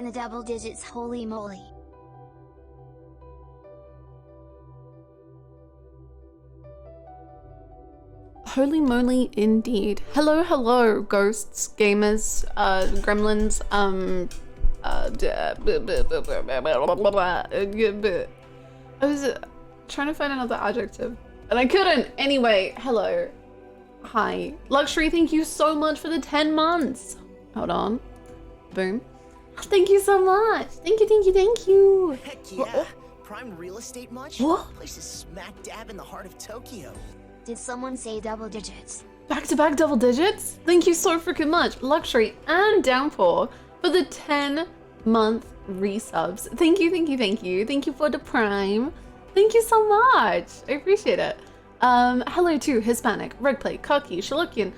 in the double digits, holy moly. Holy moly, indeed. Hello, hello, ghosts, gamers, gremlins, I was trying to find another adjective, and I couldn't. Anyway, hello. Hi. Luxury, thank you so much for the 10 months. Hold on. Boom. Thank you so much. Thank you, thank you, thank you. Heck yeah. Prime real estate much? What? Place is smack dab in the heart of Tokyo. Did someone say double digits? Back-to-back double digits? Thank you so freaking much, Luxury and Downpour, for the 10-month resubs. Thank you, thank you, thank you. Thank you for the Prime. Thank you so much. I appreciate it. Hello to Hispanic, Redplate, Cocky, Shalukian,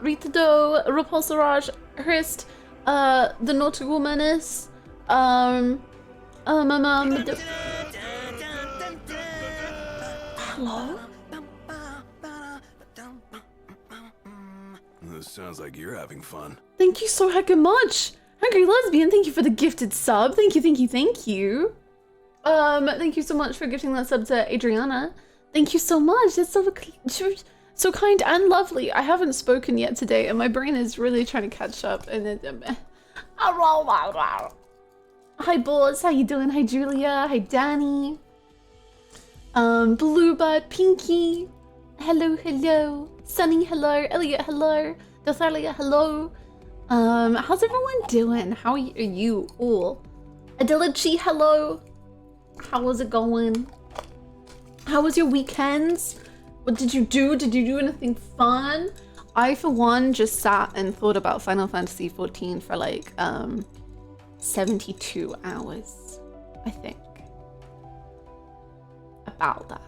Rita Doe, Repulsaraj, Hrist, the Nautical Menace, hello? This sounds like you're having fun. Thank you so heckin' much. Hungry Lesbian, thank you for the gifted sub. Thank you, thank you, thank you. Thank you so much for gifting that sub to Adriana. Thank you so much. That's so kind and lovely. I haven't spoken yet today, and my brain is really trying to catch up. And hi, Boz. How you doing? Hi, Julia. Hi, Danny. Bluebird, Pinky. Hello, hello. Sunny, hello. Elliot, hello. Dothalia, hello. How's everyone doing? How are you all? Adelachi, hello. How was it going? How was your weekends? What did you do? Did you do anything fun? I, for one, just sat and thought about Final Fantasy XIV for like 72 hours, I think. About that.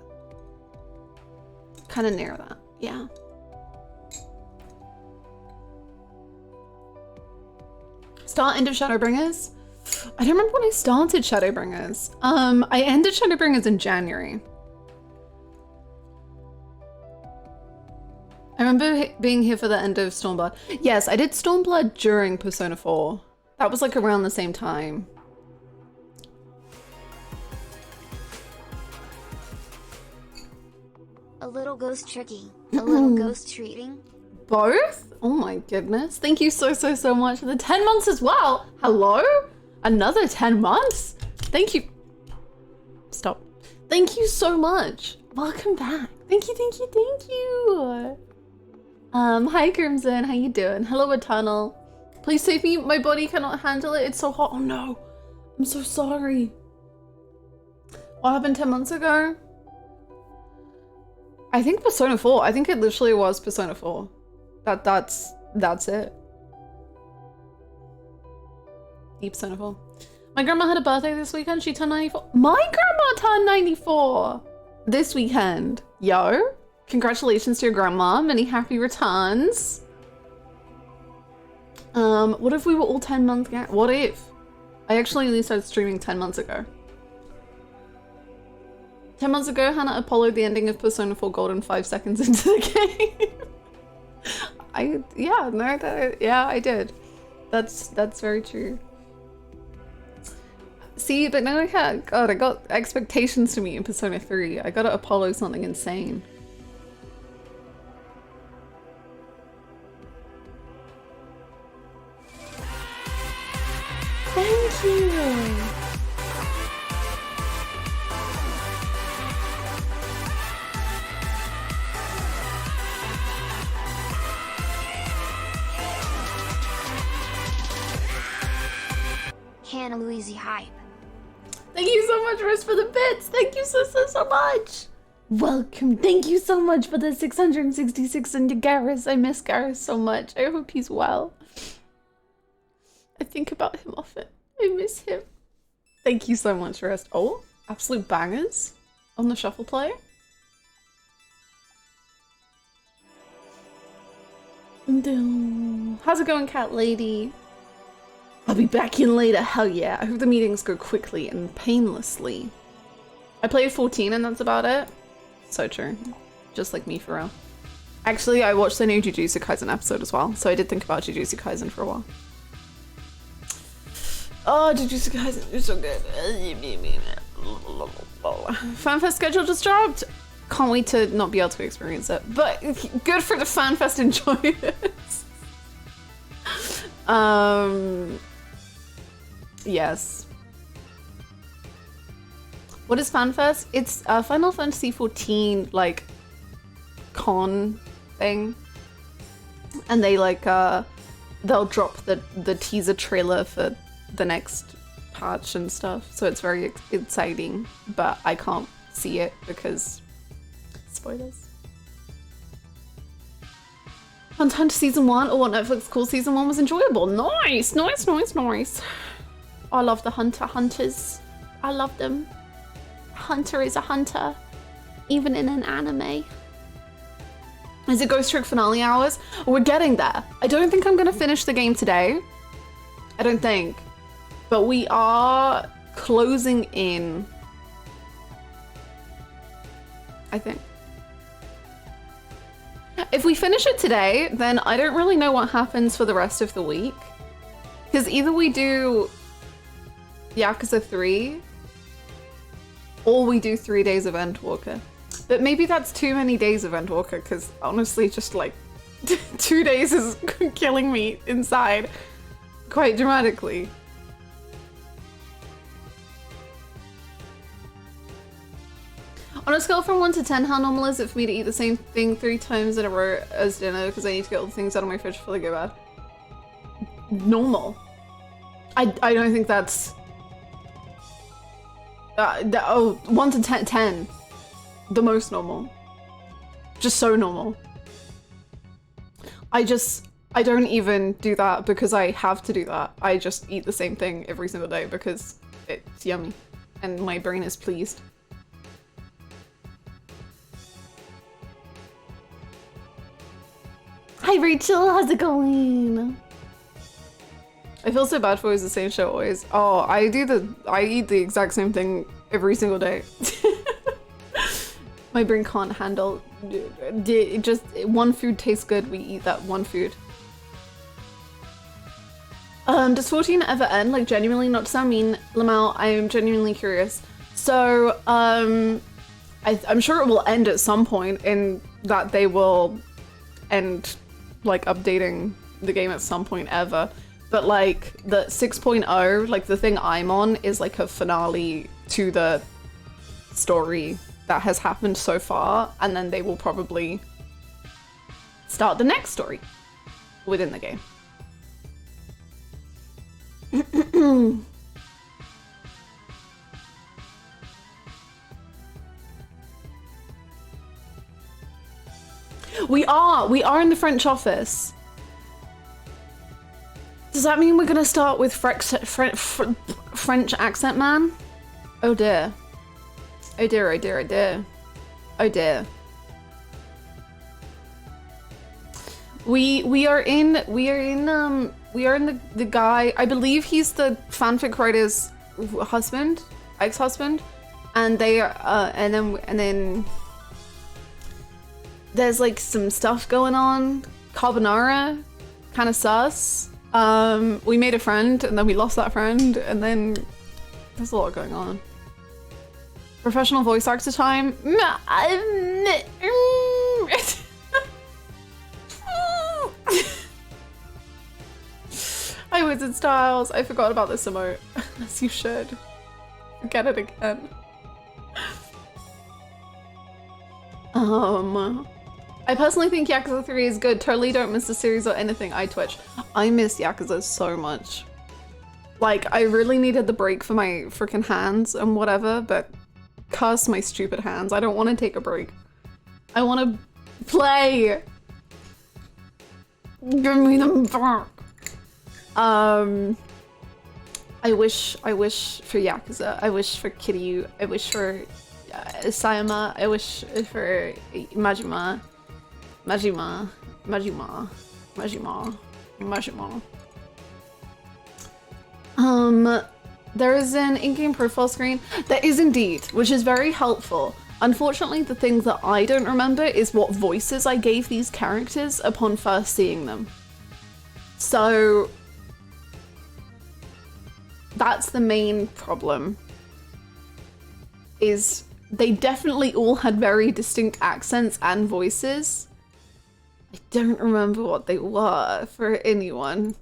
Kind of near that, yeah. Start end of Shadowbringers? I don't remember when I started Shadowbringers. I ended Shadowbringers in January. I remember being here for the end of Stormblood. Yes, I did Stormblood during Persona 4. That was like around the same time. A little ghost tricking, a little ghost treating. Both? Oh my goodness. Thank you so much for the 10 months as well. Hello? Another 10 months? Thank you. Stop. Thank you so much. Welcome back. Thank you, thank you, thank you. Hi Crimson, how you doing? Hello Eternal. Please save me, my body cannot handle it. It's so hot. Oh no. I'm so sorry. What happened 10 months ago? I think Persona 4. I think it literally was Persona 4. That's it. Deep Persona 4. My grandma had a birthday this weekend. She turned 94. My grandma turned 94 this weekend. Yo, congratulations to your grandma. Many happy returns. What if we were all 10 months? What if? I actually only started streaming 10 months ago. 10 months ago, Hannah Apollo'd the ending of Persona 4 Golden 5 seconds into the game. Yeah, I did. That's very true. See, but now I can't. God, I got expectations to meet in Persona 3. I gotta Apollo something insane. Thank you. Hannah Louise hype. Thank you so much, Riz, for the bits. Thank you so much. Welcome. Thank you so much for the 666 and Garrus. I miss Garrus so much. I hope he's well. I think about him often. I miss him. Thank you so much, Riz. Oh, absolute bangers on the shuffle play. How's it going, cat lady? I'll be back in later, hell yeah. I hope the meetings go quickly and painlessly. I play 14 and that's about it. So true. Just like me, for real. Actually, I watched the new Jujutsu Kaisen episode as well, so I did think about Jujutsu Kaisen for a while. Oh, did you guys? You're so good. FanFest schedule just dropped. Can't wait to not be able to experience it, but good for the FanFest enjoyers. Yes. What is FanFest? It's a Final Fantasy 14 like con thing, and they like they'll drop the teaser trailer for the next patch and stuff, so it's very exciting, but I can't see it because spoilers. Hunt season 1 or what Netflix calls season 1 was enjoyable. Nice. I love the hunters. I love them. Hunter is a hunter, even in an anime. Is it Ghost Trick finale hours? We're getting there. I don't think I'm gonna finish the game today. I don't think. But we are closing in. I think. If we finish it today, then I don't really know what happens for the rest of the week. Because either we do Yakuza 3, or we do 3 days of Endwalker. But maybe that's too many days of Endwalker, because honestly, just like 2 days is killing me inside quite dramatically. On a scale from 1 to 10, how normal is it for me to eat the same thing 3 times in a row as dinner because I need to get all the things out of my fridge before they go bad? Normal. I don't think that's... 1 to 10. The most normal. Just so normal. I don't even do that because I have to do that. I just eat the same thing every single day because it's yummy and my brain is pleased. Hi Rachel, how's it going? I feel so bad for always the same show always. Oh, I eat the exact same thing every single day. My brain can't handle just one food tastes good, we eat that one food. Does 14 ever end? Like genuinely, not to sound mean, Lamau, I am genuinely curious. So I'm sure it will end at some point in that they will end like updating the game at some point ever. But like the 6.0, like the thing I'm on is like a finale to the story that has happened so far, and then they will probably start the next story within the game. We are in the French office. Does that mean we're gonna start with French accent man? Oh dear. Oh dear, oh dear, oh dear. Oh dear. We are in the guy, I believe he's the fanfic writer's husband, ex-husband, and they are and then there's like some stuff going on. Carbonara, kind of sus. We made a friend and then we lost that friend, and then there's a lot going on. Professional voice actor time. Hi Wizard Styles, I forgot about this emote. As you should. Get it again. I personally think Yakuza 3 is good. Totally don't miss the series or anything. I twitch. I miss Yakuza so much. Like, I really needed the break for my freaking hands and whatever, but curse my stupid hands. I don't want to take a break. I want to play. Give me them back. I wish for Yakuza. I wish for Kiryu. I wish for Sayama. I wish for Majima. There is an in-game profile screen. There is indeed, which is very helpful. Unfortunately, the thing that I don't remember is what voices I gave these characters upon first seeing them. So That's the main problem. Is they definitely all had very distinct accents and voices. I don't remember what they were for anyone.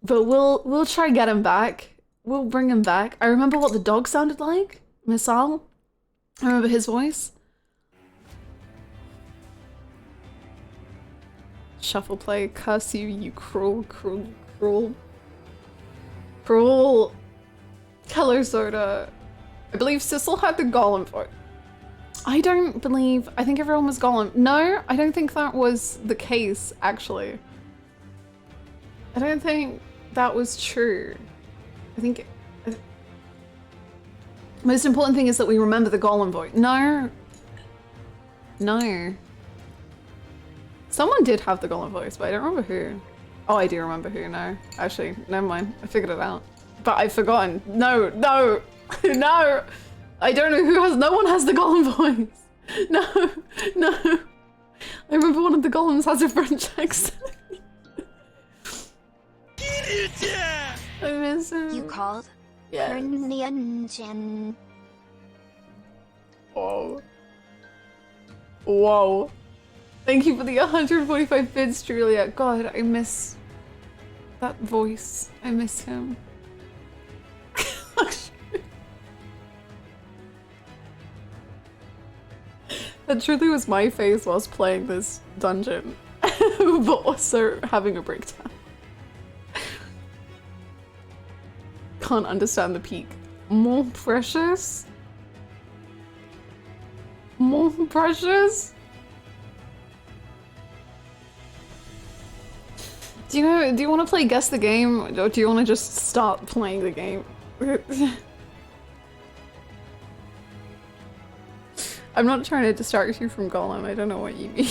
But we'll try get him back. We'll bring him back. I remember what the dog sounded like. Misal. I remember his voice. Shuffle play, curse you, you cruel, cruel, cruel. Cruel. Color soda. I believe Sissel had the Golem voice. I think everyone was Golem. No, I don't think that was the case, actually. I don't think that was true. I think... most important thing is that we remember the Golem voice. No. No. Someone did have the Golem voice, but I don't remember who. Oh, I do remember who, no. Actually, never mind. I figured it out. But I've forgotten. No, no, no. I don't know who has, no one has the Golem voice. No, no. I remember one of the Golems has a French accent. I miss him. You called? Yeah. Yes. Whoa. Whoa. Thank you for the 145 bits, Julia. God, I miss that voice. I miss him. That truly was my face whilst playing this dungeon, but also having a breakdown. Can't understand the peak. More precious? More precious? Do you want to play Guess the Game, or do you want to just start playing the game? I'm not trying to distract you from Golem, I don't know what you mean.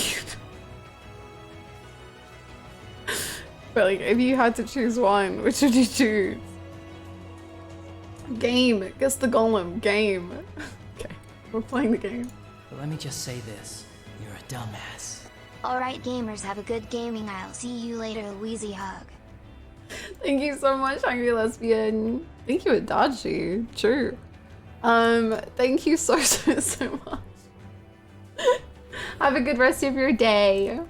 But like, if you had to choose one, which would you choose? Game, Guess the Golem, game. Okay, we're playing the game. But let me just say this, you're a dumbass. Alright gamers, have a good gaming. I'll see you later, Louisey hug. Thank you so much, Hungry Lesbian. Thank you, Adachi. True. Thank you so much. Have a good rest of your day.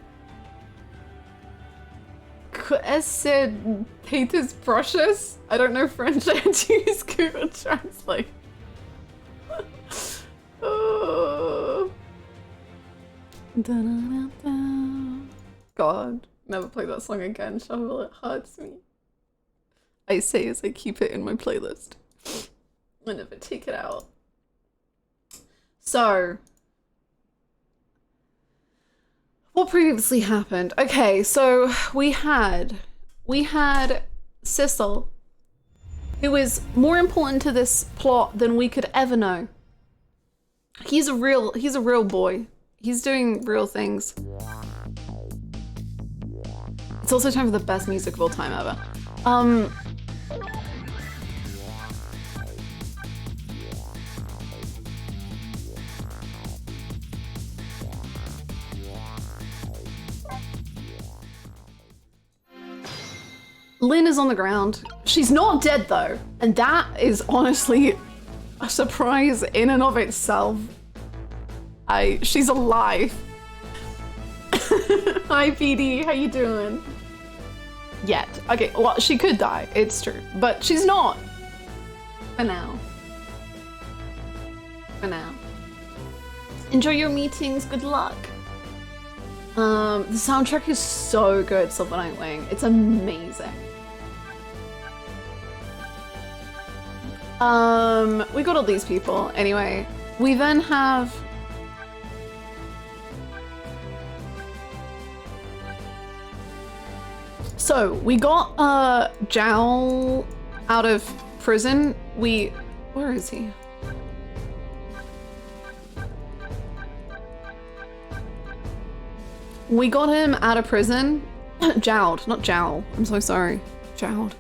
Is precious? I don't know French. I had to use Google Translate. Oh. God, never play that song again. Shovel, it hurts me. I say as I keep it in my playlist. I never take it out. So, what previously happened? Okay, so we had Sissel, who is more important to this plot than we could ever know. He's a real boy. He's doing real things. It's also time for the best music of all time ever. Lynn is on the ground. She's not dead though, and that is honestly a surprise in and of itself. She's alive. Hi PD, how you doing? Yet. Okay, well, she could die, it's true, but she's not. For now. For now. Enjoy your meetings, good luck. The soundtrack is so good, Silver Nightwing. It's amazing. We got all these people. Anyway, we then have... So, we got, Jowl out of prison. Where is he? We got him out of prison. Jowled, not Jowl. I'm so sorry. Jowled.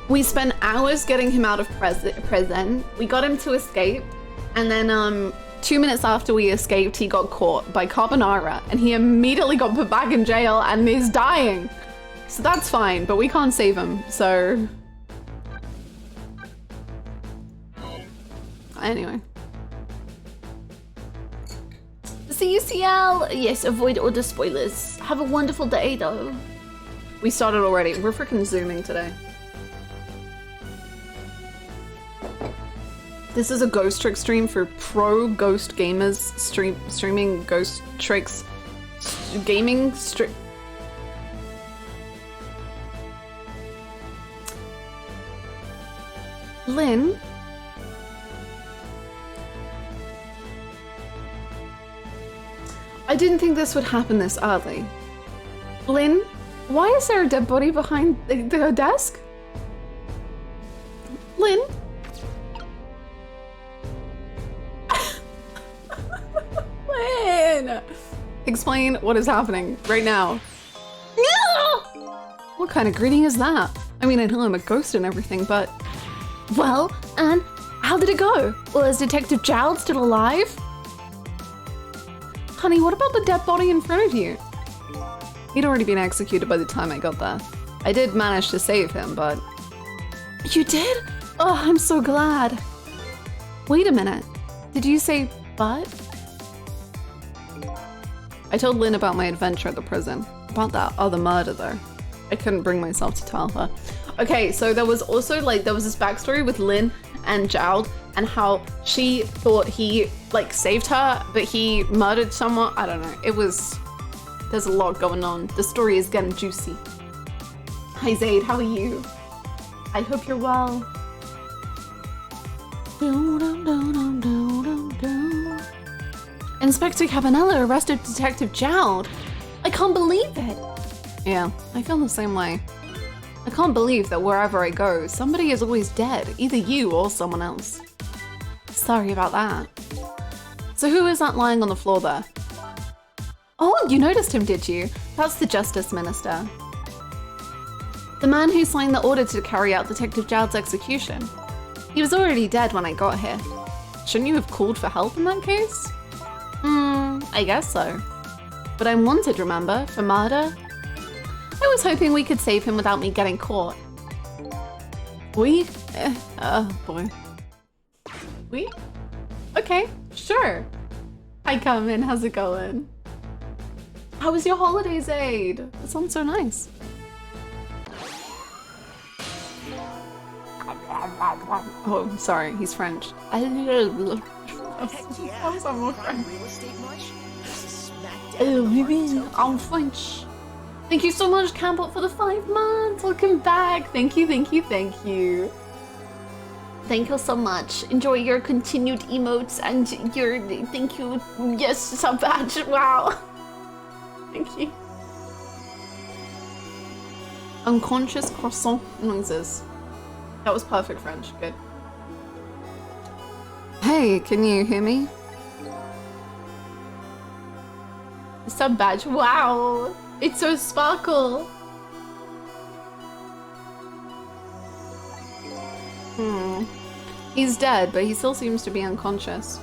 We spent hours getting him out of prison. We got him to escape. And then 2 minutes after we escaped, he got caught by Carbonara. And he immediately got put back in jail and is dying. So that's fine, but we can't save him, so... Anyway. See you, CL! Yes, avoid all the spoilers. Have a wonderful day, though. We started already. We're freaking zooming today. This is a ghost trick stream for pro ghost gamers streaming ghost tricks. Gaming stream. Lynn? I didn't think this would happen this early. Lynn, why is there a dead body behind the desk? Lynn? Lynn! Explain what is happening right now. What kind of greeting is that? I mean, I know I'm a ghost and everything, but... Well, and how did it go? Was Detective Jowd still alive? Honey, what about the dead body in front of you? He'd already been executed by the time I got there. I did manage to save him, but... You did? Oh, I'm so glad. Wait a minute. Did you say but? I told Lynn about my adventure at the prison. About that other murder, though. I couldn't bring myself to tell her. Okay, so there was also, like, there was this backstory with Lynn and Jowd and how she thought he, like, saved her, but he murdered someone. I don't know. It was... There's a lot going on. The story is getting juicy. Hi, Zaid. How are you? I hope you're well. Inspector Cabanella arrested Detective Jowd. I can't believe it. Yeah, I feel the same way. I can't believe that wherever I go, somebody is always dead, either you or someone else. Sorry about that. So who is that lying on the floor there? Oh, you noticed him, did you? That's the Justice Minister. The man who signed the order to carry out Detective Jowd's execution. He was already dead when I got here. Shouldn't you have called for help in that case? I guess so. But I'm wanted, remember, for murder? I was hoping we could save him without me getting caught. We? Oh boy. We? Okay, sure. Hi Carmen, how's it going? How was your holiday, Zaid? That sounds so nice. Oh, sorry, he's French. Heck yeah. Prime real estate much? Smack dab in the heart of Tokyo. I'm French. Thank you so much, Campbell, for the 5 months. Welcome back. Thank you, thank you, thank you. Thank you so much. Enjoy your continued emotes and your thank you. Yes, sub badge. Wow. Thank you. Unconscious croissant noises. That was perfect French. Good. Hey, can you hear me? Sub badge. Wow. It's so sparkle. He's dead, but he still seems to be unconscious.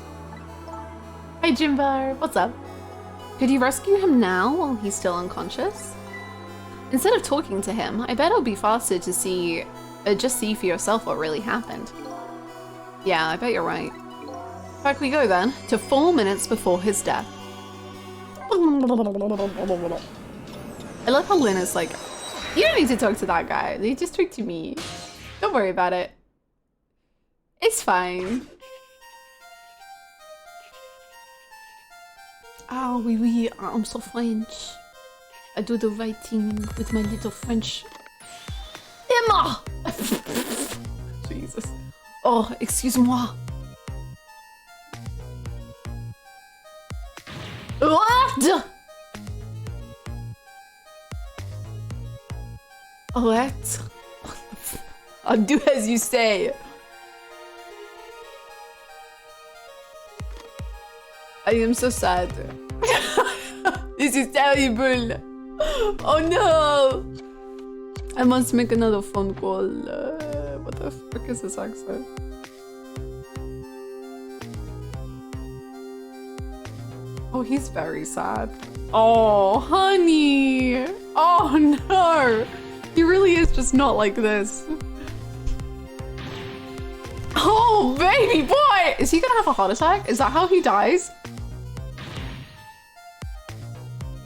Hi, Jimbo. What's up? Could you rescue him now while he's still unconscious? Instead of talking to him, I bet it'll be faster to see, just see for yourself what really happened. Yeah, I bet you're right. Back we go then, to 4 minutes before his death. I love how Lynn is like, you don't need to talk to that guy. They just talk to me. Don't worry about it. It's fine. Oh, oui, oui, I'm so French. I do the right thing with my little French. Emma! Jesus. Oh, excuse-moi. What? What? I'll do as you say. I am so sad. This is terrible. Oh no! I must make another phone call. What the frick is this accent? Oh, he's very sad. Oh, honey. Oh no! He really is just not like this. Oh, baby boy! Is he gonna have a heart attack? Is that how he dies?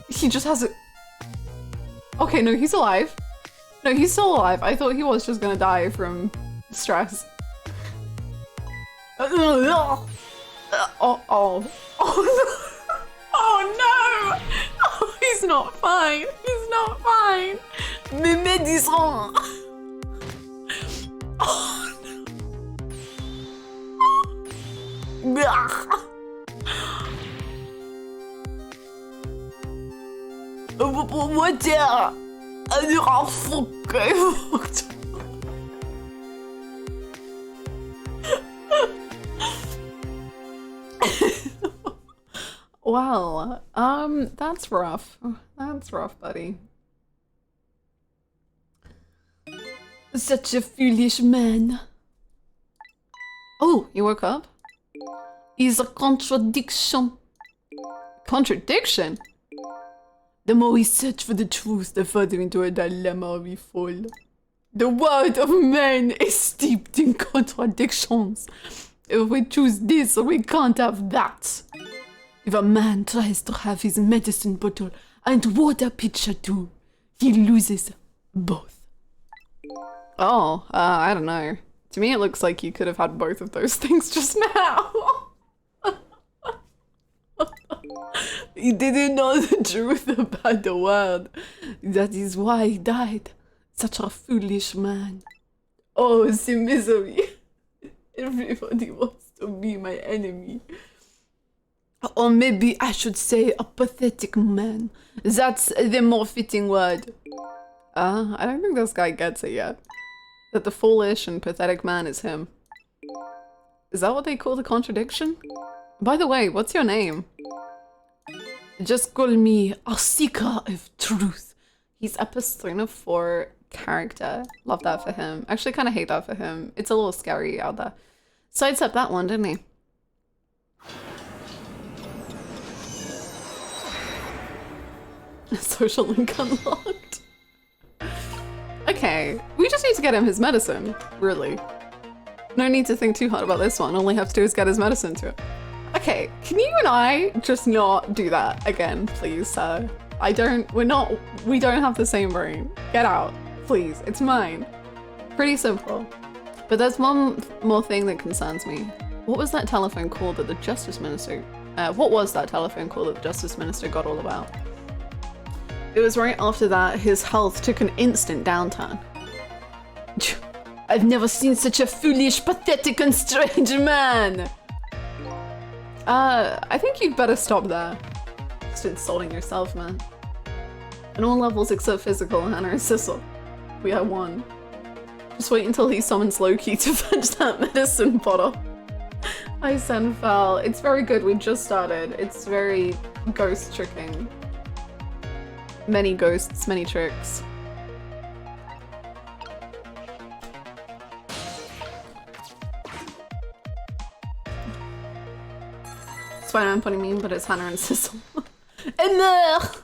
He just has a... Okay, no, he's alive. No, he's still alive. I thought he was just gonna die from stress. Oh, oh, oh no! Oh no! Oh, he's not fine. He's not fine. Mes médisons. Oh no. What the? Well, that's rough. That's rough, buddy. Such a foolish man. Oh, you woke up? Is a contradiction. Contradiction? The more we search for the truth, the further into a dilemma we fall. The world of man is steeped in contradictions. If we choose this, we can't have that. If a man tries to have his medicine bottle and water pitcher too, he loses both. Oh, I don't know. To me, it looks like you could have had both of those things just now. He didn't know the truth about the world. That is why he died. Such a foolish man. Oh, c'est misery. Everybody wants to be my enemy. Or maybe I should say a pathetic man. That's the more fitting word. I don't think this guy gets it yet. That the foolish and pathetic man is him. Is that what they call the contradiction? By the way, what's your name? Just call me a seeker of truth. He's a Persona 4 character. Love that for him. Actually, kind of hate that for him. It's a little scary out there. Sidestepped that one, didn't he? Social link unlocked. Okay, we just need to get him his medicine, really. No need to think too hard about this one. All we have to do is get his medicine to it. Okay, can you and I just not do that again, please, sir? We don't have the same brain. Get out, please, it's mine. Pretty simple. But there's one more thing that concerns me. What was that telephone call that the Justice Minister, what was that telephone call that the Justice Minister got all about? It was right after that his health took an instant downturn. I've never seen such a foolish, pathetic and strange man! I think you'd better stop there. Just insulting yourself, man. On all levels except physical, Hannah and Sissel. We are one. Just wait until he summons Loki to fetch that medicine bottle. I send Val. It's very good, we just started. It's very ghost tricking. Many ghosts, many tricks. Spider-Man putting me in, but it's Hannah and Sissel. Elle meurt!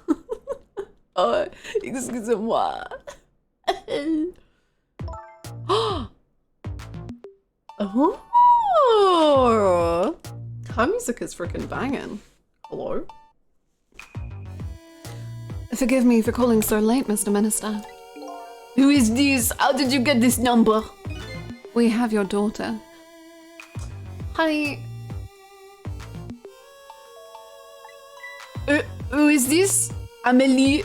Oh, excusez-moi. Oh! Her music is freaking banging. Hello? Forgive me for calling so late, Mr. Minister. Who is this? How did you get this number? We have your daughter. Hi. Who is this? Amélie.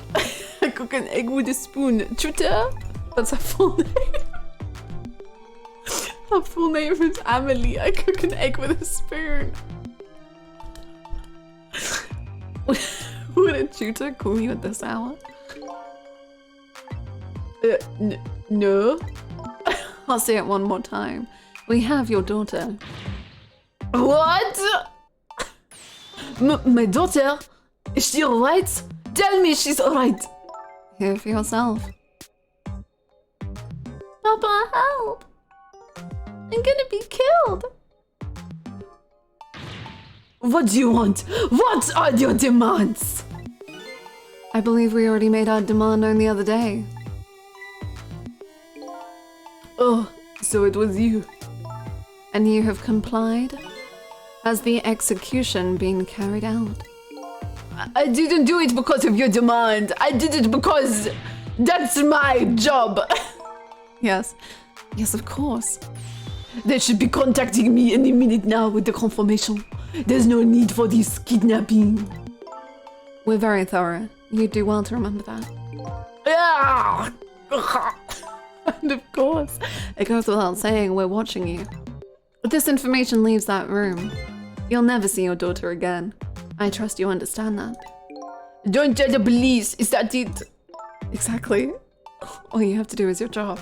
I cook an egg with a spoon. Tutor? That's her full name. Her full name is Amélie. I cook an egg with a spoon. Would a tutor call you at this hour? No. I'll say it one more time. We have your daughter. What? My daughter? Is she alright? Tell me she's alright. Hear for yourself. Papa, help! I'm gonna be killed. What do you want? What are your demands? I believe we already made our demand known the other day. Oh, so it was you. And you have complied? Has the execution been carried out? I didn't do it because of your demand. I did it because that's my job. Yes. Yes, of course. They should be contacting me any minute now with the confirmation. There's no need for this kidnapping. We're very thorough. You do well to remember that. Ah! And of course, it goes without saying we're watching you. If this information leaves that room, you'll never see your daughter again. I trust you understand that. Don't tell the police, is that it? Exactly. All you have to do is your job.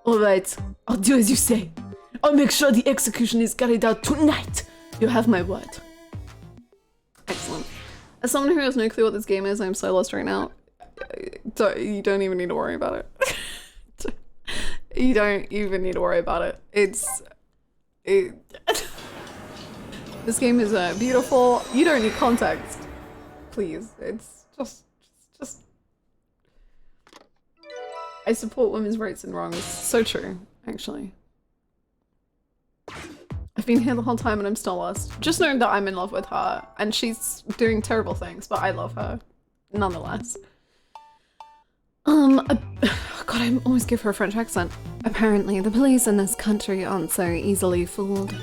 Alright, I'll do as you say. I'll make sure the execution is carried out tonight. You have my word. Excellent. As someone who has no clue what this game is, I'm so lost right now. You don't even need to worry about it. You don't even need to worry about it. This game is beautiful. You don't need context. Please, it's just... I support women's rights and wrongs. So true, actually. I've been here the whole time and I'm still lost. Just know that I'm in love with her and she's doing terrible things, but I love her nonetheless. God, I always give her a French accent. Apparently, the police in this country aren't so easily fooled.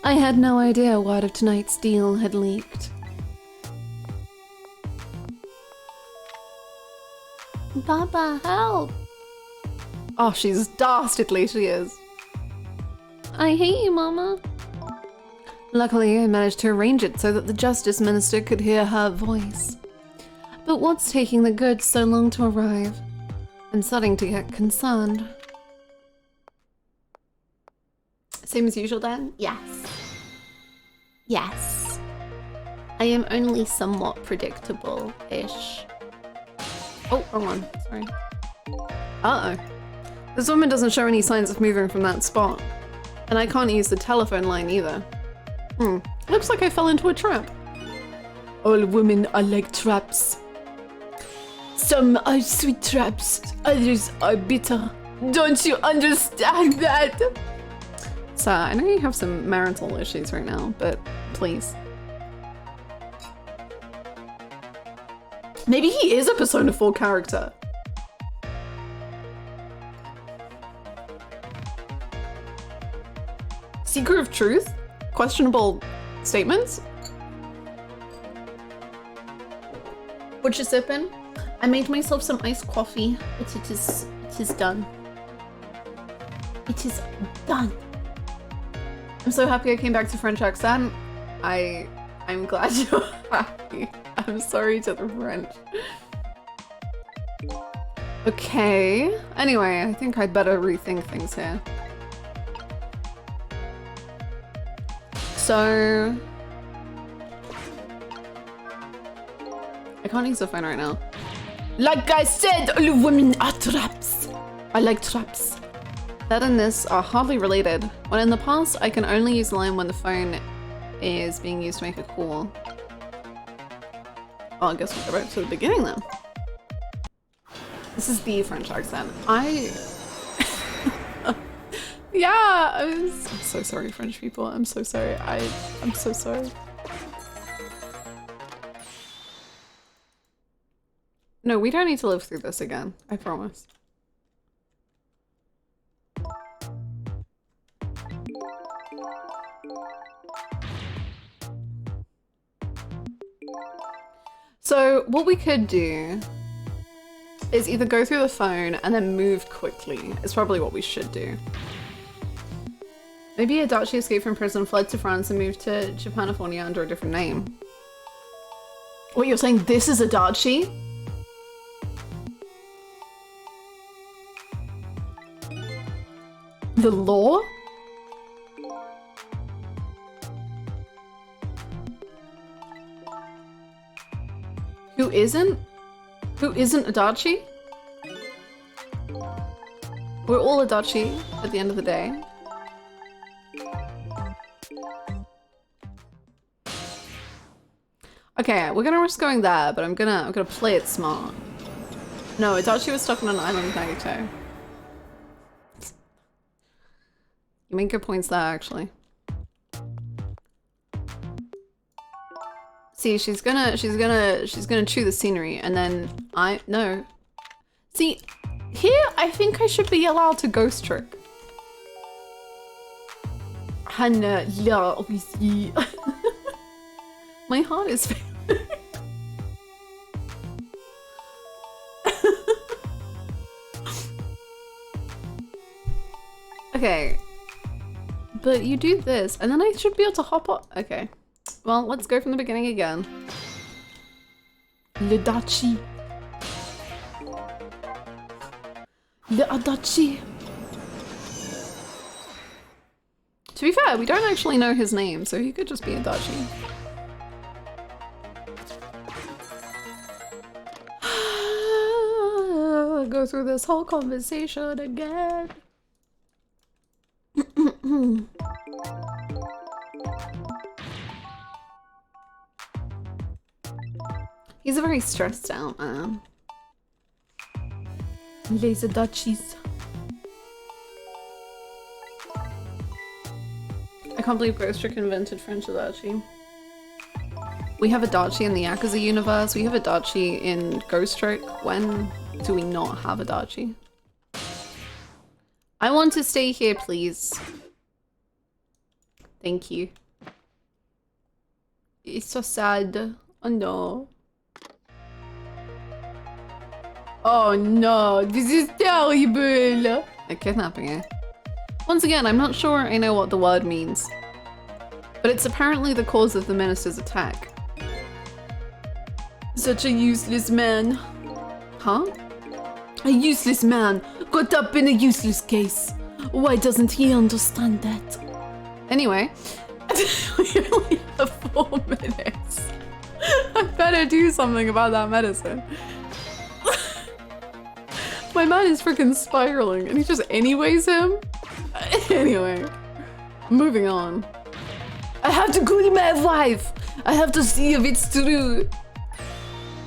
I had no idea word of tonight's deal had leaked. Papa, help! Oh, she's dastardly, she is. I hate you, Mama. Luckily, I managed to arrange it so that the Justice Minister could hear her voice. But what's taking the goods so long to arrive? I'm starting to get concerned. Same as usual, Dan? Yes. Yes. I am only somewhat predictable-ish. Oh, wrong one. Sorry. Uh-oh. This woman doesn't show any signs of moving from that spot. And I can't use the telephone line either. Looks like I fell into a trap. All women are like traps. Some are sweet traps, others are bitter. Don't you understand that? So, I know you have some marital issues right now, but please. Maybe he is a Persona 4 character. Seeker of truth? Questionable statements? What you sipping? I made myself some iced coffee, but it is done. It is done. I'm so happy I came back to French accent. I'm glad you're happy. I'm sorry to the French. Okay. Anyway, I think I'd better rethink things here. So... I can't use the phone right now. Like I said, all women are traps. I like traps. That and this are hardly related. When in the past, I can only use the line when the phone is being used to make a call. Well, I guess we'll go back to the beginning then. This is the French accent. Yeah, I'm so sorry, French people. I'm so sorry. I'm so sorry. No, we don't need to live through this again. I promise. So what we could do is either go through the phone and then move quickly. It's probably what we should do. Maybe Adachi escaped from prison, fled to France, and moved to Japanifornia under a different name. What, you're saying this is Adachi? The law? Who isn't? Who isn't Adachi? We're all Adachi at the end of the day. Okay, we're gonna risk going there, but I'm gonna play it smart. No, Itachi was stuck on an island with Nagito. You make good points there, actually. See, she's gonna chew the scenery, and then no. See, here I think I should be allowed to ghost trick. Hannah, yeah, obviously. My heart is failing. Okay. But you do this, and then I should be able to hop up. Okay. Well, let's go from the beginning again. Le Dachi. Le Adachi. To be fair, we don't actually know his name, so he could just be Adachi. Go through this whole conversation again. He's a very stressed out man. Les Adachis. I can't believe Ghost Trick invented French Adachi. We have Adachi in the Yakuza universe, we have Adachi in Ghost Trick. When do we not have Adachi? I want to stay here, please. Thank you. It's so sad. Oh no. Oh no, this is terrible! A kidnapping, eh? Once again, I'm not sure I know what the word means. But it's apparently the cause of the minister's attack. Such a useless man. Huh? A useless man, caught up in a useless case. Why doesn't he understand that? Anyway, we only have 4 minutes. I better do something about that medicine. My man is freaking spiraling and he just anyways him. Anyway, moving on. I have to call my wife. I have to see if it's true.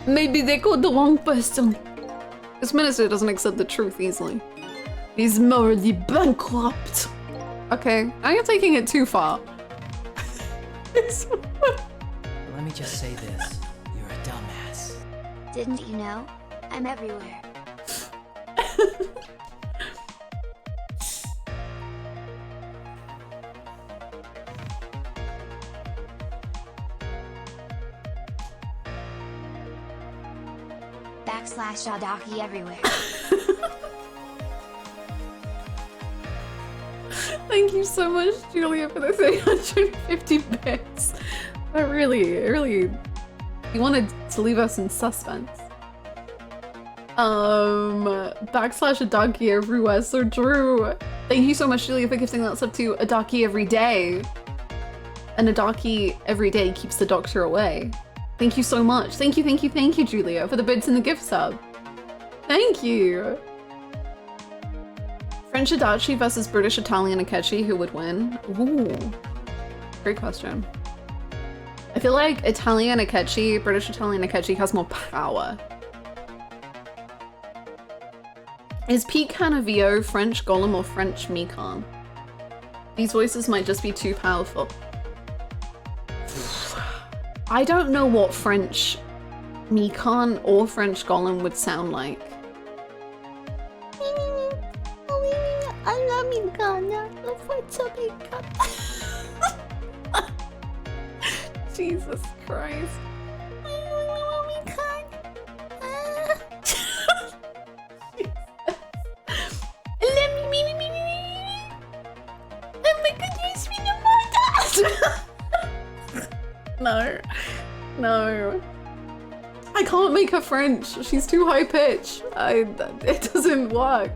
Maybe they called the wrong person. This minister doesn't accept the truth easily. He's morally bankrupt. Okay, now you're taking it too far. Let me just say this. You're a dumbass. Didn't you know? I'm everywhere. / Adaki everywhere. Thank you so much, Julia, for the 350 bits. That really, you wanted to leave us in suspense. / Adaki everywhere, so Drew. Thank you so much, Julia, for gifting that sub to Adaki every day. And Adaki every day keeps the doctor away. Thank you so much. Thank you, Julia, for the bits in the gift sub. Thank you. French Adachi versus British Italian Akechi, who would win? Ooh, great question. I feel like British Italian Akechi has more power. Is Pete Canavio French Golem or French Mikan? These voices might just be too powerful. I don't know what French Mikan or French Golem would sound like. Jesus Christ. No. I can't make her French. She's too high pitched. It doesn't work.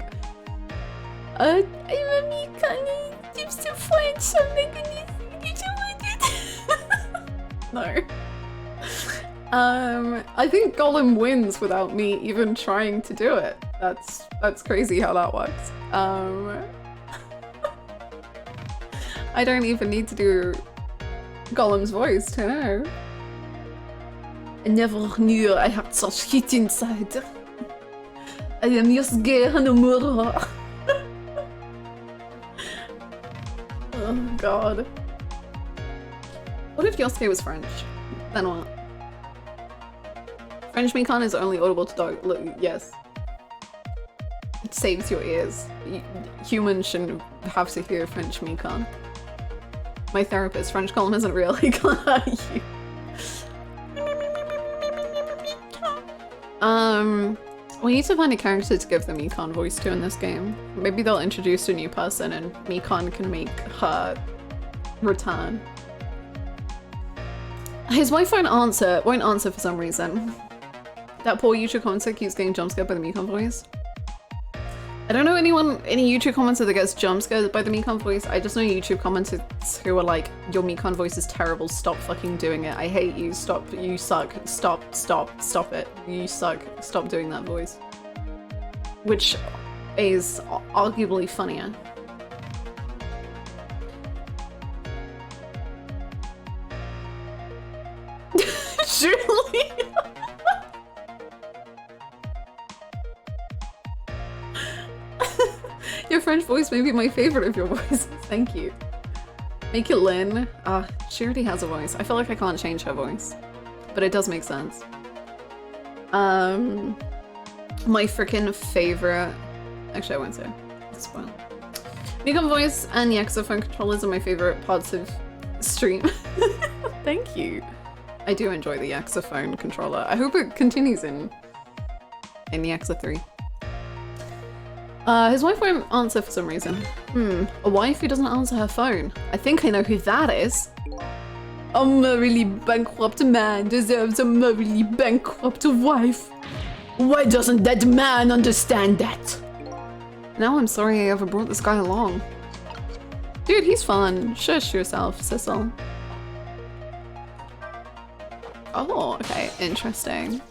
No. I think Gollum wins without me even trying to do it. That's crazy how that works. I don't even need to do Gollum's voice to know. I never knew I had such heat inside. I am Yosuke no Mura. Oh god. What if Yosuke was French? Then what? French Mikan is only audible to dog. Look, yes. It saves your ears. Humans shouldn't have to hear French Mikan. My therapist, French column isn't real. He can't hurt you. We need to find a character to give the Mikan voice to in this game. Maybe they'll introduce a new person and Mikan can make her return. His wife won't answer for some reason. That poor YouTube commenter keeps getting jumpscared by the Mikan voice. I don't know any YouTube commenter that gets jumpscared by the Mikan voice. I just know YouTube commenters who are like, your Mikan voice is terrible, stop fucking doing it. I hate you, stop, you suck, stop it. You suck, stop doing that voice. Which is arguably funnier. Surely. Your French voice may be my favorite of your voices. Thank you. Make it Lynn. She already has a voice. I feel like I can't change her voice. But it does make sense. My freaking favorite... Actually, I won't say. Spoil. Mikan voice and the xylophone controllers are my favorite parts of stream. Thank you. I do enjoy the xylophone controller. I hope it continues in the Exa 3. His wife won't answer for some reason. A wife who doesn't answer her phone. I think I know who that is. A morally bankrupt man deserves a morally bankrupt wife. Why doesn't that man understand that? Now I'm sorry I ever brought this guy along. Dude, he's fun. Shush yourself, Sissel. Oh, okay, interesting.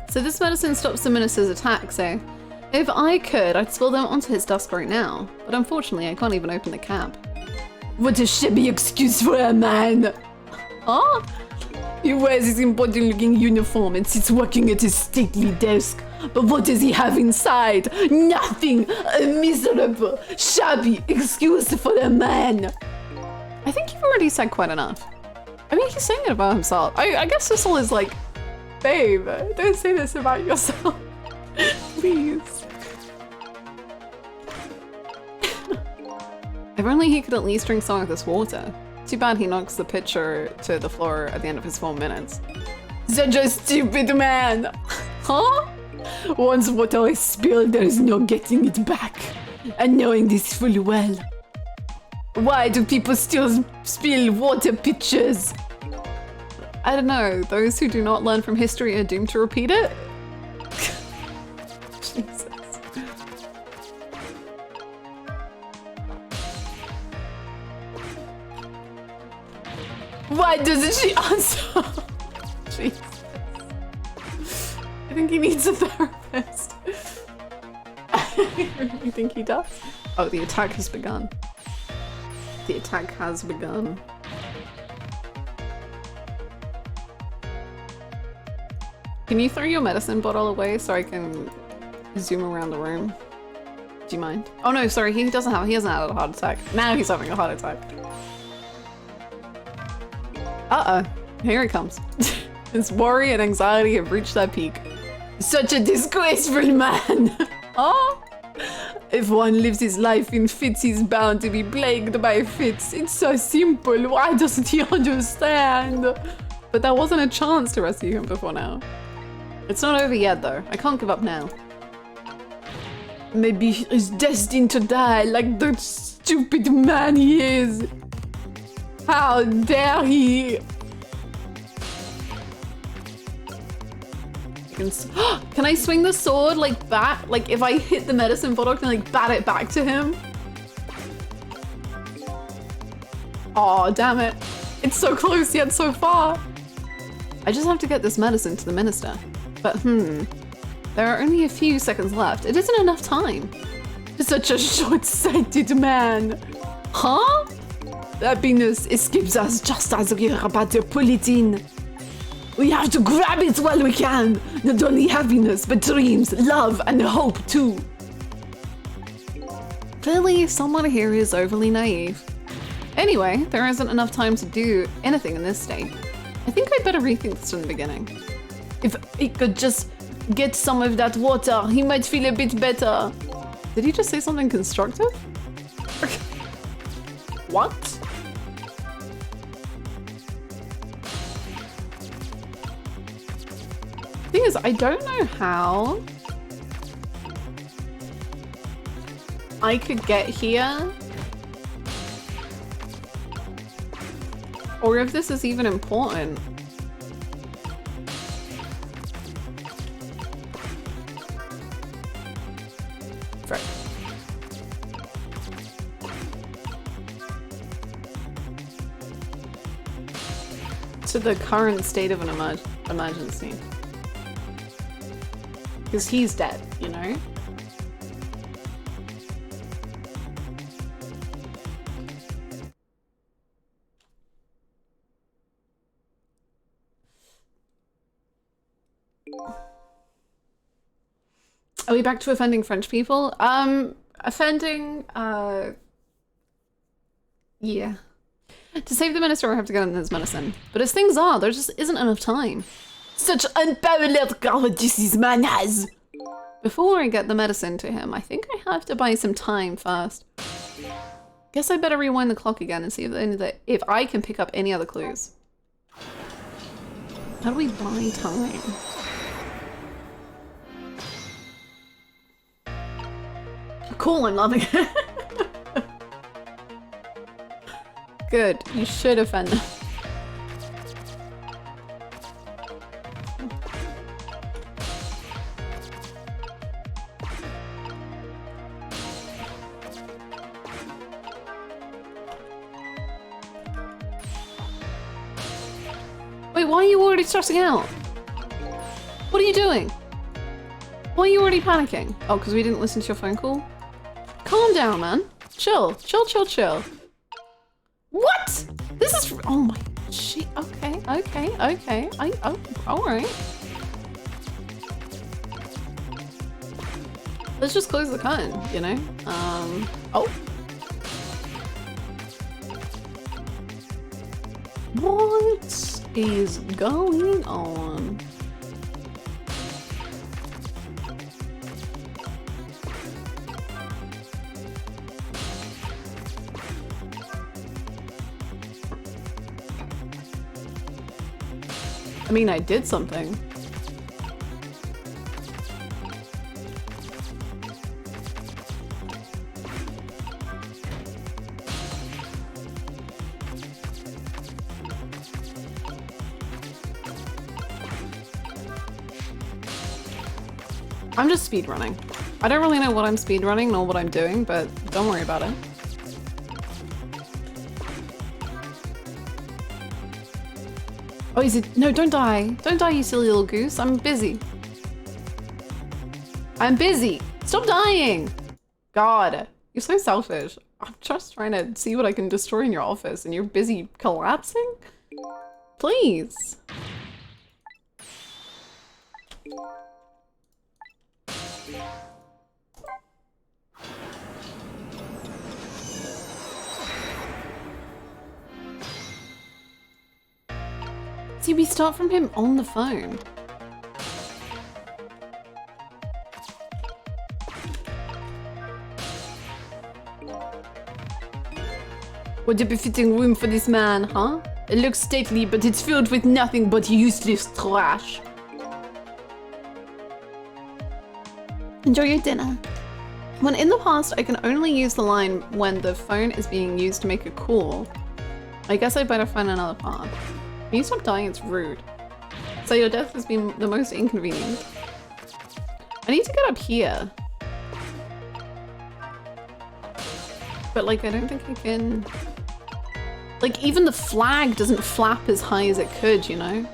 So this medicine stops the minister's attacks, eh? If I could, I'd spill them onto his desk right now. But unfortunately, I can't even open the cap. What a shabby excuse for a man! Oh? He wears his important looking uniform and sits working at his stately desk. But what does he have inside? Nothing! A miserable, shabby excuse for a man! I think you've already said quite enough. I mean, he's saying it about himself. I guess Sissel is like, babe, don't say this about yourself. Please. If only he could at least drink some of this water. Too bad he knocks the pitcher to the floor at the end of his 4 minutes. Such a stupid man! Huh? Once water is spilled, there is no getting it back. And knowing this fully well. Why do people still spill water pitchers? I don't know, those who do not learn from history are doomed to repeat it? Jesus. Why doesn't she answer? Jesus. I think he needs a therapist. You think he does? Oh, the attack has begun. The attack has begun. Can you throw your medicine bottle away so I can zoom around the room? Do you mind? Oh no, sorry, he hasn't had a heart attack. Now he's having a heart attack. Uh-oh, here he comes. His worry and anxiety have reached their peak. Such a disgraceful man! Oh! If one lives his life in fits, he's bound to be plagued by fits. It's so simple, why doesn't he understand? But there wasn't a chance to rescue him before now. It's not over yet though, I can't give up now. Maybe he's destined to die like the stupid man he is. How dare he? Can I swing the sword like bat? Like if I hit the medicine bottle, can I like bat it back to him? Aw, damn it. It's so close yet so far. I just have to get this medicine to the minister. But there are only a few seconds left. It isn't enough time. Such a short-sighted man. Huh? Happiness escapes us just as we're about to pull it in. We have to grab it while we can. Not only happiness, but dreams, love, and hope too. Clearly, someone here is overly naive. Anyway, there isn't enough time to do anything in this state. I think I'd better rethink this from the beginning. If he could just get some of that water, he might feel a bit better. Did he just say something constructive? What? Thing is, I don't know how I could get here, or if this is even important. Right. To the current state of an emergency. Because he's dead, you know? Are we back to offending French people? Offending, yeah. To save the minister, I have to get him his medicine. But as things are, there just isn't enough time. Such unparalleled cowardice this man has. Before I get the medicine to him, I think I have to buy some time first. Guess I better rewind the clock again and see if I can pick up any other clues. How do we buy time? Cool, I'm loving it. Good, you should offend them. Wait, why are you already stressing out? What are you doing? Why are you already panicking? Oh, because we didn't listen to your phone call? Calm down, man. Chill, chill, chill, chill. What? This is, oh my shit. Okay, okay, okay. Oh, all right. Let's just close the curtain, you know? Oh. What is going on? I mean, I did something. I'm just speedrunning. I don't really know what I'm speedrunning nor what I'm doing, but don't worry about it. Oh, is it? No, don't die. Don't die, you silly little goose. I'm busy. I'm busy. Stop dying. God, you're so selfish. I'm just trying to see what I can destroy in your office and you're busy collapsing? Please. See, we start from him on the phone. What a befitting room for this man, huh? It looks stately, but it's filled with nothing but useless trash. Enjoy your dinner. When in the past, I can only use the line when the phone is being used to make a call. I guess I'd better find another path. Can you stop dying? It's rude. So your death has been the most inconvenient. I need to get up here. But like, I don't think I can... Like, even the flag doesn't flap as high as it could, you know?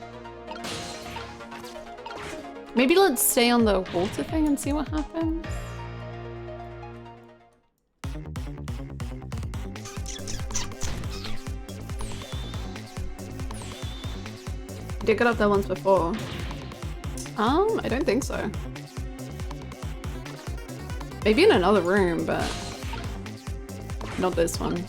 Maybe let's stay on the water thing and see what happens. You did get up there once before. I don't think so. Maybe in another room, but not this one.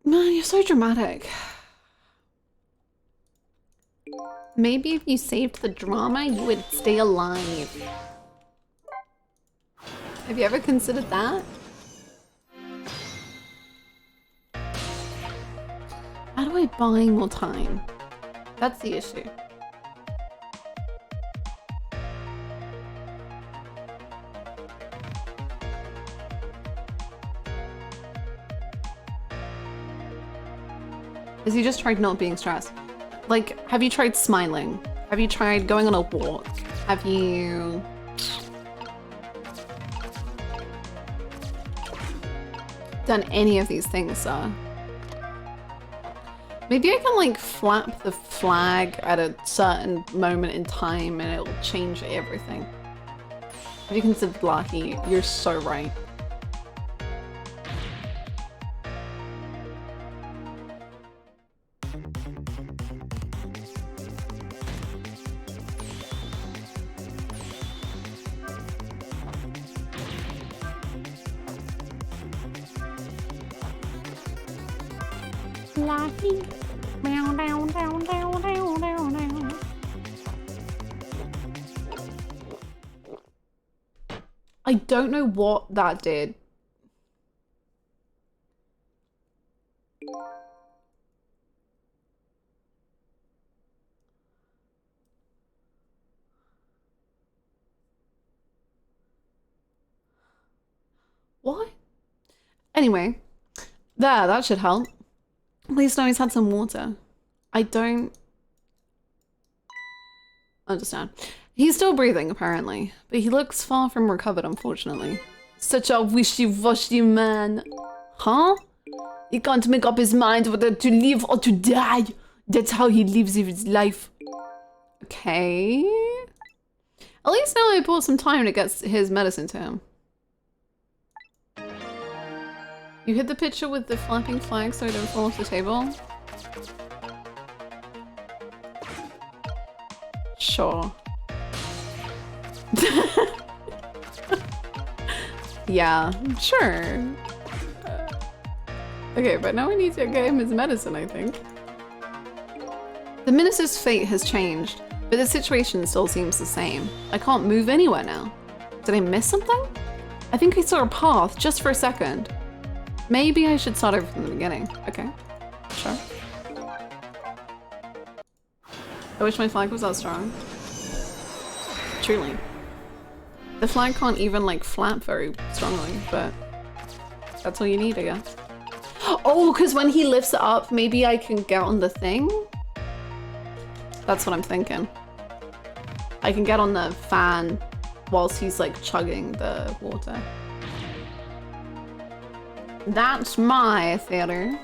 Man, you're so dramatic. Maybe if you saved the drama, you would stay alive. Have you ever considered that? How do I buy more time? That's the issue. Has he just tried not being stressed? Like, have you tried smiling? Have you tried going on a walk? Have you... done any of these things, sir? Maybe I can like flap the flag at a certain moment in time and it'll change everything. Have you considered lucky? You're so right. I don't know what that did. What? Anyway, that should help. At least now he's had some water. I don't understand. He's still breathing, apparently, but he looks far from recovered, unfortunately. Such a wishy-washy man. Huh? He can't make up his mind whether to live or to die. That's how he lives his life. Okay. At least now I bought some time to get his medicine to him. You hit the picture with the flapping flag so it don't fall off the table? Sure. Yeah, sure. Okay, but now we need to get him his medicine, I think. The minister's fate has changed, but the situation still seems the same. I can't move anywhere now. Did I miss something? I think I saw a path just for a second. Maybe I should start over from the beginning. Okay, sure. I wish my flag was that strong. Truly. The flag can't even like flap very strongly, but that's all you need, I guess. Oh, because when he lifts it up, maybe I can get on the thing? That's what I'm thinking. I can get on the fan whilst he's like chugging the water. That's my theater.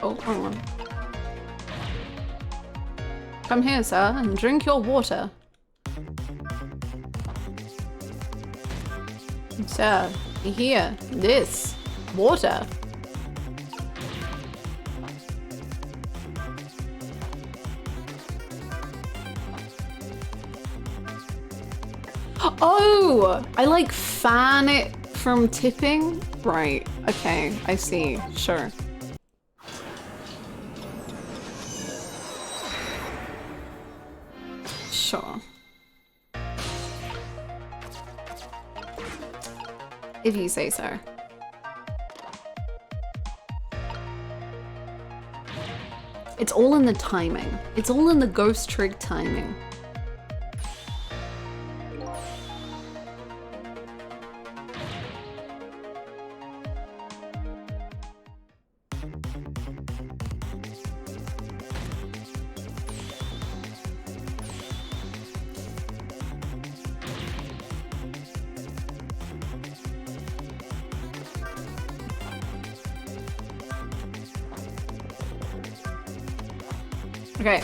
Oh, wrong one. Come here, sir, and drink your water. Sir, here, this, water. Oh, I like fan it from tipping? Right, okay, I see, sure. Sure. If you say so. It's all in the timing. It's all in the ghost trick timing. Okay.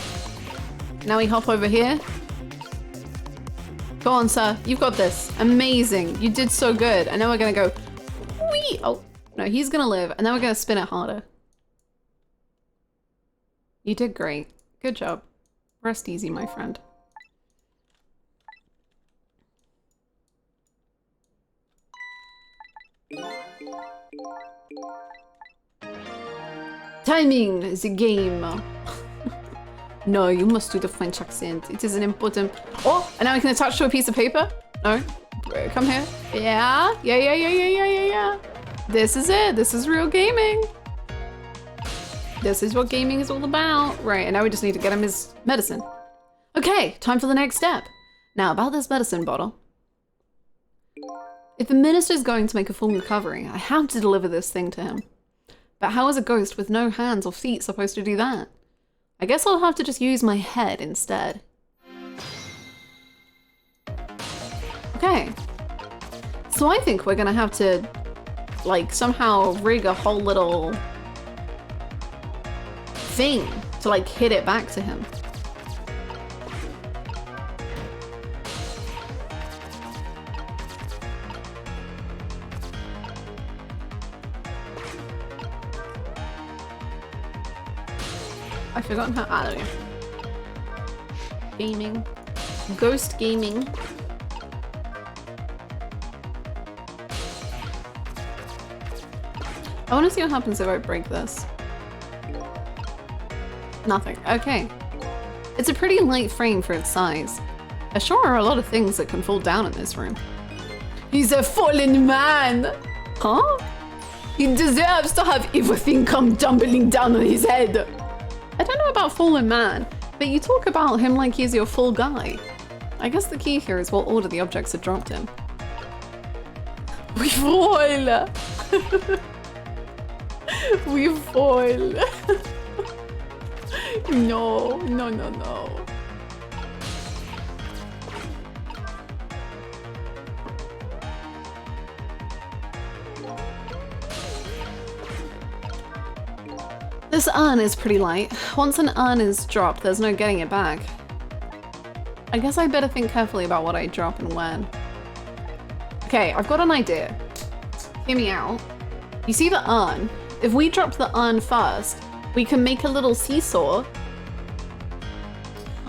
Now we hop over here. Go on, sir. You've got this. Amazing. You did so good. And now we're gonna go. Whee! Oh, no, he's gonna live. And then we're gonna spin it harder. You did great. Good job. Rest easy, my friend. Timing is a game. No, you must do the French accent. It is an important... Oh, and now we can attach to a piece of paper? No? Come here. Yeah. Yeah. This is it. This is real gaming. This is what gaming is all about. Right, and now we just need to get him his medicine. Okay, time for the next step. Now, about this medicine bottle. If the minister's going to make a full recovery, I have to deliver this thing to him. But how is a ghost with no hands or feet supposed to do that? I guess I'll have to just use my head instead. Okay. So I think we're gonna have to, like, somehow rig a whole little thing to, like, hit it back to him. I've forgotten how. Ah, there we go. Gaming. Ghost gaming. I want to see what happens if I break this. Nothing. Okay. It's a pretty light frame for its size. There sure are a lot of things that can fall down in this room. He's a fallen man. Huh? He deserves to have everything come tumbling down on his head. I don't know about fallen man, but you talk about him like he's your full guy. I guess the key here is what order the objects are dropped in. We fall. We fall. No. This urn is pretty light. Once an urn is dropped, there's no getting it back. I guess I better think carefully about what I drop and when. Okay, I've got an idea. Hear me out. You see the urn? If we dropped the urn first, we can make a little seesaw.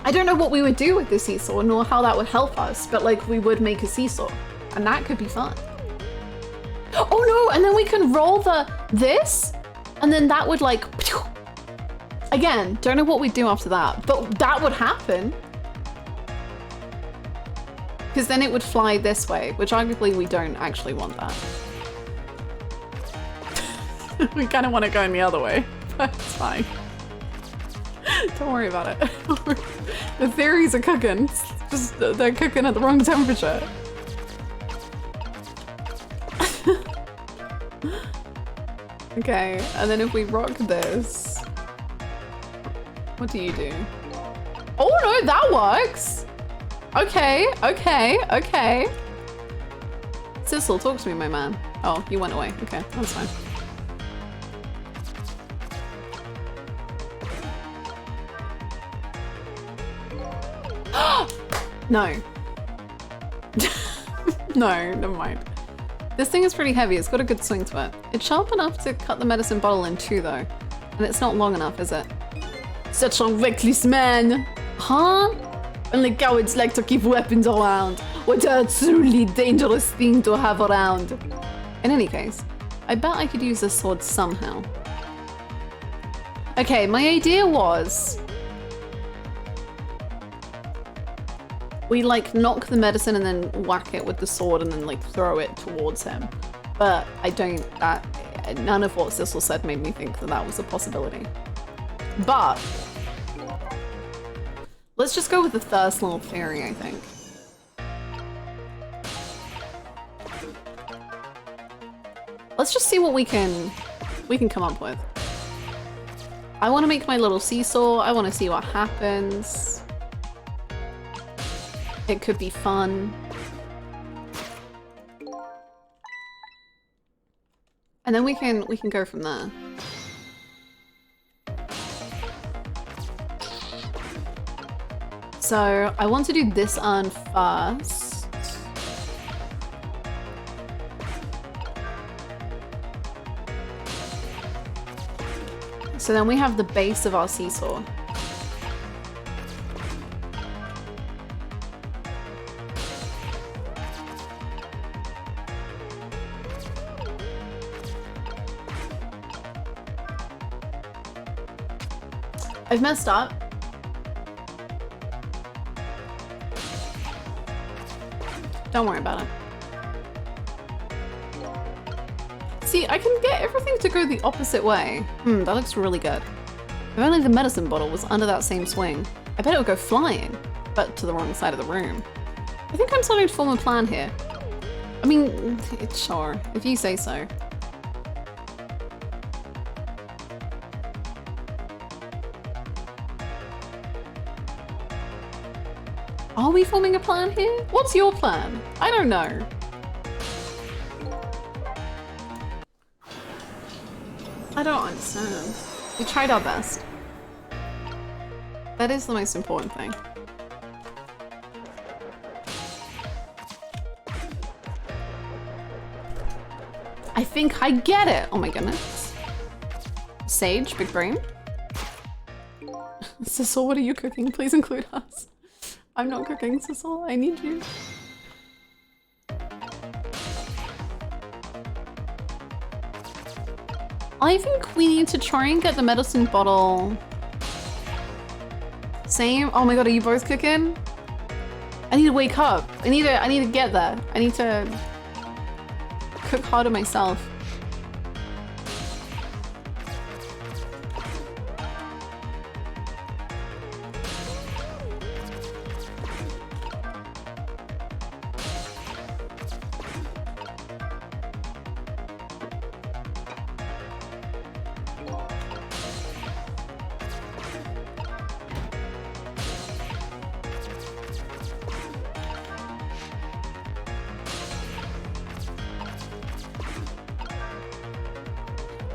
I don't know what we would do with the seesaw, nor how that would help us, but like we would make a seesaw, and that could be fun. Oh no, and then we can roll this, and then that would like, again, don't know what we'd do after that, but that would happen. Because then it would fly this way, which arguably we don't actually want that. We kind of want to go in the other way, but it's fine. Don't worry about it. The theories are cooking. It's just they're cooking at the wrong temperature. Okay, and then if we rock this, what do you do? Oh no, that works. Okay. Sissel, talk to me, my man. Oh, you went away. Okay, that's fine. No. No, never mind. This thing is pretty heavy. It's got a good swing to it. It's sharp enough to cut the medicine bottle in two, though. And it's not long enough, is it? Such a reckless man. Huh? Only cowards like to keep weapons around. What a truly dangerous thing to have around. In any case, I bet I could use this sword somehow. Okay, my idea was... we like knock the medicine and then whack it with the sword and then like throw it towards him. But I don't, none of what Sissel said made me think that that was a possibility. But let's just go with the first little theory, I think. Let's just see what we can come up with. I want to make my little seesaw. I want to see what happens. It could be fun. And then we can go from there. So I want to do this urn first. So then we have the base of our seesaw. I've messed up. Don't worry about it. See, I can get everything to go the opposite way. That looks really good. If only the medicine bottle was under that same swing. I bet it would go flying, but to the wrong side of the room. I think I'm starting to form a plan here. I mean, it's sure, if you say so. Are we forming a plan here? What's your plan? I don't know. I don't understand. We tried our best. That is the most important thing. I think I get it. Oh my goodness. Sage, big brain. Cecil, what are you cooking? Please include us. I'm not cooking, Cecil. I need you. I think we need to try and get the medicine bottle. Same. Oh my god, are you both cooking? I need to wake up. I need to get there. I need to cook harder myself.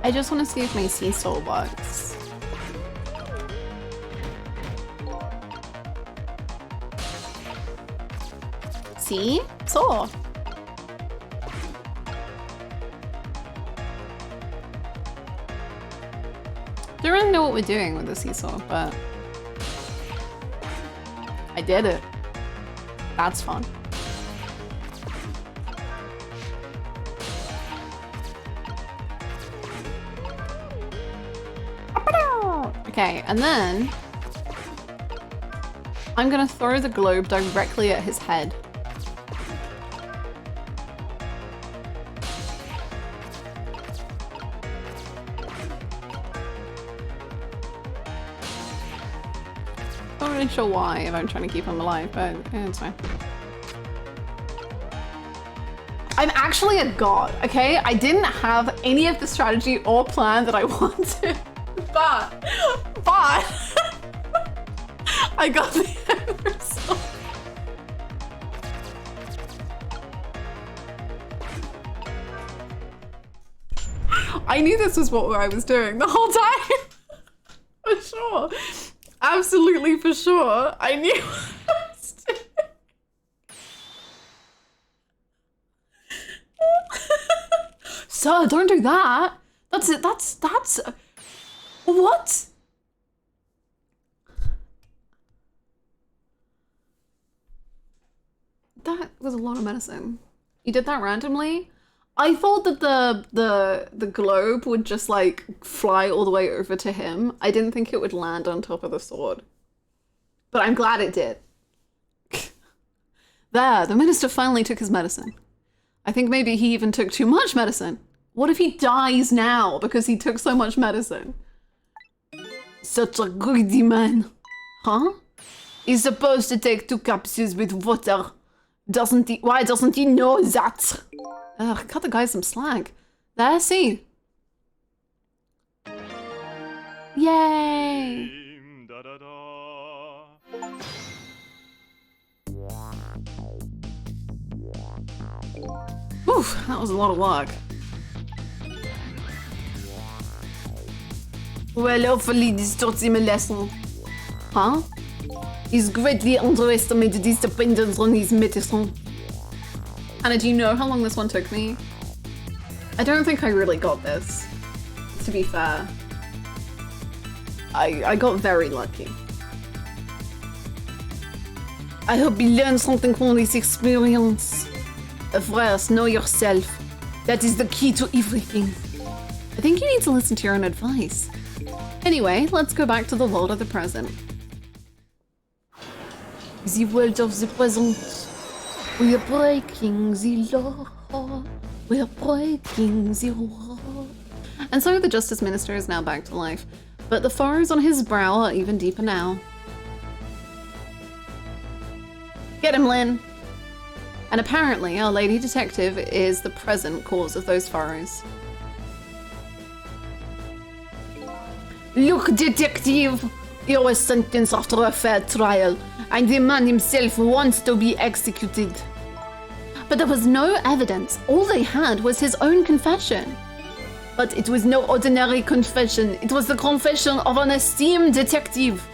I just want to see if my seesaw works. See? Saw. Don't really know what we're doing with the seesaw, but I did it. That's fun. Okay, and then I'm gonna throw the globe directly at his head. Not really sure why if I'm trying to keep him alive, but it's fine. I'm actually a god, okay? I didn't have any of the strategy or plan that I wanted. But I got the end result. I knew this was what I was doing the whole time. For sure. Absolutely for sure. I knew what I was doing. Sir, don't do that. That's it. That's what? That was a lot of medicine. You did that randomly? I thought that the globe would just like fly all the way over to him. I didn't think it would land on top of the sword. But I'm glad it did. There, the minister finally took his medicine. I think maybe he even took too much medicine. What if he dies now because he took so much medicine? Such a greedy man. Huh? He's supposed to take 2 capsules with water. Doesn't he? Why doesn't he know that? Ugh, cut the guy some slack. There, see? Yay! Oof, that was a lot of work. Well, hopefully this taught him a lesson. Huh? He's greatly underestimated his dependence on his medicine. Hannah, do you know how long this one took me? I don't think I really got this, to be fair. I got very lucky. I hope you learned something from this experience. First, know yourself. That is the key to everything. I think you need to listen to your own advice. Anyway, let's go back to the world of the present. The world of the present. We are breaking the law. We are breaking the law. And so the Justice Minister is now back to life, but the furrows on his brow are even deeper now. Get him, Lynn! And apparently our lady detective is the present cause of those furrows. Look, detective! You were sentenced after a fair trial, and the man himself wants to be executed. But there was no evidence. All they had was his own confession. But it was no ordinary confession. It was the confession of an esteemed detective.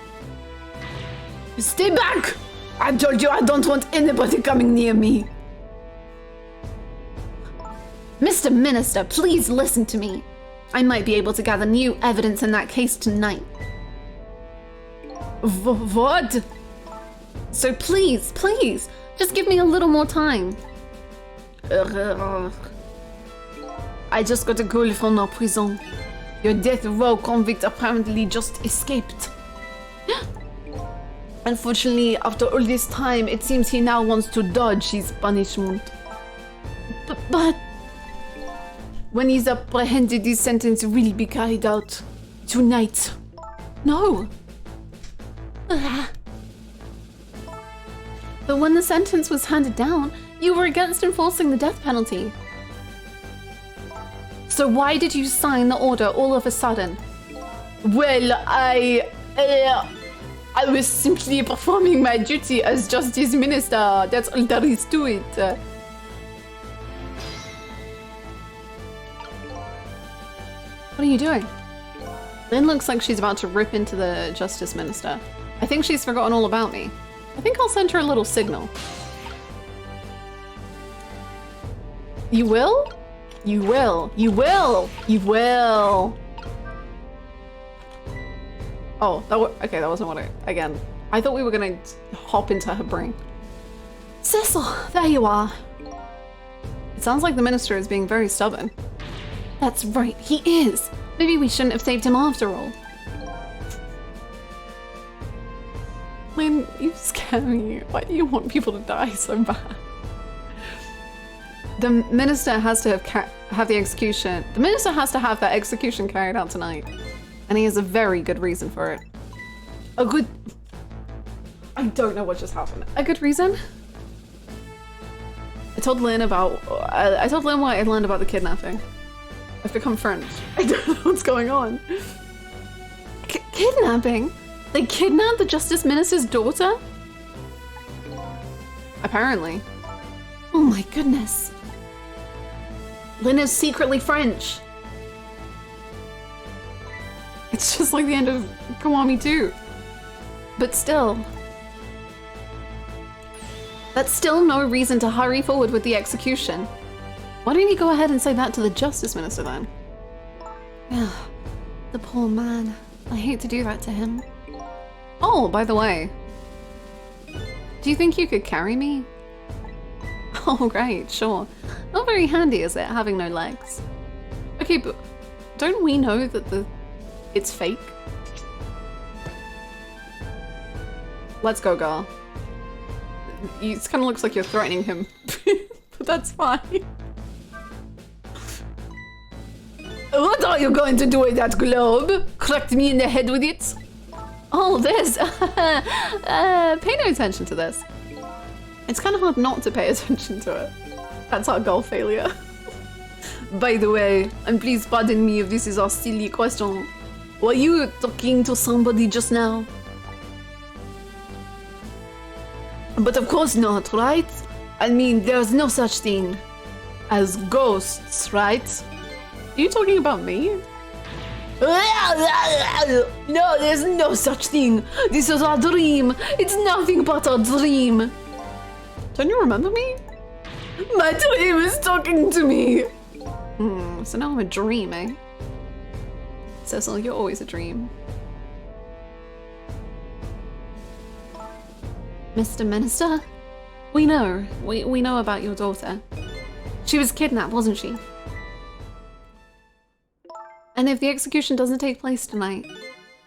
Stay back! I told you I don't want anybody coming near me. Mr. Minister, please listen to me. I might be able to gather new evidence in that case tonight. What? So please, please, just give me a little more time. I just got a call from our prison. Your death row convict apparently just escaped. Unfortunately, after all this time, it seems he now wants to dodge his punishment. But... When he's apprehended, his sentence will be carried out tonight. No. But when the sentence was handed down, you were against enforcing the death penalty. So why did you sign the order all of a sudden? Well, I was simply performing my duty as Justice Minister. That's all there is to it. What are you doing? Lynn looks like she's about to rip into the Justice Minister. I think she's forgotten all about me. I think I'll send her a little signal. You will? You will. You will. You will. Oh, okay, that wasn't what again. I thought we were gonna hop into her brain. Cecil, there you are. It sounds like the minister is being very stubborn. That's right, he is. Maybe we shouldn't have saved him after all. Lynn, you scare me. Why do you want people to die so bad? The minister has to have the execution. The minister has to have that execution carried out tonight. And he has a very good reason for it. A good... I don't know what just happened. A good reason? I told Lynn what I learned about the kidnapping. I've become friends. I don't know what's going on. Kidnapping? They kidnapped the Justice Minister's daughter? Apparently. Oh my goodness. Lynn is secretly French. It's just like the end of Kiwami 2. But still. That's still no reason to hurry forward with the execution. Why don't you go ahead and say that to the Justice Minister then? Yeah, the poor man. I hate to do that to him. Oh, by the way. Do you think you could carry me? Oh, great, sure. Not very handy, is it, having no legs? Okay, but don't we know that it's fake? Let's go, girl. It kind of looks like you're threatening him, but that's fine. What are you going to do with that globe? Crack me in the head with it? Oh, this! Pay no attention to this. It's kind of hard not to pay attention to it. That's our goal failure. By the way, and please pardon me if this is a silly question. Were you talking to somebody just now? But of course not, right? I mean, there's no such thing as ghosts, right? Are you talking about me? No, there's no such thing. This is our dream. It's nothing but a dream. Don't you remember me? My dream is talking to me. So now I'm a dream, eh? Cecil, you're always a dream. Mr. Minister? We know. We know about your daughter. She was kidnapped, wasn't she? And if the execution doesn't take place tonight,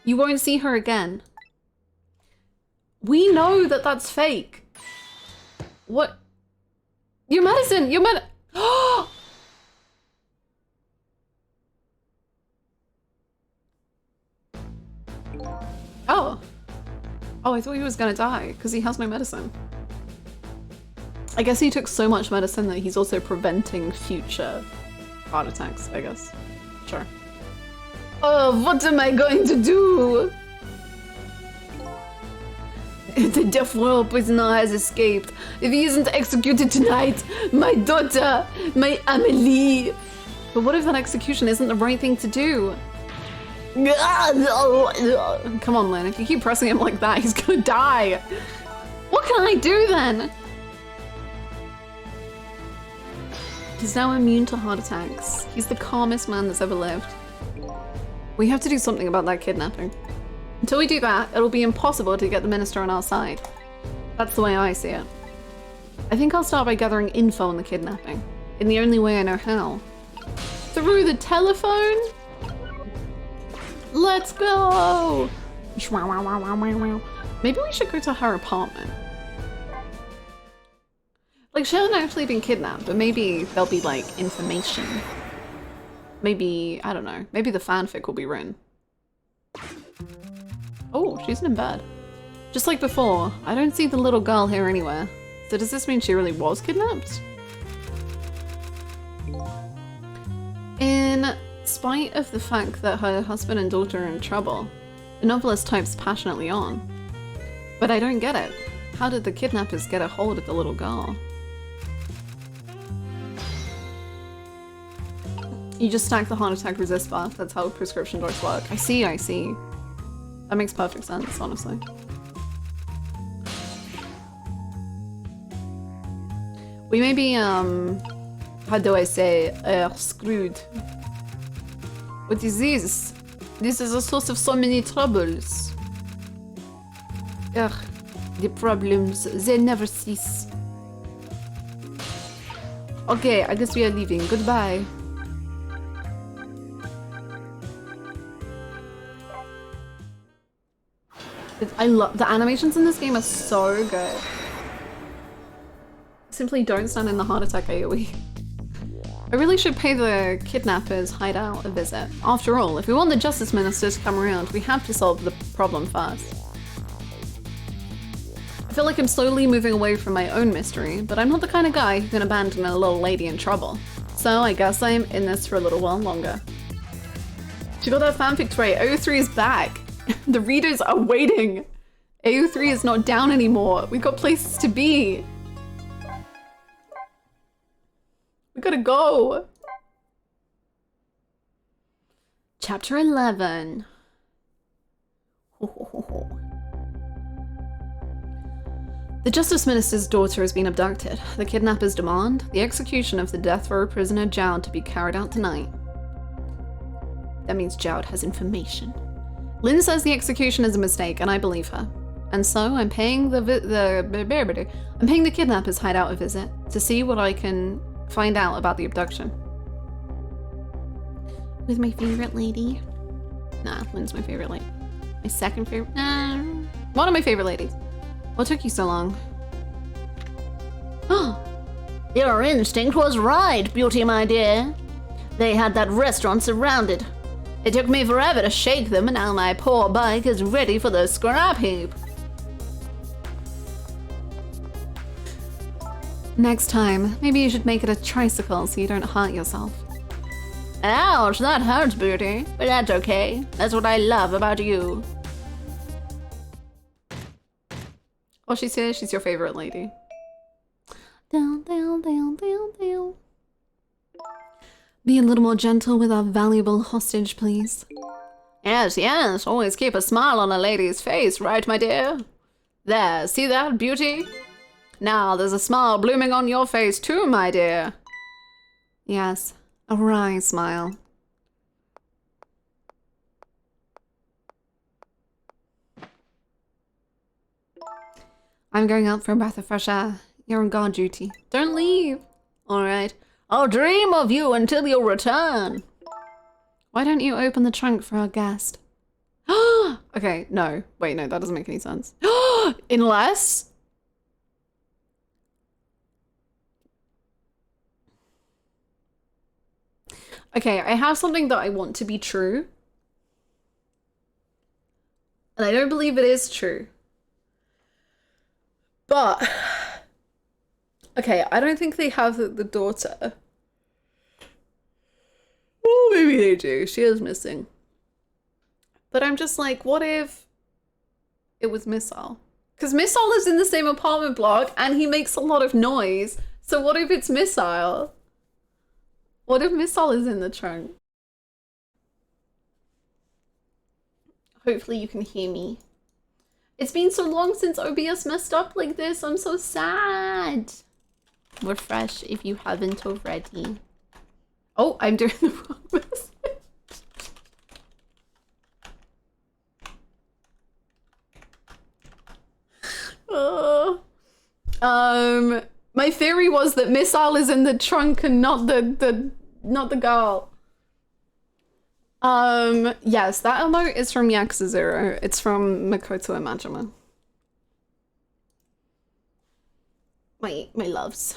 you won't see her again. We know that that's fake. What? Your medicine! Your med- Oh! Oh, I thought he was gonna die because he has no medicine. I guess he took so much medicine that he's also preventing future heart attacks, I guess. Sure. Oh, what am I going to do? The death row prisoner has escaped. If he isn't executed tonight, my daughter, my Amelie. But what if that execution isn't the right thing to do? Come on, Lynn, if you keep pressing him like that, he's gonna die. What can I do then? He's now immune to heart attacks. He's the calmest man that's ever lived. We have to do something about that kidnapping. Until we do that, it'll be impossible to get the minister on our side. That's the way I see it. I think I'll start by gathering info on the kidnapping, in the only way I know how. Through the telephone? Let's go! Maybe we should go to her apartment. Like, she hasn't actually been kidnapped, but maybe there'll be, like, information. Maybe, I don't know, maybe the fanfic will be written. Oh, she's in bed. Just like before, I don't see the little girl here anywhere. So does this mean she really was kidnapped? In spite of the fact that her husband and daughter are in trouble, the novelist types passionately on. But I don't get it. How did the kidnappers get a hold of the little girl? You just stack the heart attack resist bar. That's how prescription drugs work. I see, I see. That makes perfect sense, honestly. We may be, how do I say, screwed. What is this? This is a source of so many troubles. Ugh, the problems, they never cease. Okay, I guess we are leaving. Goodbye. I love the animations in this game are so good. Simply don't stand in the heart attack AoE. I really should pay the kidnappers' hideout a visit. After all, if we want the Justice Minister to come around, we have to solve the problem first. I feel like I'm slowly moving away from my own mystery, but I'm not the kind of guy who can abandon a little lady in trouble. So I guess I'm in this for a little while longer. She got that fanfic tray. AO3 is back. The readers are waiting. AO3 is not down anymore. We've got places to be. We gotta go. Chapter 11. The Justice Minister's daughter has been abducted. The kidnappers demand the execution of the death row prisoner Jowd to be carried out tonight. That means Jowd has information. Lynn says the execution is a mistake, and I believe her. And so I'm paying the kidnappers' hideout a visit to see what I can find out about the abduction. With my favorite lady. Nah, Lynn's my favorite lady. My second favorite. One of my favorite ladies. What took you so long? Your instinct was right, Beauty, my dear. They had that restaurant surrounded. It took me forever to shake them, and now my poor bike is ready for the scrap heap. Next time, maybe you should make it a tricycle so you don't hurt yourself. Ouch, that hurts, Beauty. But that's okay. That's what I love about you. Well, she says she's your favorite lady. Be a little more gentle with our valuable hostage, please. Yes, yes, always keep a smile on a lady's face, right, my dear? There, see that, beauty? Now, there's a smile blooming on your face too, my dear. Yes, a wry smile. I'm going out for a breath of fresh air. You're on guard duty. Don't leave. All right. I'll dream of you until you return. Why don't you open the trunk for our guest? Okay, no. Wait, no, that doesn't make any sense. Unless... Okay, I have something that I want to be true. And I don't believe it is true. But... Okay, I don't think they have the daughter. Oh, maybe they do. She is missing. But I'm just like, what if it was Missile? Because Missile lives in the same apartment block and he makes a lot of noise. So what if it's Missile? What if Missile is in the trunk? Hopefully you can hear me. It's been so long since OBS messed up like this. I'm so sad. Refresh if you haven't already. Oh, I'm doing the wrong message. My theory was that Missile is in the trunk and not the girl. Yes, that emote is from Yakuza 0. It's from Makoto Imajima. My loves.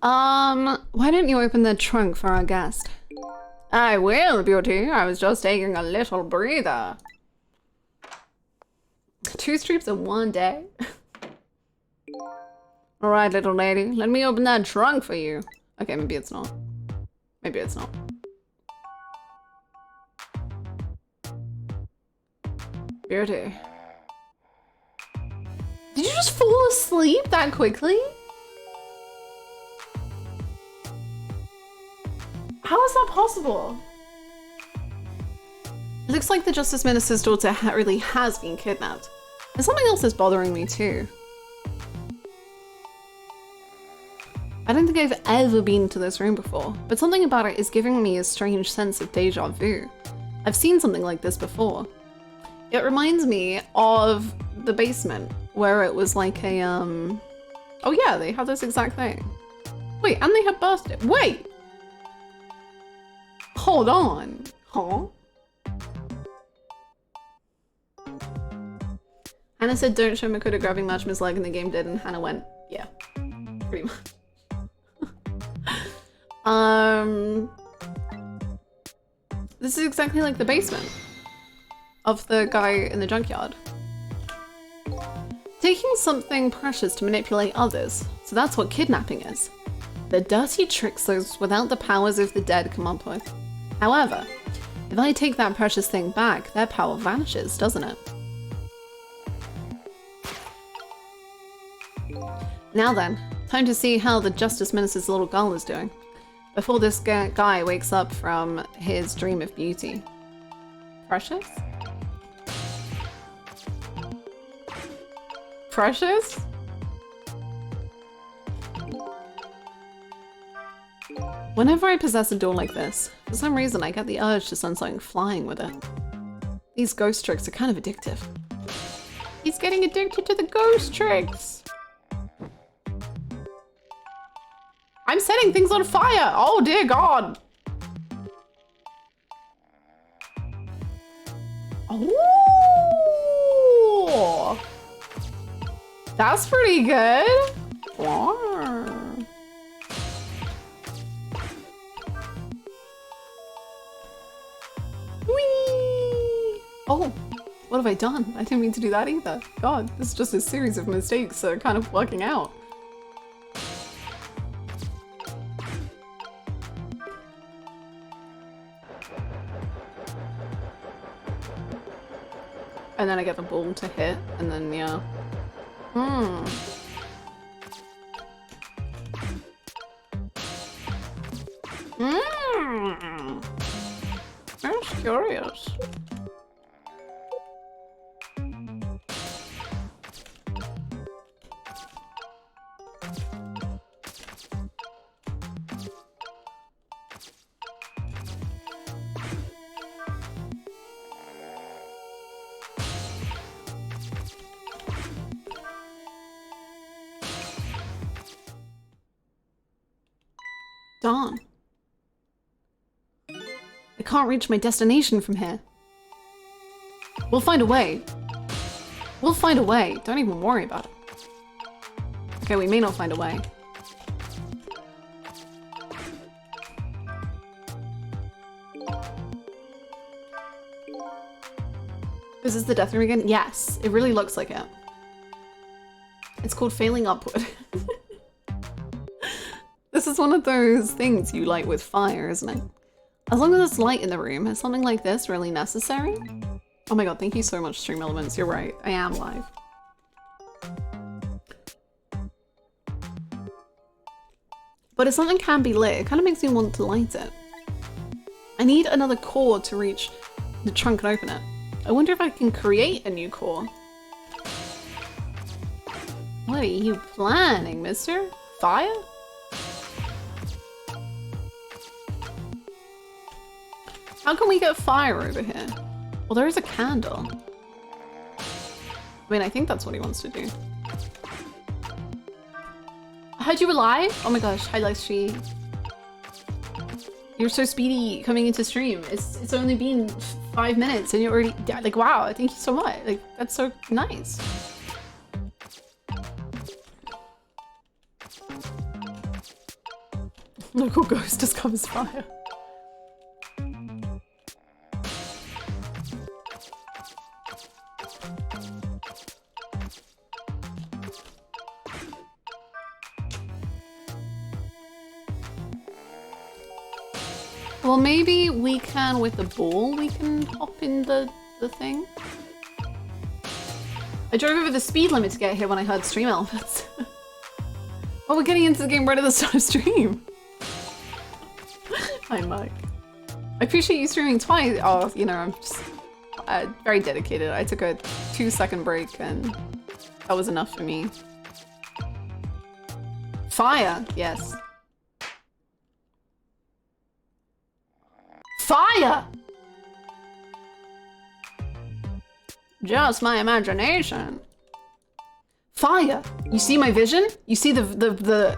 Why don't you open the trunk for our guest? I will, beauty. I was just taking a little breather. 2 streams in one day. All right, little lady. Let me open that trunk for you. Okay, maybe it's not. Maybe it's not. Beauty. Did you just fall asleep that quickly? How is that possible? It looks like the Justice Minister's daughter really has been kidnapped. And something else is bothering me too. I don't think I've ever been to this room before, but something about it is giving me a strange sense of deja vu. I've seen something like this before. It reminds me of the basement, where it was like a, oh yeah, they have this exact thing. Wait, and they have birthday. Wait! Hold on. Huh? Hannah said, don't show Makoto grabbing Majima's leg, and the game did, and Hannah went, yeah, pretty much. This is exactly like the basement of the guy in the junkyard. Taking something precious to manipulate others. So that's what kidnapping is. The dirty tricks those without the powers of the dead come up with. However, if I take that precious thing back, their power vanishes, doesn't it? Now then, time to see how the Justice Minister's little girl is doing. Before this guy wakes up from his dream of beauty. Precious? Precious? Whenever I possess a door like this, for some reason I get the urge to send something flying with it. These ghost tricks are kind of addictive. He's getting addicted to the ghost tricks! I'm setting things on fire! Oh dear God! Oh! That's pretty good! Wow. Whee! Oh, what have I done? I didn't mean to do that either. God, this is just a series of mistakes that are kind of working out. And then I get the ball to hit, and then, yeah. I'm just curious. Darn. I can't reach my destination from here. We'll find a way. We'll find a way. Don't even worry about it. Okay, we may not find a way. Is this the death room again? Yes, it really looks like it. It's called failing upward. This is one of those things you light with fire, isn't it? As long as it's light in the room, is something like this really necessary? Oh my god, thank you so much, Stream Elements. You're right, I am live. But if something can be lit, it kind of makes me want to light it. I need another core to reach the trunk and open it. I wonder if I can create a new core. What are you planning, mister? Fire? How can we get fire over here? Well, there is a candle. I mean, I think that's what he wants to do. I heard you were live? Oh my gosh, hi Lexi. You're so speedy coming into stream. It's only been 5 minutes and you're already, like, wow, thank you so much. Like, that's so nice. Local ghost discovers fire. Well, maybe we can, with the ball, we can hop in the thing. I drove over the speed limit to get here when I heard stream elements. Oh, we're getting into the game right at the start of stream. Hi, Mike. I appreciate you streaming twice. Oh, you know, I'm just very dedicated. I took a 2-second break and that was enough for me. Fire, yes. Fire! Just my imagination. Fire! You see my vision? You see the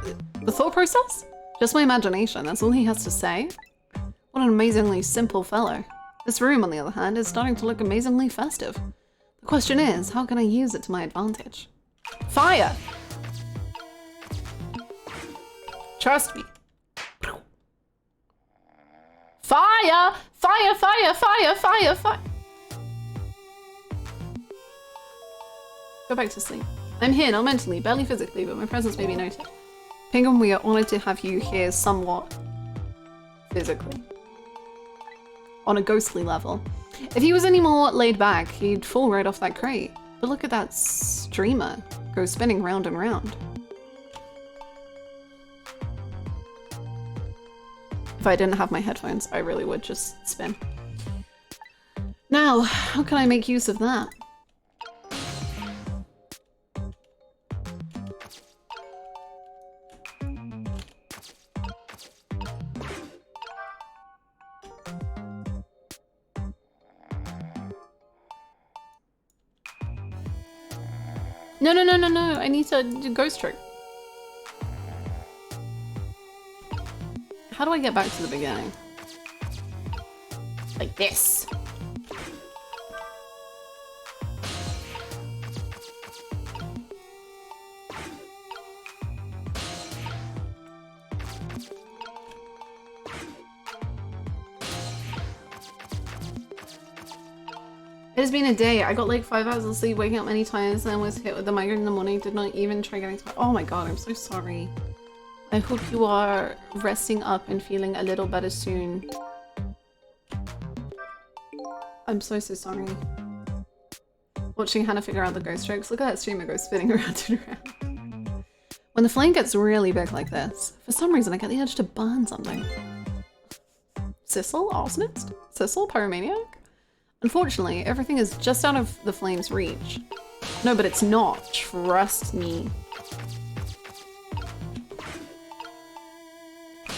thought process? Just my imagination, that's all he has to say. What an amazingly simple fellow. This room, on the other hand, is starting to look amazingly festive. The question is, how can I use it to my advantage? Fire! Trust me. Fire! Fire, fire, fire, fire, fire! Go back to sleep. I'm here, not mentally, barely physically, but my presence may be noted. Penguin, we are honored to have you here somewhat physically. On a ghostly level. If he was any more laid back, he'd fall right off that crate. But look at that streamer go spinning round and round. If I didn't have my headphones, I really would just spin. Now, how can I make use of that? No, no, no, no, no. I need to do ghost trick. How do I get back to the beginning? Like this. It has been a day. I got like 5 hours of sleep, waking up many times, and was hit with the migraine in the morning. Did not even try getting to. Oh my god, I'm so sorry. I hope you are resting up and feeling a little better soon. I'm so sorry. Watching Hannah figure out the ghost strokes. Look at that streamer go spinning around and around. When the flame gets really big like this, for some reason I get the urge to burn something. Sissel? Arsonist? Sissel? Pyromaniac? Unfortunately, everything is just out of the flame's reach. No, but it's not. Trust me.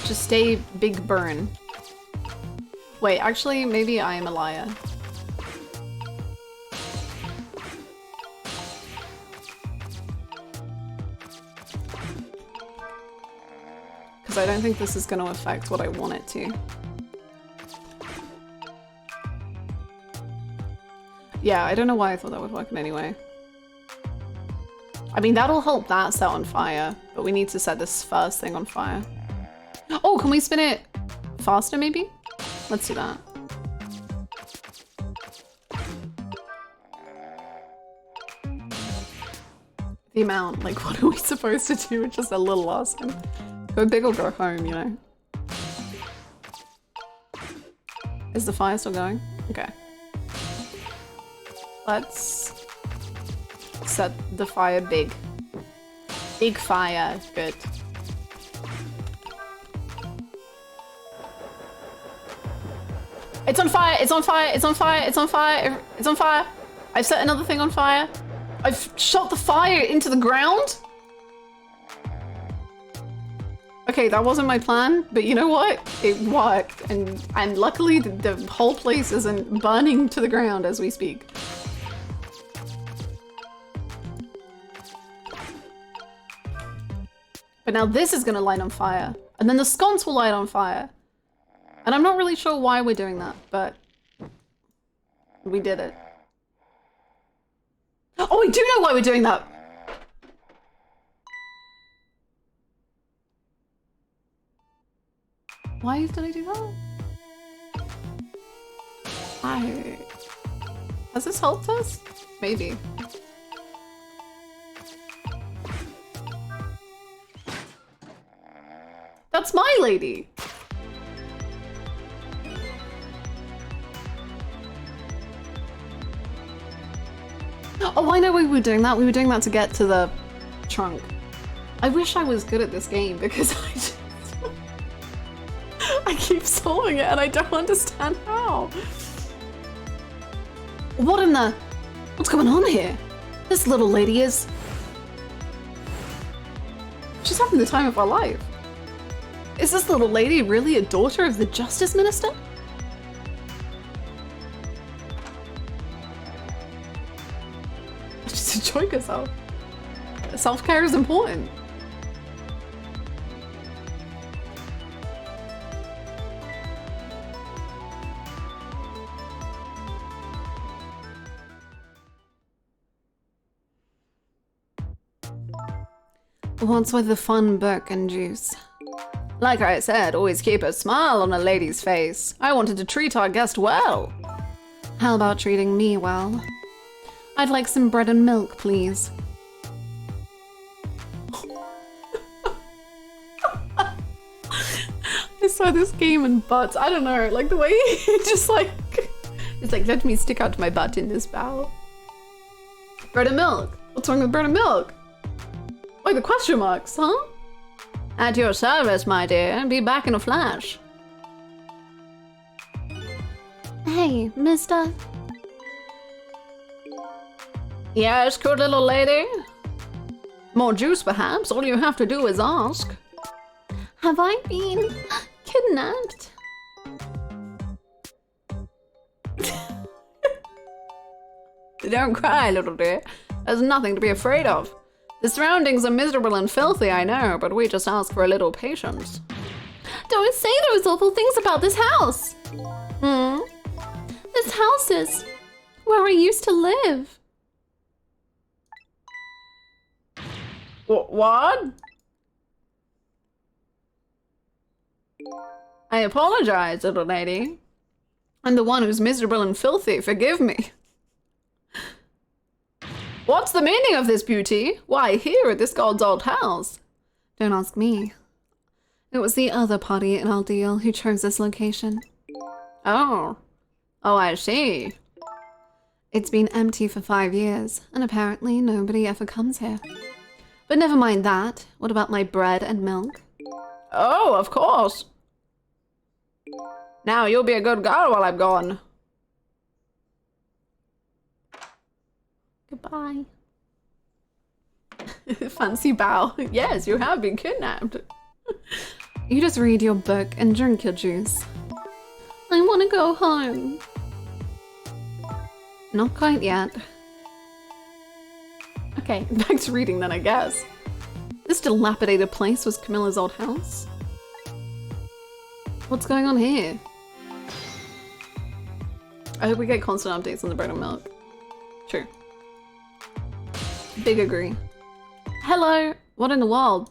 Just stay big burn. Wait, actually, maybe I am a liar. Because I don't think this is going to affect what I want it to. Yeah, I don't know why I thought that would work in any way. I mean, that'll help that set on fire, but we need to set this first thing on fire. Oh, can we spin it faster, maybe? Let's do that. The amount, like, what are we supposed to do with just a little last one? Go big or go home, you know? Is the fire still going? Okay. Let's set the fire big. Big fire, good. It's on fire, it's on fire, it's on fire, it's on fire, it's on fire. I've set another thing on fire. I've shot the fire into the ground. Okay, that wasn't my plan, but you know what? It worked, and luckily the whole place isn't burning to the ground as we speak. But now this is gonna light on fire, and then the sconce will light on fire. And I'm not really sure why we're doing that, but we did it. Oh, we do know why we're doing that! Why did I do that? Why? Has this helped us? Maybe. That's my lady! Oh, I know we were doing that. We were doing that to get to the trunk. I wish I was good at this game because I keep solving it and I don't understand how. What in the... What's going on here? This little lady is... She's having the time of her life. Is this little lady really a daughter of the Justice Minister? Just enjoy yourself. Self-care is important. What's with the fun book and juice? Like I said, always keep a smile on a lady's face. I wanted to treat our guest well. How about treating me well? I'd like some bread and milk, please. I saw this game in butts. I don't know, like the way he just like... It's like, let me stick out my butt in this bowl. Bread and milk. What's wrong with bread and milk? Wait, the question marks, huh? At your service, my dear. Be back in a flash. Hey, mister. Yes, good little lady. More juice, perhaps? All you have to do is ask. Have I been kidnapped? Don't cry, little dear. There's nothing to be afraid of. The surroundings are miserable and filthy, I know, but we just ask for a little patience. Don't say those awful things about this house. This house is where I used to live. What? I apologize, little lady. I'm the one who's miserable and filthy, forgive me. What's the meaning of this, beauty? Why, here at this god's old house? Don't ask me. It was the other party in our deal who chose this location. Oh. Oh, I see. It's been empty for 5 years, and apparently nobody ever comes here. But never mind that. What about my bread and milk? Oh, of course. Now you'll be a good girl while I'm gone. Goodbye. Fancy bow. Yes, you have been kidnapped. You just read your book and drink your juice. I want to go home. Not quite yet. Okay, back to reading then, I guess. This dilapidated place was Camilla's old house. What's going on here? I hope we get constant updates on the bread and milk. True. Big agree. Hello! What in the world?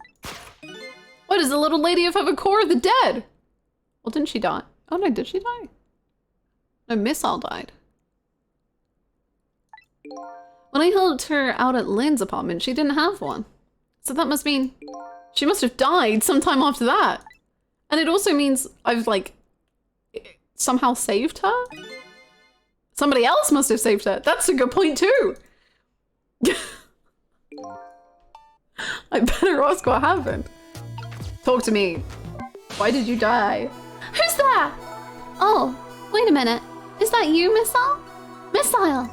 What, does the little lady have a core of the dead? Well, didn't she die? Oh no, did she die? No, Missile died. When I helped her out at Lynn's apartment, she didn't have one. So that must mean she must have died sometime after that. And it also means I've, like, somehow saved her? Somebody else must have saved her. That's a good point too. I better ask what happened. Talk to me. Why did you die? Who's that? Oh, wait a minute. Is that you, Missile? Missile!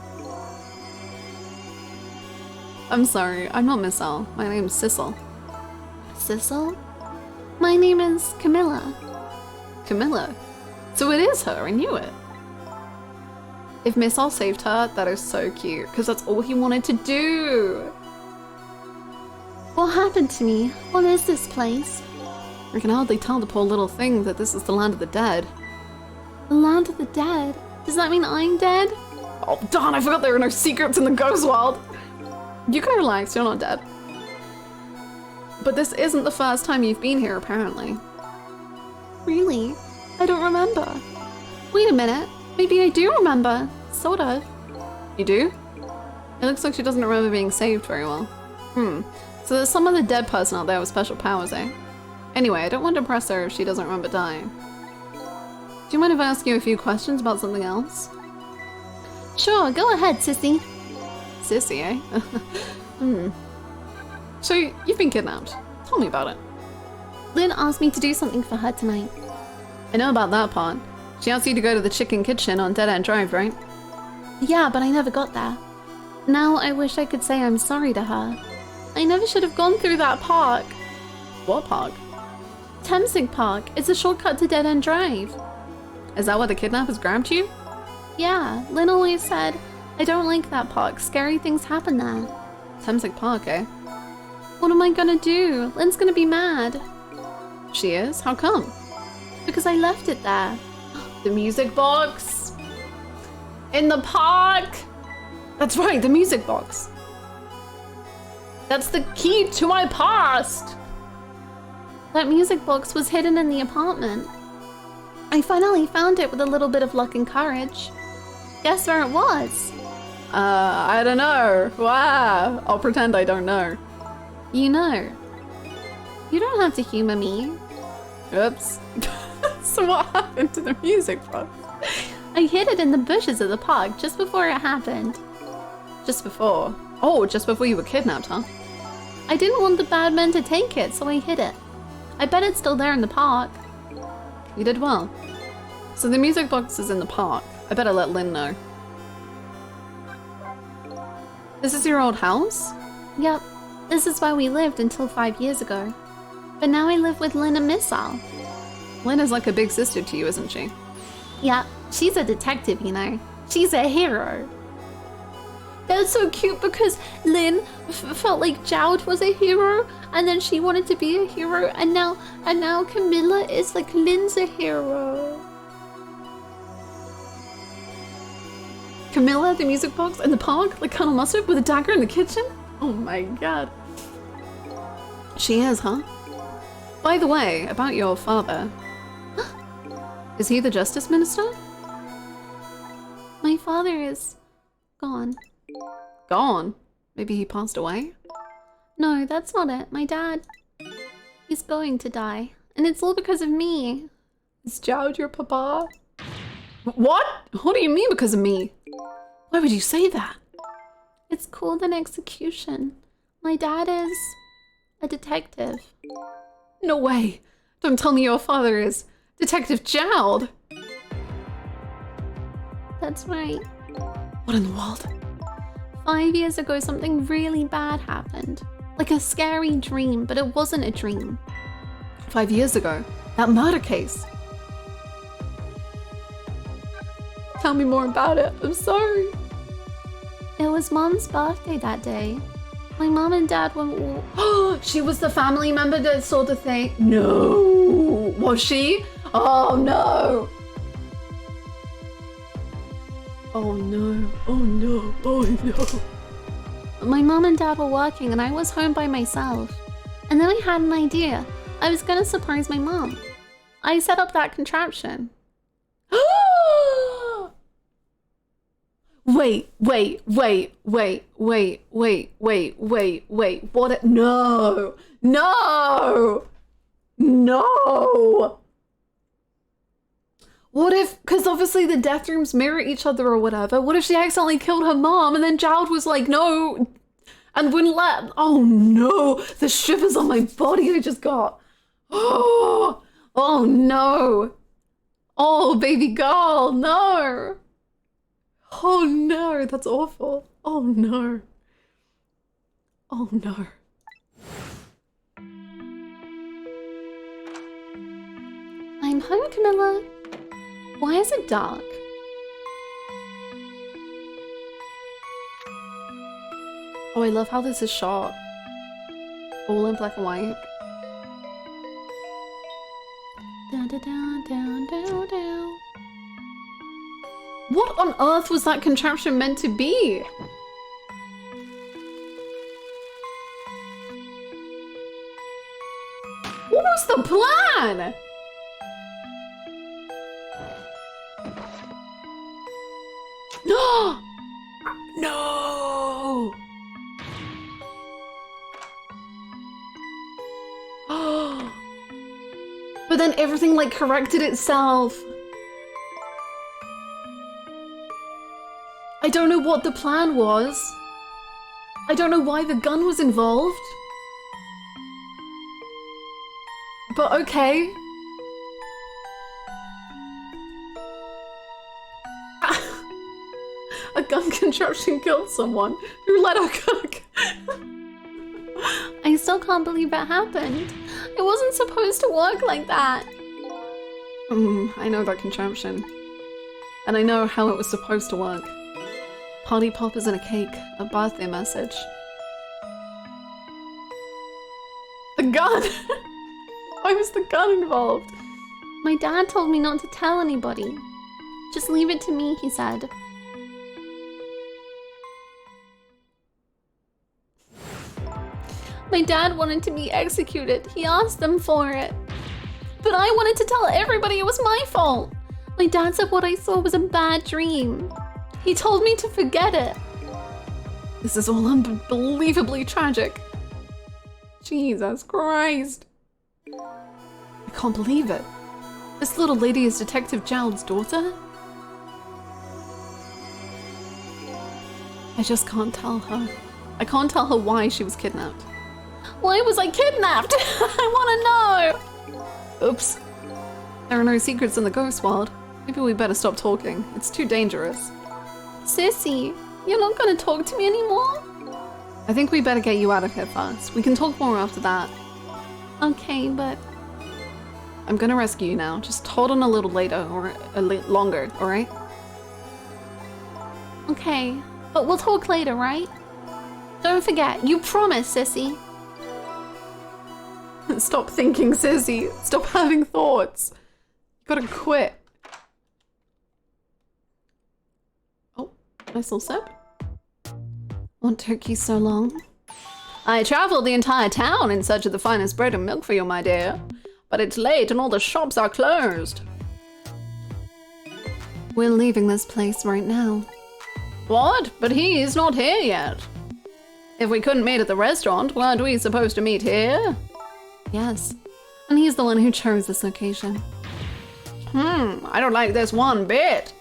I'm sorry, I'm not Missile. My name's Sissel. Sissel? My name is Camilla. Camilla? So it is her, I knew it. If Missile saved her, that is so cute, because that's all he wanted to do. What happened to me? What is this place? I can hardly tell the poor little thing that this is the land of the dead. The land of the dead? Does that mean I'm dead? Oh darn, I forgot there were no secrets in the ghost world. You can relax, you're not dead. But this isn't the first time you've been here, apparently. Really? I don't remember. Wait a minute. Maybe I do remember. Sort of. You do? It looks like she doesn't remember being saved very well. So there's some other dead person out there with special powers, eh? Anyway, I don't want to press her if she doesn't remember dying. Do you mind if I ask you a few questions about something else? Sure, go ahead, sissy. Sissy, eh? So, you've been kidnapped. Tell me about it. Lynn asked me to do something for her tonight. I know about that part. She asked you to go to the chicken kitchen on Dead End Drive, right? Yeah, but I never got there. Now I wish I could say I'm sorry to her. I never should have gone through that park. What park? Thamesig Park. It's a shortcut to Dead End Drive. Is that where the kidnappers grabbed you? Yeah, Lynn always said, I don't like that park. Scary things happen there. Thamesig Park, eh? What am I gonna do? Lynn's gonna be mad. She is? How come? Because I left it there. The music box! In the park! That's right, the music box. That's the key to my past! That music box was hidden in the apartment. I finally found it with a little bit of luck and courage. Guess where it was? I don't know. Wow. I'll pretend I don't know. You know. You don't have to humor me. Oops. So what happened to the music box? I hid it in the bushes of the park just before it happened. Just before? Oh, just before you were kidnapped, huh? I didn't want the bad men to take it, so I hid it. I bet it's still there in the park. You did well. So the music box is in the park. I better let Lynn know. This is your old house? Yep. This is where we lived until 5 years ago. But now I live with Lynn and Missile. Lynn is like a big sister to you, isn't she? Yeah, she's a detective, you know. She's a hero. That's so cute because Lynn felt like Jowd was a hero, and then she wanted to be a hero, and now Camilla is like Lynn's a hero. Camilla, the music box, in the park, like Colonel Mustard with a dagger in the kitchen? Oh my god. She is, huh? By the way, about your father. Is he the Justice Minister? My father is gone. Gone? Maybe he passed away? No, that's not it. My dad, he's going to die. And it's all because of me. Is Jowd your papa? What? What do you mean because of me? Why would you say that? It's called an execution. My dad is a detective. No way. Don't tell me your father is Detective Jowd. That's right. What in the world? 5 years ago, something really bad happened. Like a scary dream, but it wasn't a dream. 5 years ago? That murder case? Tell me more about it. I'm sorry. It was Mom's birthday that day. My mom and dad were all... She was the family member that saw the thing? No. Was she? Oh no. Oh no. Oh no. Oh no. My mom and dad were working and I was home by myself. And then I had an idea. I was gonna surprise my mom. I set up that contraption. Wait. What? No. What if, because obviously the death rooms mirror each other or whatever, what if she accidentally killed her mom and then Jowd was like, no, and wouldn't let, oh no, the shivers on my body I just got. Oh no. Oh, baby girl, no. Oh no, that's awful. Oh no. Oh no. I'm home, Camilla. Why is it dark? Oh, I love how this is shot. All in black and white. Down, down, down, down, down, down. What on earth was that contraption meant to be? What was the plan? No! No! But then everything like corrected itself. I don't know what the plan was. I don't know why the gun was involved. But okay. A gun contraption killed someone who let her cook. I still can't believe it happened. It wasn't supposed to work like that. I know that contraption. And I know how it was supposed to work. Party poppers and a cake, a birthday message. The gun! Why was the gun involved? My dad told me not to tell anybody. Just leave it to me, he said. My dad wanted to be executed. He asked them for it. But I wanted to tell everybody it was my fault. My dad said what I saw was a bad dream. He told me to forget it. This is all unbelievably tragic. Jesus Christ. I can't believe it. This little lady is Detective Jowd's daughter? I just can't tell her. I can't tell her why she was kidnapped. Why was I kidnapped? I want to know. Oops. There are no secrets in the ghost world. Maybe we better stop talking. It's too dangerous. Sissy, you're not going to talk to me anymore? I think we better get you out of here first. We can talk more after that. Okay, but... I'm gonna rescue you now. Just hold on a little later, or longer, alright? Okay, but we'll talk later, right? Don't forget, you promised, Sissy. Stop thinking, Sissy. Stop having thoughts. You gotta quit. Oh, nice little sip. What took you so long? I traveled the entire town in search of the finest bread and milk for you, my dear. But it's late and all the shops are closed. We're leaving this place right now. What? But he's not here yet. If we couldn't meet at the restaurant, weren't we supposed to meet here? Yes. And he's the one who chose this location. I don't like this one bit.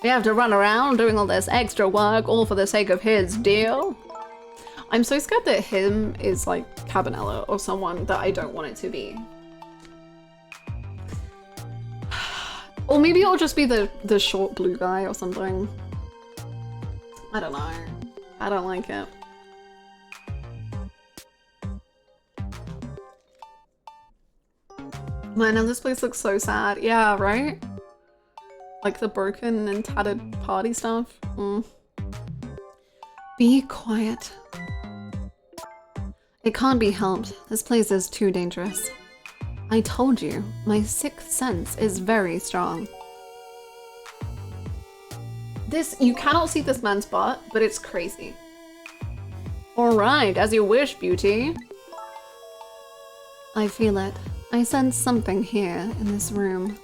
We have to run around doing all this extra work all for the sake of his deal. I'm so scared that him is like Cabanella or someone that I don't want it to be. Or maybe it'll just be the short blue guy or something. I don't know. I don't like it. Man, now this place looks so sad. Yeah, right? Like the broken and tattered party stuff. Be quiet. It can't be helped. This place is too dangerous. I told you, my sixth sense is very strong. You cannot see this man's butt, but it's crazy. Alright, as you wish, beauty. I feel it. I sense something here in this room.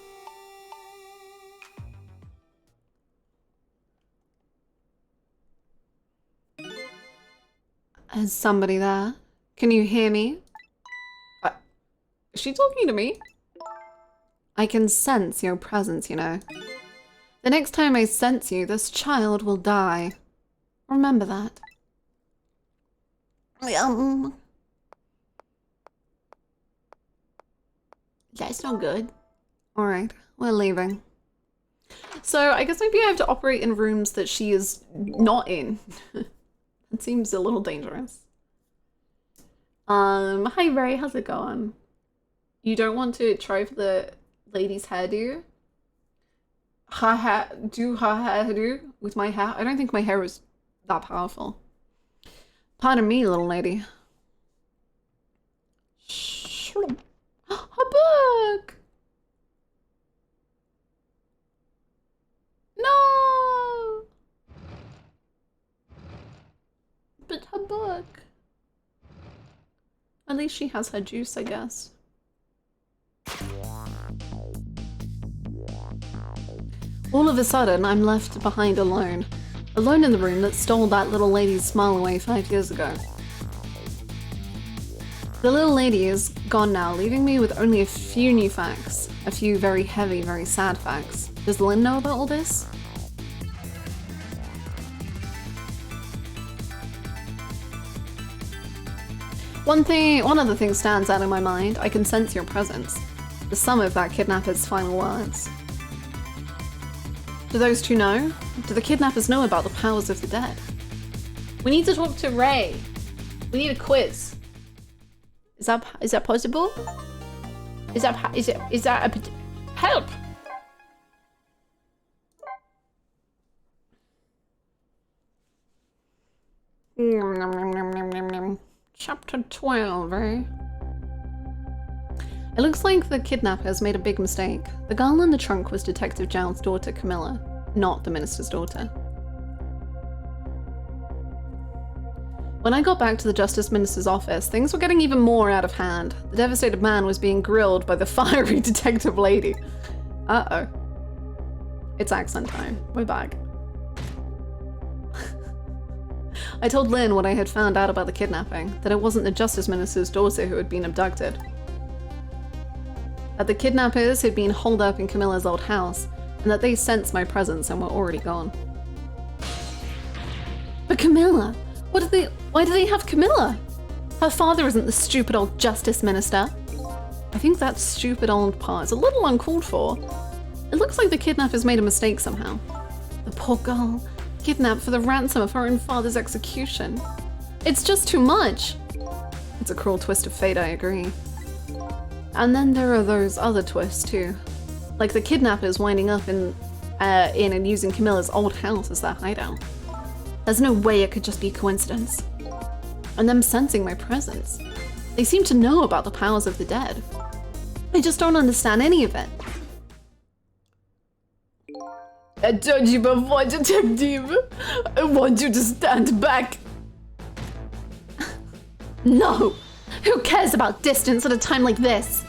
Is somebody there? Can you hear me? Is she talking to me? I can sense your presence, you know. The next time I sense you, this child will die. Remember that. That's not good. Alright, we're leaving. So I guess maybe I have to operate in rooms that she is not in. It seems a little dangerous. Hi Ray, how's it going? You don't want to try for the lady's hairdo? Do her hairdo with my hair? I don't think my hair is that powerful. Pardon me, little lady. Her book! No! But her book. At least she has her juice, I guess. All of a sudden, I'm left behind alone. Alone in the room that stole that little lady's smile away 5 years ago. The little lady is gone now, leaving me with only a few new facts. A few very heavy, very sad facts. Does Lynn know about all this? One other thing stands out in my mind. I can sense your presence. The sum of that kidnapper's final words. Do those two know? Do the kidnappers know about the powers of the dead? We need to talk to Ray. We need a quiz. Is that possible? Is that a help? Chapter 12, eh? It looks like the kidnappers made a big mistake. The girl in the trunk was Detective Giles' daughter, Camilla, not the minister's daughter. When I got back to the Justice Minister's office, things were getting even more out of hand. The devastated man was being grilled by the fiery detective lady. Uh-oh. It's accent time. We're back. I told Lynn what I had found out about the kidnapping, that it wasn't the Justice Minister's daughter who had been abducted. That the kidnappers had been holed up in Camilla's old house, and that they sensed my presence and were already gone. But Camilla! Why do they have Camilla? Her father isn't the stupid old Justice Minister. I think that stupid old part is a little uncalled for. It looks like the kidnappers made a mistake somehow. The poor girl, kidnapped for the ransom of her own father's execution. It's just too much. It's a cruel twist of fate, I agree. And then there are those other twists too. Like the kidnappers winding up in and using Camilla's old house as their hideout. There's no way it could just be coincidence. And them sensing my presence. They seem to know about the powers of the dead. I just don't understand any of it. I told you before, detective. I want you to stand back. No! Who cares about distance at a time like this?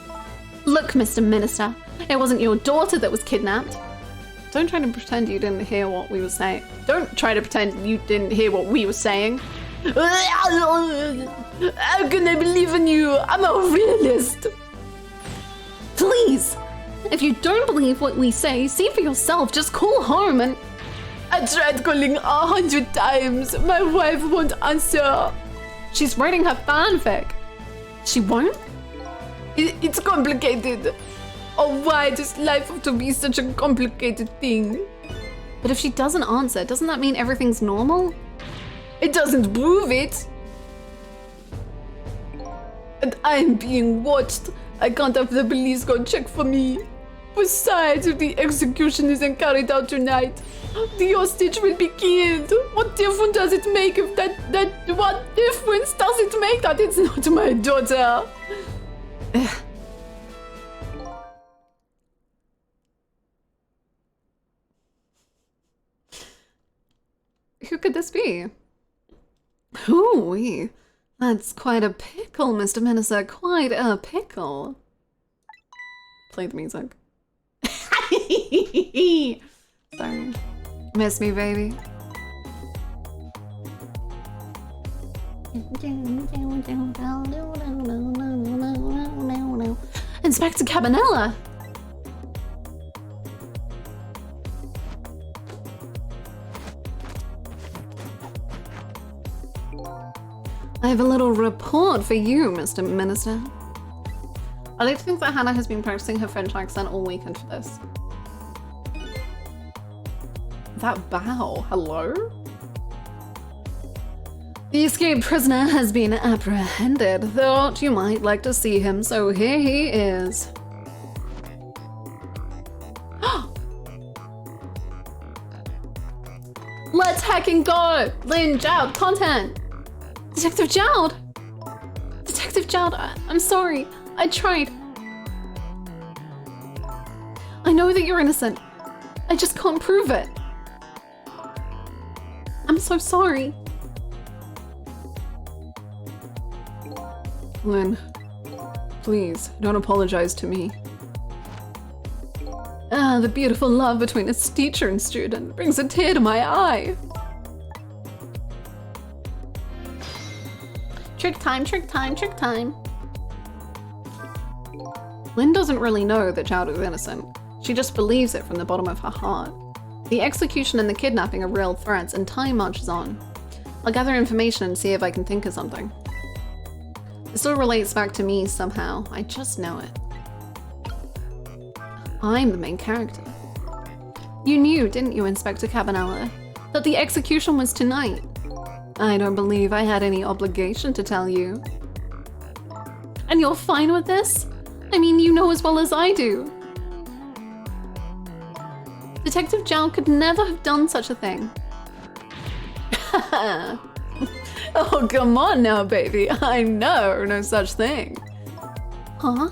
Look, Mr. Minister, it wasn't your daughter that was kidnapped. Don't try to pretend you didn't hear what we were saying. Don't try to pretend you didn't hear what we were saying. How can I believe in you? I'm a realist. Please! If you don't believe what we say, see for yourself. Just call home and... I tried calling 100 times. My wife won't answer. She's writing her fanfic. She won't? It's complicated. Oh, why does life have to be such a complicated thing? But if she doesn't answer, doesn't that mean everything's normal? It doesn't prove it. And I'm being watched. I can't have the police go check for me. Besides, if the execution isn't carried out tonight, the hostage will be killed. What difference does it make if what difference does it make that it's not my daughter? Who could this be? Ooh, that's quite a pickle, Mr. Minister. Quite a pickle. Play the music. Sorry. Miss me, baby. Inspector Cabanella! I have a little report for you, Mr. Minister. I like to think that Hannah has been practicing her French accent all weekend for this. That bow, hello? The escaped prisoner has been apprehended. Thought you might like to see him, so here he is. Let's heckin' go! Lynn, Jowd, content! Detective Jowd! Detective Jowd, I'm sorry. I tried. I know that you're innocent. I just can't prove it. I'm so sorry. Lynn, please, don't apologize to me. Ah, the beautiful love between a teacher and student brings a tear to my eye. Trick time, trick time, trick time. Lynn doesn't really know that Jowd is innocent. She just believes it from the bottom of her heart. The execution and the kidnapping are real threats, and time marches on. I'll gather information and see if I can think of something. This all relates back to me somehow. I just know it. I'm the main character. You knew, didn't you, Inspector Cabanella, that the execution was tonight? I don't believe I had any obligation to tell you. And you're fine with this? I mean, you know as well as I do. Detective Jowd could never have done such a thing. Oh, come on now, baby. I know no such thing. Huh?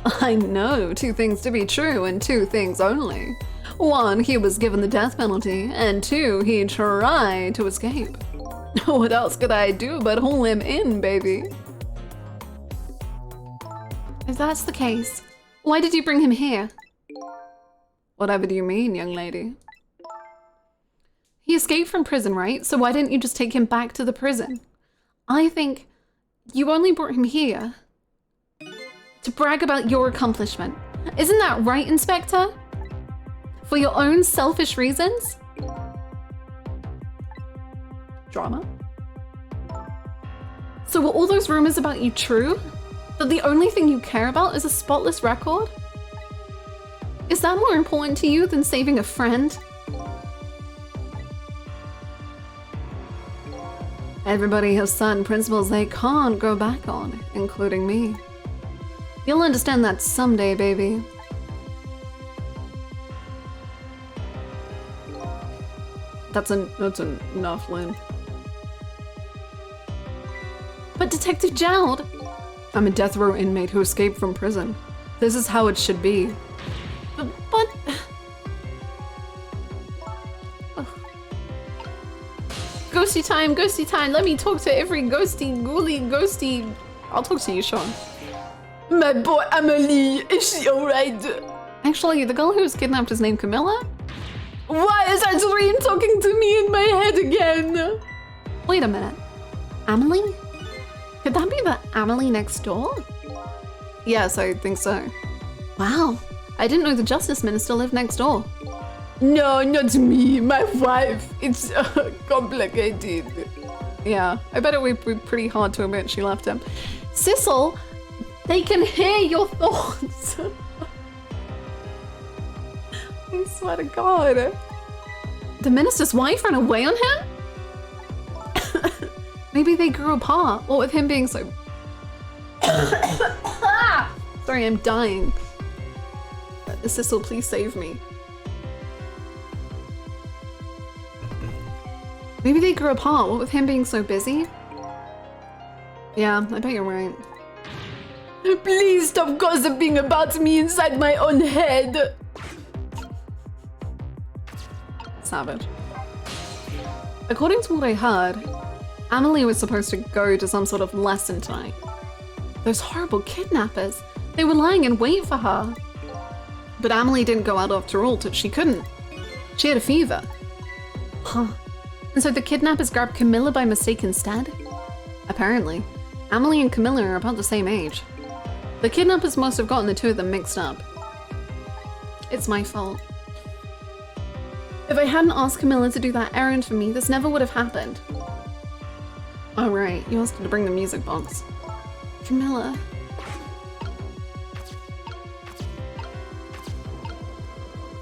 I know two things to be true and two things only. One, he was given the death penalty, and two, he tried to escape. What else could I do but haul him in, baby? If that's the case, why did you bring him here? Whatever do you mean, young lady? He escaped from prison, right? So why didn't you just take him back to the prison? I think you only brought him here to brag about your accomplishment. Isn't that right, Inspector? For your own selfish reasons? Drama? So were all those rumors about you true? That the only thing you care about is a spotless record? Is that more important to you than saving a friend? Everybody has certain principles they can't go back on, including me. You'll understand that someday, baby. That's enough, Lynn. But Detective Jowd! I'm a death row inmate who escaped from prison. This is how it should be. But... Ghosty time, let me talk to every ghosty. I'll talk to you, Sean. My boy Amelie, is she alright? Actually, the girl who was kidnapped is named Camilla? Why is that dream talking to me in my head again? Wait a minute. Amelie? Could that be the Amelie next door? Yes, I think so. Wow, I didn't know the Justice Minister lived next door. No, not me, my wife. It's complicated. Yeah, I bet it would be pretty hard to admit she left him. Sissel, They can hear your thoughts. I swear to God. The minister's wife ran away on him? Maybe they grew apart. What with him being so... Sorry, I'm dying. Cecil, please save me. Maybe they grew apart. What with him being so busy? Yeah, I bet you're right. Please stop gossiping about me inside my own head. Savage. According to what I heard, Amelie was supposed to go to some sort of lesson tonight. Those horrible kidnappers, they were lying in wait for her. But Amelie didn't go out after all, she couldn't. She had a fever. Huh. And so the kidnappers grabbed Camilla by mistake instead? Apparently. Amelie and Camilla are about the same age. The kidnappers must have gotten the two of them mixed up. It's my fault. If I hadn't asked Camilla to do that errand for me, this never would have happened. Oh right, you asked her to bring the music box. Camilla.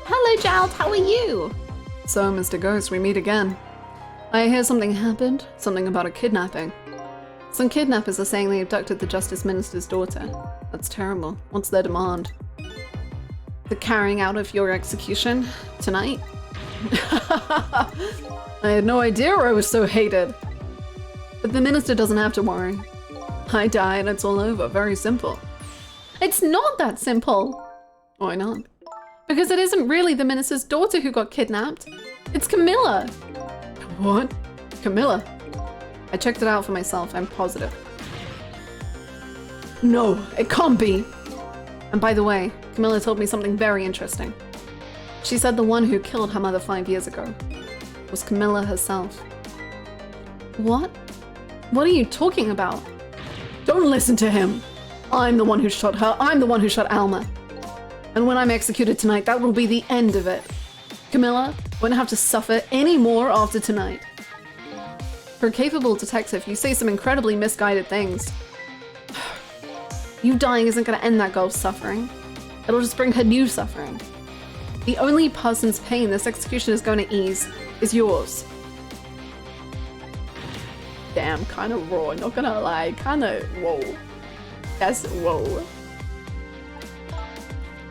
Hello, Giles, how are you? So, Mr. Ghost, we meet again. I hear something happened, something about a kidnapping. Some kidnappers are saying they abducted the Justice Minister's daughter. That's terrible. What's their demand? The carrying out of your execution tonight? I had no idea I was so hated. But the minister doesn't have to worry. I die and it's all over. Very simple. It's not that simple. Why not? Because it isn't really the minister's daughter who got kidnapped. It's Camilla. What? Camilla? I checked it out for myself, I'm positive. No, it can't be. And by the way, Camilla told me something very interesting. She said the one who killed her mother 5 years ago was Camilla herself. What? What are you talking about? Don't listen to him. I'm the one who shot her, I'm the one who shot Alma. And when I'm executed tonight, that will be the end of it. Camilla won't have to suffer any more after tonight. For a capable detective, you say some incredibly misguided things. You dying isn't going to end that girl's suffering. It'll just bring her new suffering. The only person's pain this execution is going to ease is yours. Damn, kind of raw, not gonna lie. Kind of, whoa. That's, whoa.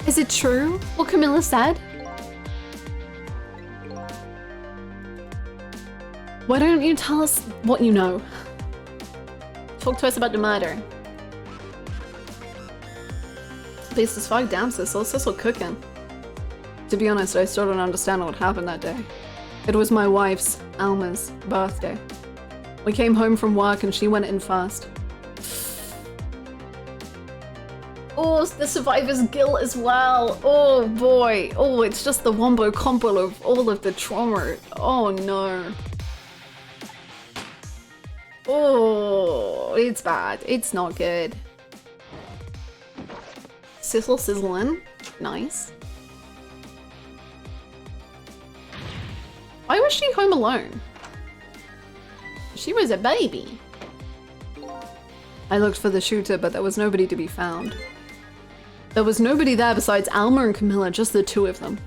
Is it true what Camilla said? Why don't you tell us what you know? Talk to us about the murder. Please just fuck down, Cecil. Cecil cooking. To be honest, I still don't understand what happened that day. It was my wife's, Alma's, birthday. We came home from work and she went in first. Oh, the survivor's guilt as well. Oh boy. Oh, it's just the wombo combo of all of the trauma. Oh no. Oh, it's bad. It's not good. Sizzle sizzling. Nice. Why was she home alone? She was a baby. I looked for the shooter, but there was nobody to be found. There was nobody there besides Alma and Camilla, just the two of them.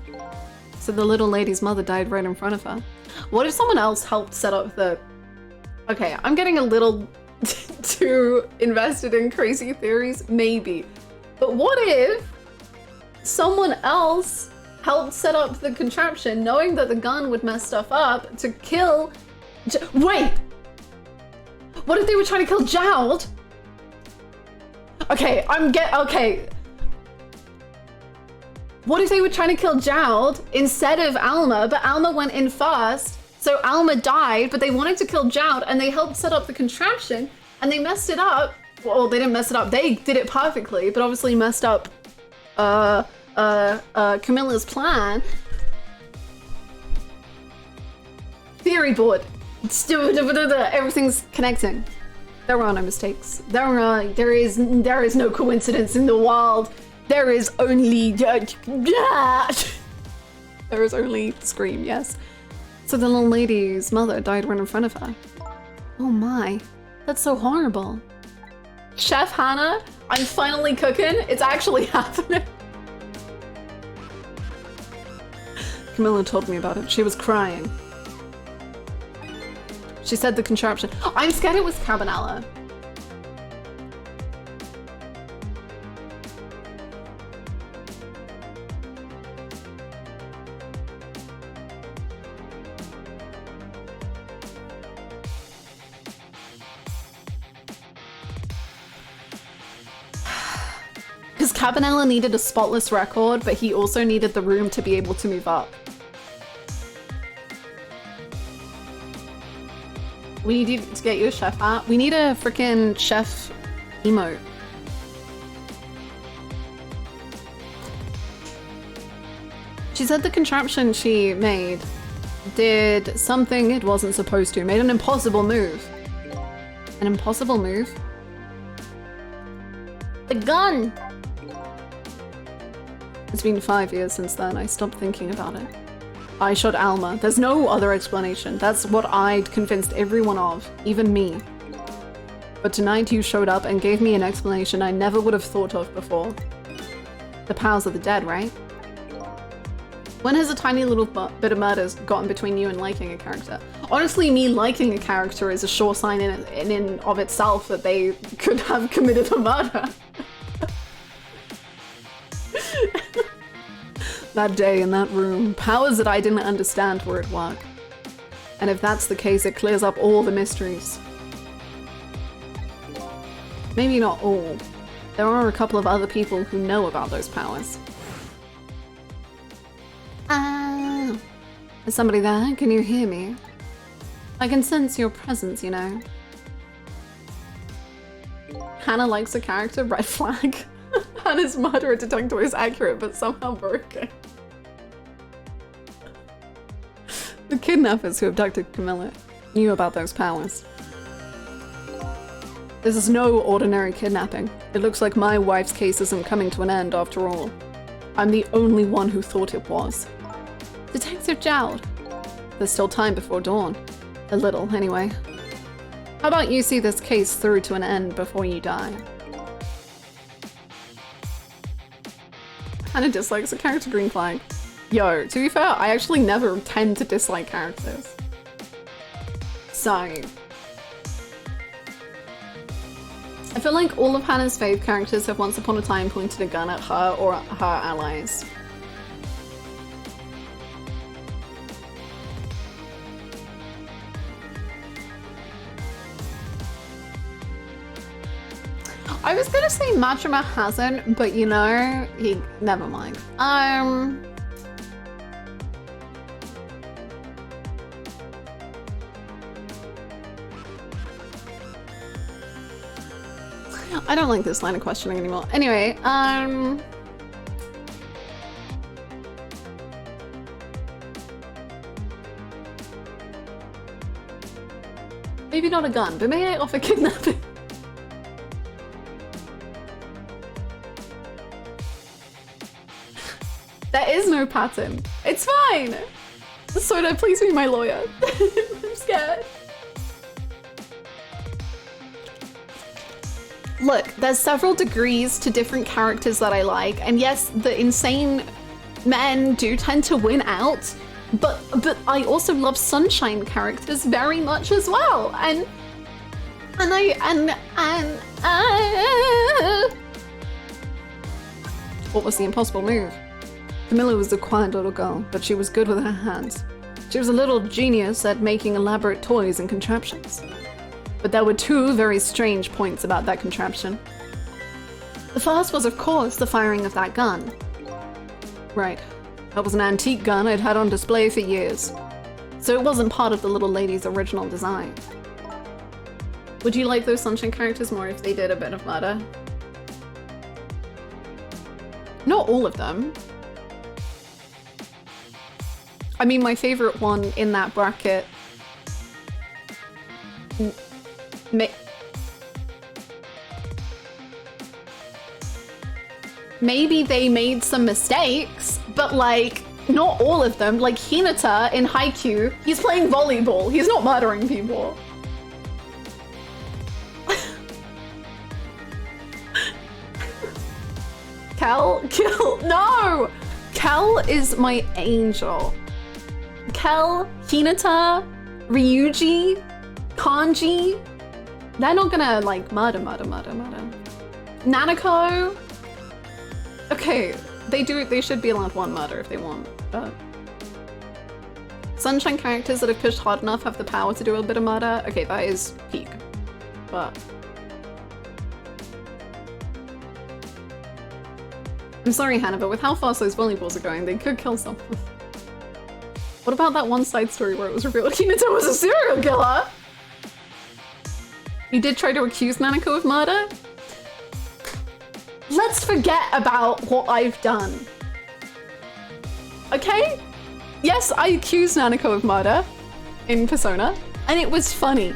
So the little lady's mother died right in front of her. What if someone else helped set up the... Okay, I'm getting a little too invested in crazy theories, maybe. But what if someone else helped set up the contraption, knowing that the gun would mess stuff up, to kill... Wait! What if they were trying to kill Jowd? Okay, okay. What if they were trying to kill Jowd instead of Alma, but Alma went in first, so Alma died, but they wanted to kill Jowd, and they helped set up the contraption, and they messed it up. Well, they didn't mess it up. They did it perfectly, but obviously messed up Camilla's plan. Theory board. Everything's connecting. There are no mistakes. There is no coincidence in the world. There is only there is only scream, yes. So the little lady's mother died right in front of her. Oh my, that's so horrible. Chef Hannah, I'm finally cooking. It's actually happening. Camilla told me about it. She was crying. She said the contraption. I'm scared it was Cabanella. Because Cabanella needed a spotless record, but he also needed the room to be able to move up. We need to get you a chef hat. We need a freaking chef emote. She said the contraption she made did something it wasn't supposed to. Made an impossible move. An impossible move? The gun! It's been 5 years since then. I stopped thinking about it. I shot Alma. There's no other explanation. That's what I'd convinced everyone of, even me. But tonight you showed up and gave me an explanation I never would have thought of before. The powers of the dead, right? When has a tiny little bit of murder gotten between you and liking a character? Honestly, me liking a character is a sure sign in of itself that they could have committed a murder. That day in that room, powers that I didn't understand were at work. And if that's the case, it clears up all the mysteries. Maybe not all. There are a couple of other people who know about those powers. Is somebody there? Can you hear me? I can sense your presence, you know. Hannah likes a character, red flag. Hannah's murderer detector is accurate, but somehow broken. The kidnappers who abducted Camilla knew about those powers. This is no ordinary kidnapping. It looks like my wife's case isn't coming to an end after all. I'm the only one who thought it was. Detective Jowd. There's still time before dawn. A little, anyway. How about you see this case through to an end before you die? Hannah dislikes a character, green flag. Yo, to be fair, I actually never tend to dislike characters. So... I feel like all of Hannah's fave characters have once upon a time pointed a gun at her or her allies. I was gonna say Machima hasn't, but you know, never mind. I don't like this line of questioning anymore. Anyway, maybe not a gun, but may I offer kidnapping? There is no pattern. It's fine. Soda, please be my lawyer. I'm scared. Look, there's several degrees to different characters that I like, and yes, the insane men do tend to win out, but I also love sunshine characters very much as well, and what was the impossible move? Camilla was a quiet little girl, but she was good with her hands. She was a little genius at making elaborate toys and contraptions. But there were two very strange points about that contraption. The first was, of course, the firing of that gun. Right. That was an antique gun I'd had on display for years. So it wasn't part of the little lady's original design. Would you like those sunshine characters more if they did a bit of murder? Not all of them. I mean, my favorite one in that bracket... Maybe they made some mistakes, but like, not all of them. Like Hinata in Haikyuu, he's playing volleyball. He's not murdering people. Kel, kill, no! Kel is my angel. Kel, Hinata, Ryuji, Kanji, they're not gonna like murder. Nanako, okay, they should be allowed one murder if they want, but Sunshine characters that have pushed hard enough have the power to do a bit of murder. Okay, that is peak, but I'm sorry, Hannah, but with how fast those volleyballs are going, they could kill someone. What about that one side story where it was revealed Hinata was a serial killer? You did try to accuse Nanako of murder? Let's forget about what I've done. Okay? Yes, I accused Nanako of murder in Persona, and it was funny.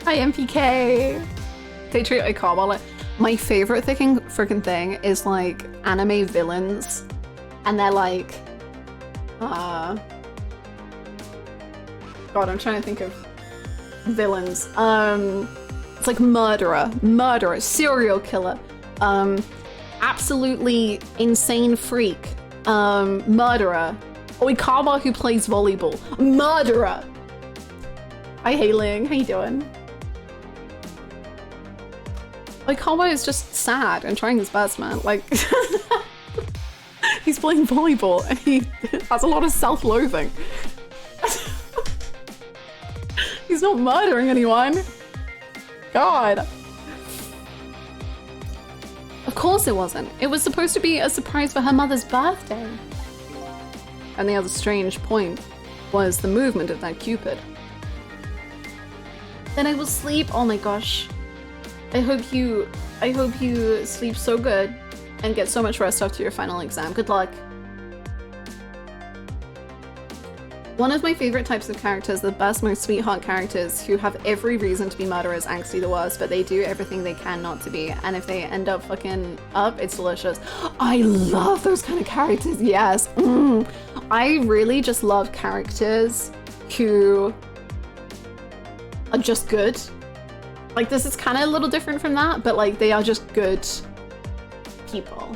Hi, MPK. They treat Ikawa. My favorite freaking thing is like anime villains, and they're like, God, I'm trying to think of villains. It's like murderer, serial killer, absolutely insane freak, murderer, Oikawa who plays volleyball, murderer. Hi, Hailing, how you doing? Oikawa is just sad and trying his best, man. Like, he's playing volleyball and he has a lot of self-loathing. He's not murdering anyone. God. Of course it wasn't. It was supposed to be a surprise for her mother's birthday. And the other strange point was the movement of that Cupid. Then I will sleep. Oh my gosh. I hope you sleep so good and get so much rest after your final exam. Good luck. One of my favorite types of characters, the best, most sweetheart characters who have every reason to be murderers, angsty the worst, but they do everything they can not to be. And if they end up fucking up, it's delicious. I love those kind of characters, yes. I really just love characters who are just good. Like, this is kind of a little different from that, but like, they are just good people.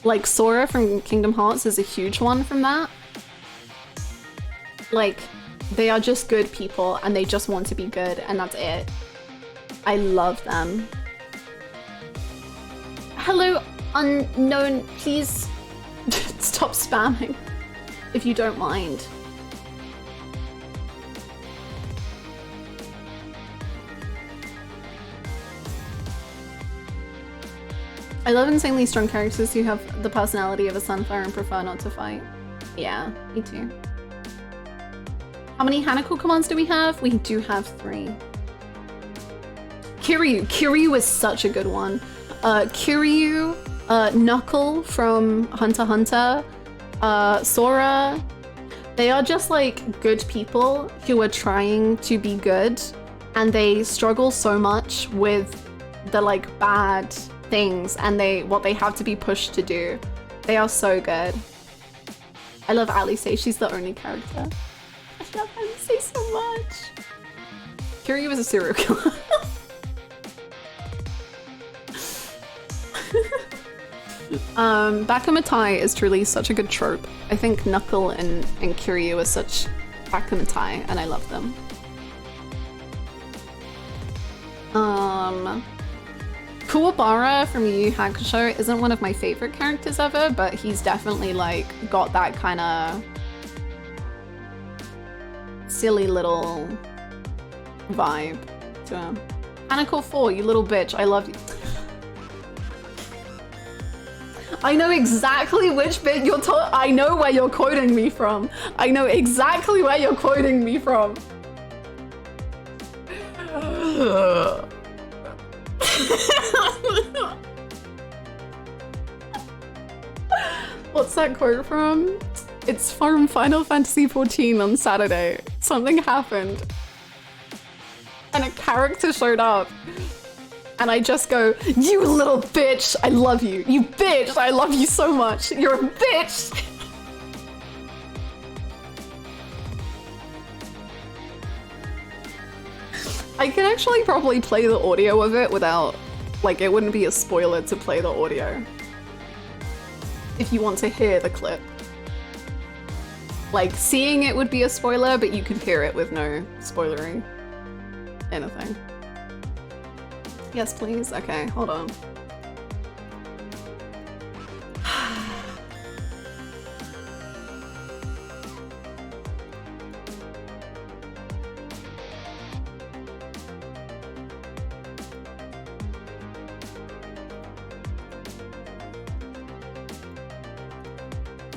Like, Sora from Kingdom Hearts is a huge one from that. Like, they are just good people and they just want to be good and that's it. I love them. Hello, unknown, please stop spamming if you don't mind. I love insanely strong characters who have the personality of a sunflower and prefer not to fight. Yeah, me too. How many Hanako commands do we have? We do have 3. Kiryu is such a good one. Kiryu, Knuckle from Hunter x Hunter, Sora. They are just like good people who are trying to be good and they struggle so much with the like bad things and what they have to be pushed to do. They are so good. I love Alice. She's the only character. I love Alice so much. Kiryu is a serial killer. Bakumatai is truly such a good trope. I think Knuckle and Kiryu are such Bakumatai and I love them. Kuwabara from Yu Yu Hakusho isn't one of my favorite characters ever, but he's definitely like got that kind of silly little vibe to him. Hanako 4, you little bitch, I love you. I know exactly which bit you're I know where you're quoting me from. I know exactly where you're quoting me from. What's that quote from? It's from Final Fantasy XIV on Saturday. Something happened and a character showed up and I just go, you little bitch, I love you. You bitch, I love you so much. You're a bitch. I can actually probably play the audio of it without, like, it wouldn't be a spoiler to play the audio. If you want to hear the clip. Like, seeing it would be a spoiler, but you could hear it with no spoilery anything. Yes, please? Okay, hold on.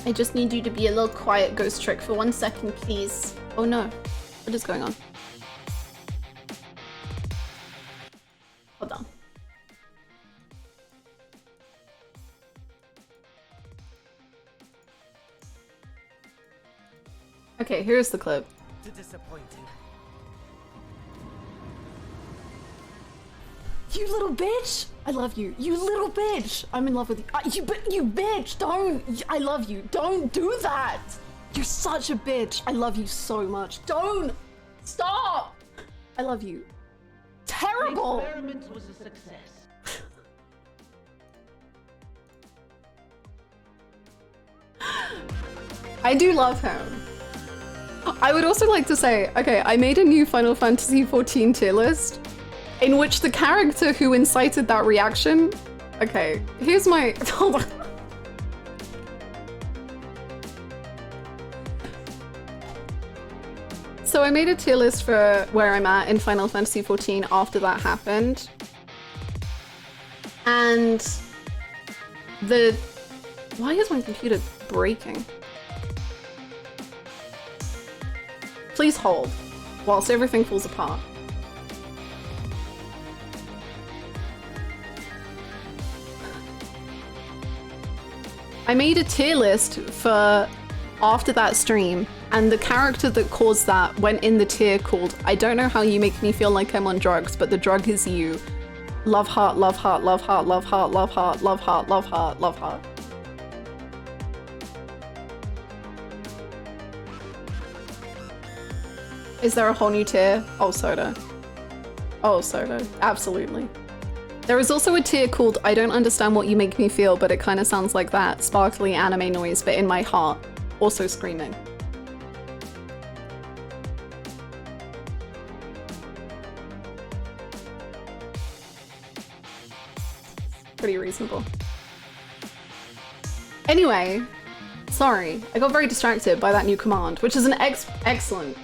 I just need you to be a little quiet, Ghost Trick, for 1 second, please. Oh no, what is going on? Hold on. Okay, here's the clip. Disappointing. You little bitch! I love you. You little bitch! I'm in love with you. You bitch! Don't! I love you. Don't do that! You're such a bitch. I love you so much. Don't! Stop! I love you. Terrible! The experiment was a success. I do love him. I would also like to say, okay, I made a new Final Fantasy XIV tier list in which the character who incited that reaction... Okay, here's my... Hold on. So I made a tier list for where I'm at in Final Fantasy XIV after that happened. And the... Why is my computer breaking? Please hold whilst everything falls apart. I made a tier list for after that stream, and the character that caused that went in the tier called I don't know how you make me feel like I'm on drugs, but the drug is you. Love heart, love heart, love heart, love heart, love heart, love heart, love heart, love heart. Is there a whole new tier? Oh, Soda. Oh, Soda. Absolutely. There is also a tier called I don't understand what you make me feel, but it kind of sounds like that sparkly anime noise, but in my heart. Also screaming. Pretty reasonable. Anyway, sorry, I got very distracted by that new command, which is an excellent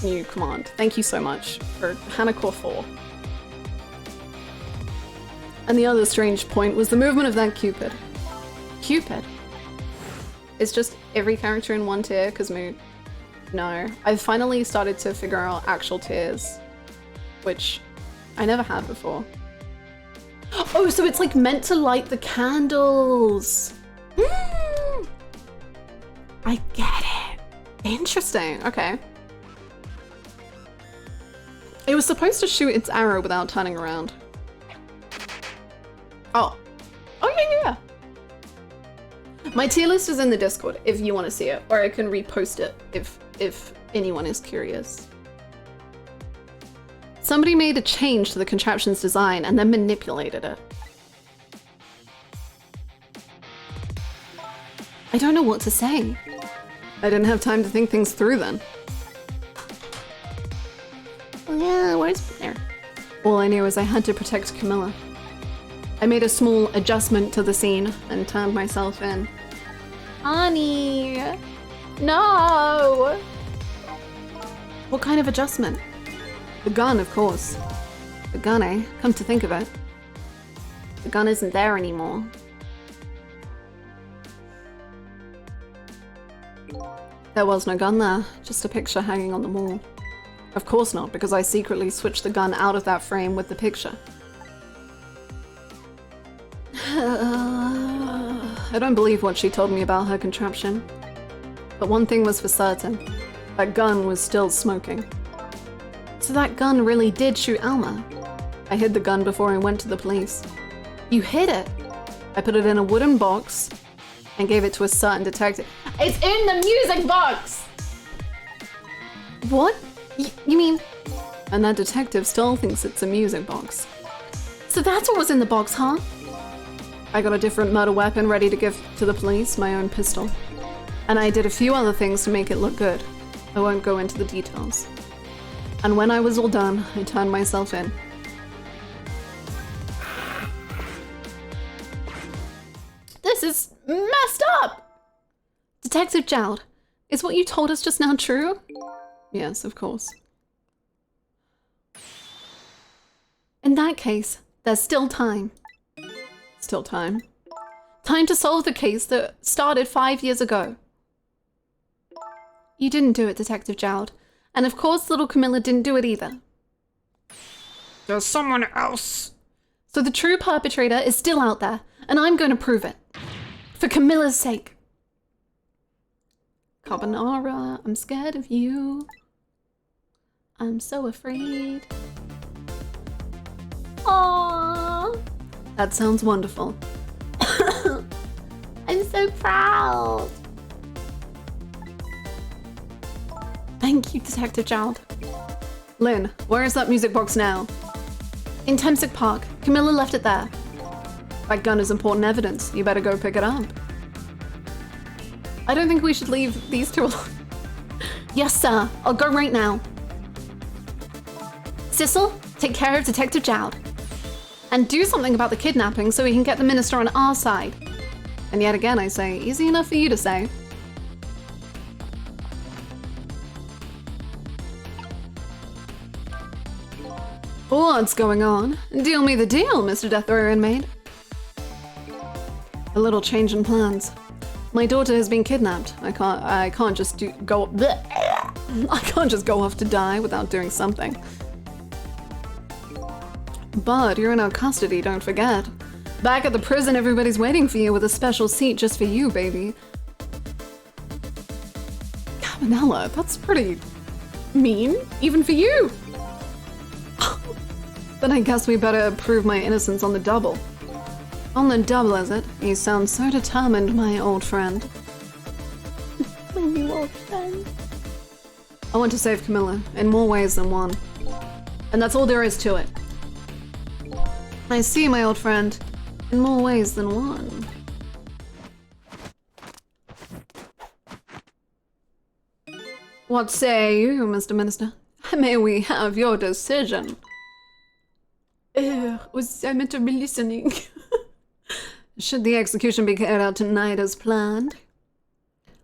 new command. Thank you so much for Hannah Core 4. And the other strange point was the movement of that Cupid. Cupid? It's just every character in one tier, because mood. No. I've finally started to figure out actual tiers, which I never had before. Oh, so it's like meant to light the candles. I get it. Interesting, okay. It was supposed to shoot its arrow without turning around. Oh. Oh, yeah. My tier list is in the Discord if you want to see it, or I can repost it if anyone is curious. Somebody made a change to the contraption's design and then manipulated it. I don't know what to say. I didn't have time to think things through then. Yeah, where's there? All I knew is I had to protect Camilla. I made a small adjustment to the scene and turned myself in. Honey! No! What kind of adjustment? The gun, of course. The gun, eh? Come to think of it. The gun isn't there anymore. There was no gun there, just a picture hanging on the wall. Of course not, because I secretly switched the gun out of that frame with the picture. I don't believe what she told me about her contraption. But one thing was for certain. That gun was still smoking. So that gun really did shoot Alma. I hid the gun before I went to the police. You hid it? I put it in a wooden box and gave it to a certain detective. It's in the music box! What? You mean And that detective still thinks it's a music box. So that's what was in the box, huh? I got a different murder weapon ready to give to the police, my own pistol. And I did a few other things to make it look good. I won't go into the details. And when I was all done, I turned myself in. This is messed up! Detective Jowd, is what you told us just now true? Yes, of course. In that case, there's still time. Still time. Time to solve the case that started 5 years ago. You didn't do it, Detective Jowd. And of course, little Camilla didn't do it either. There's someone else. So the true perpetrator is still out there, and I'm going to prove it. For Camilla's sake. Carbonara, I'm scared of you. I'm so afraid. Aww. That sounds wonderful. I'm so proud. Thank you, Detective Jowd. Lynn, where is that music box now? In Temsic Park. Camilla left it there. That gun is important evidence. You better go pick it up. I don't think we should leave these two alone. Yes, sir. I'll go right now. Sissel, take care of Detective Jowd. And do something about the kidnapping so we can get the minister on our side. And yet again, I say, easy enough for you to say. What's going on? Deal me the deal, Mr. Death Row inmate. A little change in plans. My daughter has been kidnapped. I can't just go off to die without doing something. But you're in our custody, don't forget. Back at the prison, everybody's waiting for you with a special seat just for you, baby. Cabanella, that's pretty mean, even for you. Then I guess we better prove my innocence on the double. On the double, is it? You sound so determined, my old friend. My new old friend. I want to save Camilla in more ways than one. And that's all there is to it. I see, my old friend, in more ways than one. What say you, Mr. Minister? May we have your decision? Was I meant to be listening? Should the execution be carried out tonight as planned?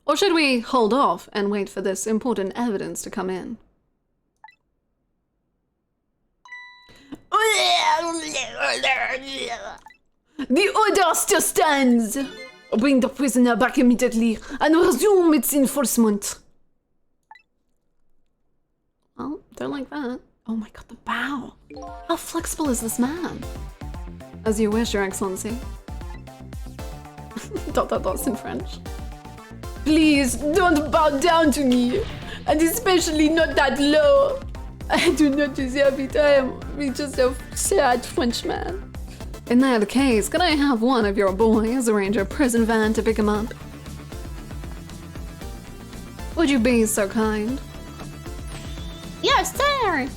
Or should we hold off and wait for this important evidence to come in? The order still stands. Bring the prisoner back immediately and resume its enforcement. Well, don't like that. Oh my god, the bow. How flexible is this man? As you wish, Your Excellency. Dots in French. Please don't bow down to me, and especially not that low. I do not deserve it. I am just a sad Frenchman. In that case, could I have one of your boys arrange a prison van to pick him up? Would you be so kind? Yes, sir.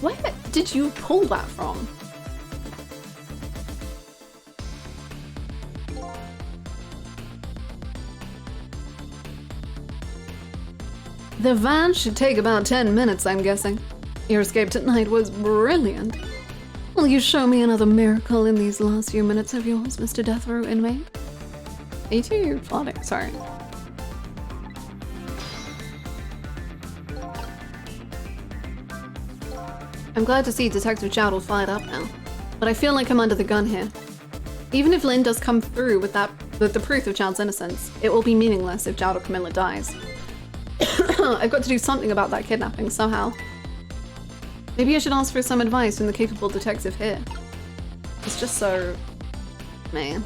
Where did you pull that from? The van should take about 10 minutes, I'm guessing. Your escape tonight was brilliant. Will you show me another miracle in these last few minutes of yours, Mr. Death Row inmate? Are you too plotting? Sorry. I'm glad to see Detective Jowd all fired up now, but I feel like I'm under the gun here. Even if Lynn does come through with the proof of Jowd's innocence, it will be meaningless if Jowd or Camilla dies. I've got to do something about that kidnapping somehow. Maybe I should ask for some advice from the capable detective here. It's just so... man.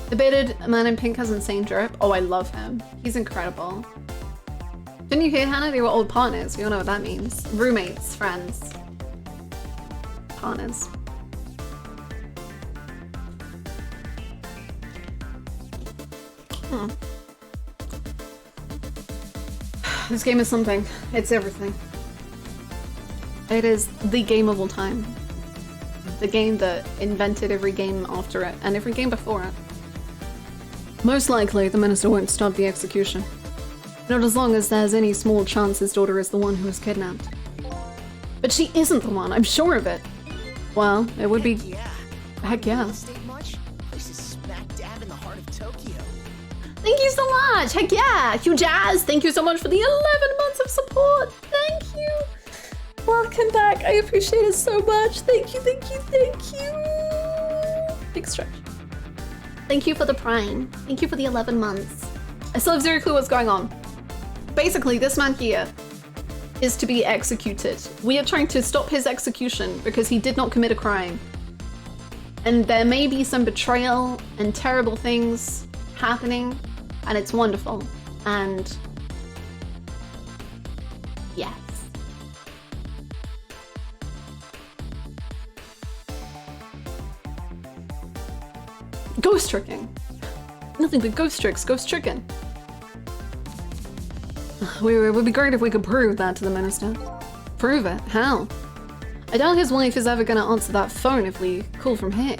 The bearded man in pink has insane drip. Oh, I love him. He's incredible. Didn't you hear, Hannah? They were old partners. We all know what that means. Roommates, friends. Partners. This game is something. It's everything. It is the game of all time. The game that invented every game after it, and every game before it. Most likely, the minister won't stop the execution. Not as long as there's any small chance his daughter is the one who was kidnapped. But she isn't the one, I'm sure of it. Well, it would be... Heck yeah. This is smack dab in the heart of Tokyo. Thank you so much! Heck yeah! Hugh Jazz, thank you so much for the 11 months of support! Thank you! Welcome back, I appreciate it so much. Thank you, thank you, thank you! Big stretch. Thank you for the prime. Thank you for the 11 months. I still have zero clue what's going on. Basically, this man here is to be executed. We are trying to stop his execution because he did not commit a crime. And there may be some betrayal and terrible things happening, and it's wonderful. And yes. Ghost tricking. Nothing but ghost tricks, ghost tricking. It would be great if we could prove that to the minister. Prove it? How? I doubt his wife is ever gonna answer that phone if we call from here.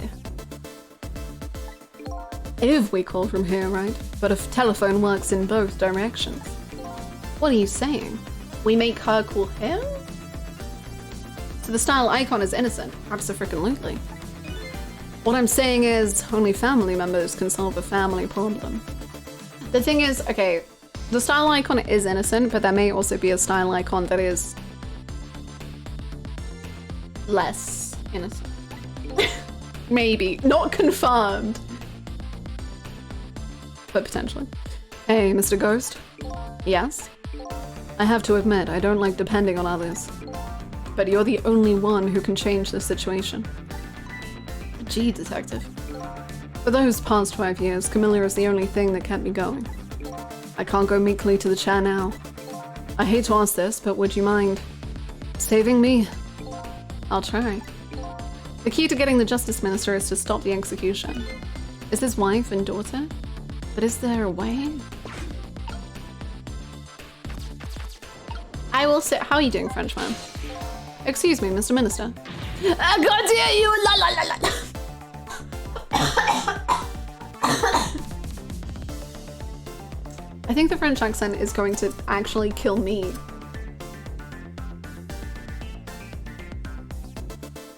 If we call from here, right? But a telephone works in both directions. What are you saying? We make her call him? So the style icon is innocent. Abso-freaking-lutely. What I'm saying is, only family members can solve a family problem. The thing is, okay, the style icon is innocent, but there may also be a style icon that is less innocent. Maybe. Not confirmed. But potentially. Hey, Mr. Ghost? Yes? I have to admit, I don't like depending on others. But you're the only one who can change the situation. Gee, detective. For those past 5 years, Camilla is the only thing that kept me going. I can't go meekly to the chair now. I hate to ask this, but would you mind saving me? I'll try. The key to getting the Justice Minister is to stop the execution. Is his wife and daughter? But is there a way? I will sit. How are you doing, Frenchman? Excuse me, Mr. Minister. I can't hear you! La la la la la! I think the French accent is going to actually kill me.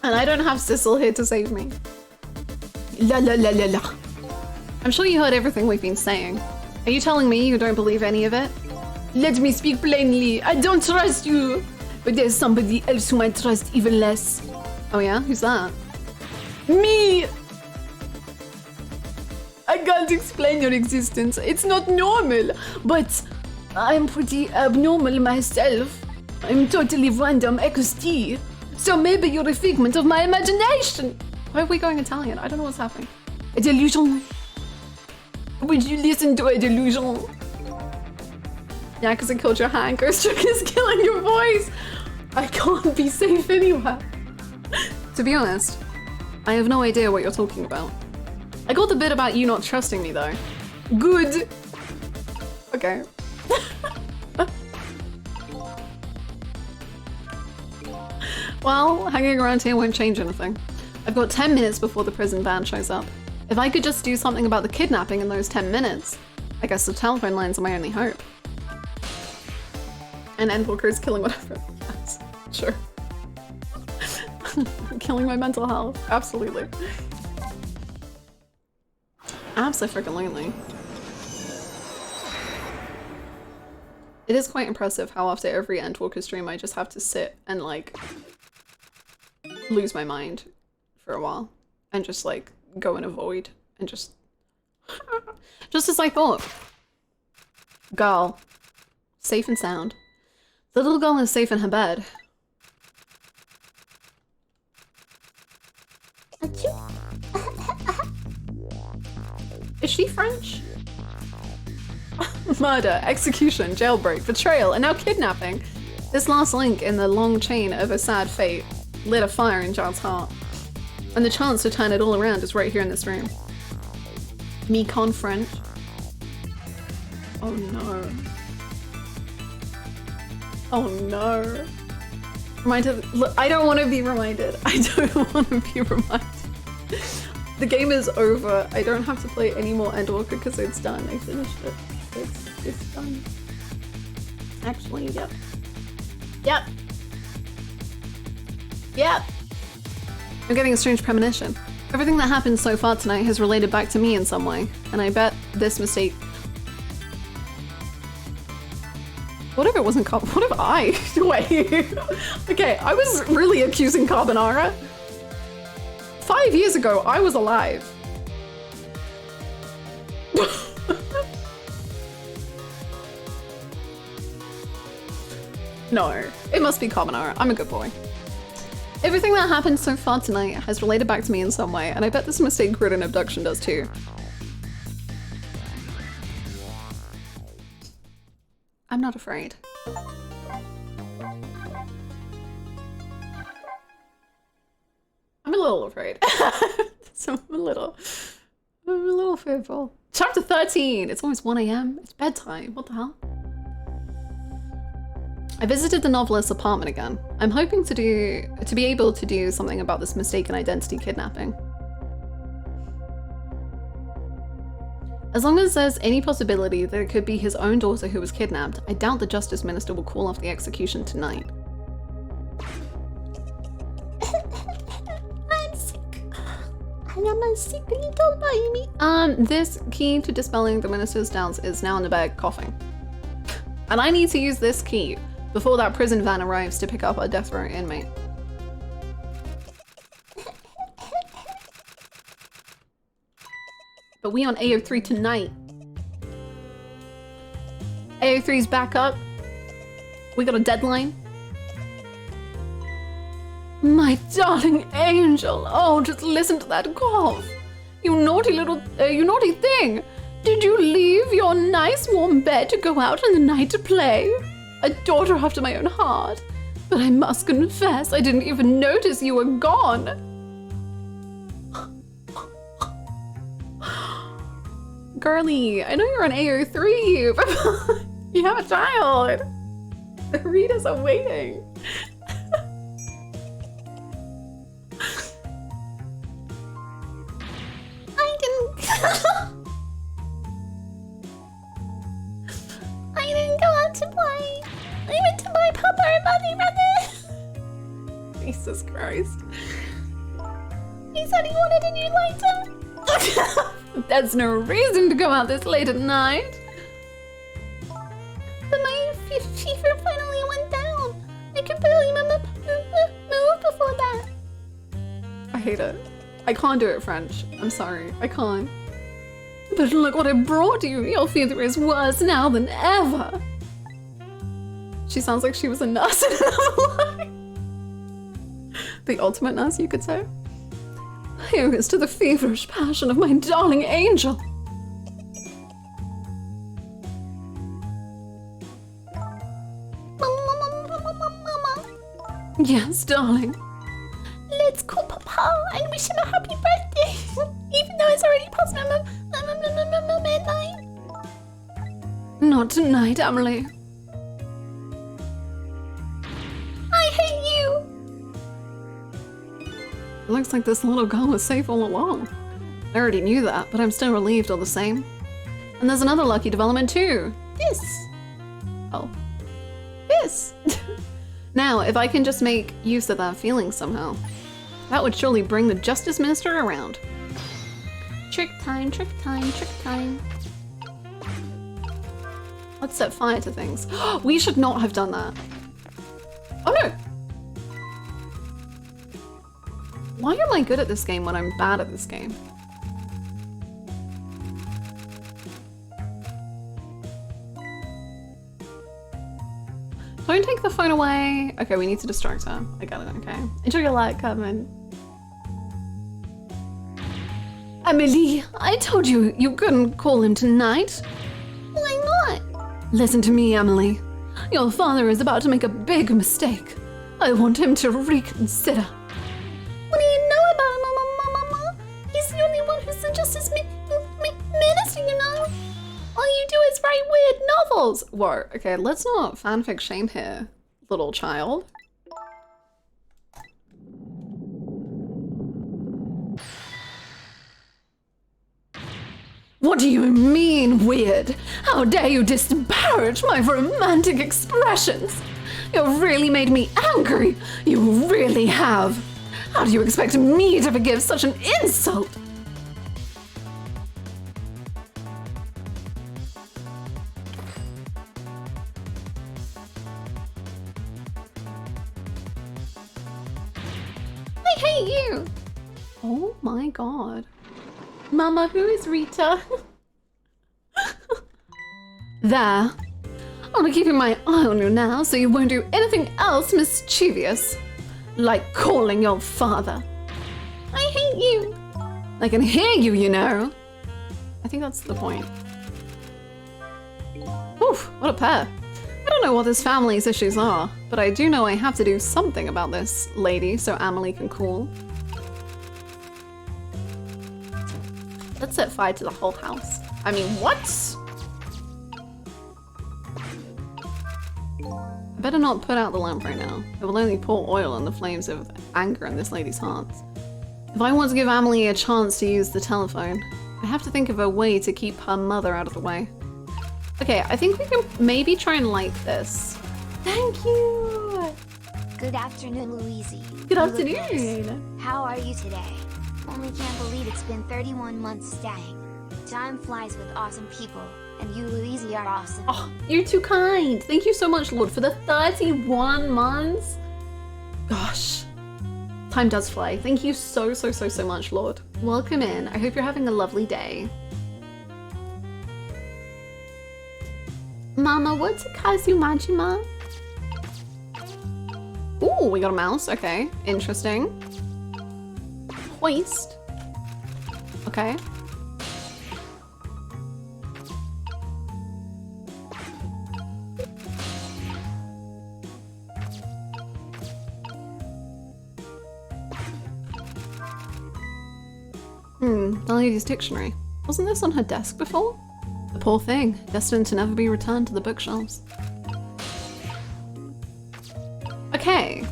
And I don't have Sissel here to save me. La la la la la. I'm sure you heard everything we've been saying. Are you telling me you don't believe any of it? Let me speak plainly. I don't trust you. But there's somebody else whom I trust even less. Oh yeah? Who's that? Me! I can't explain your existence. It's not normal. But I'm pretty abnormal myself. I'm totally random XD. So maybe you're a figment of my imagination. Why are we going Italian? I don't know what's happening. A delusion. Would you listen to a delusion? Yeah, because I killed your hand. Ghost Trick is killing your voice. I can't be safe anywhere. To be honest, I have no idea what you're talking about. I got the bit about you not trusting me though. Good. Okay. Well, hanging around here won't change anything. I've got 10 minutes before the prison van shows up. If I could just do something about the kidnapping in those 10 minutes, I guess the telephone lines are my only hope. And Endwalker is killing whatever. Yes, sure. Killing my mental health. Absolutely. Absolutely. It is quite impressive how after every Endwalker stream I just have to sit and like lose my mind for a while and just like go in a void and just as I thought. Girl, safe and sound. The little girl is safe in her bed. Is she French? Murder, execution, jailbreak, betrayal, and now kidnapping. This last link in the long chain of a sad fate lit a fire in John's heart. And the chance to turn it all around is right here in this room. Me confront. Oh no. Oh no. Reminded. Look, I don't want to be reminded. I don't want to be reminded. The game is over. I don't have to play any more Endwalker because it's done. I finished it. It's done. Actually, yep. Yep. Yep. I'm getting a strange premonition. Everything that happened so far tonight has related back to me in some way, and I bet this mistake. What if it wasn't what if I? Wait. Okay, I was really accusing Carbonara. 5 years ago, I was alive. No, it must be Carbonara. I'm a good boy. Everything that happened so far tonight has related back to me in some way, and I bet this mistake grid and abduction does too. I'm not afraid. I'm a little afraid. So I'm a little fearful. Chapter 13! It's almost 1 AM. It's bedtime. What the hell? I visited the novelist's apartment again. I'm hoping to be able to do something about this mistaken identity kidnapping. As long as there's any possibility that it could be his own daughter who was kidnapped, I doubt the Justice Minister will call off the execution tonight. I'm sick. I am a sick little baby. This key to dispelling the Minister's doubts is now in the bag, coughing. And I need to use this key before that prison van arrives to pick up our death row inmate. But we on AO3 tonight. AO3's back up. We got a deadline. My darling angel. Oh, just listen to that cough. You naughty little, you naughty thing. Did you leave your nice warm bed to go out in the night to play? A daughter after my own heart. But I must confess, I didn't even notice you were gone. Girlie, I know you're on AO3, but you have a child. The readers are waiting. I didn't go out to play. I went to buy Papa and Mommy rather. Jesus Christ. He said he wanted a new lighter. There's no reason to go out this late at night. But my fever finally went down. I could barely move before that. I hate it. I can't do it French. I'm sorry. I can't. But look what I brought you. Your fever is worse now than ever. She sounds like she was a nurse in another life. The ultimate nurse, you could say. Here is to the feverish passion of my darling angel. Mama. Yes, darling. Let's call Papa and wish him a happy birthday. Even though it's already past midnight. Not tonight, Emily. I hate you. It looks like this little girl was safe all along. I already knew that, but I'm still relieved all the same. And there's another lucky development too. This. Oh. This! Now, if I can just make use of that feeling somehow, that would surely bring the Justice Minister around. Trick time, trick time, trick time. Let's set fire to things. We should not have done that. Oh no! Why am I good at this game when I'm bad at this game? Don't take the phone away. Okay, we need to distract her. I got it, okay. Enjoy your light, Carmen. Amelie, I told you you couldn't call him tonight. Why not? Listen to me, Emily. Your father is about to make a big mistake. I want him to reconsider. What do you know about him, Mama? He's the only one who's the Justice Minister, you know? All you do is write weird balls! Whoa, okay, let's not fanfic shame here, little child. What do you mean, weird? How dare you disparage my romantic expressions? You've really made me angry. You really have. How do you expect me to forgive such an insult? I hate you. Oh my god. Mama, who is Rita? There. I'm gonna keep my eye on you now so you won't do anything else mischievous. Like calling your father. I hate you. I can hear you, you know. I think that's the point. Oof, what a pair. I don't know what this family's issues are, but I do know I have to do something about this lady so Amelie can cool. Let's set fire to the whole house. I mean, what? I better not put out the lamp right now. It will only pour oil on the flames of anger in this lady's heart. If I want to give Amelie a chance to use the telephone, I have to think of a way to keep her mother out of the way. Okay, I think we can maybe try and light this. Thank you! Good afternoon, Louise. Good afternoon! How are you today? Only can't believe it's been 31 months staying. Time flies with awesome people, and you, Louise, are awesome. Oh, you're too kind! Thank you so much, Lord, for the 31 months! Gosh. Time does fly. Thank you so much, Lord. Welcome in. I hope you're having a lovely day. Mama, what's a Kazumajima? Ooh, we got a mouse. Okay, interesting. Hoist. Okay. The lady's dictionary. Wasn't this on her desk before? The poor thing, destined to never be returned to the bookshelves. Okay,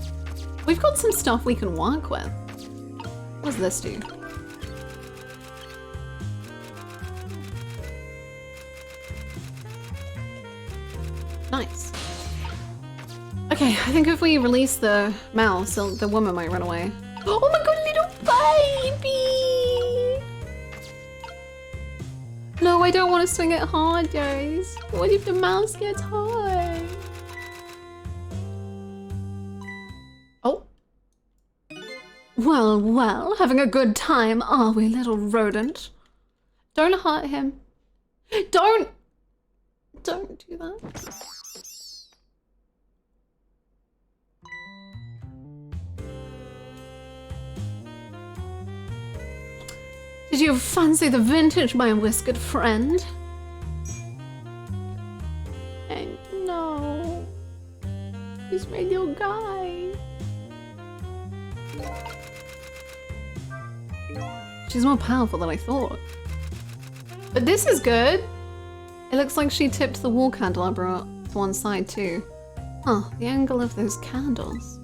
we've got some stuff we can work with. What does this do? Nice. Okay, I think if we release the mouse, the woman might run away. Oh my god, little baby! No, I don't want to swing it hard, guys. What if the mouse gets hurt? Oh. Well, well, having a good time, are we, little rodent? Don't hurt him. Don't do that. Did you fancy the vintage, my whiskered friend? And no, he's my little guy. She's more powerful than I thought. But this is good. It looks like she tipped the wall candelabra to one side too. Huh, the angle of those candles.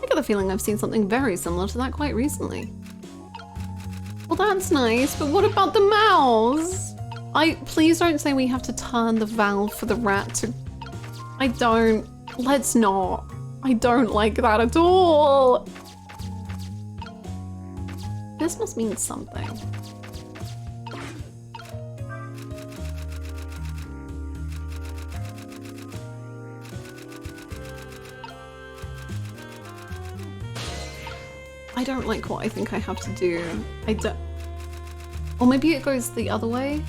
I get the feeling I've seen something very similar to that quite recently. Well, that's nice, but what about the mouse? Please don't say we have to turn the valve for the rat to... Let's not. I don't like that at all. This must mean something. I don't like what I think I have to do. I don't... Or maybe it goes the other way?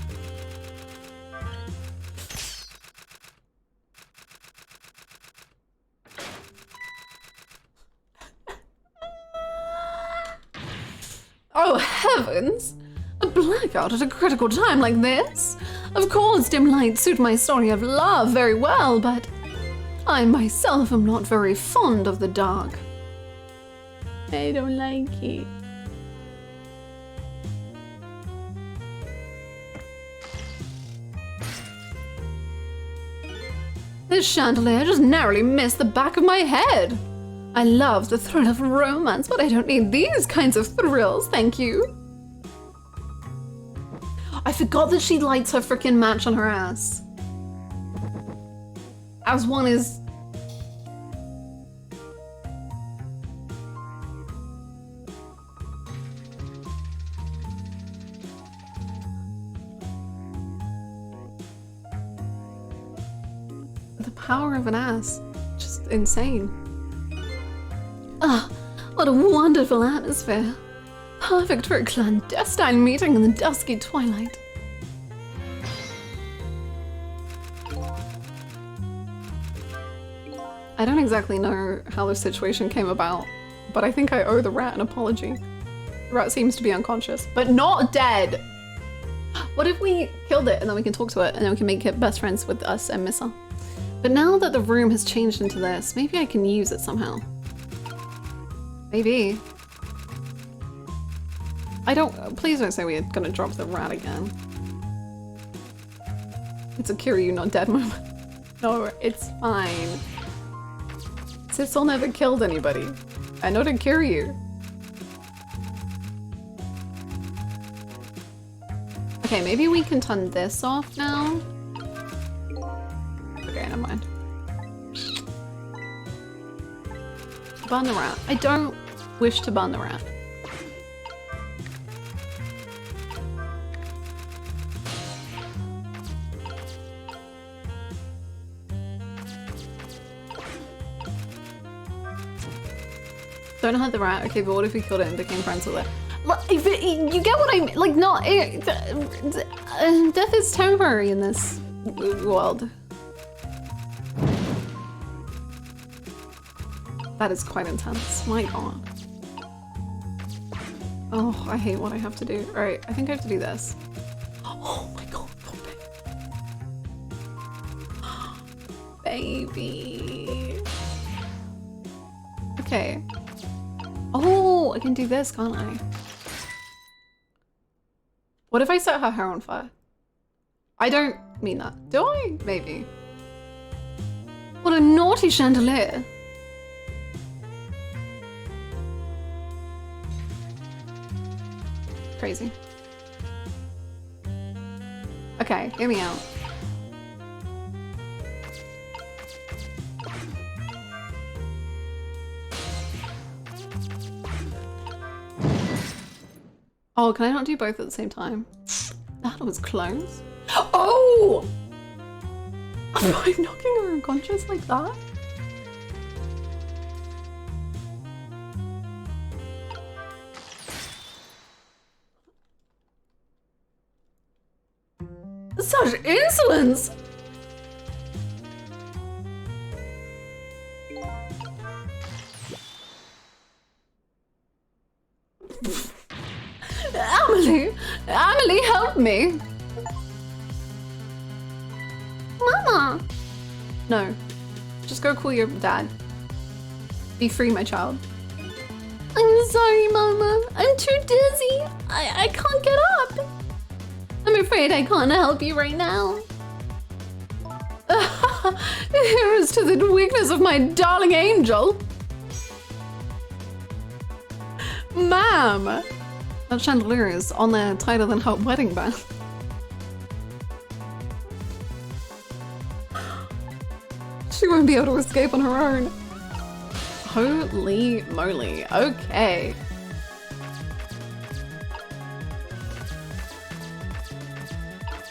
Oh heavens! A blackout at a critical time like this? Of course dim lights suit my story of love very well, but I myself am not very fond of the dark. I don't like it. This chandelier just narrowly missed the back of my head. I love the thrill of romance, but I don't need these kinds of thrills, thank you. I forgot that she lights her freaking match on her ass. As one is... The power of an ass. Just insane. Ah, what a wonderful atmosphere. Perfect for a clandestine meeting in the dusky twilight. I don't exactly know how this situation came about, but I think I owe the rat an apology. The rat seems to be unconscious, but not dead. What if we killed it and then we can talk to it and then we can make it best friends with us and miss her? But now that the room has changed into this, maybe I can use it somehow. Maybe. Please don't say we're gonna drop the rat again. It's a Kiryu not dead moment. No, it's fine. Sissel never killed anybody. I know to Kiryu. Okay, maybe we can turn this off now. Okay, never mind. Burn the rat. I don't wish to burn the rat. Don't hunt the rat. Okay, but what if we killed it and became friends with it? You get what I mean? Like, not... death is temporary in this world. That is quite intense. My god. Oh, I hate what I have to do. Alright, I think I have to do this. Oh my god, poor baby. Baby. Okay. Oh, I can do this, can't I? What if I set her hair on fire? I don't mean that. Do I? Maybe. What a naughty chandelier. Crazy. Okay, hear me out. Oh, can I not do both at the same time? That was close. Oh! I'm knocking her unconscious like that? Such insolence! Amelie, help me! Mama! No. Just go call your dad. Be free, my child. I'm sorry, Mama. I'm too dizzy. I can't get up. I'm afraid I can't help you right now. Here's to the weakness of my darling angel. Ma'am! That chandelier is on there tighter than her wedding band. She won't be able to escape on her own. Holy moly. Okay.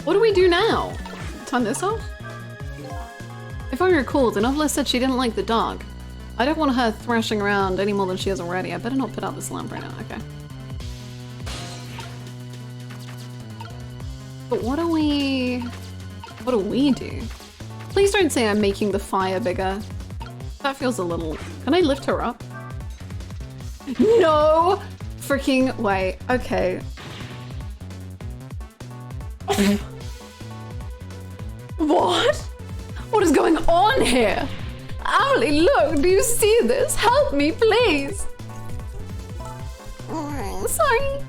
What do we do now? Turn this off? If I recall, the novelist said she didn't like the dark. I don't want her thrashing around any more than she is already. I better not put out this lamp right now. Okay. But what do we do? Please don't say I'm making the fire bigger. That feels a little... Can I lift her up? No! Freaking way. Okay. What? What is going on here? Amelie, look, do you see this? Help me, please. Sorry,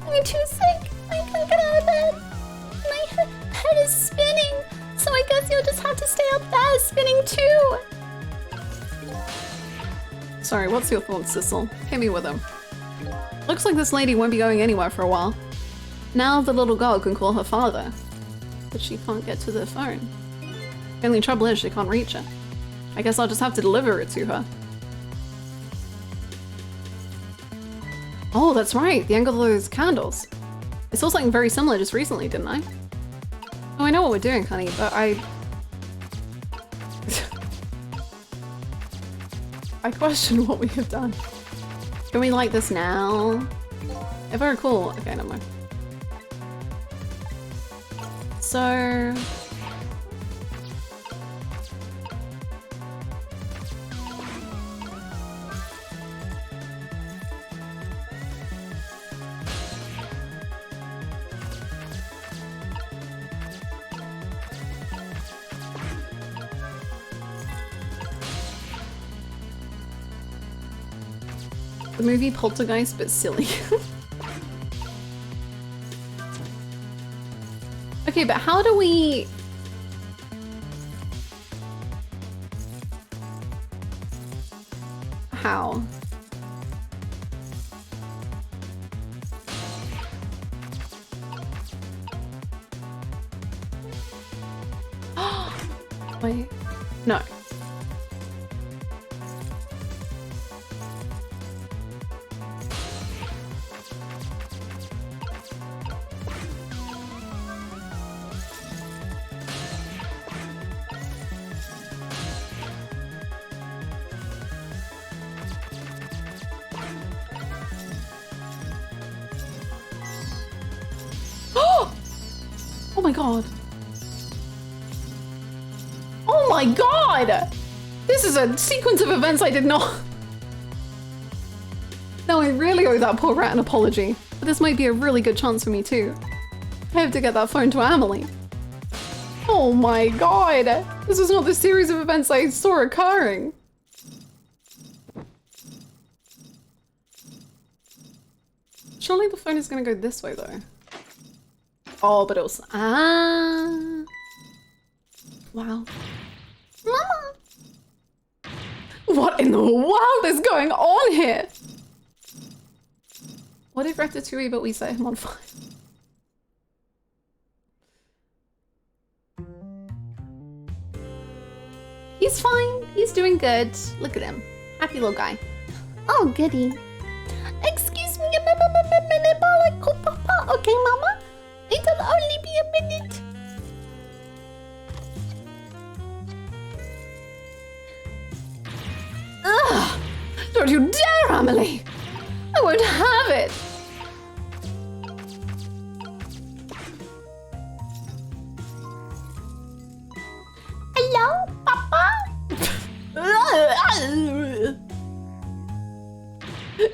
I'm too sick. I can't get out of bed. My head is spinning. so I guess you'll just have to stay up there spinning too. Sorry, what's your thoughts, Sissel? Hit me with them. Looks like this lady won't be going anywhere for a while. Now the little girl can call her father, but she can't get to the phone. The only trouble is she can't reach it. I guess I'll just have to deliver it to her. Oh, that's right, the angle of those candles. I saw something very similar just recently, didn't I? Oh, I know what we're doing, honey, but I question what we have done. Can we light this now? If I recall, okay, never mind. So... the movie Poltergeist, but silly. Okay, but how do we... How? Wait, no. Oh my god. Oh my god! This is a sequence of events I did not... Now I really owe that poor rat an apology, but this might be a really good chance for me too. I have to get that phone to Emily. Oh my god! This was not the series of events I saw occurring. Surely the phone is gonna go this way though. Oh, but it was... Ah. Wow. Mama! What in the world is going on here? What if Ratatouille but we set him on fire? He's fine. He's doing good. Look at him. Happy little guy. Oh, goody. Excuse me, Papa. Okay, Mama? It'll only be a minute. Ugh! Don't you dare, Amelie! I won't have it! Hello, Papa?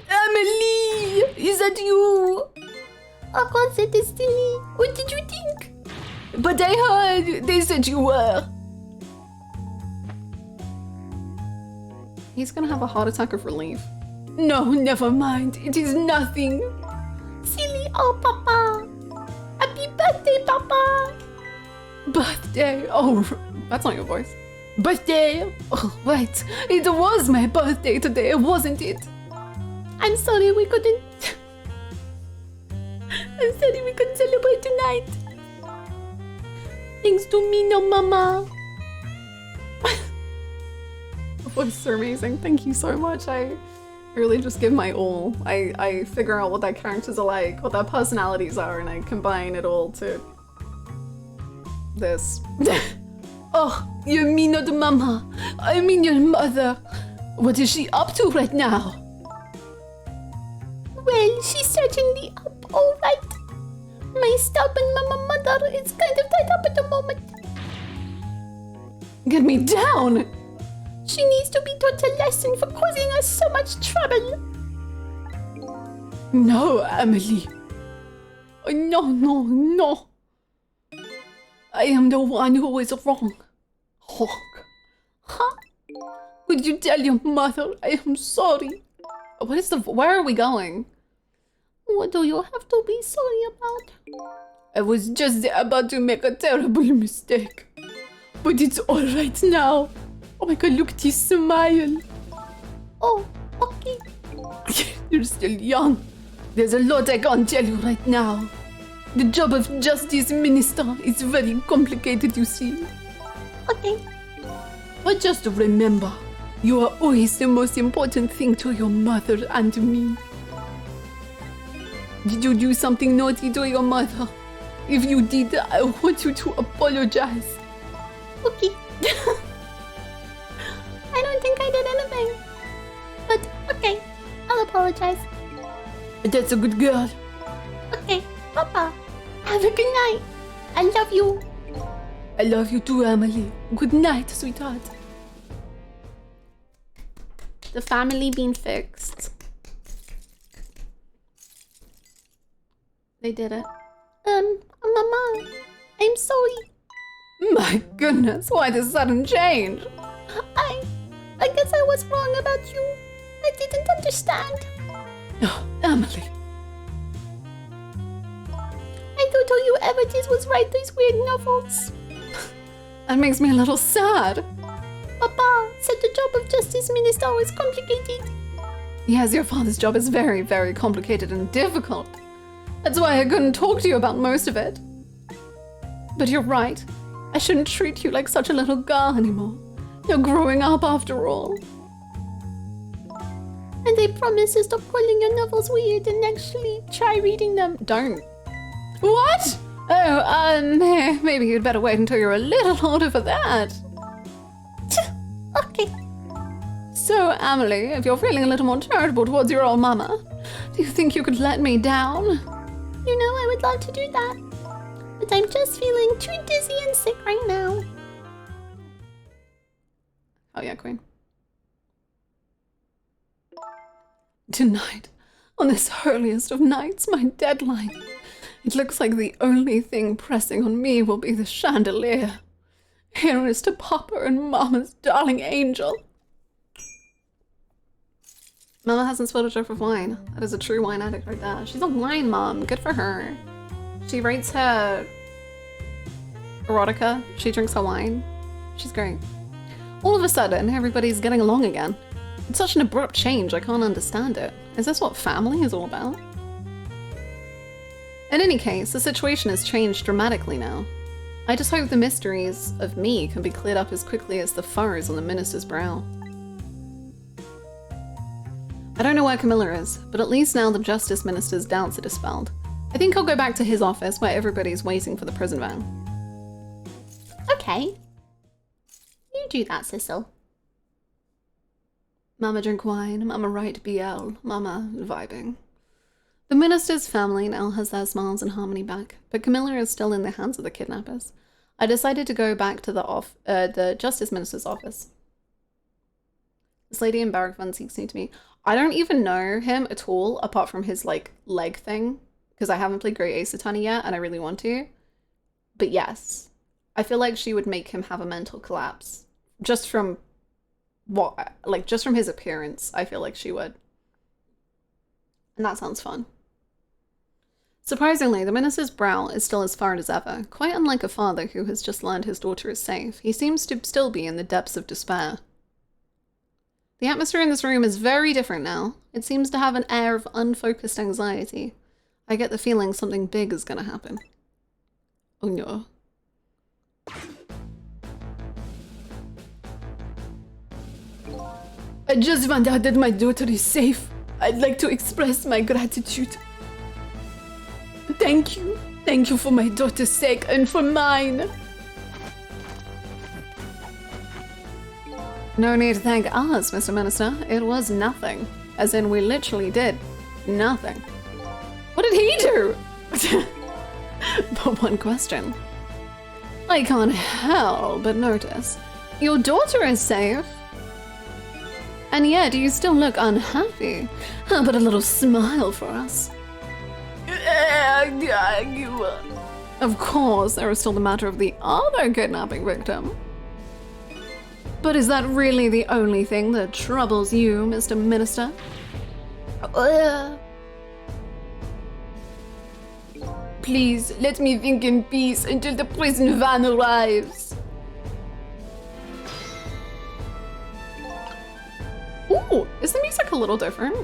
Amelie! Is that you? Of course it is silly. What did you think? But I heard they said you were. He's gonna have a heart attack of relief. No, never mind. It is nothing. Silly, oh, Papa. Happy birthday, Papa. Birthday. Oh, that's not your voice. Birthday. Oh, right. It was my birthday today, wasn't it? I'm sorry we couldn't. I'm sorry we couldn't celebrate tonight. Thanks to me, no mama. Your voices are amazing. Thank you so much. I really just give my all. I figure out what their characters are like, what their personalities are, and I combine it all to this. Oh, you mean not mama. I mean your mother. What is she up to right now? Well, she's certainly up, all right. My stubborn mother is kind of tied up at the moment. Get me down! She needs to be taught a lesson for causing us so much trouble. No, Emily. No, no, no. I am the one who is wrong. Hawk. Huh? Could you tell your mother I am sorry? What is the... Where are we going? What do you have to be sorry about? I was just about to make a terrible mistake. But it's all right now. Oh my god, look at his smile. Oh, okay. You're still young. There's a lot I can't tell you right now. The job of Justice Minister is very complicated, you see. Okay. But just remember, you are always the most important thing to your mother and me. Did you do something naughty to your mother? If you did, I want you to apologize. Okay. I don't think I did anything. But okay, I'll apologize. That's a good girl. Okay, Papa. Have a good night. I love you. I love you too, Emily. Good night, sweetheart. The family being fixed. They did it. Mama, I'm sorry. My goodness, why this sudden change? I guess I was wrong about you. I didn't understand. Oh, Emily. I thought all you ever did was write those weird novels. That makes me a little sad. Papa said the job of Justice Minister was complicated. Yes, your father's job is very, very complicated and difficult. That's why I couldn't talk to you about most of it. But you're right. I shouldn't treat you like such a little girl anymore. You're growing up after all. And I promise to stop calling your novels weird and actually try reading them. Don't. What? Oh, maybe you'd better wait until you're a little older for that. Okay. So, Emily, if you're feeling a little more charitable towards your old mama, do you think you could let me down? You know I would love to do that. But I'm just feeling too dizzy and sick right now. Oh yeah, Queen. Tonight, on this holiest of nights, my deadline. It looks like the only thing pressing on me will be the chandelier. Here is to Papa and Mama's darling angel. Mama hasn't spilled a drop of wine. That is a true wine addict right there. She's a wine mom. Good for her. She writes her erotica. She drinks her wine. She's great. All of a sudden, everybody's getting along again. It's such an abrupt change, I can't understand it. Is this what family is all about? In any case, the situation has changed dramatically now. I just hope the mysteries of me can be cleared up as quickly as the furrows on the minister's brow. I don't know where Camilla is, but at least now the Justice Minister's doubts are dispelled. I think I'll go back to his office where everybody's waiting for the prison van. Okay. You do that, Cecil. Mama drink wine, Mama write BL, Mama vibing. The minister's family now has their smiles and harmony back, but Camilla is still in the hands of the kidnappers. I decided to go back to the Justice Minister's office. This lady in barrack van seeks to me. I don't even know him at all, apart from his, like, leg thing, because I haven't played Great Ace Attorney yet, and I really want to. But yes, I feel like she would make him have a mental collapse. Just from just from his appearance, I feel like she would. And that sounds fun. Surprisingly, the minister's brow is still as furrowed as ever, quite unlike a father who has just learned his daughter is safe. He seems to still be in the depths of despair. The atmosphere in this room is very different now. It seems to have an air of unfocused anxiety. I get the feeling something big is gonna happen. Oh no. I just found out that my daughter is safe. I'd like to express my gratitude. Thank you. Thank you for my daughter's sake and for mine. No need to thank us, Mr. Minister. It was nothing. As in, we literally did nothing. What did he do? But one question. I can't help but notice. Your daughter is safe. And yet, you still look unhappy. How about a little smile for us? Of course, there is still the matter of the other kidnapping victim. But is that really the only thing that troubles you, Mr. Minister? Please, let me think in peace until the prison van arrives. Ooh, is the music a little different?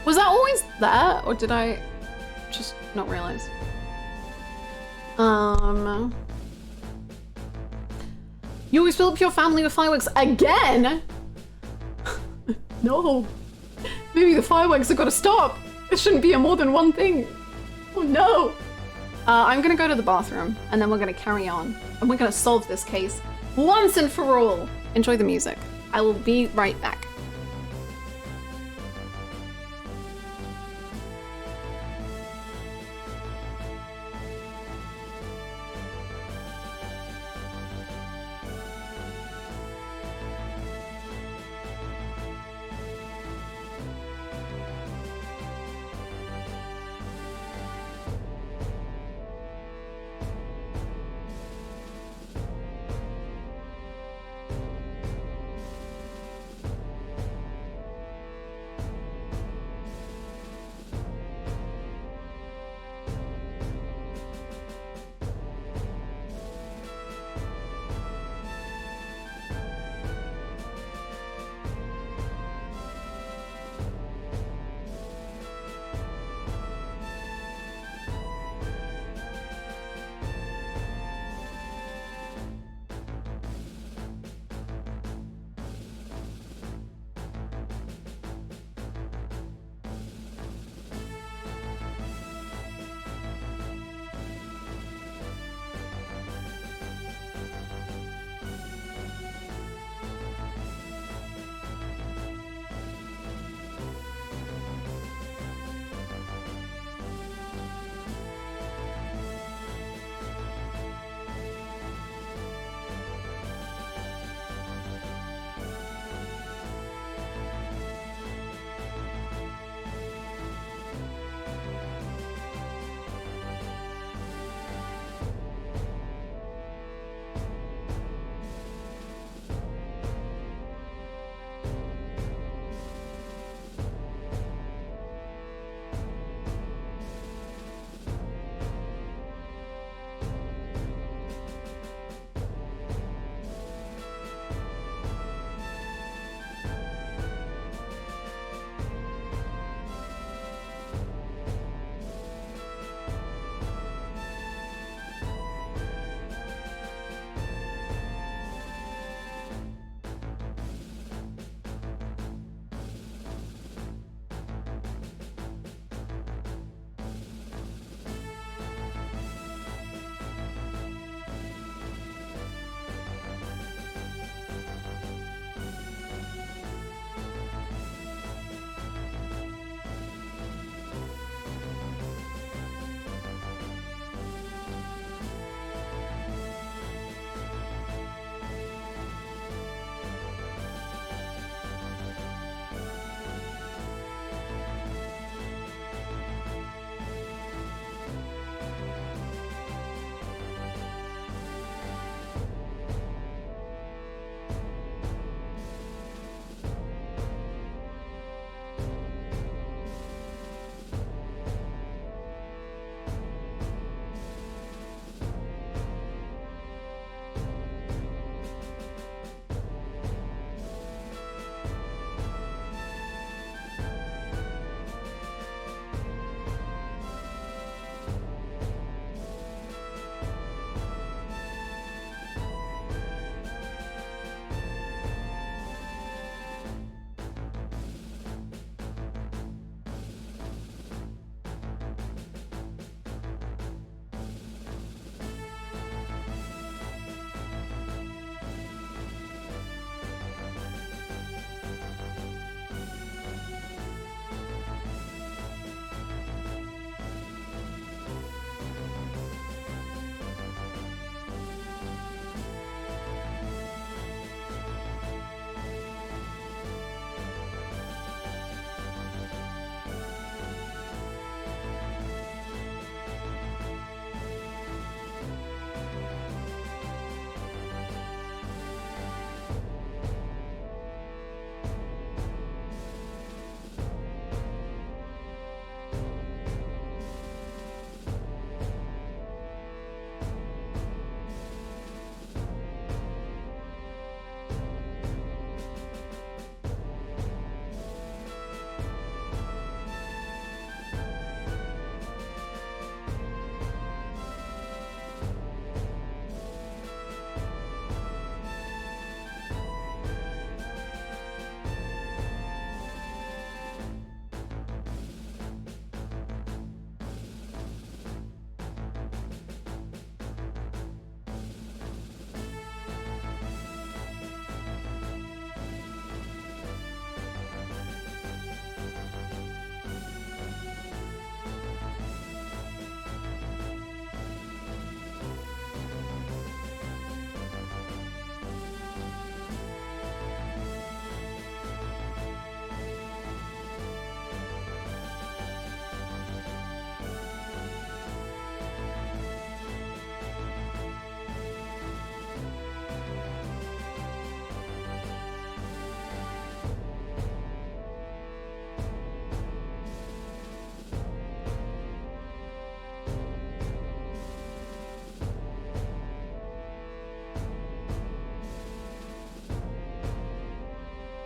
Was that always there, or did I just not realize? You always fill up your family with fireworks again? No. Maybe the fireworks have got to stop. It shouldn't be a more than one thing. Oh no. I'm gonna go to the bathroom, and then we're gonna carry on, and we're gonna solve this case once and for all. Enjoy the music. I will be right back.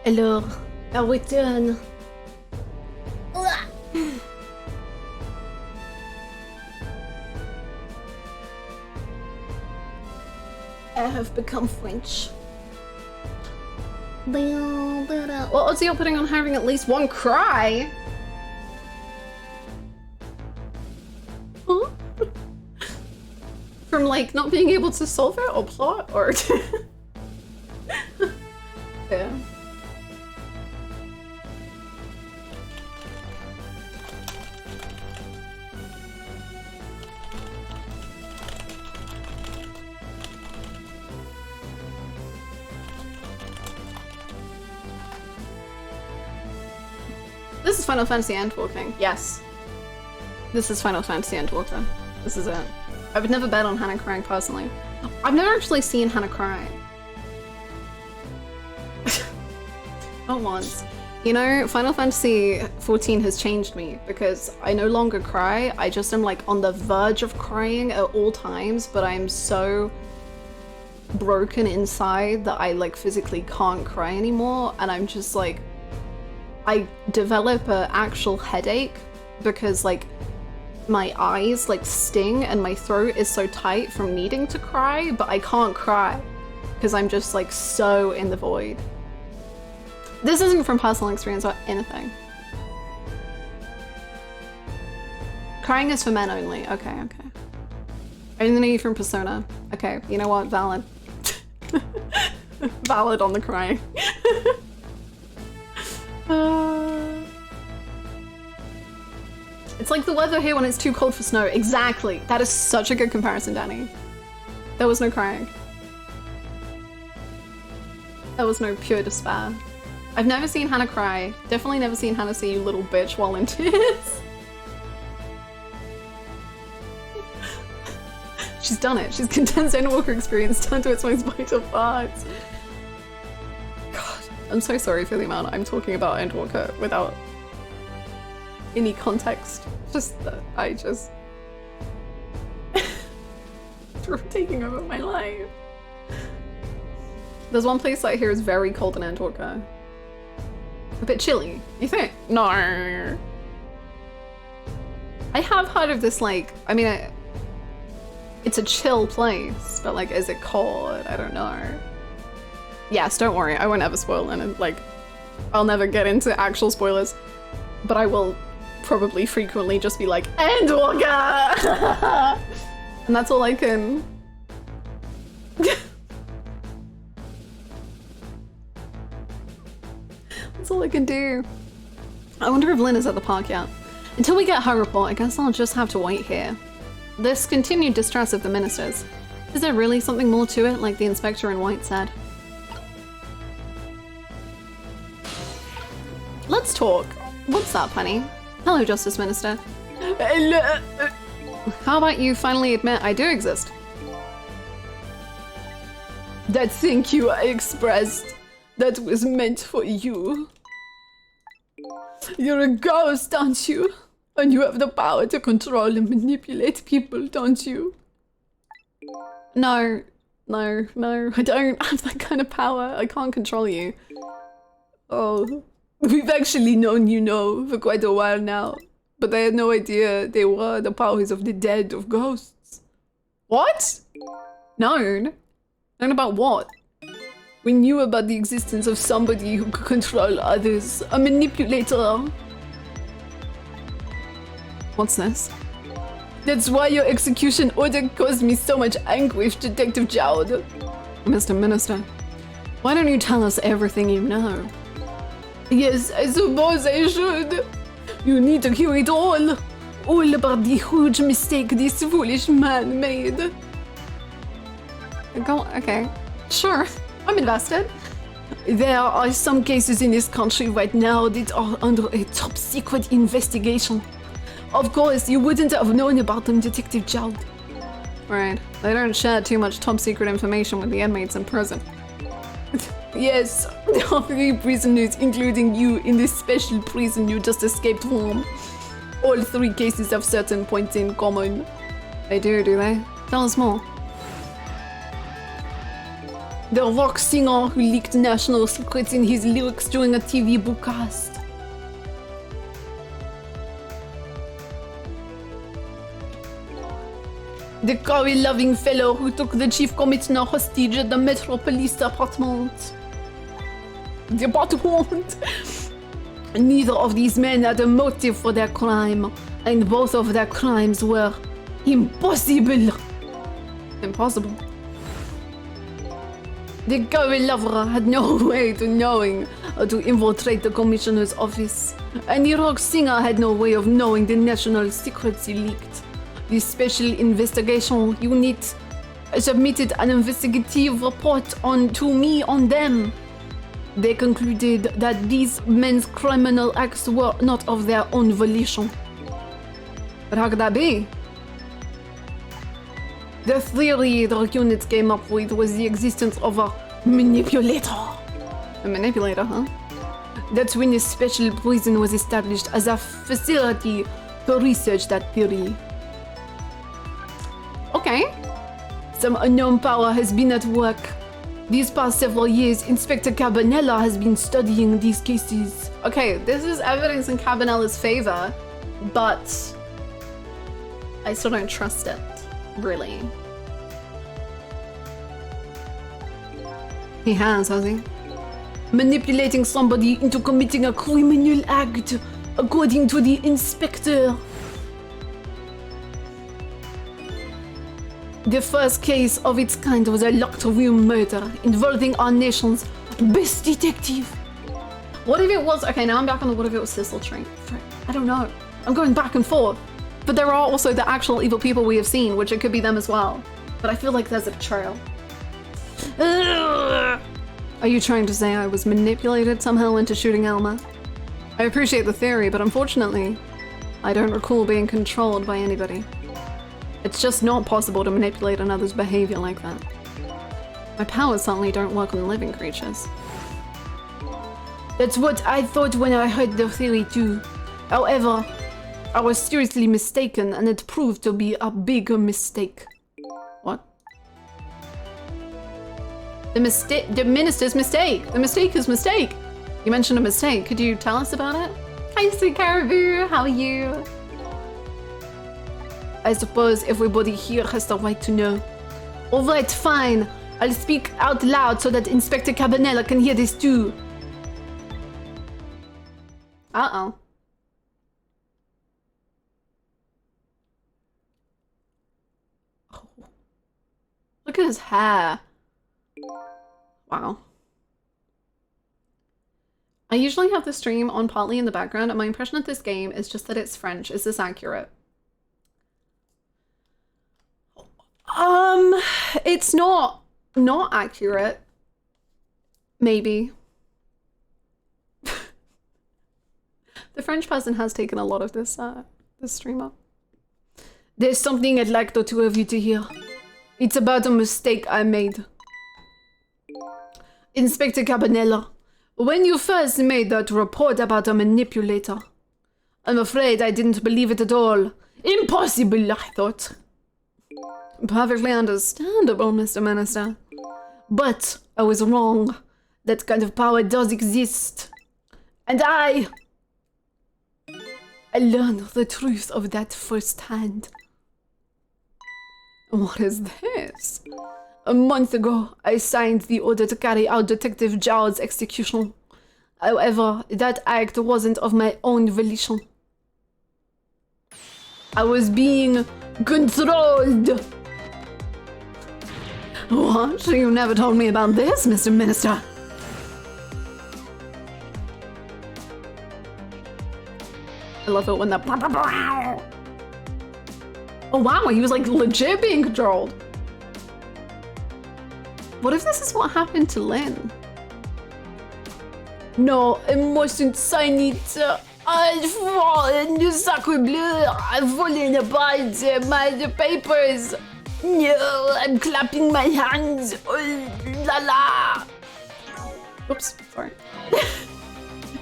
Alors, I return. I have become French. What odds are you putting on having at least one cry? Huh? From like not being able to solve it or plot or yeah. This is Final Fantasy Endwalking. Yes. This is Final Fantasy Endwalker. This is it. I would never bet on Hannah crying personally. I've never actually seen Hannah cry. Not once. You know, Final Fantasy 14 has changed me because I no longer cry. I just am like on the verge of crying at all times, but I'm so broken inside that I like physically can't cry anymore, and I'm just like I develop an actual headache because like my eyes like sting and my throat is so tight from needing to cry, but I can't cry because I'm just like so in the void. This isn't from personal experience or anything. Crying is for men only. Okay, okay. I didn't know you from Persona. Okay, you know what? Valid. Valid on the crying. It's like the weather here when it's too cold for snow. Exactly. That is such a good comparison, Danny. There was no crying. There was no pure despair. I've never seen Hannah cry. Definitely never seen Hannah say, "You little bitch," while in tears. She's done it. She's condensed Endwalker experience down to its most vital parts. God, I'm so sorry for the amount I'm talking about Endwalker without any context. Just that I just taking over my life. There's one place I hear is very cold in Endwalker. A bit chilly, you think? No. I have heard of this, like, I mean, it's a chill place, but like, is it cold? I don't know. Yes, don't worry, I won't ever spoil it, and like, I'll never get into actual spoilers, but I will probably frequently just be like, Endwalker! And that's all I can. That's all I can do. I wonder if Lynn is at the park yet. Until we get her report, I guess I'll just have to wait here. This continued distress of the ministers. Is there really something more to it, like the inspector in white said? Let's talk. What's up, honey? Hello, Justice Minister. Hello. How about you finally admit I do exist? That thank you I expressed, that was meant for you. You're a ghost, aren't you? And you have the power to control and manipulate people, don't you? No, I don't have that kind of power. I can't control you. Oh, we've actually known you know for quite a while now, but I had no idea they were the powers of the dead, of ghosts. What? Known? Known about what? We knew about the existence of somebody who could control others, a manipulator. What's this? That's why your execution order caused me so much anguish, Detective Jowd. Mr. Minister, why don't you tell us everything you know? Yes, I suppose I should. You need to hear it all. All about the huge mistake this foolish man made. Go, okay, sure. I'm invested. There are some cases in this country right now that are under a top secret investigation. Of course, you wouldn't have known about them, Detective Jowd. Right. They don't share too much top secret information with the inmates in prison. Yes, there are 3 prisoners, including you, in this special prison you just escaped from. All 3 cases have certain points in common. They do they? Tell us more. The rock singer who leaked national secrets in his lyrics during a TV broadcast. The curry-loving fellow who took the chief commissioner hostage at the Metro Police Department. Neither of these men had a motive for their crime, and both of their crimes were impossible. Impossible. The curry lover had no way to knowing how to infiltrate the commissioner's office, and the rock singer had no way of knowing the national secrets he leaked. The Special Investigation Unit submitted an investigative report to me on them. They concluded that these men's criminal acts were not of their own volition. But how could that be? The theory the unit came up with was the existence of a manipulator. A manipulator, huh? That's when a special prison was established as a facility to research that theory. Okay. Some unknown power has been at work. These past several years, Inspector Cabanella has been studying these cases. Okay, this is evidence in Cabanella's favor, but I still don't trust it, really. He has he? Manipulating somebody into committing a criminal act, according to the inspector. The first case of its kind was a locked room murder involving our nation's best detective. What if it was, okay, now I'm back on the what if it was Sissel train. I don't know. I'm going back and forth. But there are also the actual evil people we have seen, which it could be them as well. But I feel like there's a betrayal. Are you trying to say I was manipulated somehow into shooting Elma? I appreciate the theory, but unfortunately, I don't recall being controlled by anybody. It's just not possible to manipulate another's behavior like that. My powers certainly don't work on living creatures. That's what I thought when I heard the theory too. However, I was seriously mistaken and it proved to be a bigger mistake. What? The minister's mistake! The mistaker's mistake! You mentioned a mistake. Could you tell us about it? Hi, Sweet Caribou! How are you? I suppose everybody here has the right to know. Alright, fine. I'll speak out loud so that Inspector Cabanella can hear this too. Uh-oh. Oh. Look at his hair. Wow. I usually have the stream on partly in the background, and my impression of this game is just that it's French. Is this accurate? It's not accurate. Maybe. The French person has taken a lot of this stream up. There's something I'd like the two of you to hear. It's about a mistake I made. Inspector Cabanella, when you first made that report about a manipulator, I'm afraid I didn't believe it at all. Impossible, I thought. Perfectly understandable, Mr. Minister. But I was wrong. That kind of power does exist. And I learned the truth of that firsthand. What is this? A month ago, I signed the order to carry out Detective Zhao's execution. However, that act wasn't of my own volition. I was being controlled. What? You never told me about this, Mr. Minister. I love it when that... Oh wow, he was like legit being controlled. What if this is what happened to Lynn? No, I mustn't sign it. I've fallen, sacre bleu. I've fallen apart. My papers. No, I'm clapping my hands. Oh, la la. Oops, sorry.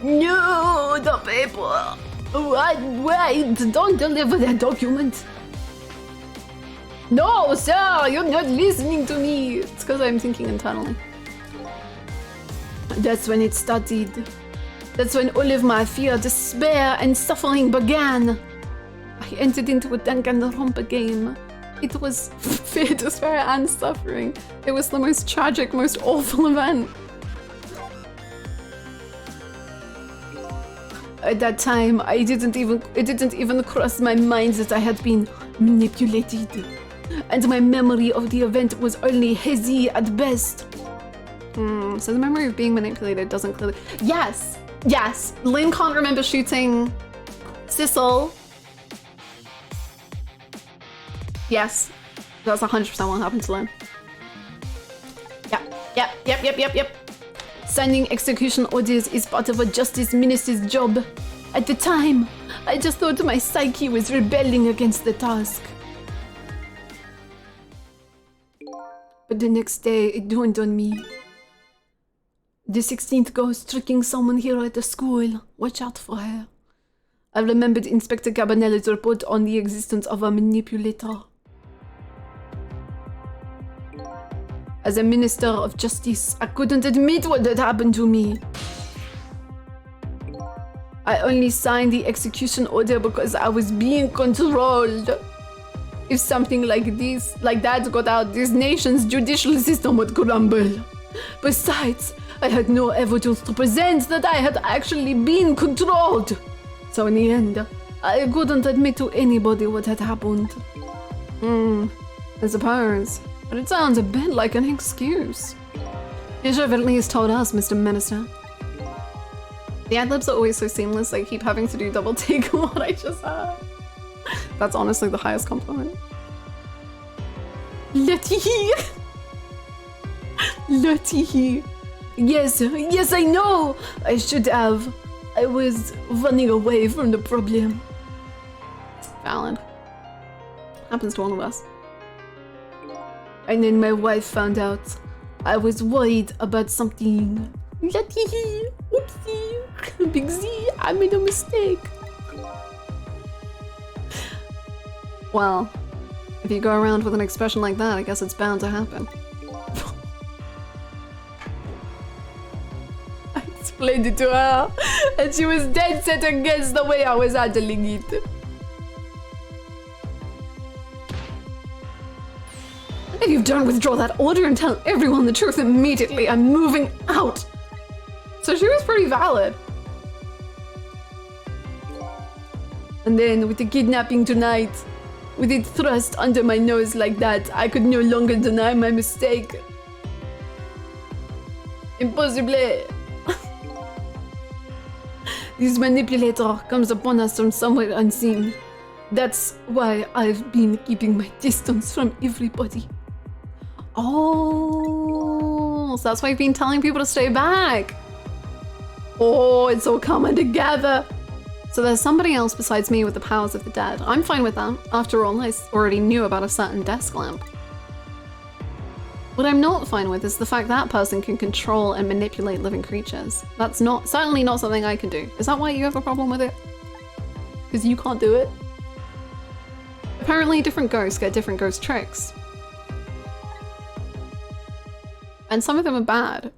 No, the paper. What? Wait, don't deliver that document. No, sir, you're not listening to me. It's because I'm thinking internally. That's when it started. That's when all of my fear, despair, and suffering began. I entered into a Danganronpa game. It was fear, despair, and suffering. It was the most tragic, most awful event. At that time, it didn't even cross my mind that I had been manipulated. And my memory of the event was only hazy at best. So the memory of being manipulated doesn't clearly... Yes! Yes! Lynn can't remember shooting Sissel. Yes. That's 100% what happened to Lynn. Yep. Signing execution orders is part of a justice minister's job. At the time, I just thought my psyche was rebelling against the task. But the next day, it dawned on me. The 16th ghost tricking someone here at the school. Watch out for her. I remembered Inspector Cabanella's report on the existence of a manipulator. As a minister of justice, I couldn't admit what had happened to me. I only signed the execution order because I was being controlled. If something like that got out, this nation's judicial system would crumble. Besides, I had no evidence to present that I had actually been controlled. So in the end, I couldn't admit to anybody what had happened. I suppose. But it sounds a bit like an excuse. You should have at least told us, Mr. Minister. The ad-libs are always so seamless, I keep having to do double take on what I just said. That's honestly the highest compliment. Letty! Letty! Yes, I know! I should have. I was running away from the problem. Valid. Happens to all of us. And then my wife found out. I was worried about something. Letty! Oopsie! Big Z, I made a mistake. Well, if you go around with an expression like that, I guess it's bound to happen. I explained it to her, and she was dead set against the way I was handling it. If you don't withdraw that order and tell everyone the truth immediately, I'm moving out. So she was pretty valid. And then with the kidnapping tonight, with it thrust under my nose like that, I could no longer deny my mistake. Impossible. This manipulator comes upon us from somewhere unseen. That's why I've been keeping my distance from everybody. Oh, so that's why you've been telling people to stay back. Oh, it's all coming together. So there's somebody else besides me with the powers of the dead. I'm fine with that. After all, I already knew about a certain desk lamp. What I'm not fine with is the fact that person can control and manipulate living creatures. That's certainly not something I can do. Is that why you have a problem with it? Because you can't do it? Apparently different ghosts get different ghost tricks. And some of them are bad.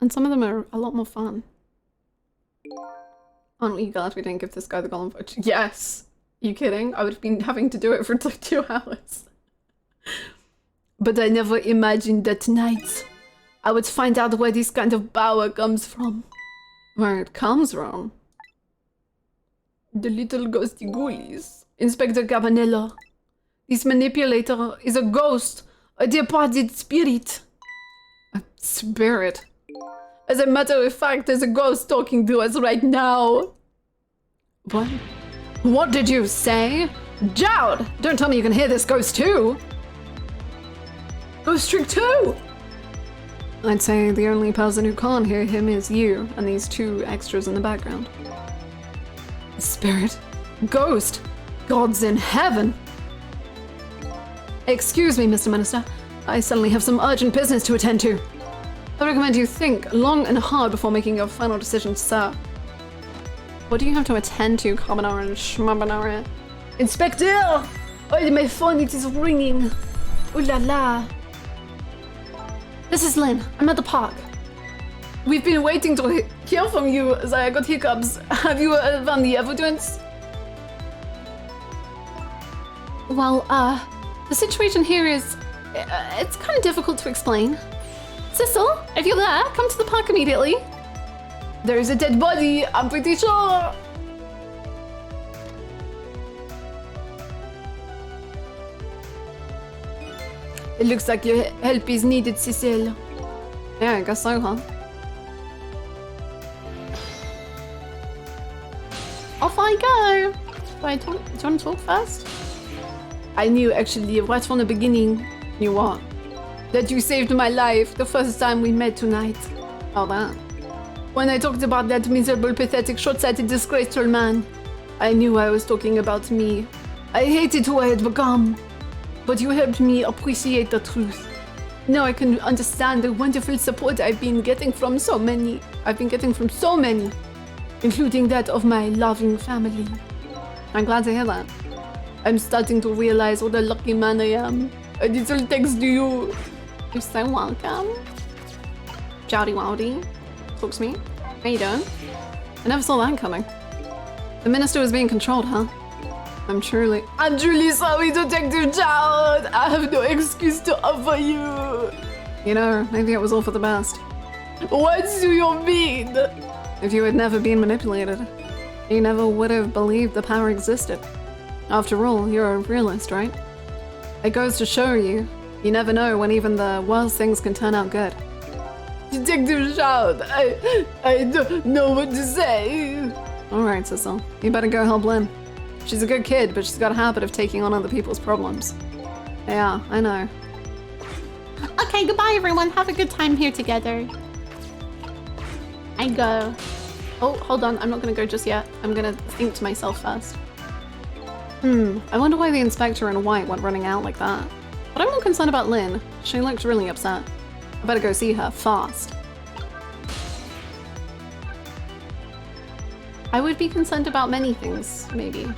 And some of them are a lot more fun. Aren't we glad we didn't give this guy the golem vote? Yes! Are you kidding? I would have been having to do it for like 2 hours. But I never imagined that tonight I would find out where this kind of power comes from. Where it comes from? The little ghosty ghoulies. Inspector Cabanella. This manipulator is a ghost, a departed spirit. A spirit? As a matter of fact, there's a ghost talking to us right now. What? What did you say? Jowd! Don't tell me you can hear this ghost too! Ghost trick 2! I'd say the only person who can't hear him is you and these 2 extras in the background. Spirit. Ghost. Gods in heaven. Excuse me, Mr. Minister. I suddenly have some urgent business to attend to. I recommend you think long and hard before making your final decision, sir. What do you have to attend to, Carbonara and Schmarbonara? Inspector! Oh, my phone, it is ringing. Ooh la la. This is Lynn. I'm at the park. We've been waiting to hear from you as I got hiccups. Have you found the evidence? Well, the situation here is... it's kind of difficult to explain. Sissel, if you're there, come to the park immediately. There's a dead body, I'm pretty sure. It looks like your help is needed, Cecile. Yeah, I guess so, huh? Off I go! Do you want to talk first? I knew actually right from the beginning. You what? That you saved my life the first time we met tonight. Oh, that. When I talked about that miserable, pathetic, short-sighted, disgraceful man, I knew I was talking about me. I hated who I had become. But you helped me appreciate the truth. Now I can understand the wonderful support I've been getting from so many. Including that of my loving family. I'm glad to hear that. I'm starting to realize what a lucky man I am. A little thanks to you. You're so welcome. Jowdy Wowdy. Talk to me. How you doing? I never saw that coming. The minister was being controlled, huh? I'm truly sorry, Detective Child. I have no excuse to offer you. You know, maybe it was all for the best. What do you mean? If you had never been manipulated, you never would have believed the power existed. After all, you're a realist, right? It goes to show you, you never know when even the worst things can turn out good. Detective Child, I don't know what to say. Alright, Sissel, you better go help Lynn. She's a good kid, but she's got a habit of taking on other people's problems. Yeah, I know. Okay, goodbye everyone. Have a good time here together. I go. Oh, hold on. I'm not gonna go just yet. I'm gonna think to myself first. I wonder why the inspector in white went running out like that. But I'm more concerned about Lynn. She looked really upset. I better go see her fast. I would be concerned about many things, maybe.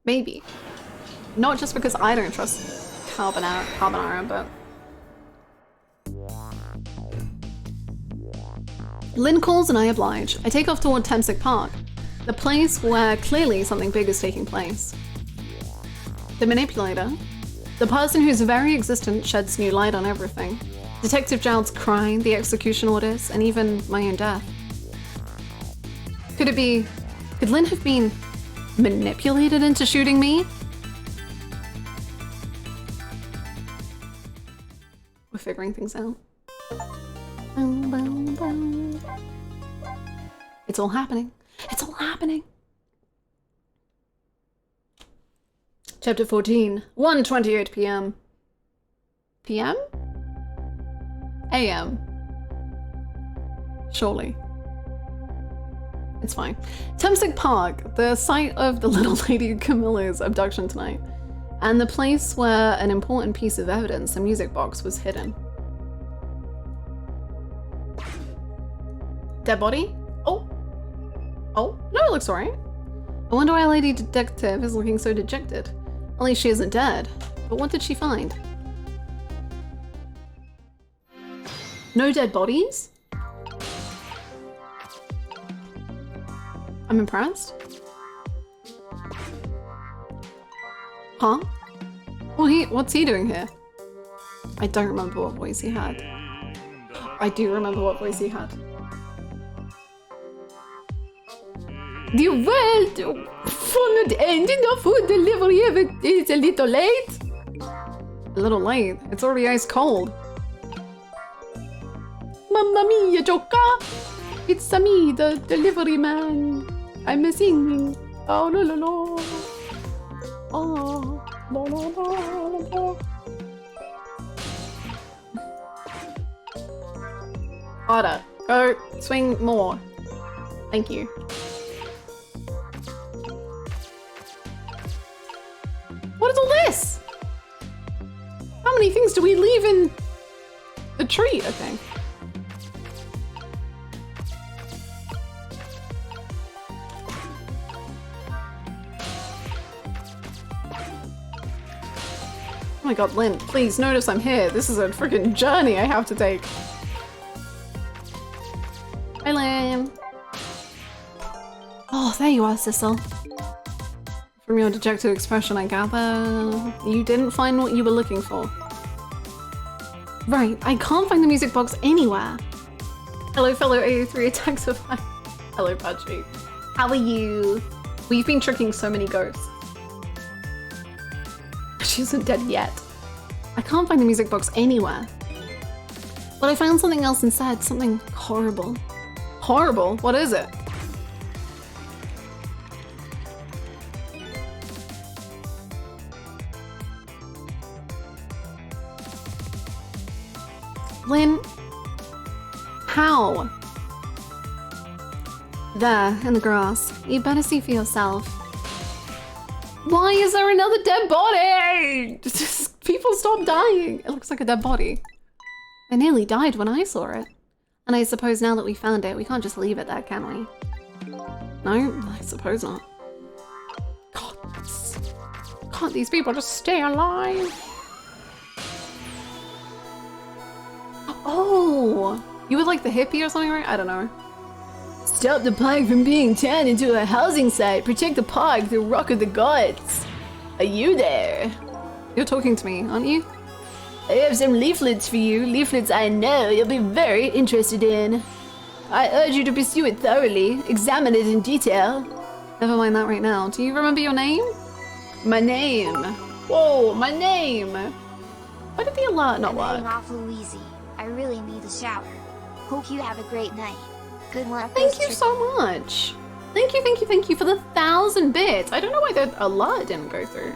Maybe. Not just because I don't trust Carbonara, but... Lynn calls and I oblige. I take off toward Thameslink Park, the place where clearly something big is taking place. The manipulator, the person whose very existence sheds new light on everything. Detective Jowd's crime, the execution orders, and even my own death. Could Lynn have been manipulated into shooting me? We're figuring things out. It's all happening. It's all happening. Chapter 14, 1:28 p.m. PM? AM. Surely. It's fine. Thameslink Park, the site of the little lady Camilla's abduction tonight, and the place where an important piece of evidence, the music box, was hidden. Dead body? Oh, no, it looks alright. I wonder why Lady Detective is looking so dejected. At least she isn't dead. But what did she find? No dead bodies? I'm impressed. Huh? What's he doing here? I don't remember what voice he had. I do remember what voice he had. The world for not ending of food delivery is a little late. A little late? It's already ice cold. Mamma mia, Joker! It's me, the delivery man. I'm singing. Oh, no, no, no. Oh, no, no, no, no. Harder. Go swing more. Thank you. What is all this? How many things do we leave in the tree? Okay. Oh my god, Lynn, please notice I'm here. This is a freaking journey I have to take. Hi, Lynn. Oh, there you are, Sissel. From your dejected expression, I gather you didn't find what you were looking for. Right, I can't find the music box anywhere. Hello, fellow AO3 attacks of fire. Hello, Pudgy. How are you? We've been tricking so many ghosts. She isn't dead yet. I can't find the music box anywhere. But I found something else instead, something horrible. Horrible? What is it? Lynn? How? There, in the grass. You better see for yourself. Why is there another dead body? People stop dying. It looks like a dead body. I nearly died when I saw it. And I suppose now that we found it, we can't just leave it there, can we? No, I suppose not. God, can't these people just stay alive? Oh, you were like the hippie or something, right? I don't know. Stop the park from being turned into a housing site. Protect the park, the rock of the gods. Are you there? You're talking to me, aren't you? I have some leaflets for you. Leaflets I know you'll be very interested in. I urge you to pursue it thoroughly. Examine it in detail. Never mind that right now. Do you remember your name? My name. Whoa, my name. Why did the alert not work? I'm off Louise. I really need a shower. Hope you have a great night. Good luck. Thank you so much. Thank you for the 1,000 bits. I don't know why the alert didn't go through.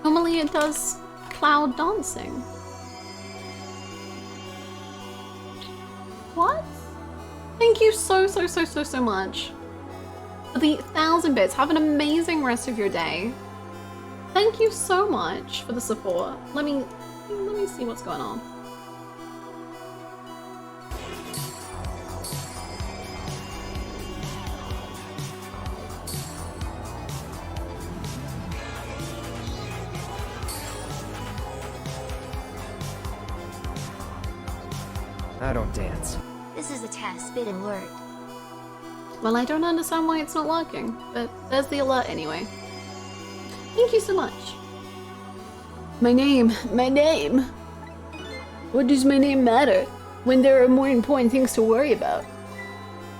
Normally it does cloud dancing. What? Thank you so much for the 1,000 bits. Have an amazing rest of your day. Thank you so much for the support. Let me see what's going on. I don't dance. This is a test, bit alert. Well, I don't understand why it's not working, but there's the alert anyway. Thank you so much. My name. What does my name matter when there are more important things to worry about?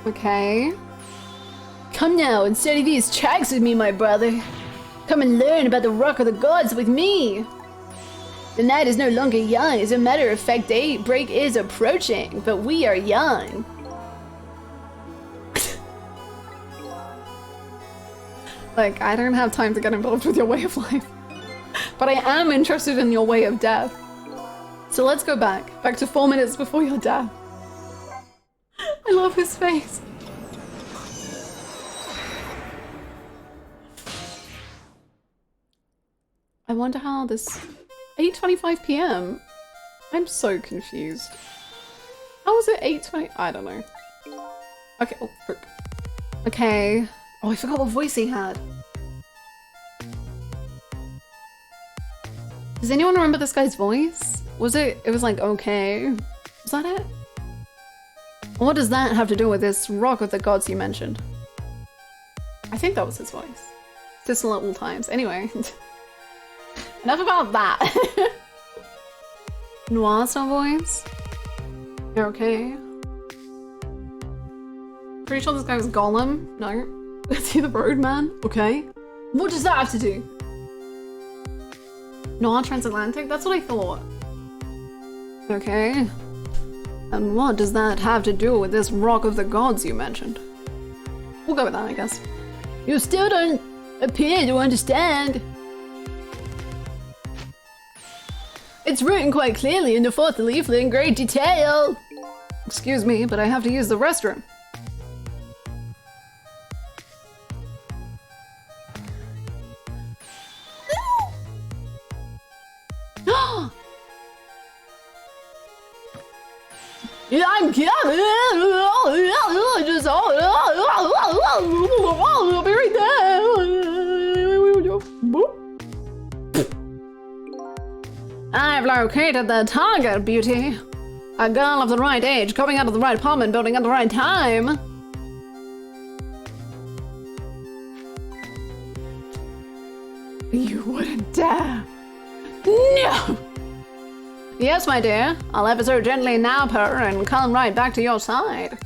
Okay. Come now and study these tracks with me, my brother. Come and learn about the rock of the gods with me. The night is no longer young. As a matter of fact, daybreak is approaching, but we are young. Like, I don't have time to get involved with your way of life. But I am interested in your way of death. So let's go back to 4 minutes before your death. I love his face. I wonder how this... 8:25 p.m. I'm so confused. How was it 8:20? I don't know. Okay, oh, frick. Okay. Oh, I forgot what voice he had. Does anyone remember this guy's voice? It was like, okay. Was that it? What does that have to do with this rock of the gods you mentioned? I think that was his voice. Sissel at all times. Anyway. Enough about that. Noir's voice? You're okay? Pretty sure this guy was Gollum. No. Is he the roadman? Okay. What does that have to do? Noir Transatlantic? That's what I thought. Okay. And what does that have to do with this rock of the gods you mentioned? We'll go with that, I guess. You still don't appear to understand. It's written quite clearly in the 4th leaflet in great detail. Excuse me, but I have to use the restroom. Yeah, I'm coming. Just I'll be right there. I've located the target, beauty. A girl of the right age, coming out of the right apartment building at the right time. You wouldn't dare. No! Yes, my dear. I'll ever so gently nab her and come right back to your side.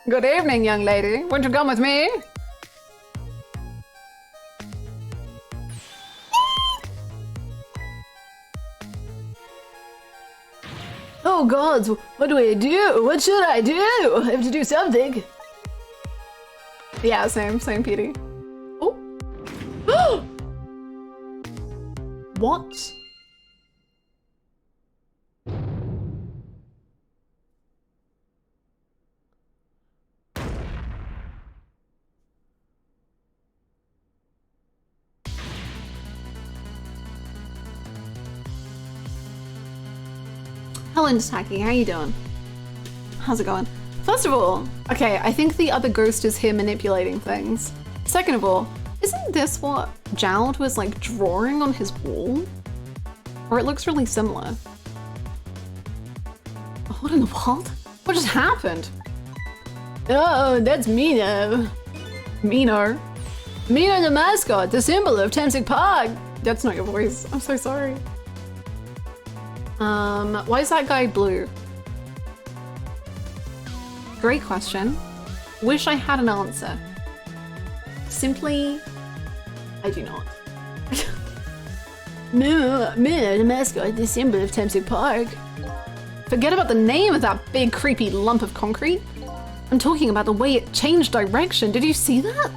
Good evening, young lady. Won't you come with me? Oh gods, what do I do? What should I do? I have to do something. Yeah, same, Petey. Oh. What? Helen's Tacky, how you doing? How's it going? First of all, okay, I think the other ghost is here manipulating things. Second of all, isn't this what Jowd was like drawing on his wall? Or it looks really similar. What in the world? What just happened? Oh, that's Mino. Mino. Mino the mascot, the symbol of Temsic Park. That's not your voice. I'm so sorry. Why is that guy blue? Great question. Wish I had an answer. Simply, I do not. Mino the mascot, the symbol of Temsic Park. Forget about the name of that big creepy lump of concrete. I'm talking about the way it changed direction. Did you see that?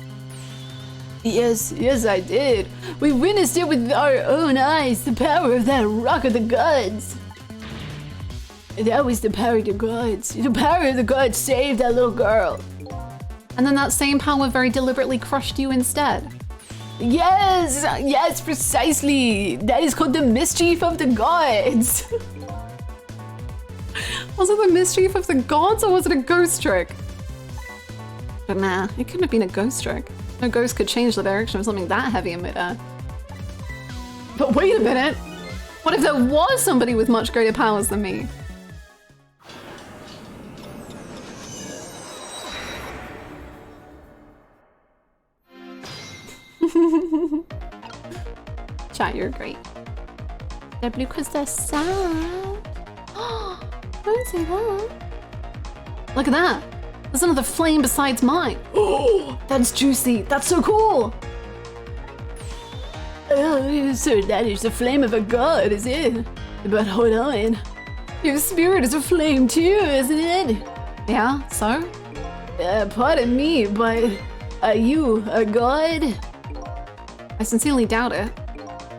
Yes, I did. We witnessed it with our own eyes, the power of that rock of the gods. That was the power of the gods. The power of the gods saved that little girl. And then that same power very deliberately crushed you instead. Yes, precisely. That is called the mischief of the gods. Was it the mischief of the gods or was it a ghost trick? But nah, it couldn't have been a ghost trick. No ghost could change the direction of something that heavy in midair. But wait a minute! What if there was somebody with much greater powers than me? Chat, you're great. They're blue because they're sad. Don't say that. Look at that. There's another flame besides mine. Oh, that's juicy. That's so cool. Oh, so that is the flame of a god, is it? But hold on. Your spirit is a flame too, isn't it? Yeah, so? Pardon me, but are you a god? I sincerely doubt it.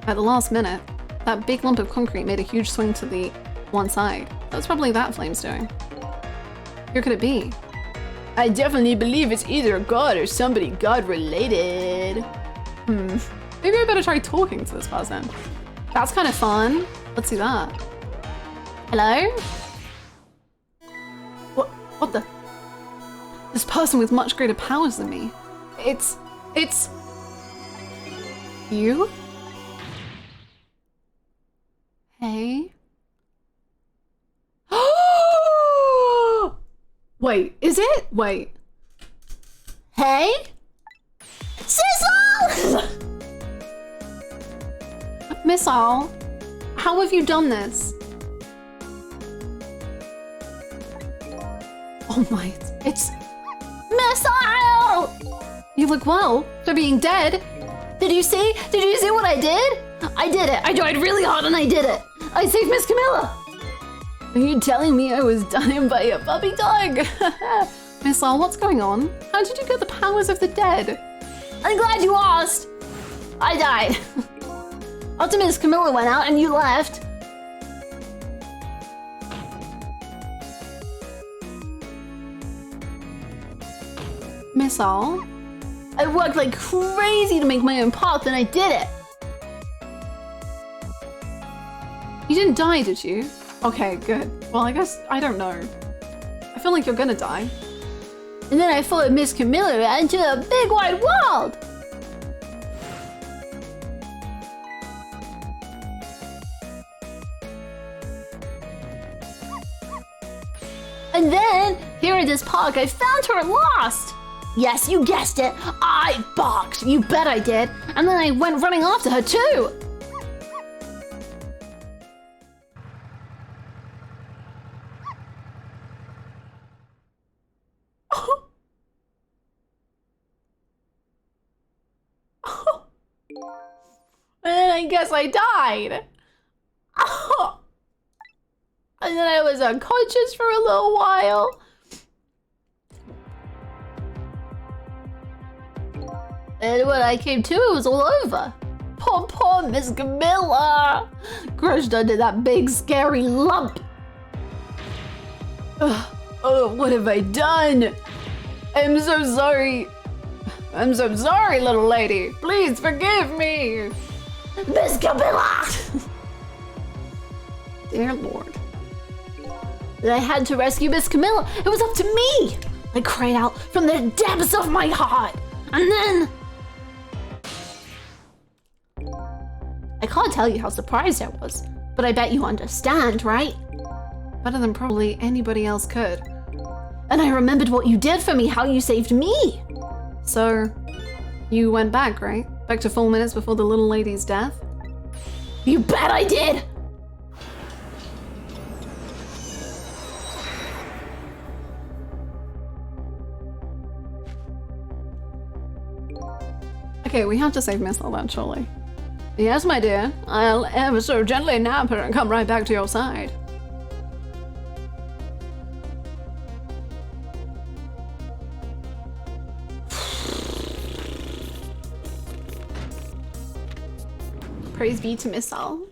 At the last minute, that big lump of concrete made a huge swing to the one side. That's probably that flame's doing. Who could it be? I definitely believe it's either a god or somebody god-related. Maybe I better try talking to this person. That's kind of fun. Let's do that. Hello? What the? This person with much greater powers than me. It's... You? Hey? Wait, is it? Wait. Hey? Sizzle! Missile, how have you done this? Oh my, it's... Missile! You look well for being dead. Did you see? Did you see what I did? I did it. I tried really hard and I did it. I saved Miss Camilla. Are you telling me I was done in by a puppy dog? Missile, what's going on? How did you get the powers of the dead? I'm glad you asked. I died. After Miss Camilla went out and you left. Missile? I worked like crazy to make my own path and I did it. You didn't die, did you? Okay, good. Well, I guess, I don't know. I feel like you're gonna die. And then I followed Miss Camilla out into a big wide world. And then, here at this park, I found her lost. Yes, you guessed it. I barked. You bet I did. And then I went running after her too. And then I guess I died. And then I was unconscious for a little while. And when I came to, it was all over. Poor Miss Camilla. Crushed under that big scary lump. Oh, what have I done? I'm so sorry. I'm so sorry, little lady. Please forgive me. Miss Camilla! Dear Lord. I had to rescue Miss Camilla. It was up to me. I cried out from the depths of my heart. And then... I can't tell you how surprised I was, but I bet you understand, right? Better than probably anybody else could. And I remembered what you did for me, how you saved me. So, you went back, right? Back to 4 minutes before the little lady's death? You bet I did! Okay, we have to save Miss Lilith, surely. Yes, my dear. I'll ever so gently nap her and come right back to your side. Praise be to Miss Al.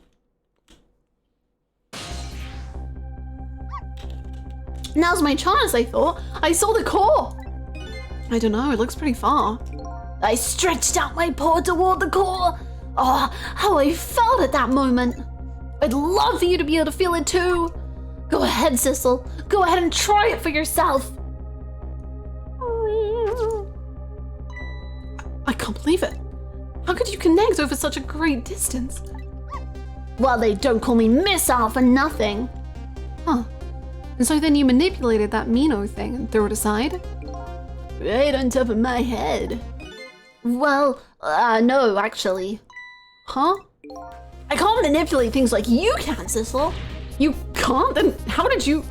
Now's my chance, I thought. I saw the core. I don't know, it looks pretty far. I stretched out my paw toward the core. Oh, how I felt at that moment. I'd love for you to be able to feel it too. Go ahead, Sissel. Go ahead and try it for yourself. I can't believe it. How could you connect over such a great distance? Well, they don't call me Miss Al for nothing. Huh. And so then you manipulated that Mino thing and threw it aside? Right on top of my head. Well, no, actually. Huh? I can't manipulate things like you can, Sissel. You can't? Then how did you...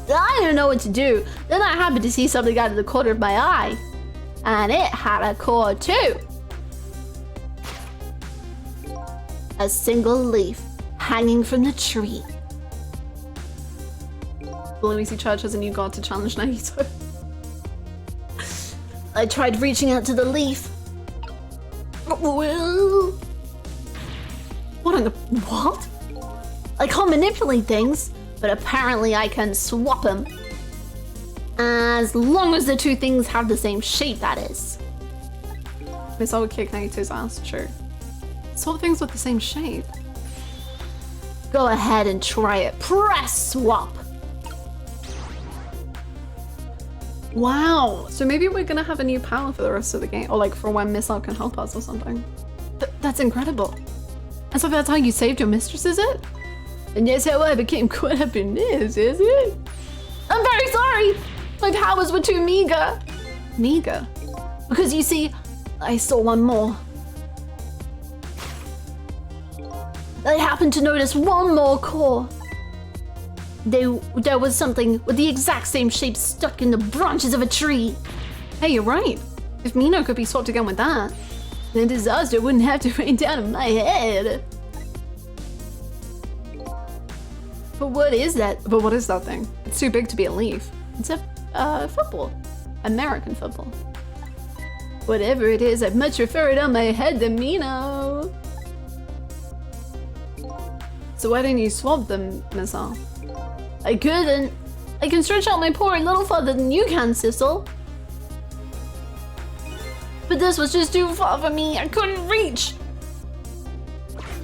I didn't know what to do. Then I happened to see something out of the corner of my eye. And it had a core too. A single leaf hanging from the tree. Louise Church has a new god to challenge Nagito. I tried reaching out to the leaf. Well... What in the... what? I can't manipulate things, but apparently I can swap them. As long as the two things have the same shape, that is. Miss I would kick Nagito's ass, sure. Swap things with the same shape. Go ahead and try it. Press swap. Wow. So maybe we're gonna have a new power for the rest of the game, or like for when Miss L can help us or something. That's incredible. And so that's how you saved your mistress, is it? And that's how I became caught up in this, is it? I'm very sorry. My powers were too meager. Meager? Because you see, I saw one more. I happened to notice one more core. There was something with the exact same shape stuck in the branches of a tree. Hey, you're right. If Mino could be swapped again with that, then disaster wouldn't have to rain down on my head. But what is that? But what is that thing? It's too big to be a leaf. It's a football. American football. Whatever it is, I'd much prefer it on my head than Mino. So why didn't you swap them, Miss L? I couldn't. I can stretch out my paw a little farther than you can, Sissel. But this was just too far for me. I couldn't reach.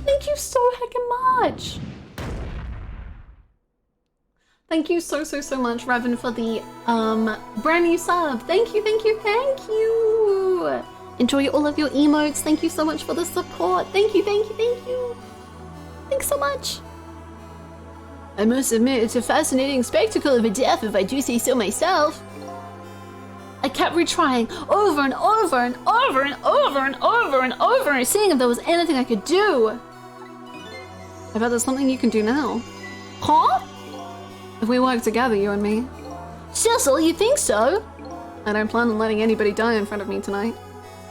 Thank you so heckin' much. Thank you so much, Revan, for the brand new sub. Thank you, thank you, thank you. Enjoy all of your emotes. Thank you so much for the support. Thank you, thank you, thank you. Thanks so much. I must admit, it's a fascinating spectacle of a death if I do say so myself. I kept retrying over and over and over and over and over and over, seeing if there was anything I could do. I bet there's something you can do now. Huh? If we work together, you and me. Cecil, you think so? I don't plan on letting anybody die in front of me tonight.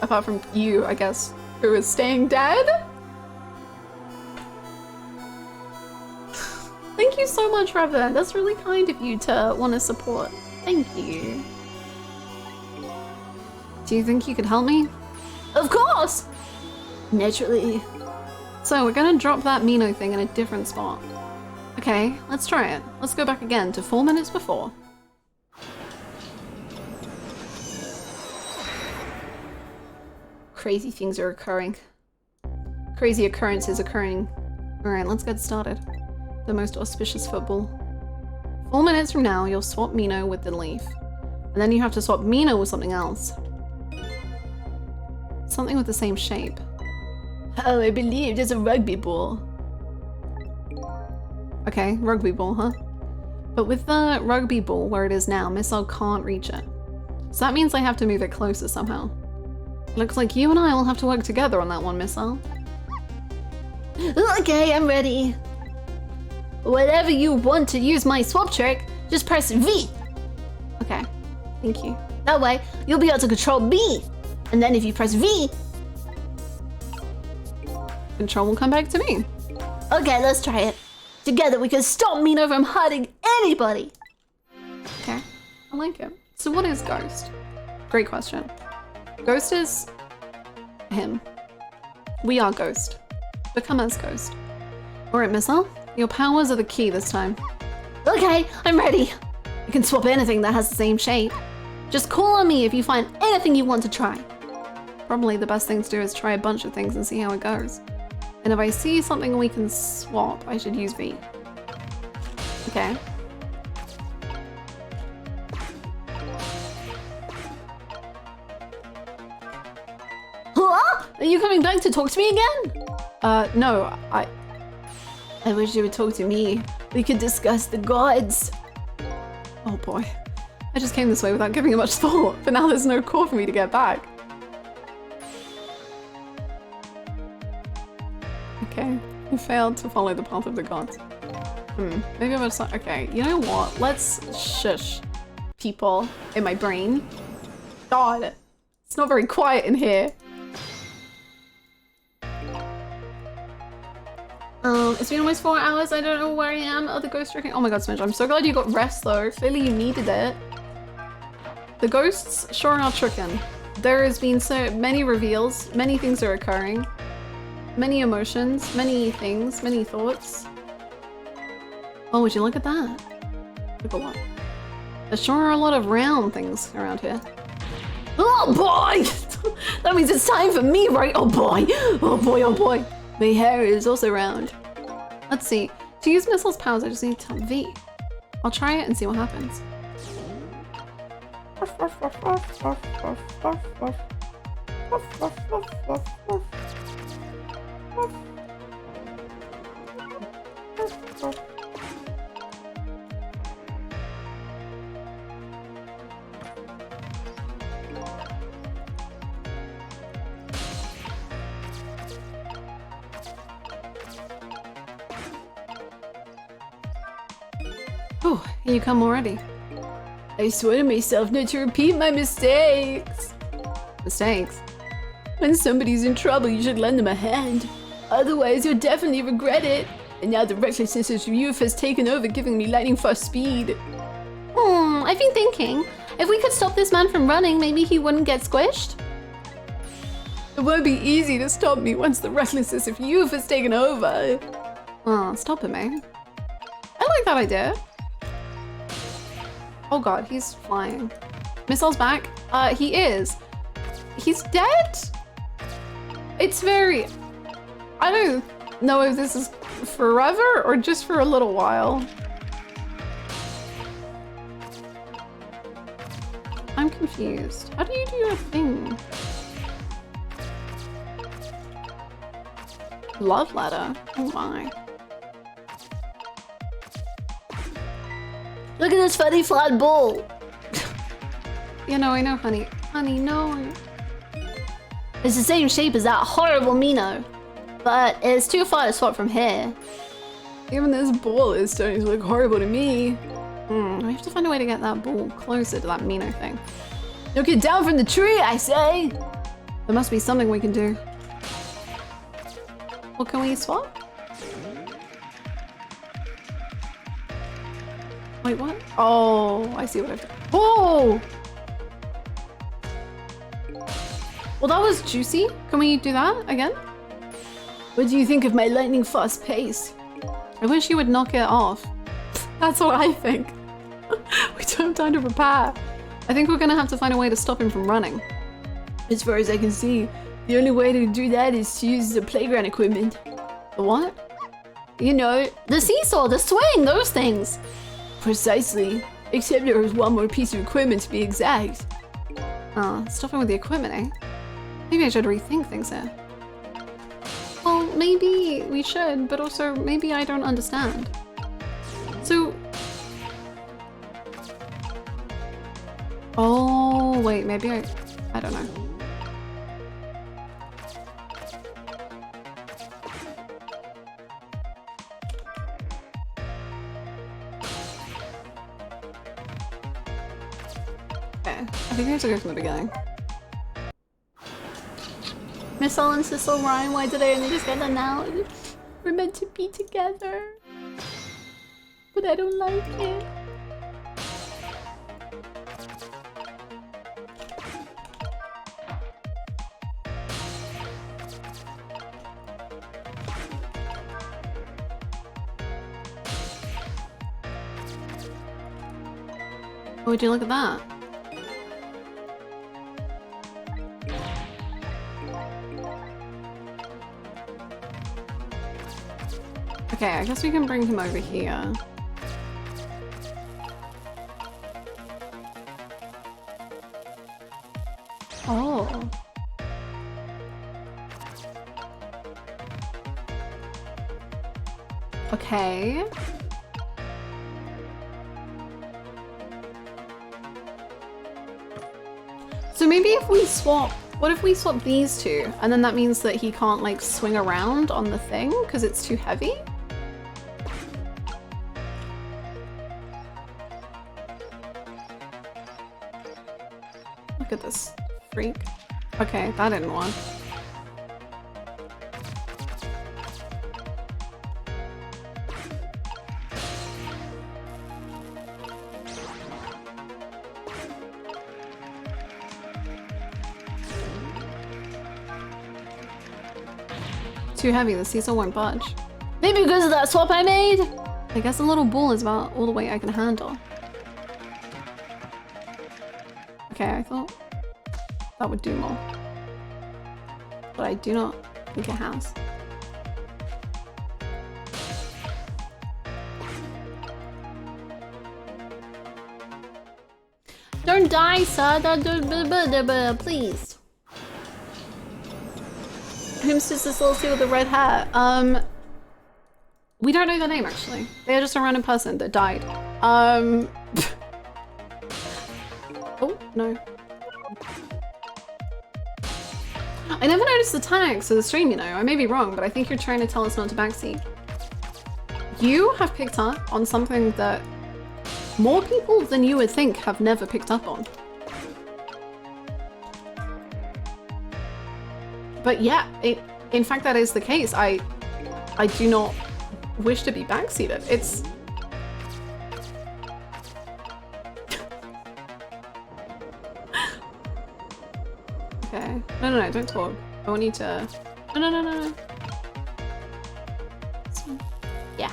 Apart from you, I guess, who is staying dead? Thank you so much, Trevor. That's really kind of you to want to support. Thank you. Do you think you could help me? Of course! Naturally. So we're gonna drop that Mino thing in a different spot. Okay, let's try it. Let's go back again to 4 minutes before. Crazy things are occurring. Crazy occurrences occurring. Alright, let's get started. The most auspicious football. 4 minutes from now, you'll swap Mino with the leaf. And then you have to swap Mino with something else. Something with the same shape. Oh, I believe there's a rugby ball. Okay, rugby ball, huh? But with the rugby ball where it is now, Missile can't reach it. So that means I have to move it closer somehow. Looks like you and I will have to work together on that one, Missile. Okay, I'm ready. Whenever you want to use my swap trick, just press V. Okay, thank you. That way, you'll be able to control B. And then if you press V, Control will come back to me. okay, let's try it. Together we can stop Mino from hurting anybody. Okay, I like it. So what is Ghost? Great question. Ghost is him. We are Ghost. Become as Ghost. Alright, Missile, your powers are the key this time. Okay, I'm ready. You can swap anything that has the same shape. Just call on me if you find anything you want to try. Probably the best thing to do is try a bunch of things and see how it goes. And if I see something we can swap, I should use V. Okay. Huh? Are you coming back to talk to me again? No, I wish you would talk to me. We could discuss the gods. oh boy. I just came this way without giving it much thought, but now there's no core for me to get back. Okay, you failed to follow the path of the gods. Maybe I'm just okay, you know what? Let's shush people in my brain. God, it's not very quiet in here. It's been almost 4 hours. I don't know where I am. Other ghost tricking. Oh my god, Smidge, I'm so glad you got rest though. Clearly you needed it. The ghosts sure are tricking. There has been so many reveals. Many things are occurring. Many emotions. Many things. Many thoughts. Oh, would you look at that? Look at what? There sure are a lot of round things around here. Oh boy! That means it's time for me, right? Oh boy! Oh boy, oh boy. My hair is also round. Let's see. To use Missile's powers, I just need to tell V. I'll try it and see what happens. Oh, here you come already. I swear to myself not to repeat my mistakes. Mistakes. When somebody's in trouble, you should lend them a hand. Otherwise, you'll definitely regret it. And now the recklessness of youth has taken over, giving me lightning fast speed. I've been thinking, if we could stop this man from running, maybe he wouldn't get squished. It won't be easy to stop me once the recklessness of youth has taken over. Oh, stop it, man. I like that idea. Oh god, he's flying. Missile's back. He is. He's dead? It's very... I don't know if this is forever or just for a little while. I'm confused. How do you do your thing? Love letter? Oh my. Look at this funny flat ball. Yeah, no, I know, honey. Honey, no. It's the same shape as that horrible Mino, but it's too far to swap from here. Even this ball is starting to look horrible to me. I have to find a way to get that ball closer to that Mino thing. Knock it down from the tree, I say. There must be something we can do. Well, can we swap? Wait, what? Oh, I see what I've done. Oh! Well, that was juicy. Can we do that again? What do you think of my lightning fast pace? I wish you would knock it off. That's what I think. We don't have time to prepare. I think we're gonna have to find a way to stop him from running. As far as I can see, the only way to do that is to use the playground equipment. The what? You know, The seesaw, the swing, those things. precisely. Except there is one more piece of equipment to be exact. Stop him with the equipment, eh? Maybe I should rethink things here. Well, maybe we should, but also maybe I don't understand. So... Oh, wait, maybe I don't know. Okay, I think we have to go from the beginning. Miss Ellen and Cecil Ryan, why did I only just get that now? We're meant to be together. But I don't like it. Oh, would you look at that? Okay, I guess we can bring him over here. Oh. Okay. So maybe if we swap, what if we swap these two? And then that means that he can't like swing around on the thing because it's too heavy? Look at this freak. Okay, that didn't work. Too heavy, the seesaw won't budge. Maybe because of that swap I made? I guess a little ball is about all the weight I can handle. Okay, I thought that would do more. But I do not think it has. Don't die, sir. Please. Whom's this little dude with the red hair? We don't know their name actually. They are just a random person that died. Oh, no. I never noticed the tags of the stream, you know. I may be wrong, but I think you're trying to tell us not to backseat. You have picked up on something that more people than you would think have never picked up on. But yeah, in fact that is the case. I do not wish to be backseated. It's... Okay. No, don't talk. I want you to... No. Yeah.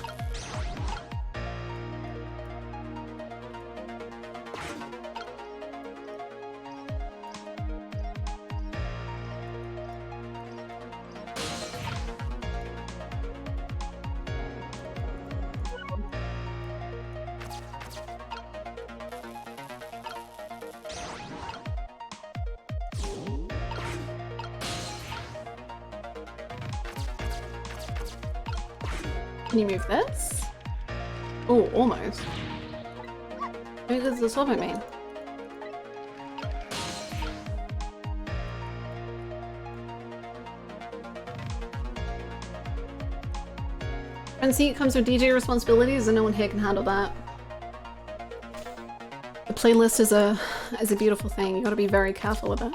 Can you move this? Oh, almost. Maybe this is what I mean. Front seat comes with DJ responsibilities and no one here can handle that. The playlist is a beautiful thing. You gotta be very careful with it.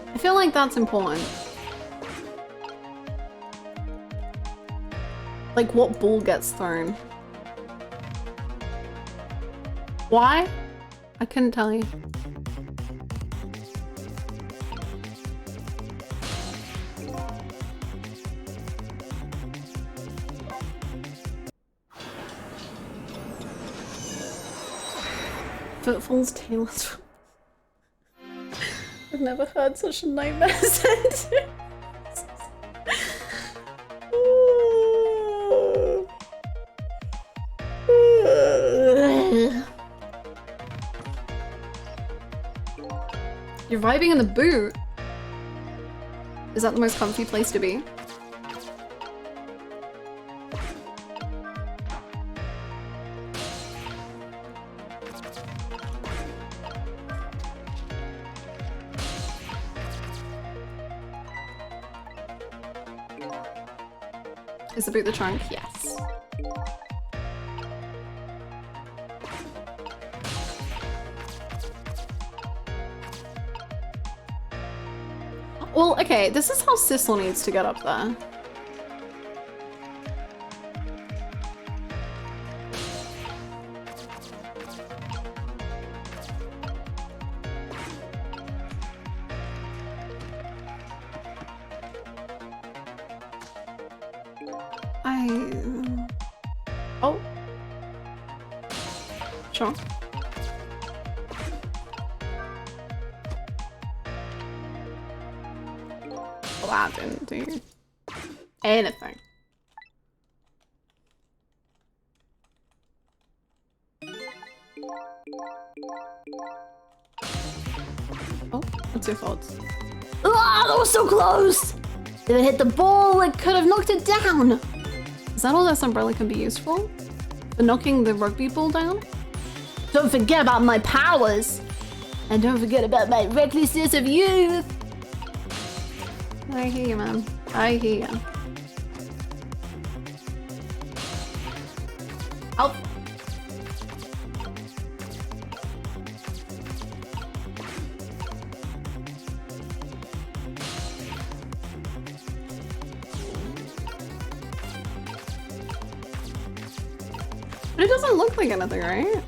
I feel like that's important. Like what ball gets thrown. Why? I couldn't tell you. Footfalls, tailors. I've never heard such a nightmare sentence. You're vibing in the boot. Is that the most comfy place to be? Is the boot the trunk? Yes. Well, okay, this is how Sissel needs to get up there. Oh. Sure. Well, that didn't do anything. Oh, what's your thoughts? Ah, that was so close! If it hit the ball, it could have knocked it down! Is that all this umbrella can be used for? For knocking the rugby ball down? Don't forget about my powers! And don't forget about my recklessness of youth! I hear you, man. I hear you. I'll... But it doesn't look like anything, right?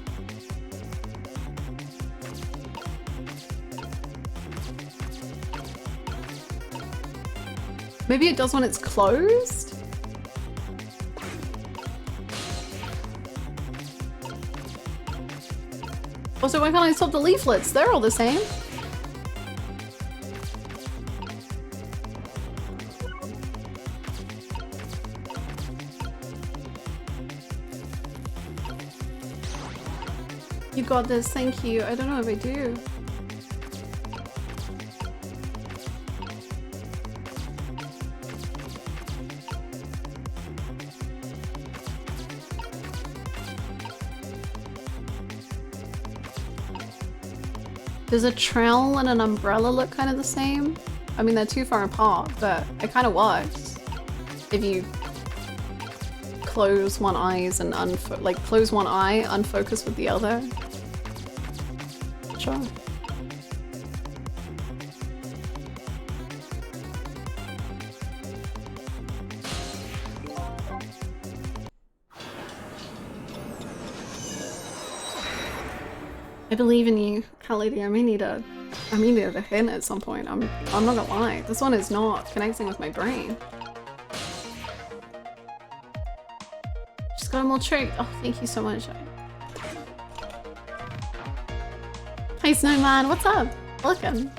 Maybe it does when it's closed? Also, why can't I swap the leaflets? They're all the same. You got this, thank you. I don't know if I do. Does a trowel and an umbrella look kind of the same? I mean, they're too far apart, but it kind of works. If you close one eye and close one eye, unfocus with the other. Sure. I believe in you, Khalidi. I may need a I needed a hint at some point. I'm not gonna lie. This one is not connecting with my brain. Just got more trick. Oh, thank you so much. Hey Snowman, what's up? Welcome.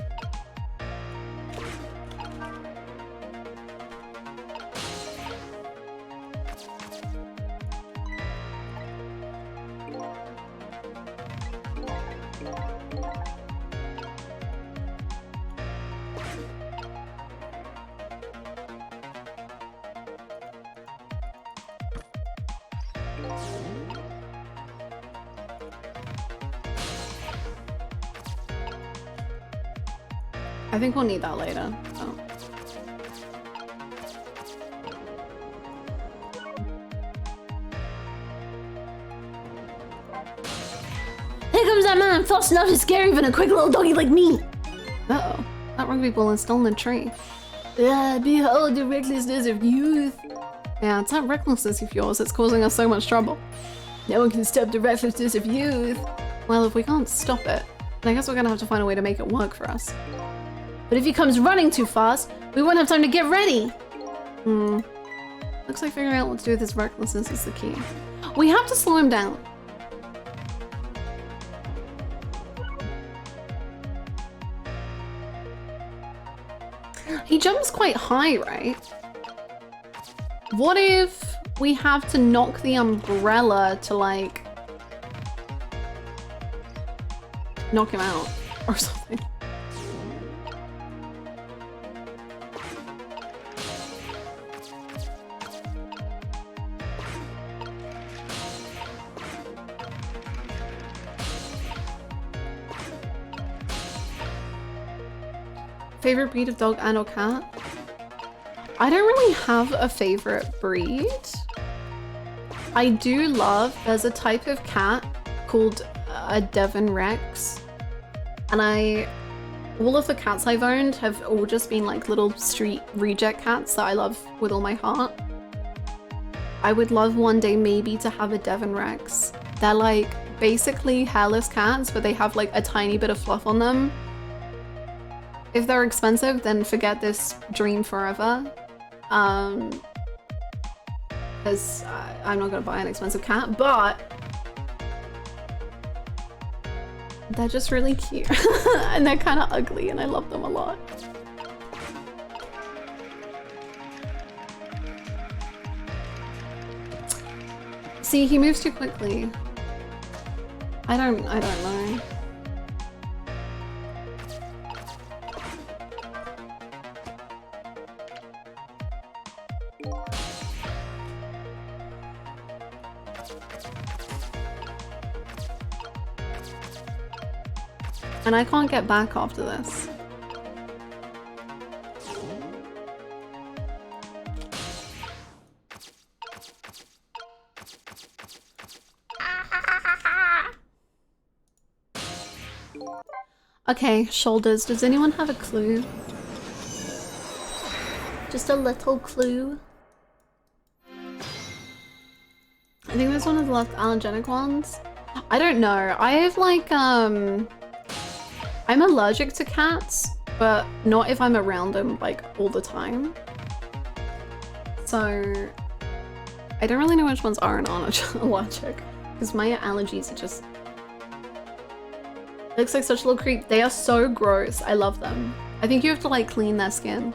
I think we'll need that later. So. Here comes that man, fast enough to scare even a quick little doggy like me. Uh-oh. That rugby ball is still in the tree. Behold the recklessness of youth. Yeah, it's that recklessness of yours that's causing us so much trouble. No one can stop the recklessness of youth. Well, if we can't stop it, then I guess we're gonna have to find a way to make it work for us. But if he comes running too fast, we won't have time to get ready. Looks like figuring out what to do with his recklessness is the key. We have to slow him down. He jumps quite high, right? What if we have to knock the umbrella to like knock him out or something? Favorite breed of dog and or cat? I don't really have a favorite breed. I do love, there's a type of cat called a Devon Rex. And all of the cats I've owned have all just been like little street reject cats that I love with all my heart. I would love one day maybe to have a Devon Rex. They're like basically hairless cats, but they have like a tiny bit of fluff on them. If they're expensive, then forget this dream forever. Because I'm not gonna buy an expensive cat, but they're just really cute. And they're kind of ugly and I love them a lot. See, he moves too quickly. I don't know. And I can't get back after this. Okay, shoulders. Does anyone have a clue? Just a little clue. I think this one is the last allergenic ones. I don't know. I have like, I'm allergic to cats, but not if I'm around them like all the time. So I don't really know which ones are and aren't allergic because my allergies are just, it looks like such a little creep. They are so gross. I love them. I think you have to like clean their skin,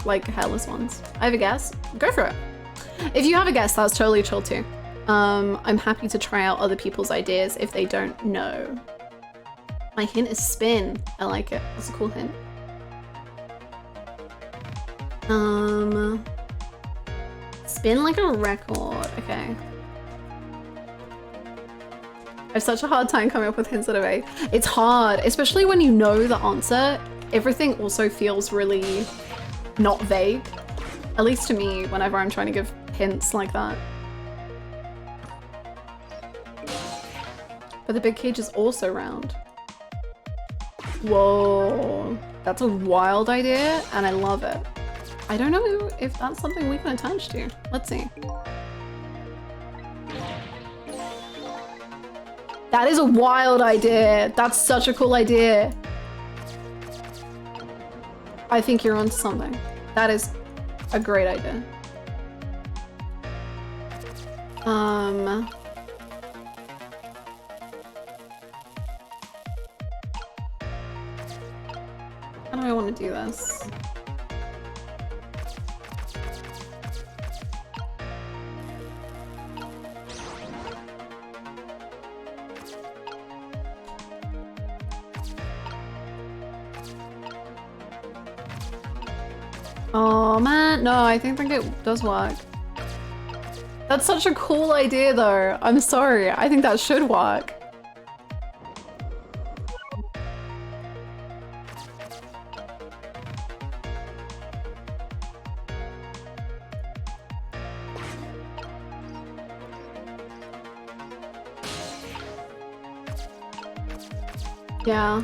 like hairless ones. I have a guess. Go for it. If you have a guess, that's totally chill too. I'm happy to try out other people's ideas if they don't know. My hint is spin. I like it. That's a cool hint. Spin like a record. Okay. I have such a hard time coming up with hints that are vague. It's hard, especially when you know the answer. Everything also feels really not vague. At least to me, whenever I'm trying to give hints like that. But the big cage is also round. Whoa, that's a wild idea and I love it. I don't know if that's something we can attach to. Let's see. That is a wild idea. That's such a cool idea. I think you're onto something. That is a great idea. How do I want to do this? Oh man, no, I think it does work. That's such a cool idea though. I'm sorry, I think that should work. Yeah.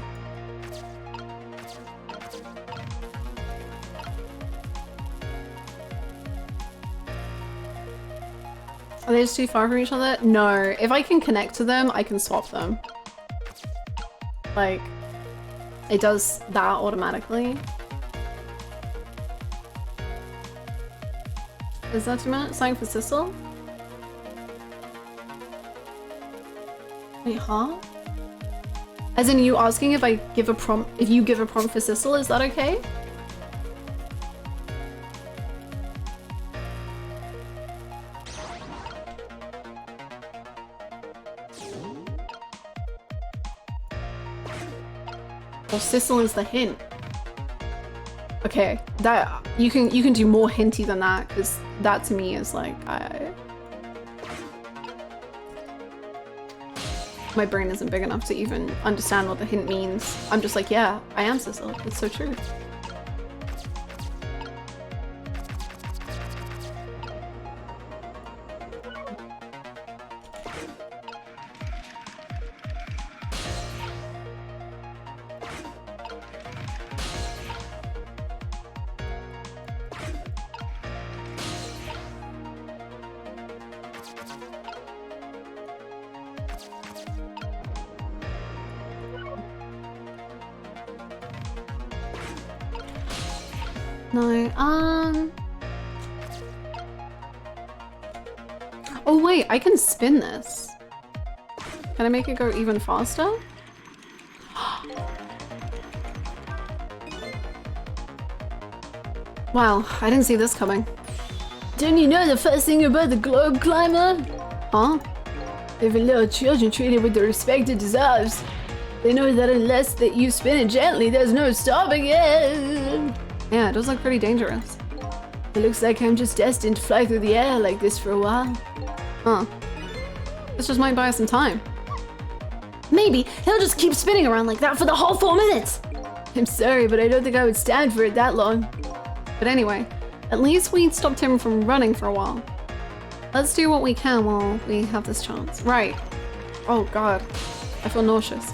Are they just too far from each other? No. If I can connect to them, I can swap them. Like, it does that automatically. Is that too much? Something for Sissel? Wait, huh? As in you asking if I give a prompt, if you give a prompt for Sissel, is that okay? Or Sissel is the hint. Okay, that you can do more hinty than that, because that to me is like my brain isn't big enough to even understand what the hint means. I'm just like, yeah, I am Sissel. It's so true. No, oh wait, I can spin this. Can I make it go even faster? Wow, I didn't see this coming. Don't you know the first thing about the globe climber? Huh? Every little children treated with the respect it deserves. They know that unless that you spin it gently, there's no stopping it. Yeah, it does look pretty dangerous. It looks like I'm just destined to fly through the air like this for a while. Huh. This just might buy us some time. Maybe he'll just keep spinning around like that for the whole 4 minutes. I'm sorry, but I don't think I would stand for it that long. But anyway, at least we stopped him from running for a while. Let's do what we can while we have this chance. Right. Oh god. I feel nauseous.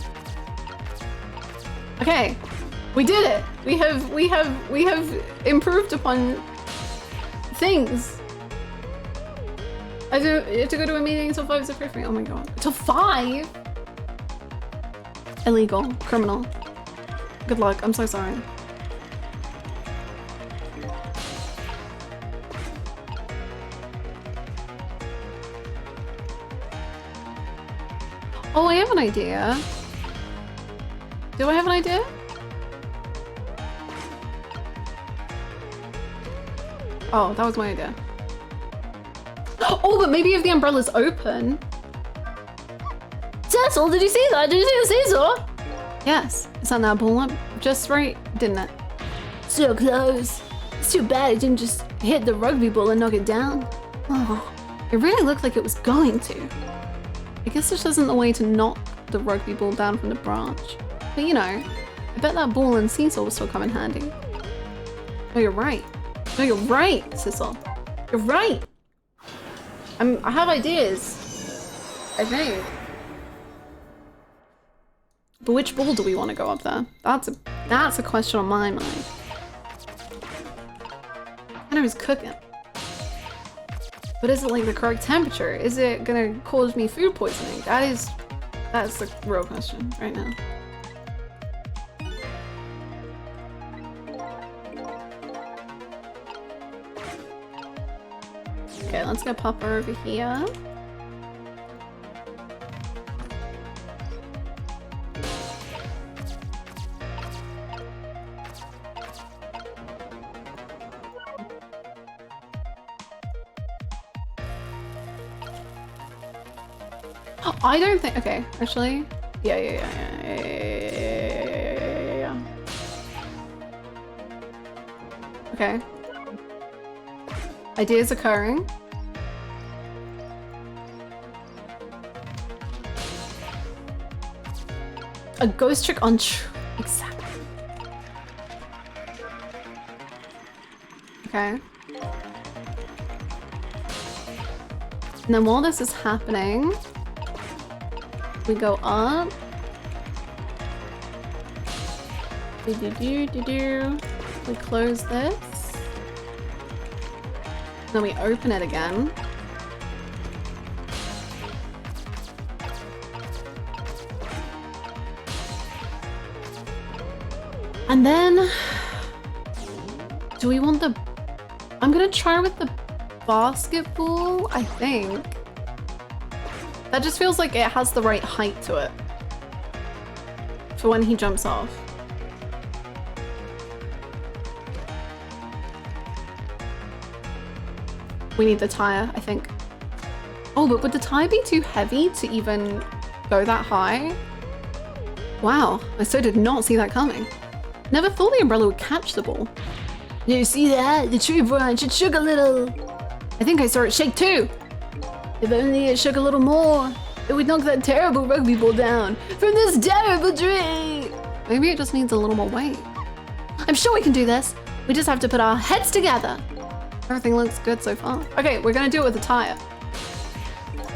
Okay. We did it! We have improved upon things. I have to go to a meeting until 5 is free for me. Oh my god. Till 5? Illegal. Criminal. Good luck. I'm so sorry. Oh, I have an idea. Do I have an idea? Oh, that was my idea. Oh, but maybe if the umbrella's open. Cecil, did you see that? Did you see the seesaw? Yes. Is that that ball up just right? Didn't it? So close. It's too bad it didn't just hit the rugby ball and knock it down. Oh, it really looked like it was going to. I guess this isn't the way to knock the rugby ball down from the branch. But you know, I bet that ball and seesaw will still come in handy. Oh, you're right. No, you're right, Sissel. You're right. I have ideas. I think. But which ball do we want to go up there? That's a question on my mind. I know it's cooking. But is it like the correct temperature? Is it gonna cause me food poisoning? That's the real question right now. Okay, let's get Papa over here. I don't think. Okay, actually, yeah. Okay. Ideas occurring. A ghost trick on exactly. Okay. And then while this is happening, we go up. We close this. Then we open it again. And then, do we want the, I'm gonna try with the basketball, I think. That just feels like it has the right height to it for when he jumps off. We need the tire, I think. Oh, but would the tire be too heavy to even go that high? Wow, I so did not see that coming. Never thought the umbrella would catch the ball. You see that? The tree branch, it shook a little. I think I saw it shake too. If only it shook a little more, it would knock that terrible rugby ball down from this terrible tree. Maybe it just needs a little more weight. I'm sure we can do this. We just have to put our heads together. Everything looks good so far. Okay, we're gonna do it with a tire.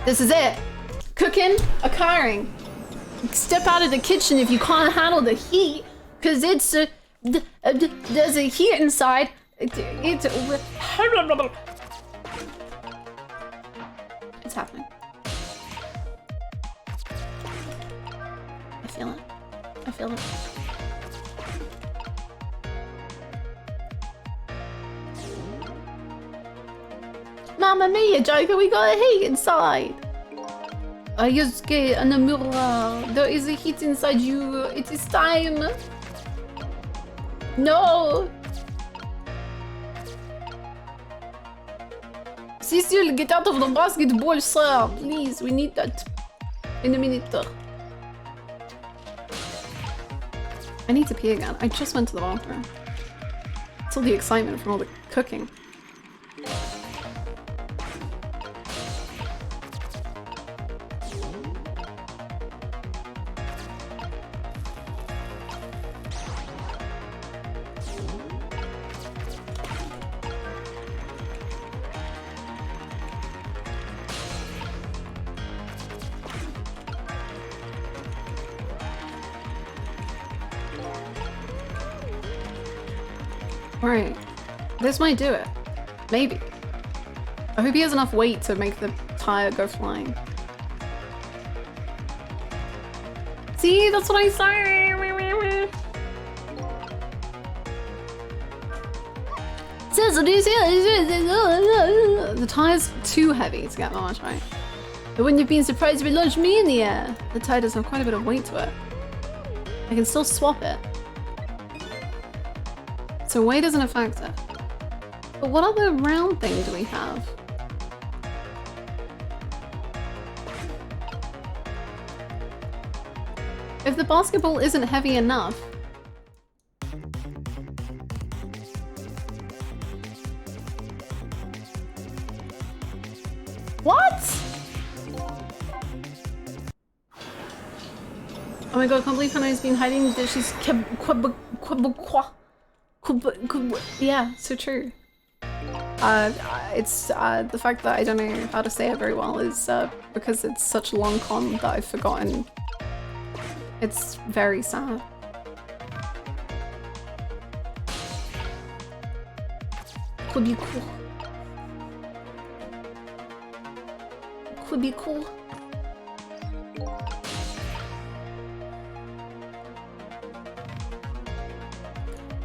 This is it. Cooking, occurring. Step out of the kitchen if you can't handle the heat, cause it's there's a heat inside. It's happening. I feel it. I feel it. Mamma mia, Joker, we got a heat inside. Are you scared? And the mirror. There is a heat inside you. It is time. No. Cecil, get out of the basketball, sir. Please, we need that in a minute. I need to pee again. I just went to the bathroom. It's all the excitement from all the cooking. Alright, this might do it. Maybe. I hope he has enough weight to make the tire go flying. See, that's what I say! The tire's too heavy to get that much height. I wouldn't have been surprised if it launched me in the air. The tire does have quite a bit of weight to it. I can still swap it. So weight isn't a factor. But what other round thing do we have? If the basketball isn't heavy enough, what? Oh my god, I can't believe Hannah's been hiding that she's yeah, so true. It's the fact that I don't know how to say it very well is because it's such a long con that I've forgotten. It's very sad. Could be cool. Could be cool.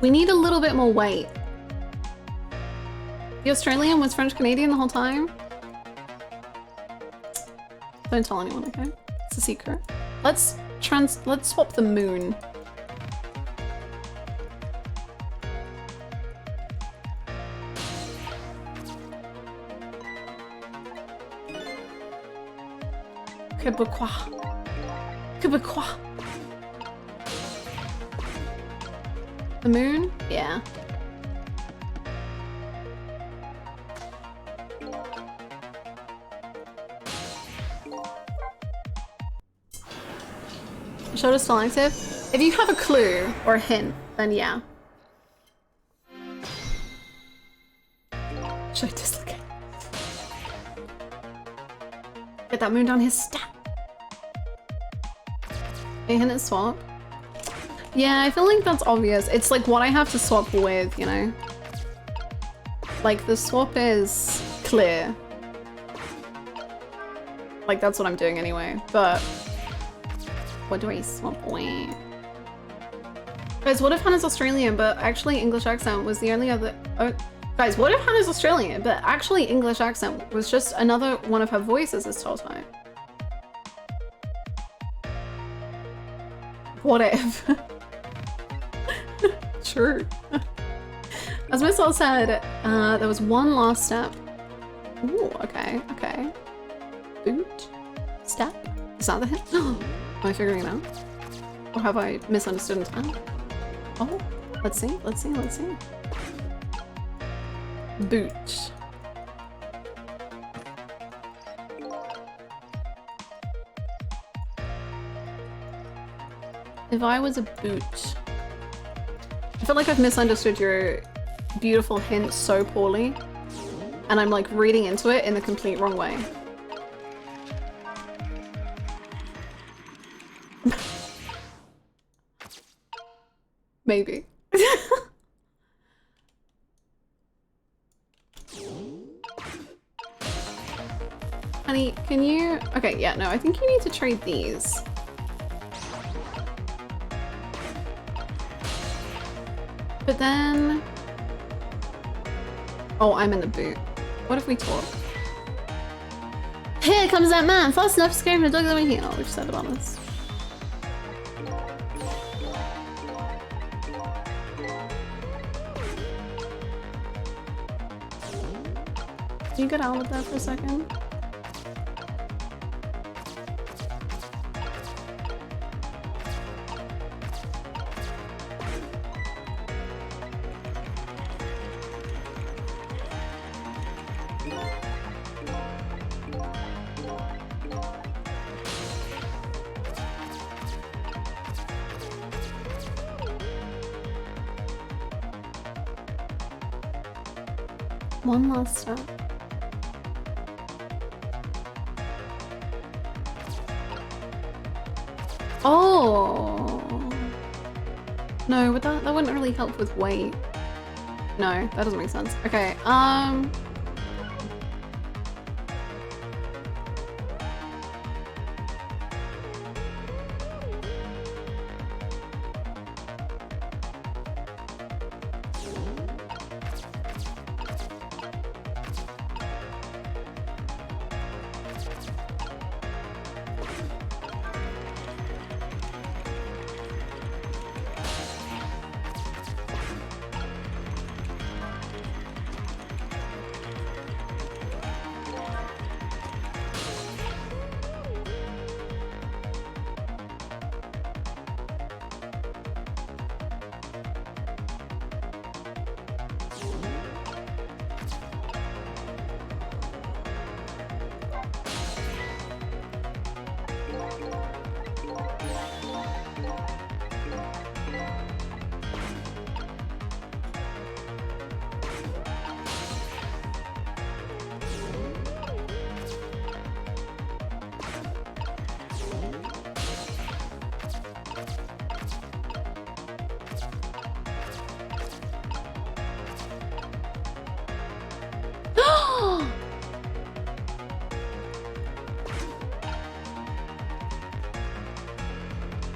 We need a little bit more weight. The Australian was French Canadian the whole time? Don't tell anyone, okay? It's a secret. Let's swap the moon. Québécois. Québécois. The moon? Yeah. Show still active? If you have a clue or a hint, then yeah. Should I dislocate? Get that moon down his stat. A hint and swap? Yeah, I feel like that's obvious. It's like what I have to swap with, you know? Like the swap is clear. Like that's what I'm doing anyway, but what do I swap with? Guys, what if Hannah's Australian, but actually English accent was the only other... Oh, guys, what if Hannah's Australian, but actually English accent was just another one of her voices this whole time? What if? True. As my soul said, there was one last step. Ooh, okay, okay. Boot? Step? Is that the hint? Am I figuring it out? Or have I misunderstood in time? Oh, let's see, let's see, let's see. Boot. If I was a boot. I feel like I've misunderstood your beautiful hint so poorly, and I'm like reading into it in the complete wrong way. Maybe. Honey, can you... Okay, yeah, no, I think you need to trade these. But then... Oh, I'm in the boot. What if we talk? Here comes that man! Fast enough to scare him the dog that we hear. Oh, we just said about this. Can you get out of that for a second? One last step. Oh no, but that wouldn't really help with weight. No, that doesn't make sense. Okay,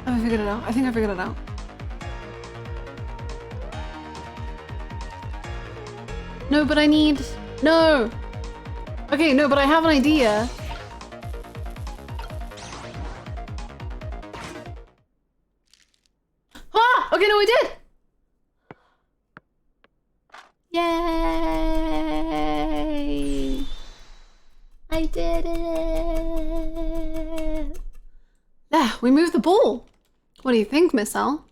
I figured it out. I think I figured it out. No, but I need... No! Okay, no, but I have an idea. Okay, no, we did. Yay! I did it. There, we moved the ball. What do you think, Miss L?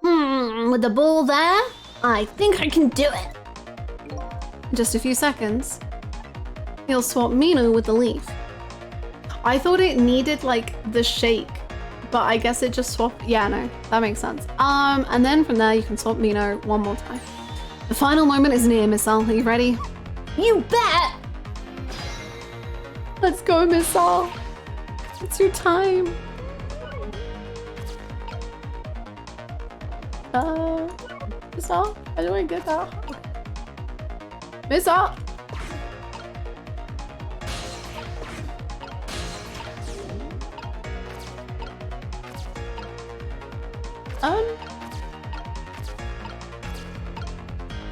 With the ball there, I think I can do it. In just a few seconds, he'll swap Mino with the leaf. I thought it needed like the shake, but I guess it just swapped. Yeah, no, that makes sense. And then from there you can swap Mino one more time. The final moment is near, Miss L. Are you ready? You bet. Let's go, Miss L. It's your time. Miss L, how do I get that? Miss L.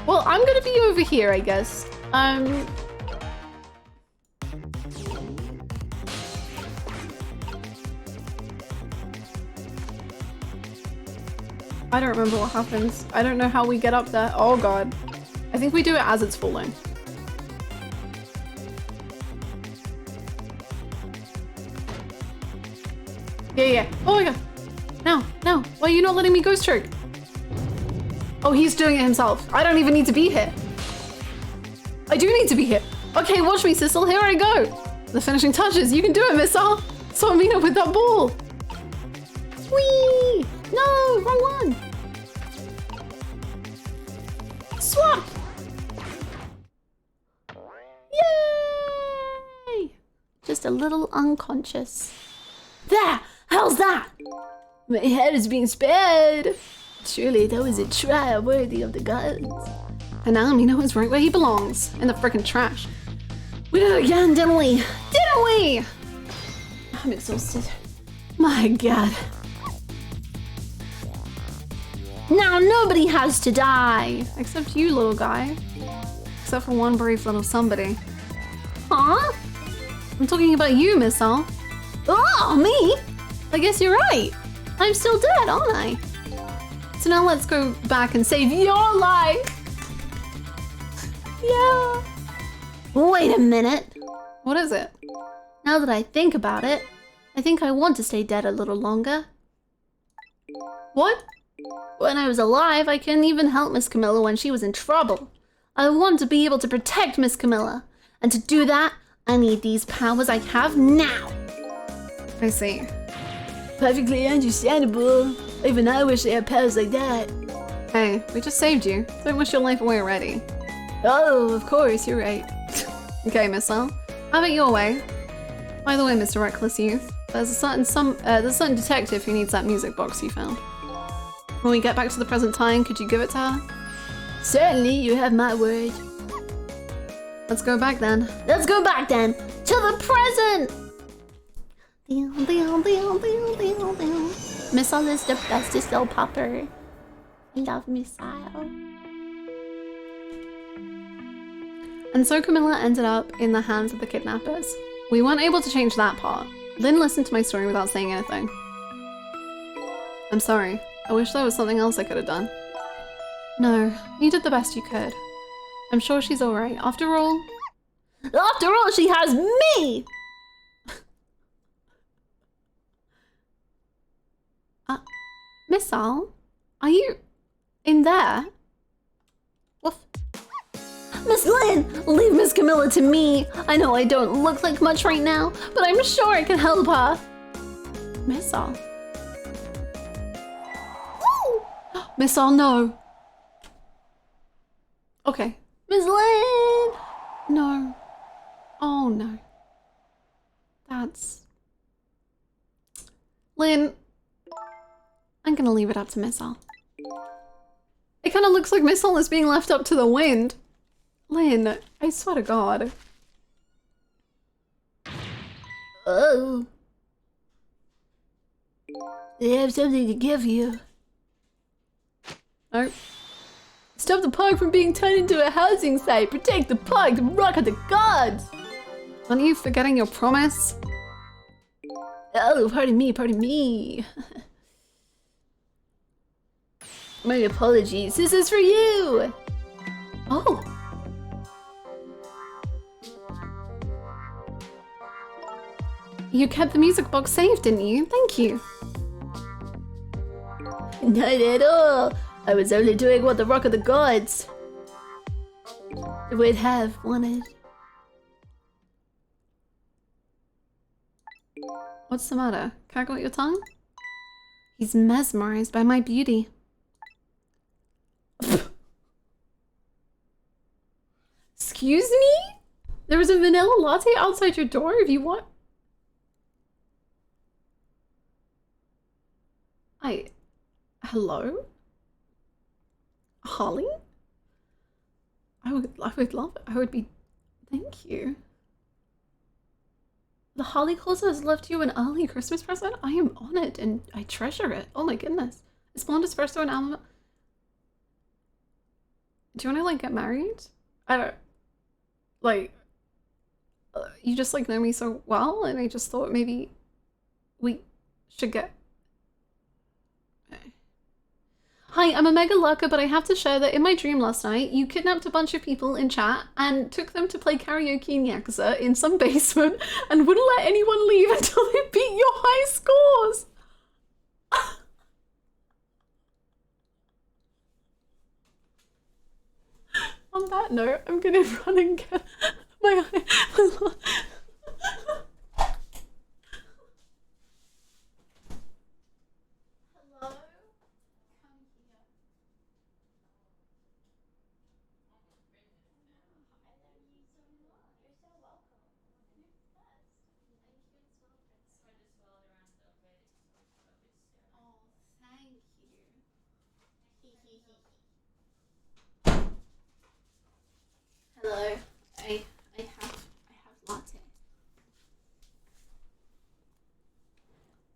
Well, I'm gonna be over here, I guess. I don't remember what happens. I don't know how we get up there. Oh god. I think we do it as it's falling. Yeah. Oh my god. No. Why are you not letting me ghost choke? Oh, he's doing it himself. I don't even need to be here. I do need to be here. Okay, watch me, Sissel. Here I go. The finishing touches. You can do it, Miss L. So mean up with that ball. Whee! No, wrong one. Swap. Yay! Just a little unconscious. There! How's that? My head is being spared. Surely that was a trial worthy of the gods. And now Mino is right where he belongs, in the frickin' trash. We did it again, didn't we? Didn't we? I'm exhausted. My god. Now nobody has to die. Except you, little guy. Except for one brave little somebody. Huh? I'm talking about you, Miss L. Oh, me? I guess you're right. I'm still dead, aren't I? So now let's go back and save your life. Yeah. Wait a minute. What is it? Now that I think about it, I think I want to stay dead a little longer. What? When I was alive, I couldn't even help Miss Camilla when she was in trouble. I want to be able to protect Miss Camilla. And to do that, I need these powers I have now. I see. Perfectly understandable. Even I wish I had powers like that. Hey, we just saved you. Don't wish your life away already. Oh, of course, you're right. Okay, Miss L. Have it your way. By the way, Mr. Reckless Youth, there's a certain detective who needs that music box you found. When we get back to the present time, could you give it to her? Certainly, you have my word. Let's go back then. Let's go back then to the present. Missile is the bestest little popper. I love Missile. And so Camilla ended up in the hands of the kidnappers. We weren't able to change that part. Lynn listened to my story without saying anything. I'm sorry. I wish there was something else I could have done. No, you did the best you could. I'm sure she's alright. After all, she has me! Miss Al, are you in there? Woof. Miss Lynn, leave Miss Camilla to me. I know I don't look like much right now, but I'm sure I can help her. Miss Al. Miss Al, no. Okay. Miss Lynn! No. Oh no. That's... Lynn, I'm gonna leave it up to Miss Al. It kind of looks like Miss Al is being left up to the wind. Lynn, I swear to God. Oh. They have something to give you. Nope. Stop the park from being turned into a housing site. Protect the park. The rock of the gods. Aren't you forgetting your promise? Oh, pardon me, pardon me. My apologies. This is for you. Oh. You kept the music box safe, didn't you? Thank you. Not at all. I was only doing what the Rock of the Gods would have wanted. What's the matter? Can't got your tongue? He's mesmerized by my beauty. Excuse me? There was a vanilla latte outside your door if you want. Hello? Holly? I would love it. I would be, thank you. The Holly Closet has left you an early Christmas present? I am honored and I treasure it. Oh my goodness. Is blonde espresso an album? Do you want to like get married? I don't, like, you just like know me so well and I just thought maybe we should get. Hi, I'm a mega lurker, but I have to share that in my dream last night, you kidnapped a bunch of people in chat and took them to play karaoke in Yakuza in some basement and wouldn't let anyone leave until they beat your high scores. On that note, I'm gonna run and get my Hello, I have latte.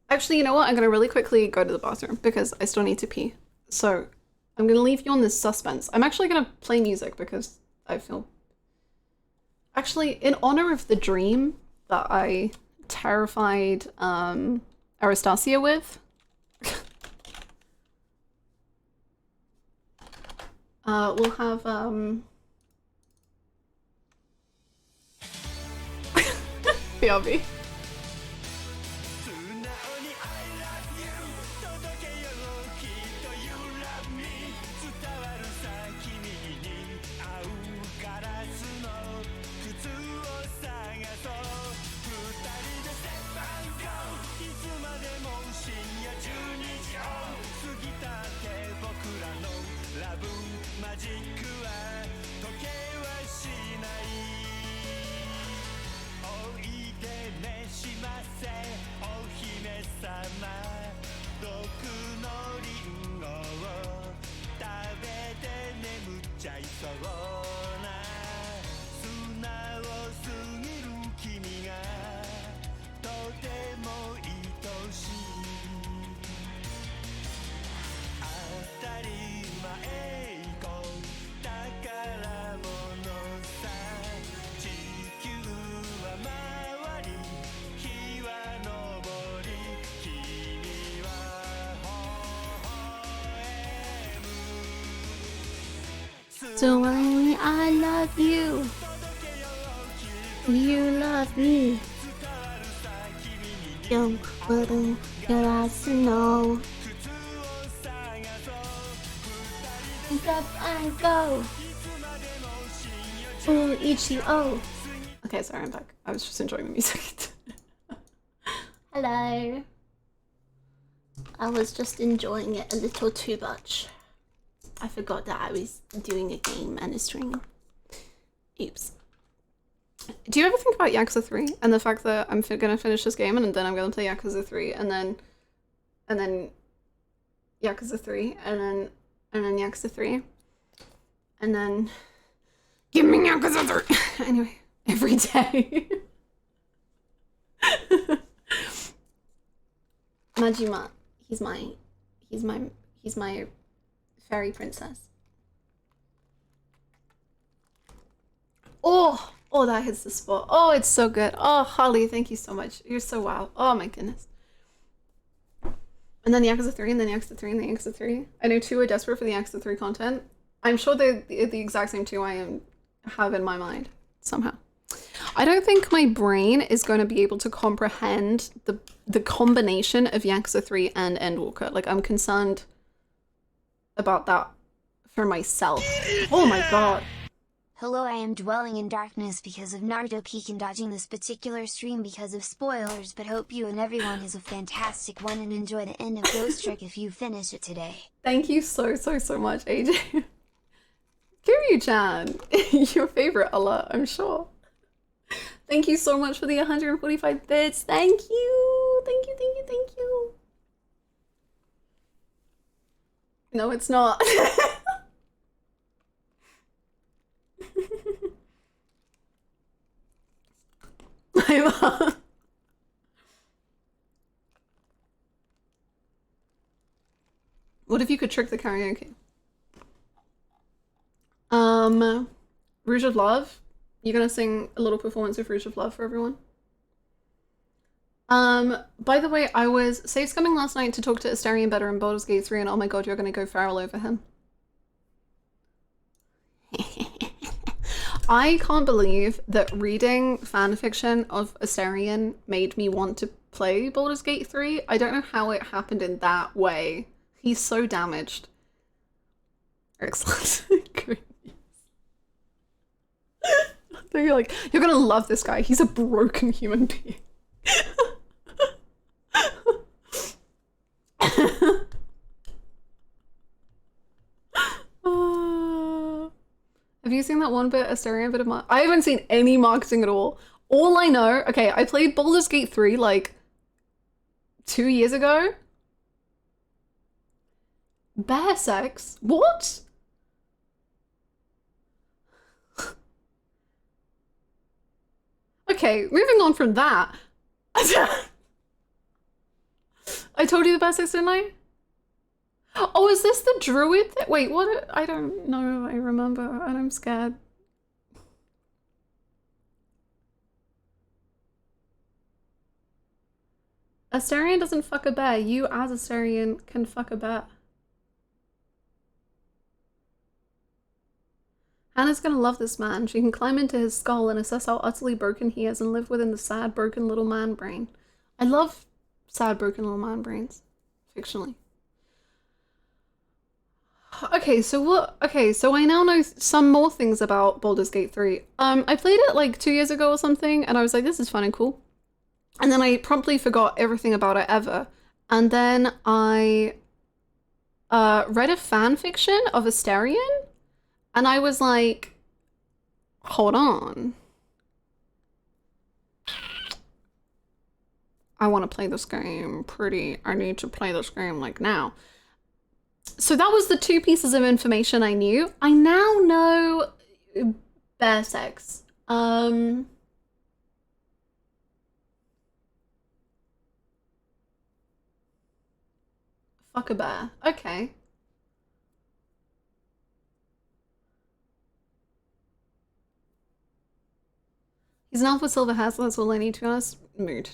Actually, you know what? I'm gonna really quickly go to the bathroom because I still need to pee. So I'm gonna leave you on this suspense. I'm actually gonna play music because I feel. Actually, in honor of the dream that I terrified Aristacia with, we'll have BRB. Submarine, I love you. You love me. Young little glass snow. Pick up and go. Oh, Ichi-O. Okay, sorry, I'm back. I was just enjoying the music. Hello. I was just enjoying it a little too much. I forgot that I was doing a game and a stream. Oops. Do you ever think about Yakuza 3 and the fact that I'm gonna finish this game and then I'm gonna play Yakuza 3 and then Yakuza 3 and then Yakuza 3 and then give me Yakuza 3 anyway, every day. Majima, he's my fairy princess. Oh, that hits the spot. Oh, it's so good. Oh, Holly, thank you so much. You're so wow. Oh my goodness. And then the Yakuza 3, and then the Yakuza 3, and the Yakuza 3. I know 2 are desperate for the Yakuza 3 content. I'm sure they're the exact same 2 have in my mind, somehow. I don't think my brain is going to be able to comprehend the combination of Yakuza 3 and Endwalker. Like, I'm concerned about that for myself. Oh my god. Hello, I am dwelling in darkness because of Naruto Peak and dodging this particular stream because of spoilers, but hope you and everyone has a fantastic one and enjoy the end of Ghost Trick if you finish it today. Thank you so much, AJ. Kiryu-chan, your favorite alert, I'm sure. Thank you so much for the 145 bits. Thank you. Thank you, thank you, thank you. No, it's not. What if you could trick the karaoke? Rouge of Love? You're gonna sing a little performance of Rouge of Love for everyone? By the way, I was safe scumming last night to talk to Asterion better in Baldur's Gate 3, and oh my god, you're gonna go feral over him. I can't believe that reading fanfiction of Asterion made me want to play Baldur's Gate 3. I don't know how it happened in that way. He's so damaged. Excellent. They're like, you're gonna love this guy. He's a broken human being. Have you seen that one bit, Asterion bit of I haven't seen any marketing at all. All I know, okay, I played Baldur's Gate 3 like 2 years ago. Bear sex? What? Okay, moving on from that. I told you the bear sex, didn't I? Oh, is this the druid? Wait, what? I don't know. I remember, and I'm scared. Asterion doesn't fuck a bear. You, as Asterion, can fuck a bear. Hannah's gonna love this man. She can climb into his skull and assess how utterly broken he is and live within the sad, broken little man brain. I love sad, broken little man brains, fictionally. Okay, so I now know some more things about Baldur's Gate 3. I played it like 2 years ago or something, and I was like, this is fun and cool. And then I promptly forgot everything about it ever. And then I read a fan fiction of Asterion, and I was like, hold on. I want to play this game I need to play this game like now. So that was the 2 pieces of information I knew. I now know bear sex. Fuck a bear. Okay. He's an elf with silver hair, so that's all I need, to be honest. Mood.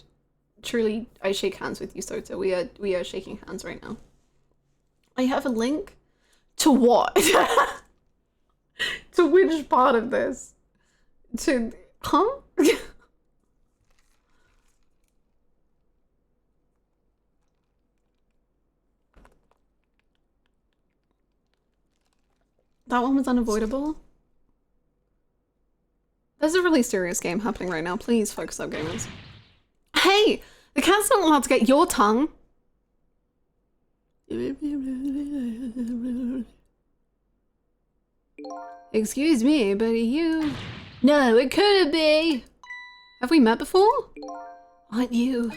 Truly, I shake hands with you, Sota. We are shaking hands right now. I have a link to what? To which part of this? To, huh? That one was unavoidable. There's a really serious game happening right now. Please focus up, gamers. Hey! The cat's not allowed to get your tongue. Excuse me, but are you... No, it couldn't be! Have we met before? Aren't you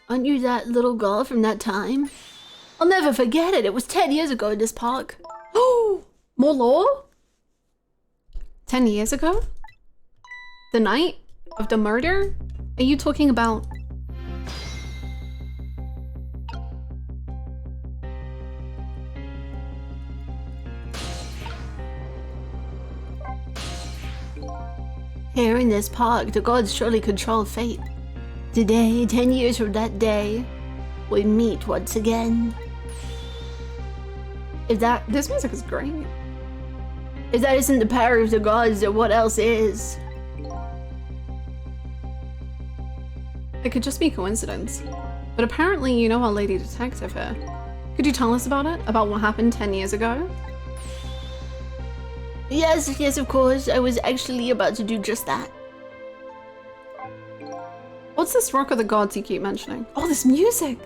that little girl from that time? I'll never forget it. It was 10 years ago in this park. Oh! More lore? 10 years ago? The night of the murder? Are you talking about... Here in this park, the gods surely control fate. Today, 10 years from that day, we meet once again. This music is great. If that isn't the power of the gods, then what else is? It could just be coincidence. But apparently you know our lady detective here. Could you tell us about it? About what happened 10 years ago? Yes, of course. I was actually about to do just that. What's this rock of the gods you keep mentioning? Oh, this music!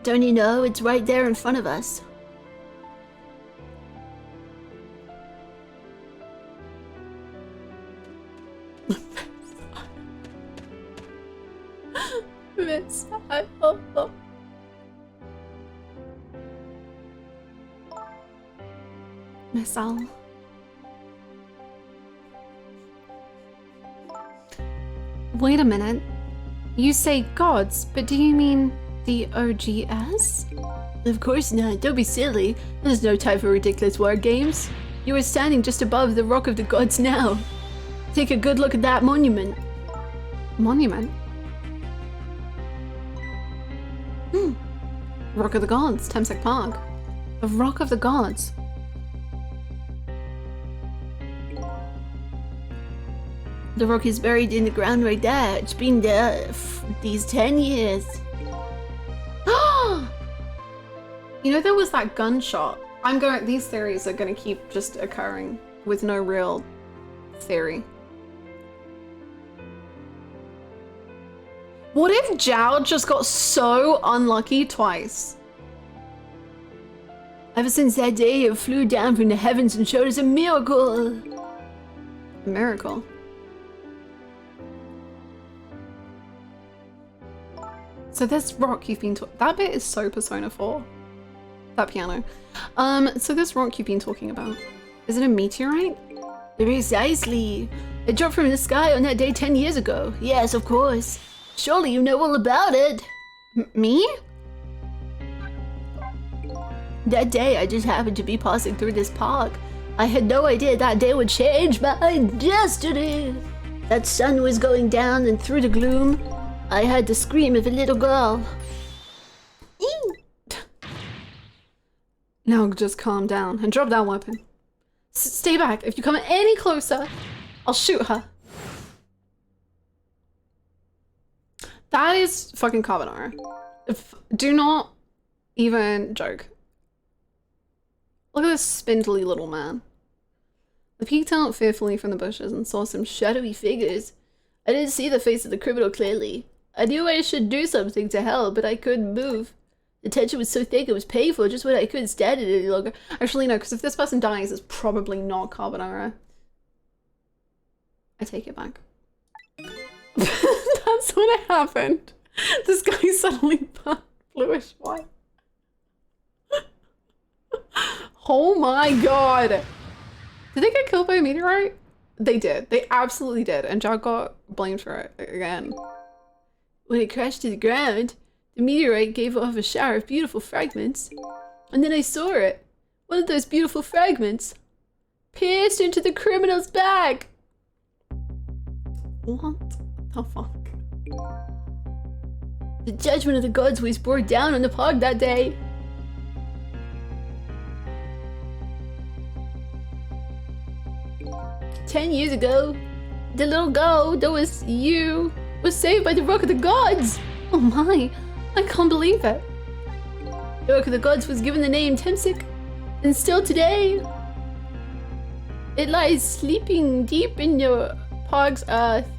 Don't you know? It's right there in front of us. Missile. Wait a minute. You say gods, but do you mean the OGS? Of course not. Don't be silly. There's no time for ridiculous word games. You are standing just above the Rock of the Gods now. Take a good look at that monument. Monument? Rock of the Gods, Temsek Park. The Rock of the Gods. The rock is buried in the ground right there. It's been there these 10 years. You know, there was that gunshot. These theories are gonna keep just occurring with no real theory. What if Jowd just got so unlucky twice? Ever since that day, it flew down from the heavens and showed us a miracle. A miracle. So this rock you've been that bit is so Persona 4. That piano. So this rock you've been talking about, is it a meteorite? Precisely. It dropped from the sky on that day 10 years ago. Yes, of course. Surely you know all about it. Me? That day I just happened to be passing through this park. I had no idea that day would change my destiny. That sun was going down, and through the gloom, I heard the scream of a little girl. Now just calm down and drop that weapon. Stay back. If you come any closer, I'll shoot her. That is fucking carbonara. Do not even joke. Look at this spindly little man. I peeked out fearfully from the bushes and saw some Shadowy figures. I didn't see the face of the criminal clearly. I knew I should do something to help, but I couldn't move. The tension was so thick it was painful, just when I couldn't stand it any longer. Actually, no, because if this person dies, it's probably not carbonara. I take it back. That's what happened. This guy suddenly turned bluish white. Oh my god! Did they get killed by a meteorite? They did. They absolutely did. And Jowd got blamed for it again. When it crashed to the ground, the meteorite gave off a shower of beautiful fragments. And then I saw it. One of those beautiful fragments pierced into the criminal's back. What the fuck? The judgment of the gods was brought down on the park that day. "10 years ago, the little girl that was you was saved by the Rock of the Gods." Oh my, I can't believe it. The Rock of the Gods was given the name Temsek, and still today, it lies sleeping deep in the park's earth.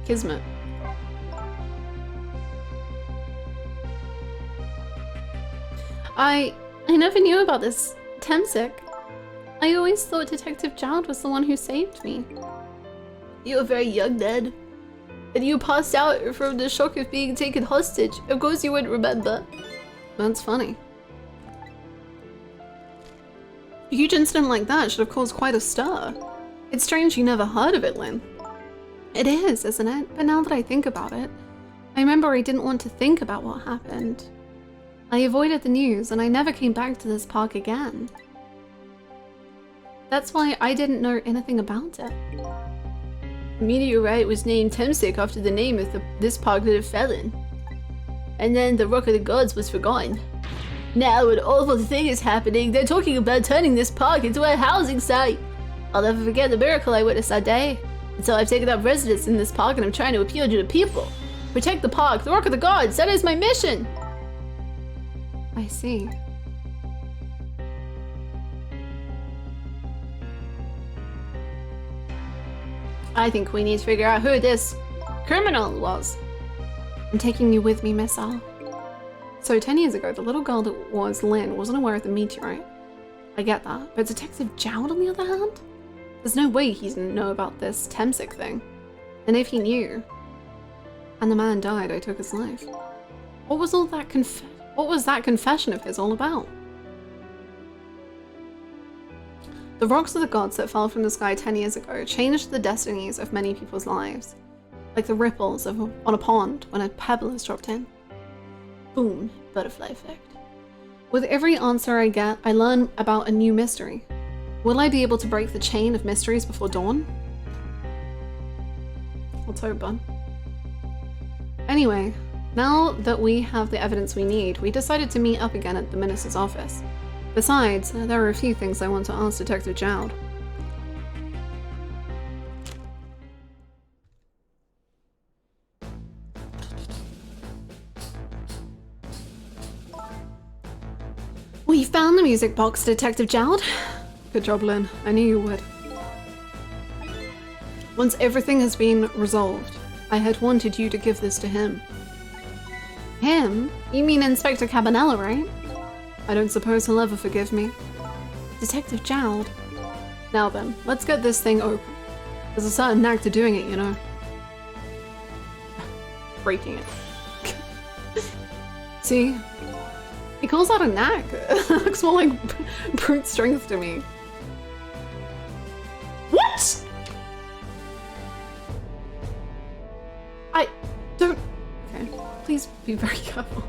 Kismet. I never knew about this Temsek. I always thought Detective Jowd was the one who saved me. You were very young then, and you passed out from the shock of being taken hostage. Of course you wouldn't remember. That's funny. A huge incident like that should have caused quite a stir. It's strange you never heard of it, Lynn. It is, isn't it? But now that I think about it, I remember I didn't want to think about what happened. I avoided the news and I never came back to this park again. That's why I didn't know anything about it. The meteorite was named Temsik after the name of this park that it fell in. And then the Rock of the Gods was forgotten. Now an awful thing is happening. They're talking about turning this park into a housing site. I'll never forget the miracle I witnessed that day. And so I've taken up residence in this park and I'm trying to appeal to the people. Protect the park, the Rock of the Gods, that is my mission! I see. I think we need to figure out who this criminal was. I'm taking you with me, Miss Al. So 10 years ago, the little girl that was Lynn wasn't aware of the meteorite. I get that, but Detective Jowd on the other hand? There's no way he didn't know about this Temsik thing. And if he knew, and the man died, I took his life. What was all that what was that confession of his all about? The rocks of the gods that fell from the sky 10 years ago changed the destinies of many people's lives, like the ripples on a pond when a pebble is dropped in. Boom, butterfly effect. With every answer I get, I learn about a new mystery. Will I be able to break the chain of mysteries before dawn? Let's hope, bud. Anyway, now that we have the evidence we need, we decided to meet up again at the minister's office. Besides, there are a few things I want to ask Detective Jowd. We found the music box, Detective Jowd. Good job, Lynn. I knew you would. Once everything has been resolved, I had wanted you to give this to him. Him? You mean Inspector Cabanella, right? I don't suppose he'll ever forgive me. Detective Jowd. Now then, let's get this thing open. There's a certain knack to doing it, you know. Breaking it. See? He calls that a knack. It looks more like brute strength to me. What? I don't... Okay, please be very careful.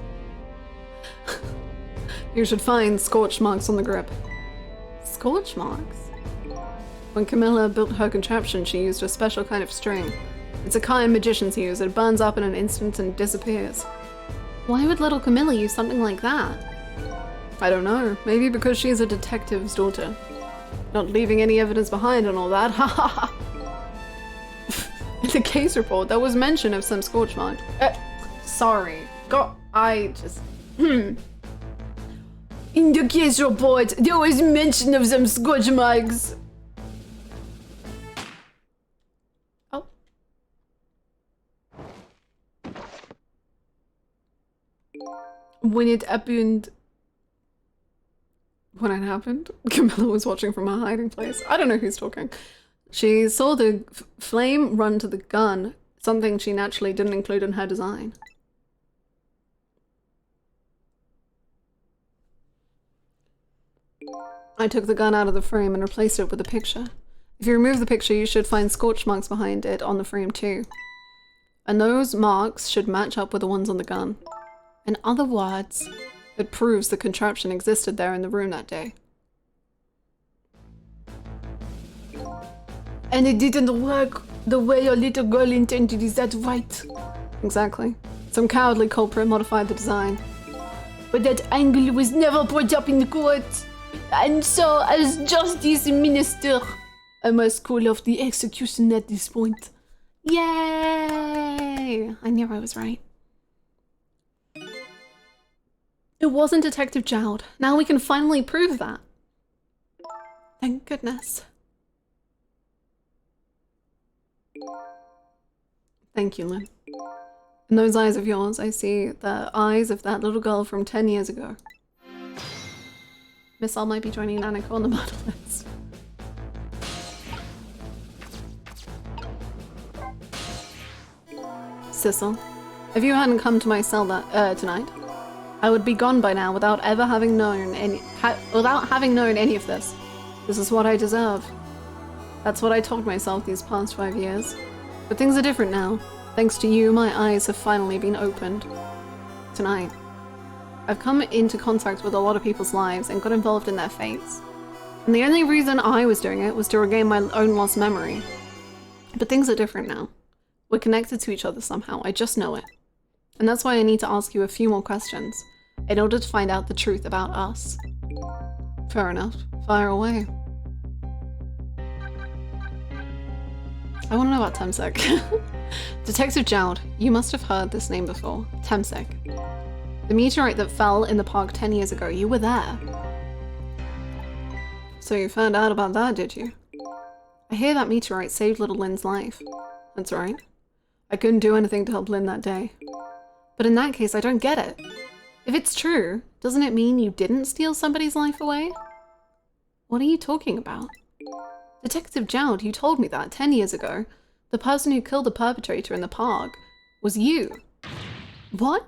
You should find scorch marks on the grip. Scorch marks? When Camilla built her contraption, she used a special kind of string. It's a kind magicians use. It burns up in an instant and disappears. Why would little Camilla use something like that? I don't know. Maybe because she's a detective's daughter. Not leaving any evidence behind and all that. Ha ha ha! In the case report, there was mention of some scorch mark. Sorry. I just... In the case report, there was mention of some scorch marks. Oh. When it happened, Camilla was watching from her hiding place. I don't know who's talking. She saw the flame run to the gun, something she naturally didn't include in her design. I took the gun out of the frame and replaced it with a picture. If you remove the picture, you should find scorch marks behind it on the frame too. And those marks should match up with the ones on the gun. In other words, it proves the contraption existed there in the room that day. And it didn't work the way your little girl intended, is that right? Exactly. Some cowardly culprit modified the design. But that angle was never brought up in court. And so, as justice minister, I must call off the execution at this point. Yay! I knew I was right. It wasn't Detective Jowd. Now we can finally prove that. Thank goodness. Thank you, Lynn. In those eyes of yours, I see the eyes of that little girl from 10 years ago. Miss Al might be joining Nanako on the murder list. Sissel, if you hadn't come to my cell tonight, I would be gone by now without ever having known any of this. This is what I deserve. That's what I told myself these past 5 years. But things are different now. Thanks to you, my eyes have finally been opened. Tonight. I've come into contact with a lot of people's lives and got involved in their fates. And the only reason I was doing it was to regain my own lost memory. But things are different now. We're connected to each other somehow, I just know it. And that's why I need to ask you a few more questions, in order to find out the truth about us. Fair enough. Fire away. I want to know about Temsek. Detective Jowd, you must have heard this name before. Temsek. The meteorite that fell in the park 10 years ago, you were there. So you found out about that, did you? I hear that meteorite saved little Lynn's life. That's right. I couldn't do anything to help Lynn that day. But in that case, I don't get it. If it's true, doesn't it mean you didn't steal somebody's life away? What are you talking about? Detective Jowd, you told me that 10 years ago. The person who killed the perpetrator in the park was you. What?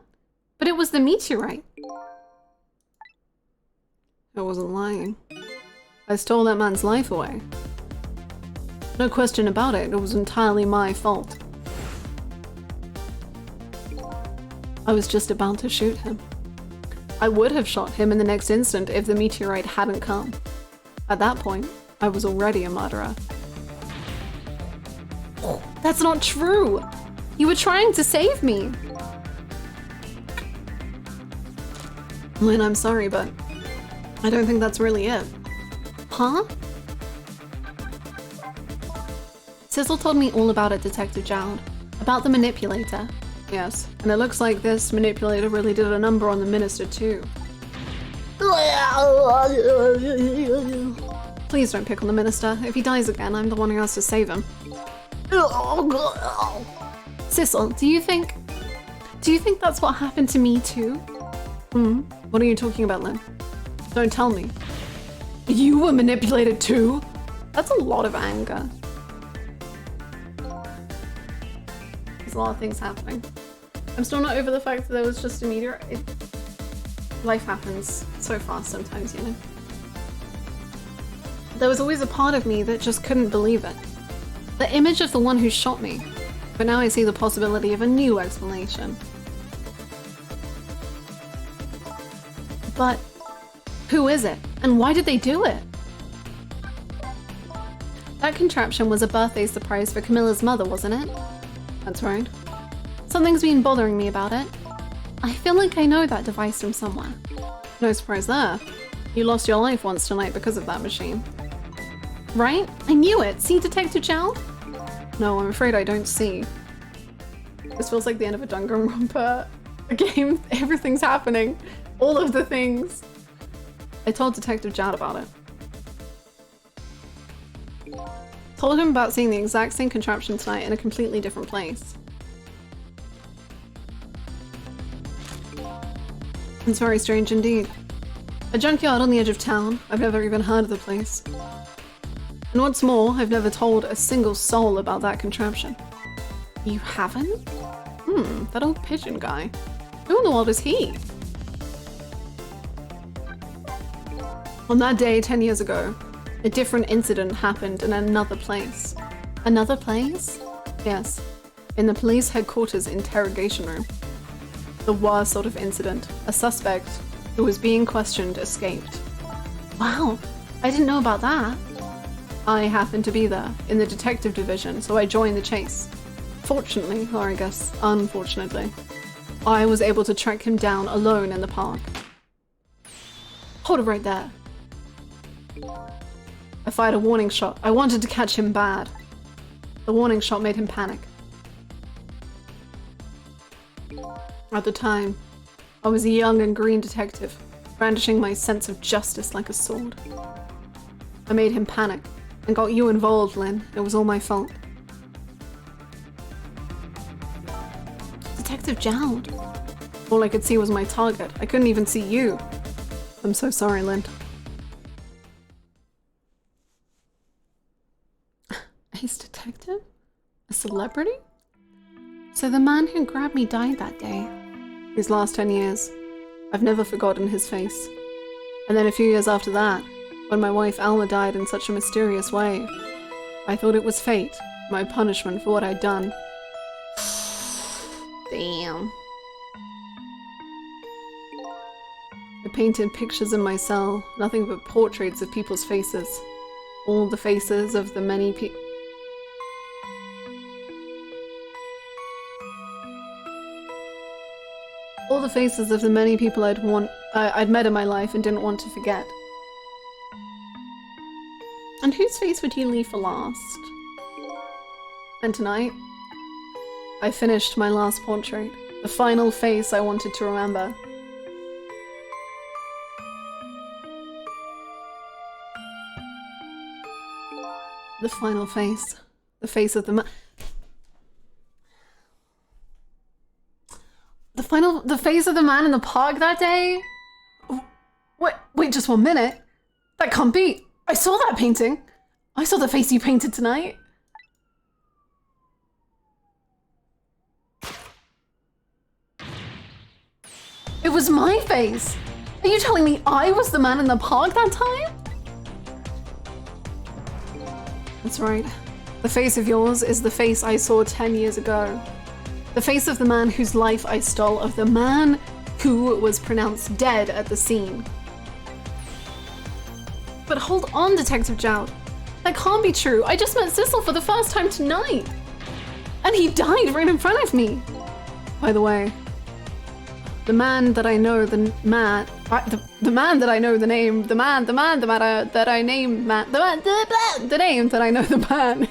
But it was the meteorite. I wasn't lying. I stole that man's life away. No question about it, it was entirely my fault. I was just about to shoot him. I would have shot him in the next instant if the meteorite hadn't come. At that point, I was already a murderer. That's not true! You were trying to save me! Lynn, I'm sorry, but I don't think that's really it. Huh? Sizzle told me all about it, Detective Jowd. About the manipulator. Yes, and it looks like this manipulator really did a number on the minister too. Please don't pick on the minister. If he dies again, I'm the one who has to save him. Sizzle, do you think that's what happened to me too? What are you talking about, Lynn? Don't tell me. You were manipulated too? That's a lot of anger. There's a lot of things happening. I'm still not over the fact that there was just a meteorite. Life happens so fast sometimes, you know? There was always a part of me that just couldn't believe it. The image of the one who shot me. But now I see the possibility of a new explanation. But who is it? And why did they do it? That contraption was a birthday surprise for Camilla's mother, wasn't it? That's right. Something's been bothering me about it. I feel like I know that device from somewhere. No surprise there. You lost your life once tonight because of that machine. Right? I knew it! See, Detective Jowd? No, I'm afraid I don't see. This feels like the end of a Danganronpa game. Everything's happening. All of the things. I told Detective Jowd about it. Told him about seeing the exact same contraption tonight in a completely different place. It's very strange indeed. A junkyard on the edge of town. I've never even heard of the place. And what's more, I've never told a single soul about that contraption. You haven't? That old pigeon guy. Who in the world is he? On that day 10 years ago, a different incident happened in another place. Another place? Yes, in the police headquarters interrogation room. The worst sort of incident. A suspect who was being questioned escaped. Wow, I didn't know about that. I happened to be there, in the detective division, so I joined the chase. Fortunately, or I guess unfortunately, I was able to track him down alone in the park. Hold it right there. I fired a warning shot. I wanted to catch him bad. The warning shot made him panic. At the time, I was a young and green detective, brandishing my sense of justice like a sword. I made him panic, and got you involved, Lynn. It was all my fault. Detective Jowd. All I could see was my target. I couldn't even see you. I'm so sorry, Lynn. Ace detective? A celebrity? So the man who grabbed me died that day. These last 10 years, I've never forgotten his face. And then a few years after that, when my wife Alma died in such a mysterious way, I thought it was fate, my punishment for what I'd done. Damn. I I painted pictures in my cell, nothing but portraits of people's faces. All the faces of the many people. All the faces of the many people I'd met in my life and didn't want to forget. And whose face would you leave for last? And tonight, I finished my last portrait, the final face I wanted to remember. The final face. The face of the man. The face of the man in the park that day? Wait just 1 minute. That can't be. I saw that painting. I saw the face you painted tonight. It was my face. Are you telling me I was the man in the park that time? That's right. The face of yours is the face I saw 10 years ago. The face of the man whose life I stole, of the man who was pronounced dead at the scene. But hold on, Detective Joud. That can't be true. I just met Sissel for the first time tonight. And he died right in front of me. By the way, the man that I know the name, the man that I know the name the man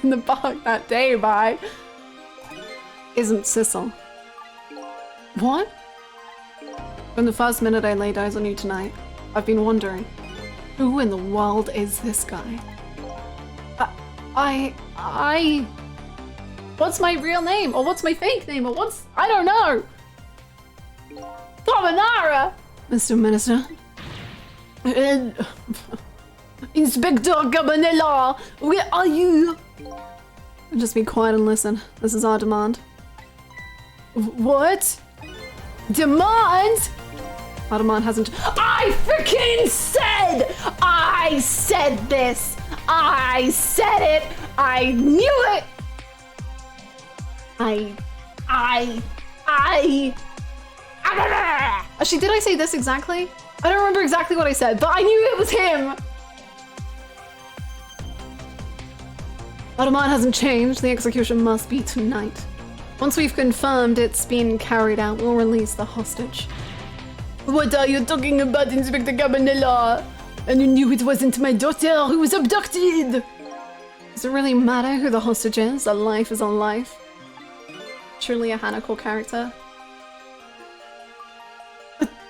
in the park that day by isn't Sissel. What? From the first minute I laid eyes on you tonight, I've been wondering, who in the world is this guy? What's my real name? Or what's my fake name? Or what's, I don't know. Carbonara! Mr. Minister. Inspector Cabanella, where are you? Just be quiet and listen. This is our demand. What? Demand? Our demand hasn't. I freaking said! I said this! I said it! I knew it! Actually, did I say this exactly? I don't remember exactly what I said, but I knew it was him! Our demand hasn't changed. The execution must be tonight. Once we've confirmed it's been carried out, we'll release the hostage. What are you talking about, Inspector Cabanella? And you knew it wasn't my daughter who was abducted! Does it really matter who the hostage is? A life is a life. Truly a Hannah core character.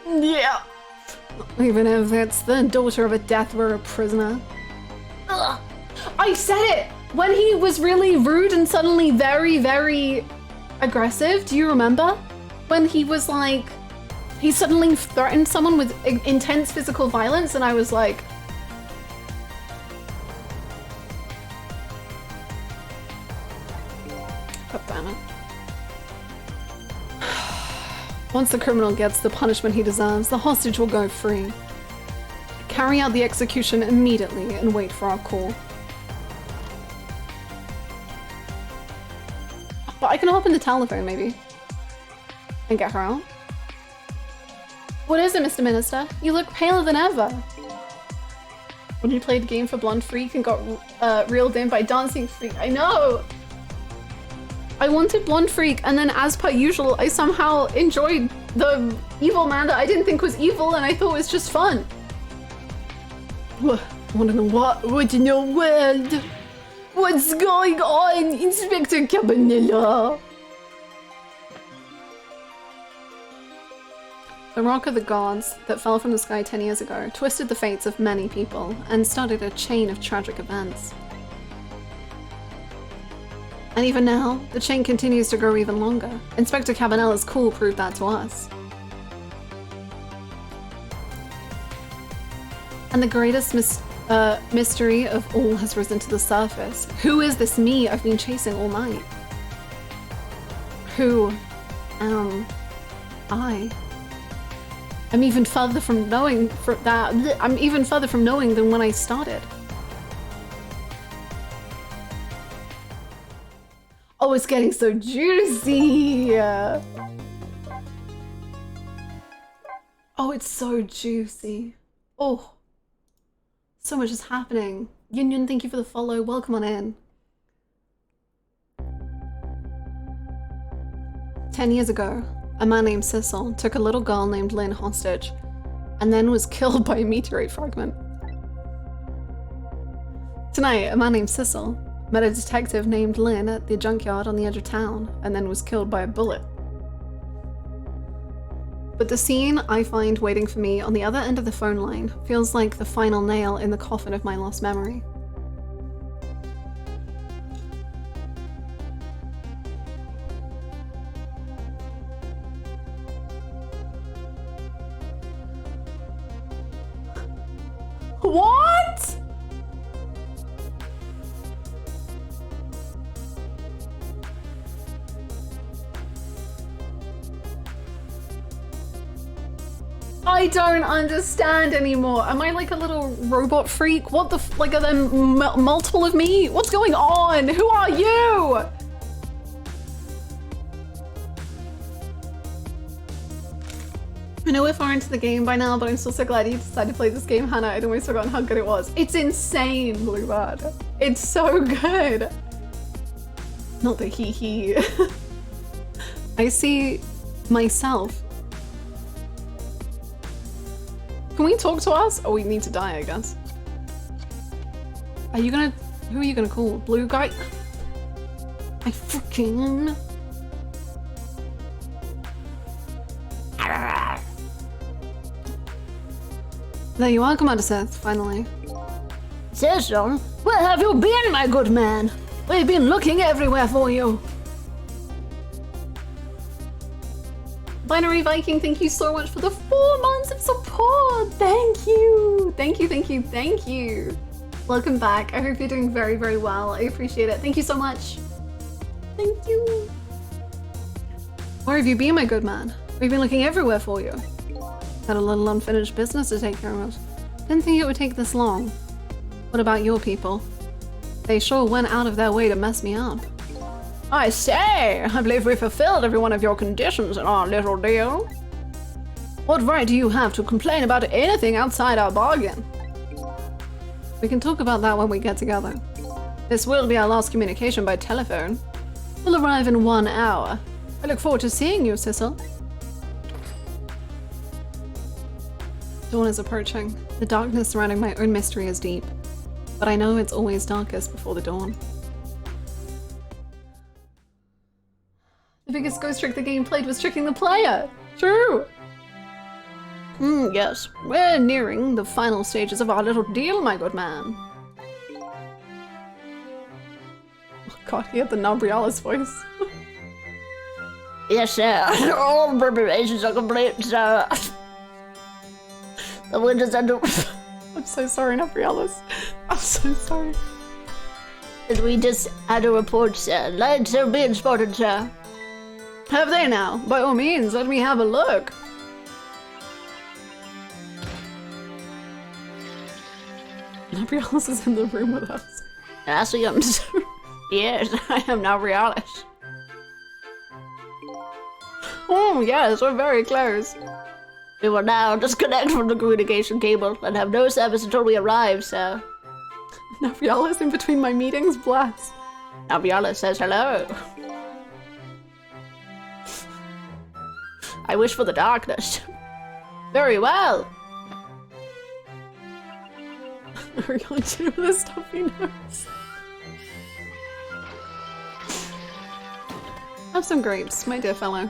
Yeah. Even if it's the daughter of a death row prisoner. Ugh. I said it! When he was really rude and suddenly very, very aggressive, do you remember? When he was like, he suddenly threatened someone with intense physical violence and I was like, God damn it. Once the criminal gets the punishment he deserves, the hostage will go free. Carry out the execution immediately and wait for our call. But I can hop in the telephone, maybe. And get her out. What is it, Mr. Minister? You look paler than ever. When you played the game for Blonde Freak and got reeled in by Dancing Freak. I know! I wanted Blonde Freak, and then as per usual, I somehow enjoyed the evil man that I didn't think was evil, and I thought it was just fun. What in the what in the world? What's going on, Inspector Cabanella? The rock of the gods that fell from the sky 10 years ago twisted the fates of many people and started a chain of tragic events. And even now, the chain continues to grow even longer. Inspector Cabanella's call proved that to us. And the greatest mystery of all has risen to the surface. Who is this me I've been chasing all night? Who am I? I'm even further from knowing I'm even further from knowing than when I started. Oh, it's getting so juicy. Oh, it's so juicy. Oh, so much is happening. Yun Yun, thank you for the follow. Welcome on in. 10 years ago, a man named Cecil took a little girl named Lynn hostage and then was killed by a meteorite fragment. Tonight, a man named Cecil met a detective named Lynn at the junkyard on the edge of town and then was killed by a bullet. But the scene I find waiting for me on the other end of the phone line feels like the final nail in the coffin of my lost memory. What? I don't understand anymore. Am I like a little robot freak? What the like, are there multiple of me? What's going on? Who are you? I know we're far into the game by now, but I'm still so glad you decided to play this game, Hannah. I'd almost forgotten how good it was. It's insane, Bluebird. It's so good. Not the hee. I see myself. Can we talk to us? Oh, we need to die, I guess. Are you gonna... Who are you gonna call? Blue guy? I freaking... There you are, Commander Seth, finally. Cecil, where have you been, my good man? We've been looking everywhere for you. Binary Viking, thank you so much for the 4 months of support! Thank you! Thank you, thank you, thank you! Welcome back. I hope you're doing very, very well. I appreciate it. Thank you so much. Thank you. Where have you been, my good man? We've been looking everywhere for you. Had a little unfinished business to take care of. Didn't think it would take this long. What about your people? They sure went out of their way to mess me up. I say, I believe we fulfilled every one of your conditions in our little deal. What right do you have to complain about anything outside our bargain? We can talk about that when we get together. This will be our last communication by telephone. We'll arrive in 1 hour. I look forward to seeing you, Cecil. Dawn is approaching. The darkness surrounding my own mystery is deep, but I know it's always darkest before the dawn. The biggest ghost trick the game played was tricking the player. True. Yes, we're nearing the final stages of our little deal, my good man. Oh god, he had the Nabrialis voice. Yes, sir. All preparations are complete, sir. The windows under. I'm so sorry, Nabrialis. I'm so sorry. And we just had a report, sir. Lights are being spotted, sir. Have they now? By all means, let me have a look. Nabrialis is in the room with us. Yes, I am. Yes, I am Nabrialis. Oh, yes, we're very close. We will now disconnect from the communication cable and have no service until we arrive, sir. Nabrialis in between my meetings, bless. Nabrialis says hello. I wish for the darkness. Very well. Are we on to the stuff he knows? Have some grapes, my dear fellow.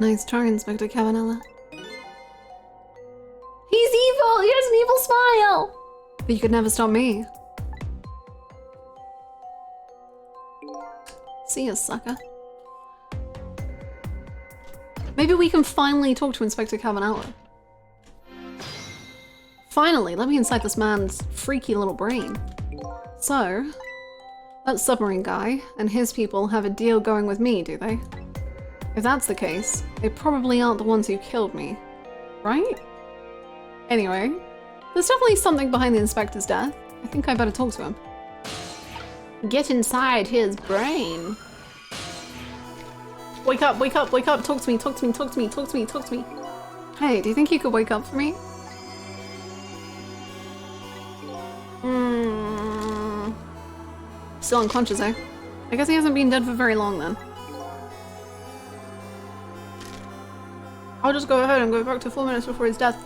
Nice try, Inspector Cavanella. He's evil! He has an evil smile! But you could never stop me. See ya, sucker. Maybe we can finally talk to Inspector Cavanella. Finally, let me inside this man's freaky little brain. So, That submarine guy and his people have a deal going with me, do they? If that's the case, they probably aren't the ones who killed me, right? Anyway, there's definitely something behind the inspector's death. I think I better talk to him. Get inside his brain. Wake up, wake up, wake up, talk to me, talk to me, talk to me, talk to me, talk to me. Hey, do you think you could wake up for me? Still unconscious, eh? I guess he hasn't been dead for very long then. I'll just go ahead and go back to 4 minutes before his death.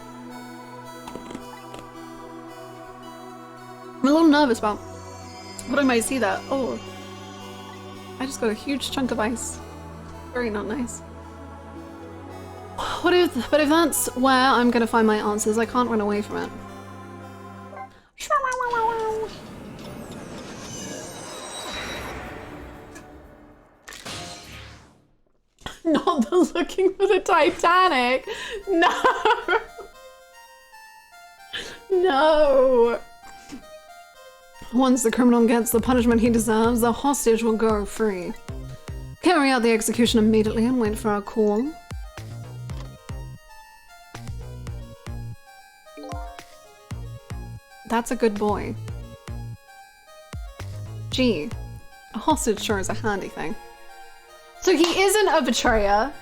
I'm a little nervous about what I might see that. Oh, I just got a huge chunk of ice. Very not nice. But if that's where I'm gonna find my answers, I can't run away from it. Not the looking for the Titanic. No. No. Once the criminal gets the punishment he deserves, the hostage will go free. Carry out the execution immediately and wait for our call. That's a good boy. Gee, a hostage sure is a handy thing. So he isn't a betrayer,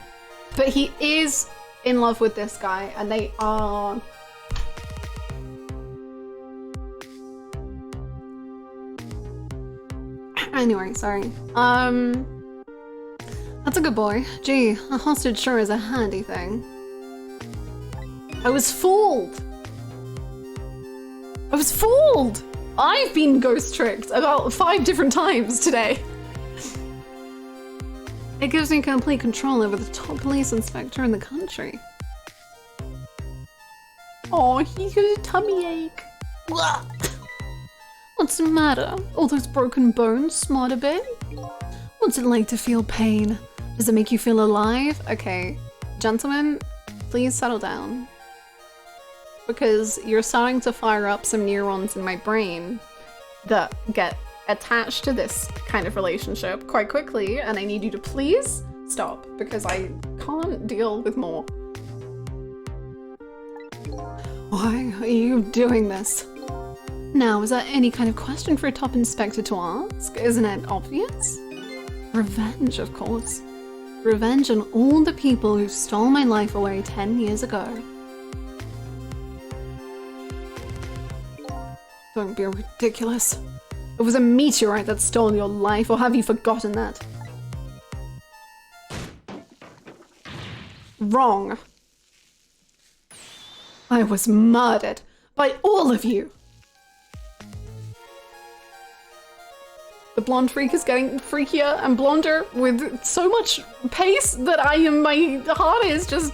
but he is in love with this guy, and they are... Anyway, sorry. That's a good boy. Gee, a hostage sure is a handy thing. I was fooled! I was fooled! I've been ghost tricked about 5 different times today. It gives me complete control over the top police inspector in the country. Oh, he's got a tummy ache. What's the matter? All those broken bones, smarter bit? What's it like to feel pain? Does it make you feel alive? Okay, gentlemen, please settle down. Because you're starting to fire up some neurons in my brain that get attached to this kind of relationship quite quickly, and I need you to please stop because I can't deal with more. Why are you doing this? Now, is that any kind of question for a top inspector to ask? Isn't it obvious? Revenge, of course. Revenge on all the people who stole my life away 10 years ago. Don't be ridiculous. It was a meteorite that stole your life, or have you forgotten that? Wrong. I was murdered by all of you. The blonde freak is getting freakier and blonder with so much pace that my heart is just...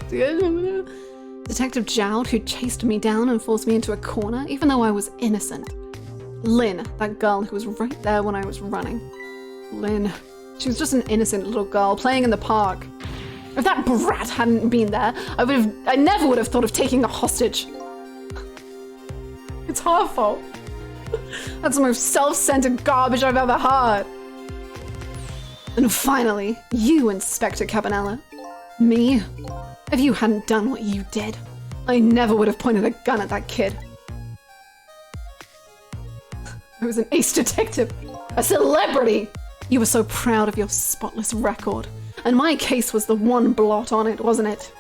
Detective Jowd, who chased me down and forced me into a corner, even though I was innocent. Lynn, that girl who was right there when I was running. Lynn. She was just an innocent little girl playing in the park. If that brat hadn't been there, I never would have thought of taking a hostage. It's her fault. That's the most self-centered garbage I've ever heard. And finally, you, Inspector Cabanella. Me? If you hadn't done what you did, I never would have pointed a gun at that kid. I was an ace detective, a celebrity. You were so proud of your spotless record, and my case was the one blot on it, wasn't it?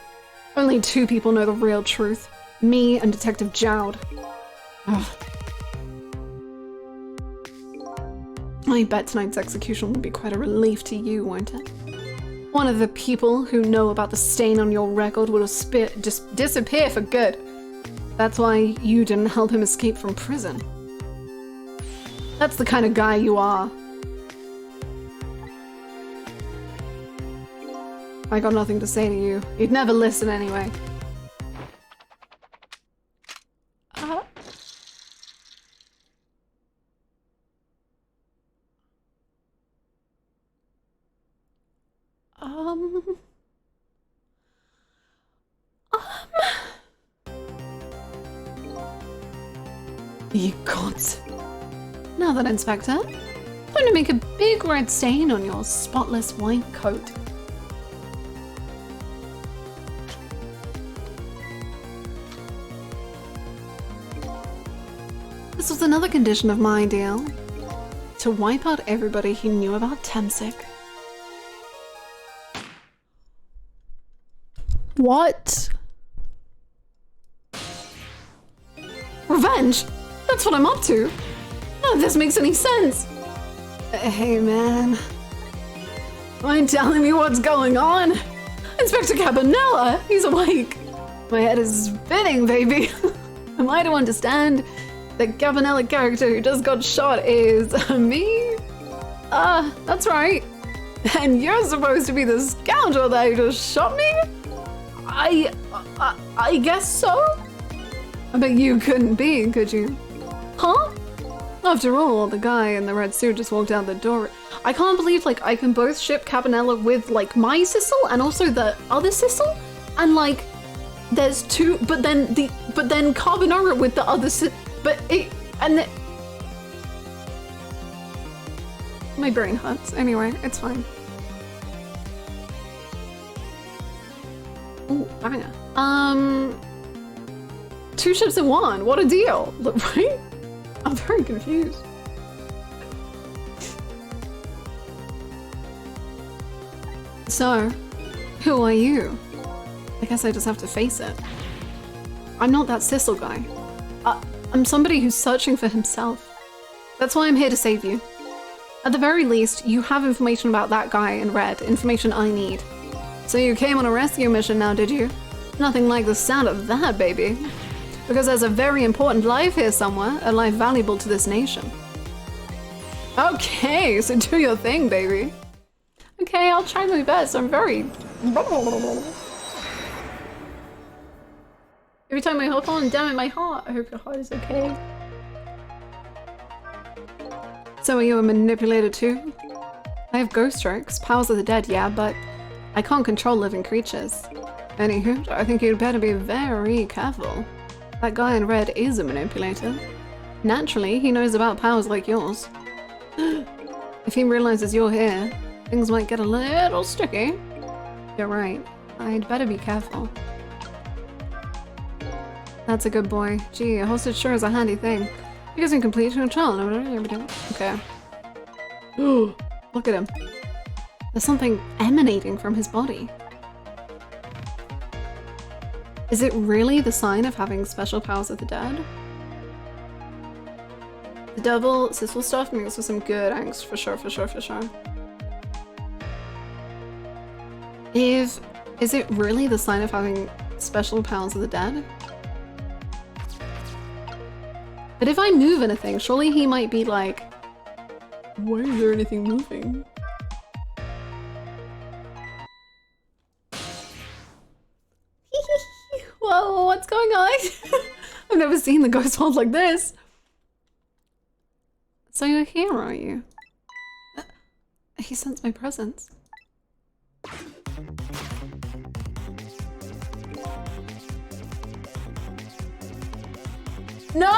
Only 2 people know the real truth, me and Detective Jowd. Ugh. I bet tonight's execution will be quite a relief to you, won't it? One of the people who know about the stain on your record will just disappear for good. That's why you didn't help him escape from prison. That's the kind of guy you are. I got nothing to say to you. You'd never listen anyway. You gods. Now then, Inspector, going to make a big red stain on your spotless white coat. This was another condition of my deal. To wipe out everybody he knew about Temsic. What? Revenge? That's what I'm up to. None of this makes any sense. Hey man. Mind telling me what's going on? Inspector Cabanella, he's awake. My head is spinning, baby. Am I to understand the Cabanella character who just got shot is me? That's right. And you're supposed to be the scoundrel that just shot me? I guess so? I bet you couldn't be, could you? Huh? After all, the guy in the red suit just walked out the door. I can't believe, like, I can both ship Cabanella with, like, my Sissel and also the other Sissel? And, like, there's two, but then Carbonara with the other Sissel. But it, and the, my brain hurts. Anyway, it's fine. Ooh, banger. Two ships in one. What a deal, right? I'm very confused. So, who are you? I guess I just have to face it. I'm not that Sissel guy. I'm somebody who's searching for himself. That's why I'm here to save you. At the very least, you have information about that guy in red, information I need. So you came on a rescue mission now, did you? Nothing like the sound of that, baby. Because there's a very important life here somewhere, a life valuable to this nation. Okay, so do your thing, baby. Okay, I'll try my best. I'm very... Every time I hop on, damn it, my heart. I hope your heart is okay. So are you a manipulator too? I have ghost strokes, powers of the dead, yeah, but I can't control living creatures. Anywho, I think you'd better be very careful. That guy in red is a manipulator. Naturally, he knows about powers like yours. If he realizes you're here, things might get a little sticky. You're right. I'd better be careful. That's a good boy. Gee, a hostage sure is a handy thing. He doesn't complete control. Okay. Ooh, look at him. There's something emanating from his body. Is it really the sign of having special powers of the dead? The double Sissel stuff makes for some good angst, for sure. Is it really the sign of having special powers of the dead? But if I move anything, surely he might be like, why is there anything moving? Whoa, what's going on? I've never seen the ghost world like this. So you're here, are you? He sensed my presence. No,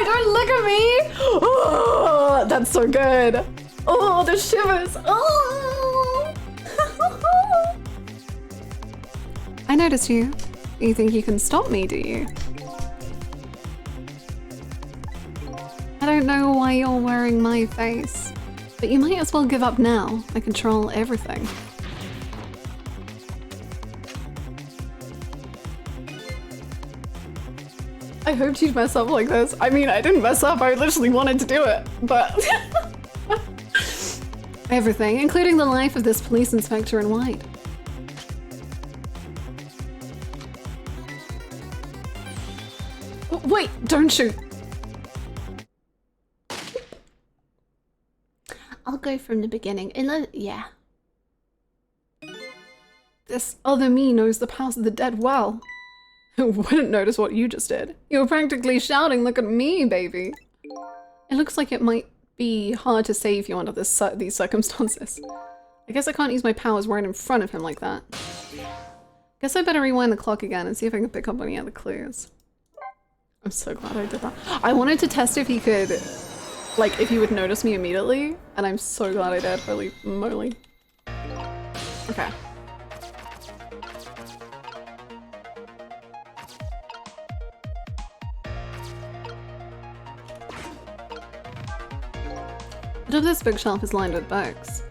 don't look at me! Oh, that's so good. Oh, the shivers. Oh. I noticed you. You think you can stop me, do you? I don't know why you're wearing my face, but you might as well give up now. I control everything. I hoped you'd mess up like this. I mean, I didn't mess up, I literally wanted to do it, but... Everything, including the life of this police inspector in white. Wait, don't shoot. I'll go from the beginning. Yeah. This other me knows the powers of the dead well. Who wouldn't notice what you just did? You were practically shouting, look at me, baby. It looks like it might be hard to save you under these circumstances. I guess I can't use my powers right in front of him like that. Guess I better rewind the clock again and see if I can pick up any other clues. I'm so glad I did that. I wanted to test if he could Like, if you would notice me immediately, and I'm so glad I did, holy moly. Okay. Bit of this bookshelf is lined with books.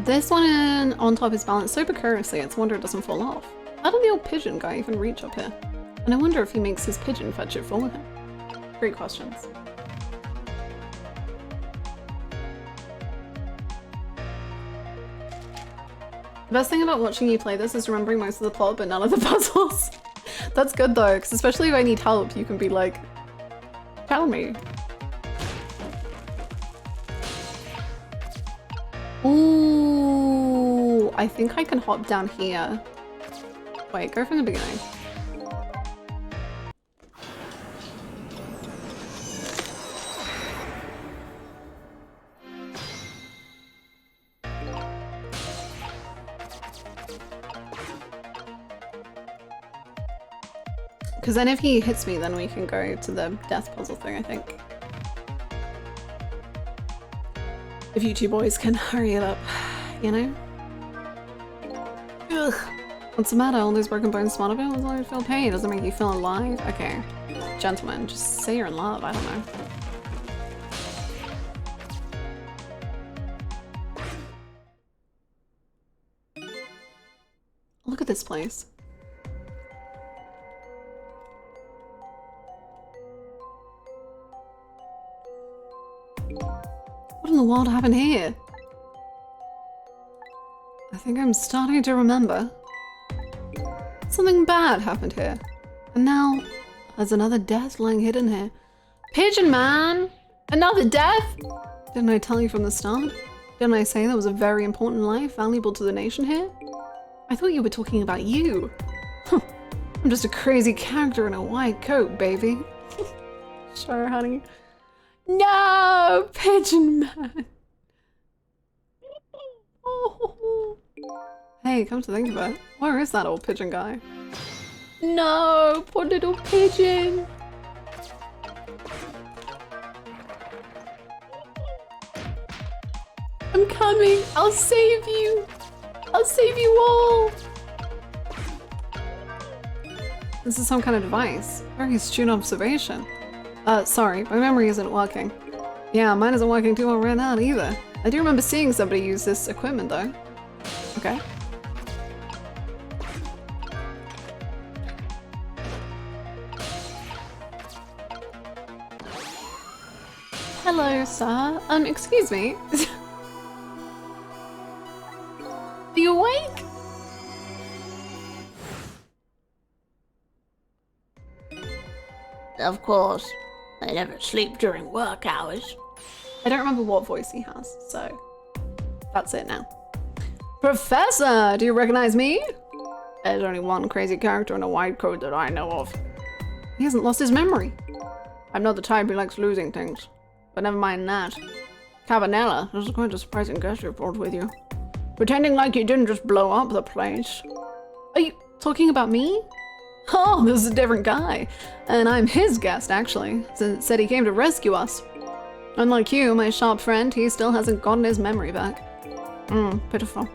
This one on top is balanced so precariously it's a wonder it doesn't fall off. How did the old pigeon guy even reach up here? And I wonder if he makes his pigeon fetch it for him. Great questions. The best thing about watching you play this is remembering most of the plot but none of the puzzles. That's good though, because especially if I need help, you can be like, tell me. Ooh, I think I can hop down here. Wait, go from the beginning. Because then if he hits me, then we can go to the death puzzle thing, I think. If you two boys can hurry it up, you know? Ugh. What's the matter? All those broken bones smart about? Doesn't it feel pain? Doesn't it make you feel alive? Okay. Gentlemen, just say you're in love, I don't know. Look at this place. What in the world happened here? I think I'm starting to remember. Something bad happened here. And now there's another death lying hidden here. Pigeon man! Another death? Didn't I tell you from the start? Didn't I say there was a very important life valuable to the nation here? I thought you were talking about you. I'm just a crazy character in a white coat, baby. Sure, honey. No, pigeon man. Oh. Hey, come to think of it, where is that old pigeon guy? No, poor little pigeon. I'm coming. I'll save you. I'll save you all. This is some kind of device. Very astute observation. Sorry, my memory isn't working. Yeah, mine isn't working too well right now either. I do remember seeing somebody use this equipment though. Okay. Hello, sir. Excuse me. Are you awake? Of course. I never sleep during work hours. I don't remember what voice he has, so that's it now. Professor, do you recognize me? There's only one crazy character in a white coat that I know of. He hasn't lost his memory. I'm not the type who likes losing things, but never mind that. Cabanella, this is quite a surprising guest report with you. Pretending like you didn't just blow up the place. Are you talking about me? Oh, this is a different guy. And I'm his guest, actually. Said he came to rescue us. Unlike you, my sharp friend, he still hasn't gotten his memory back. Pitiful.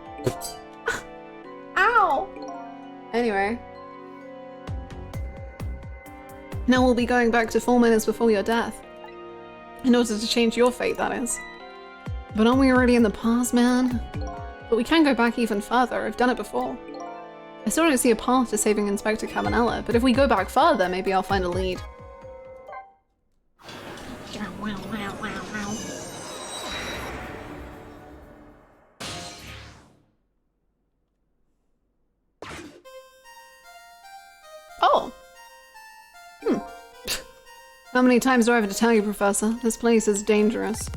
Ow! Anyway. Now we'll be going back to 4 minutes before your death. In order to change your fate, that is. But aren't we already in the past, man? But we can go back even further. I've done it before. I still don't see a path to saving Inspector Cabanella, but if we go back further, maybe I'll find a lead. Oh! How many times do I have to tell you, Professor? This place is dangerous.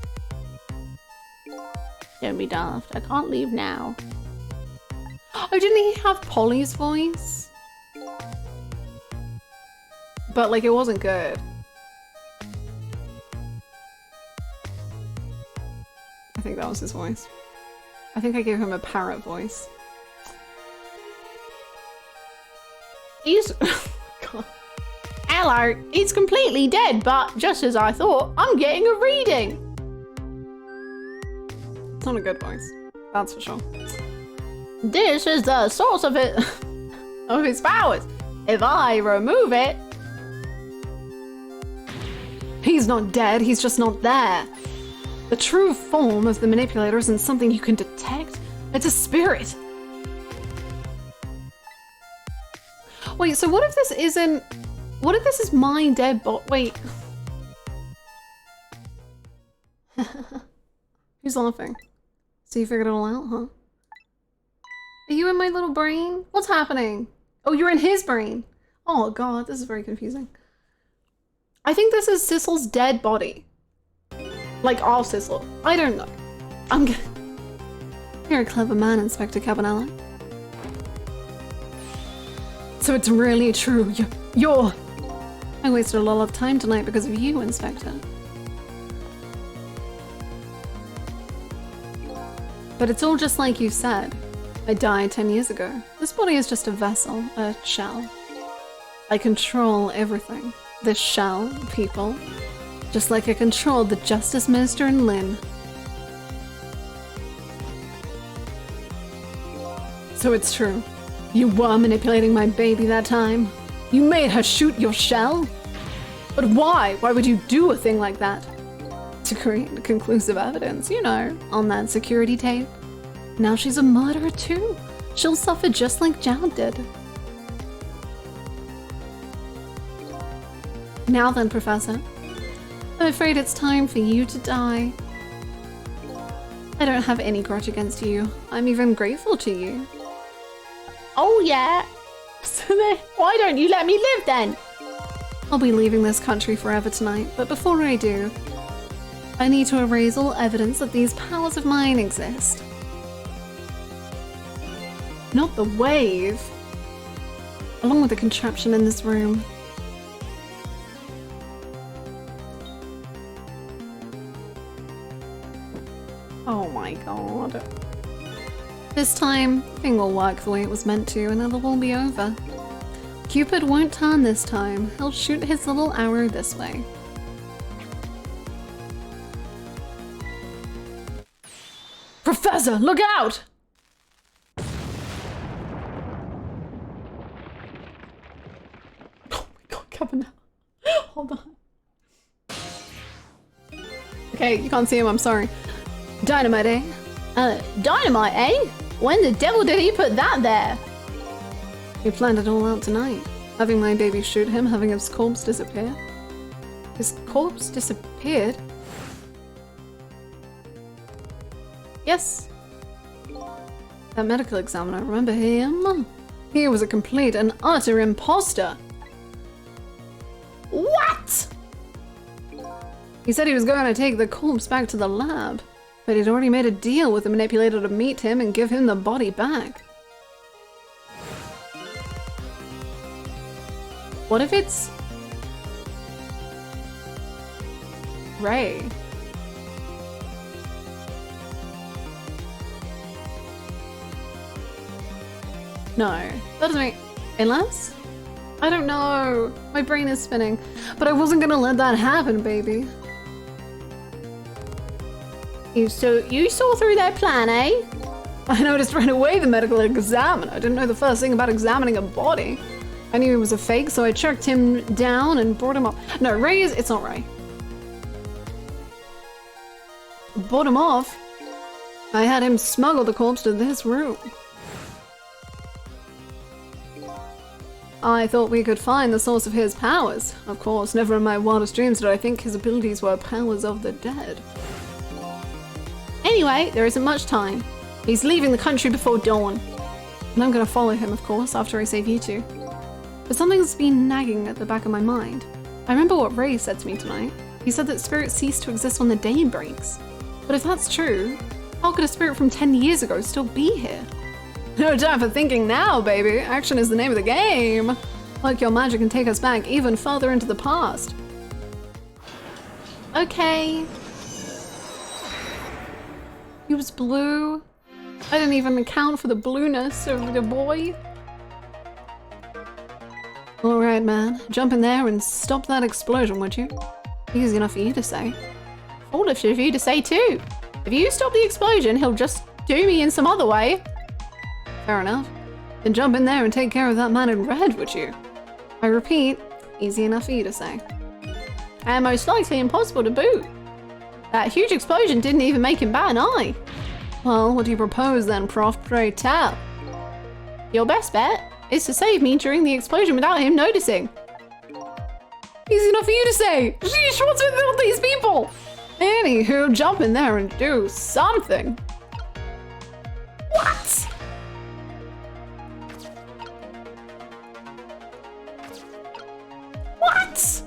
Don't be daft. I can't leave now. Oh, didn't he have Polly's voice? But, like, it wasn't good. I think that was his voice. I think I gave him a parrot voice. He's... God. Hello, it's completely dead, but just as I thought, I'm getting a reading. It's not a good voice, that's for sure. This is the source of it, of his powers. If I remove it, He's not dead, he's just not there. The true form of the manipulator isn't something you can detect, it's a spirit. Wait, so what if this isn't... What if this is my dead bot? Wait. Who's laughing? So you figured it all out, huh? Are you in my little brain? What's happening? Oh, you're in his brain. Oh god, this is very confusing. I think this is Sissel's dead body. Like our Sissel. I don't know. You're a clever man, Inspector Cabanella. So it's really true. You're... I wasted a lot of time tonight because of you, Inspector. But it's all just like you said. I died 10 years ago. This body is just a vessel, a shell. I control everything. This shell, people. Just like I controlled the Justice Minister and Lynn. So it's true. You were manipulating my baby that time. You made her shoot your shell? But why? Why would you do a thing like that? To create conclusive evidence, you know, on that security tape. Now she's a murderer too. She'll suffer just like Jao did. Now then, Professor. I'm afraid it's time for you to die. I don't have any grudge against you. I'm even grateful to you. oh yeah. So then, why don't you let me live then? I'll be leaving this country forever tonight, but before I do, I need to erase all evidence that these powers of mine exist. Not the wave. Along with the contraption in this room. Oh my god. This time, thing will work the way it was meant to and it'll all be over. Cupid won't turn this time. He'll shoot his little arrow this way. Professor, look out! Oh my god, Kevin. Hold on. Okay, you can't see him, I'm sorry. Dynamite, eh? Dynamite, eh? When the devil did he put that there? We planned it all out tonight. Having my baby shoot him, having his corpse disappear. His corpse disappeared? Yes. That medical examiner, remember him? He was a complete and utter imposter. What? He said he was going to take the corpse back to the lab, but he'd already made a deal with the manipulator to meet him and give him the body back. What if it's Ray? No, that doesn't make... Unless? I don't know. My brain is spinning. But I wasn't gonna let that happen, baby. So you saw through their plan, eh? I noticed right away the medical examiner. I didn't know the first thing about examining a body. I knew he was a fake, so I tracked him down and brought him up. No, Ray is... It's not Ray. Brought him off. I had him smuggle the corpse to this room. I thought we could find the source of his powers. Of course, never in my wildest dreams did I think his abilities were powers of the dead. Anyway, there isn't much time. He's leaving the country before dawn. And I'm gonna follow him, of course, after I save you two. But something's been nagging at the back of my mind. I remember what Ray said to me tonight. He said that spirits cease to exist when the day breaks. But if that's true, how could a spirit from 10 years ago still be here? No time for thinking now, baby. Action is the name of the game. Like your magic can take us back even further into the past. Okay. He was blue. I didn't even account for the blueness of the boy. Alright, man. Jump in there and stop that explosion, would you? Easy enough for you to say. Foolish of you to say too. If you stop the explosion, he'll just do me in some other way. Fair enough. Then jump in there and take care of that man in red, would you? I repeat, easy enough for you to say. And most likely impossible to boot. That huge explosion didn't even make him bat an eye. Well, what do you propose then, Prof? Pray tell. Your best bet is to save me during the explosion without him noticing. Easy enough for you to say. Sheesh, what's with all these people? Anywho, jump in there and do something. What? What?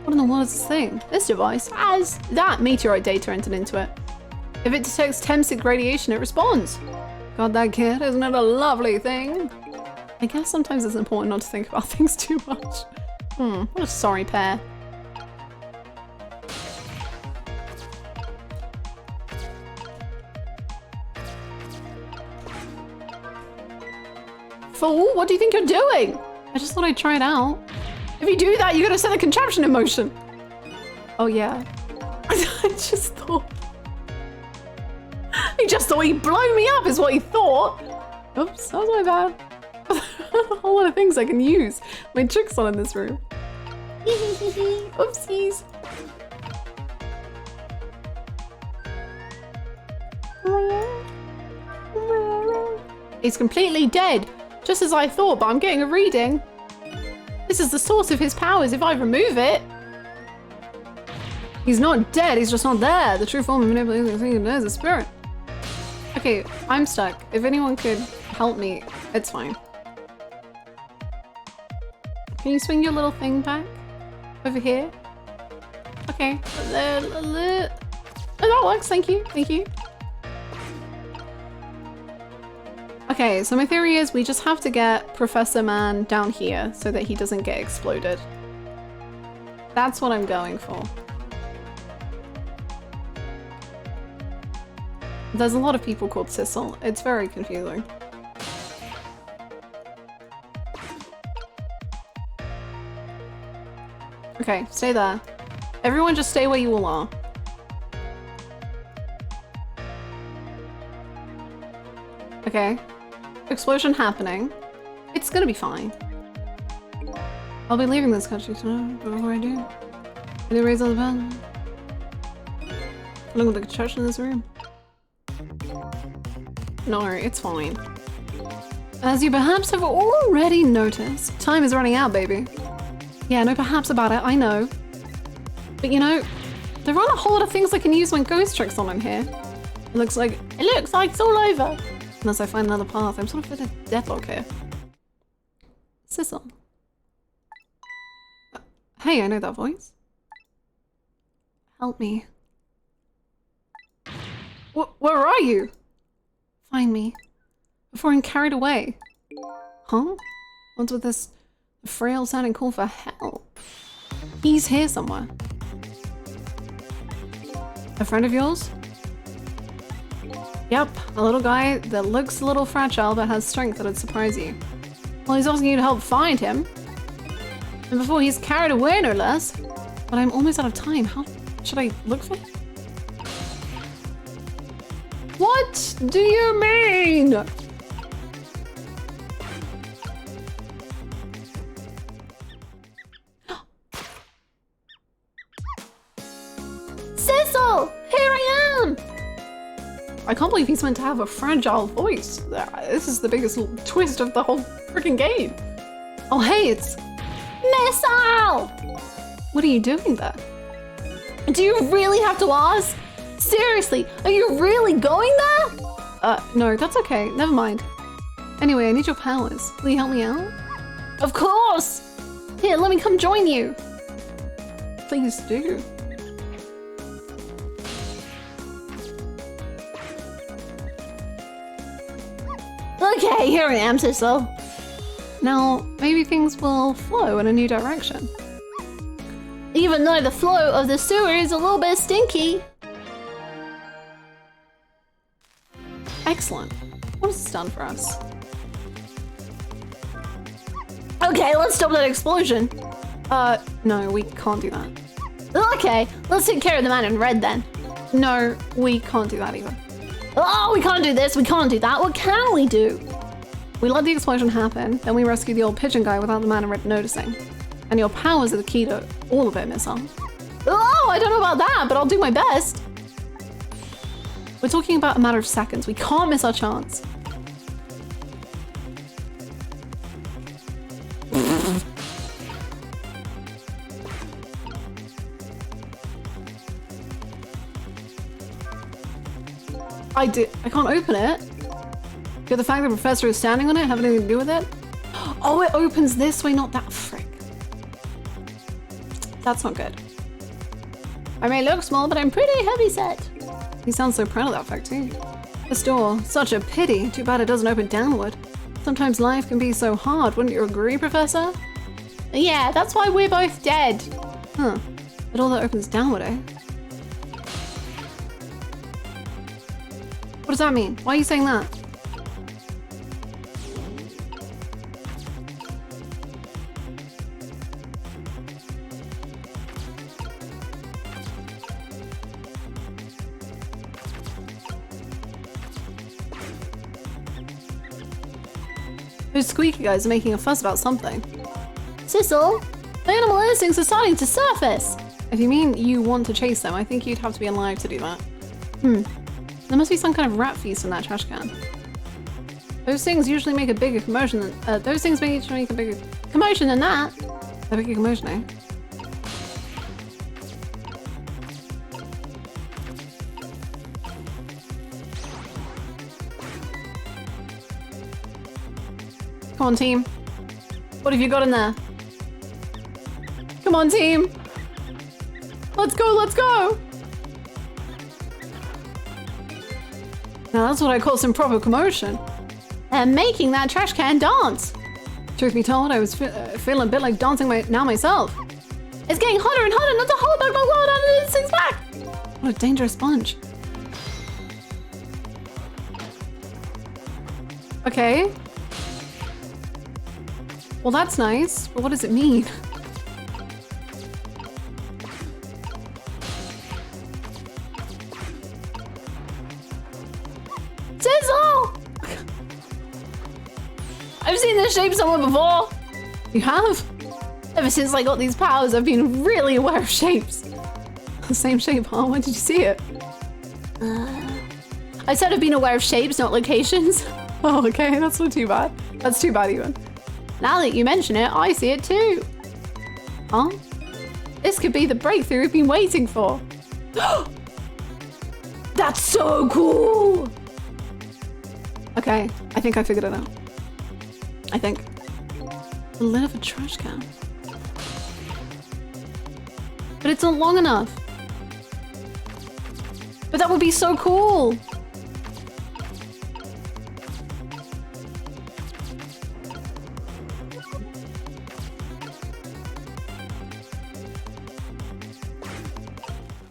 What in the world is this thing? This device has that meteorite data entered into it. If it detects Temsic radiation, it responds. God, that kid, isn't it a lovely thing? I guess sometimes it's important not to think about things too much. What a sorry pair. Fool, what do you think you're doing? I just thought I'd try it out. If you do that, you're gonna set the contraption in motion. Oh yeah. I just thought... He just thought he'd blow me up is what he thought. Oops, that was my bad. A whole lot of things I can use my tricks on in this room. Oopsies. He's completely dead, just as I thought, but I'm getting a reading. This is the source of his powers if I remove it. He's not dead, he's just not there. The true form of manipulating thing is a spirit. Okay, I'm stuck. If anyone could help me, it's fine. Can you swing your little thing back? Over here? Okay. Oh, that works, thank you, thank you. Okay, so my theory is we just have to get Professor Man down here so that he doesn't get exploded. That's what I'm going for. There's a lot of people called Sissel. It's very confusing. Okay, stay there. Everyone just stay where you all are. Okay. Explosion happening. It's gonna be fine. I'll be leaving this country tonight, but before I do, any raise on the bed? Look at the construction in this room. No, it's fine. As you perhaps have already noticed, time is running out, baby. Yeah, no perhaps about it, I know. But you know, there aren't a whole lot of things I can use my ghost tricks on in here. It looks like it's all over. Unless I find another path, I'm sort of at a deadlock here. Sissel. Hey, I know that voice. Help me. Where are you? Find me. Before I'm carried away. Huh? What's with this frail sounding call for help? He's here somewhere. A friend of yours? Yep, a little guy that looks a little fragile but has strength that'd surprise you. Well, he's asking you to help find him. And before he's carried away, no less. But I'm almost out of time. How should I look for him? What do you mean? Sissel! Here I am! I can't believe he's meant to have a fragile voice. This is the biggest twist of the whole freaking game. Oh, hey, it's... Missile! What are you doing there? Do you really have to ask? Seriously, are you really going there? No, that's okay. Never mind. Anyway, I need your powers. Will you help me out? Of course! Here, let me come join you. Please do. Okay, here I am, Sissel. Now, maybe things will flow in a new direction. Even though the flow of the sewer is a little bit stinky. Excellent. What has this done for us? Okay, let's stop that explosion. No, we can't do that. Okay, let's take care of the man in red then. No, we can't do that either. Oh, we can't do this, we can't do that. What can we do? We let the explosion happen, then we rescue the old pigeon guy without the man in red noticing. And your powers are the key to all of it, Missile. Oh, I don't know about that, but I'll do my best. We're talking about a matter of seconds. We can't miss our chance. I can't open it. Could the fact the professor is standing on it have anything to do with it? Oh, it opens this way, not that. Frick. That's not good. I may look small, but I'm pretty heavy set. He sounds so proud of that fact too. This door, such a pity. Too bad it doesn't open downward. Sometimes life can be so hard, wouldn't you agree, Professor? Yeah, that's why we're both dead. Huh. But all that opens downward, eh? What does that mean? Why are you saying that? Those squeaky guys are making a fuss about something. Sissel, the animal instincts are starting to surface. If you mean you want to chase them, I think you'd have to be alive to do that. There must be some kind of rat feast in that trash can. Those things usually make a bigger commotion than a bigger Commotion than that. a bigger commotion, eh? Come on, team. What have you got in there? Come on, team. Let's go, let's go. Now that's what I call some proper commotion. And making that trash can dance. Truth be told, I was feeling a bit like dancing myself. It's getting hotter and hotter, not to hold back my world out of this thing's back. What a dangerous sponge. Okay. Well, that's nice, but what does it mean? Sizzle! I've seen this shape somewhere before. You have? Ever since I got these powers, I've been really aware of shapes. The same shape, huh? Where did you see it? I said I've been aware of shapes, not locations. Oh, okay, that's not too bad. That's too bad even. Now that you mention it, I see it too. Huh? This could be the breakthrough we've been waiting for. That's so cool! Okay, I think I figured it out. I think. The lid of a trash can. But it's not long enough. But that would be so cool!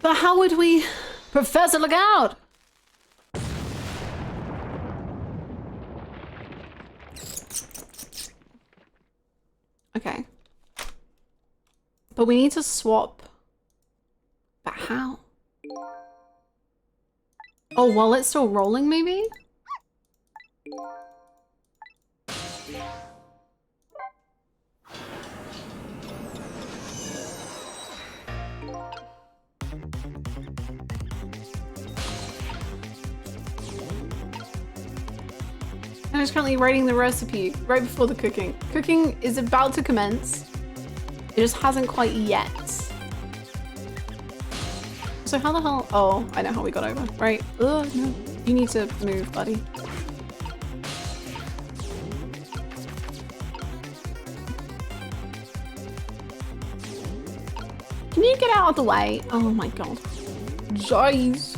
But how would we... Professor, look out! Okay. But we need to swap. But how? Oh, while it's still rolling, maybe? I'm just currently writing the recipe right before the cooking. Cooking is about to commence. It just hasn't quite yet. So how the hell? Oh, I know how we got over. Right. Ugh, no. You need to move, buddy. Can you get out of the way? Oh my god. Jeez.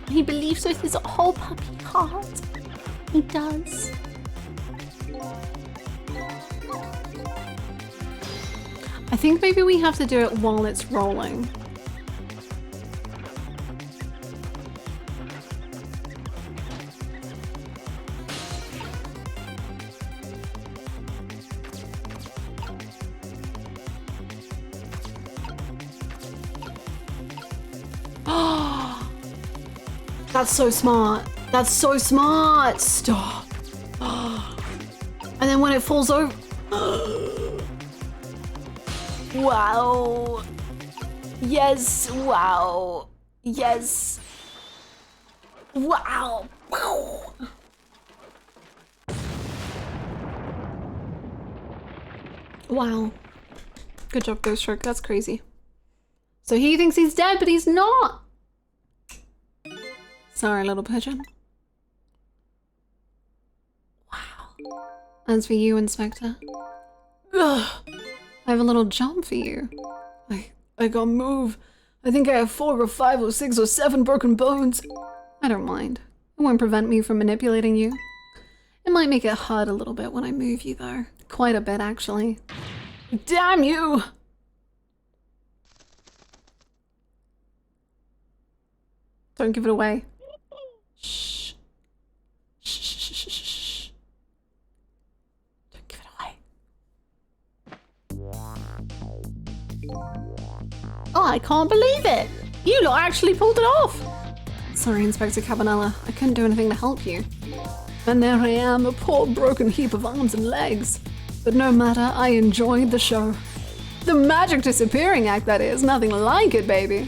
He believes with his whole puppy heart. He does. I think maybe we have to do it while it's rolling. That's so smart. That's so smart. Stop. And then when it falls over. Wow. Yes. Wow. Yes. Wow. Wow. Good job, Ghost Shark. That's crazy. So he thinks he's dead, but he's not. Sorry, little pigeon. Wow. As for you, Inspector. Ugh. I have a little job for you. I can't move. I think I have 4 or 5 or 6 or 7 broken bones. I don't mind. It won't prevent me from manipulating you. It might make it hurt a little bit when I move you, though. Quite a bit, actually. Damn you! Don't give it away. Shh. Shh, shh, shh, shh, shh. Don't give it away. Oh, I can't believe it. You lot actually pulled it off. Sorry, Inspector Cabanella. I couldn't do anything to help you. And there I am, a poor broken heap of arms and legs. But no matter, I enjoyed the show. The magic disappearing act, that is. Nothing like it, baby.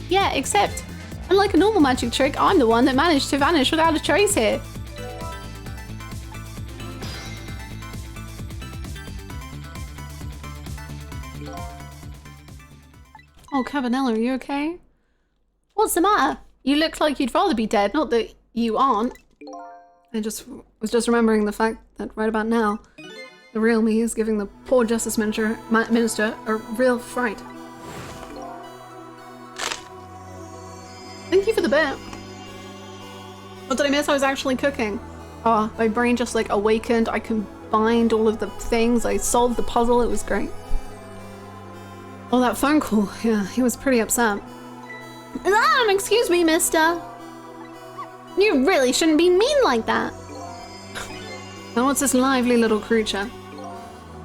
Yeah, except, unlike a normal magic trick, I'm the one that managed to vanish without a trace here. Oh, Cabanella, are you okay? What's the matter? You look like you'd rather be dead, not that you aren't. I was just remembering the fact that right about now, the real me is giving the poor Justice Minister a real fright. Thank you for the bit. What did I miss? I was actually cooking. Oh, my brain just like awakened. I combined all of the things. I solved the puzzle. It was great. Oh, that phone call. Yeah, he was pretty upset. Excuse me, mister. You really shouldn't be mean like that. Now what's this lively little creature?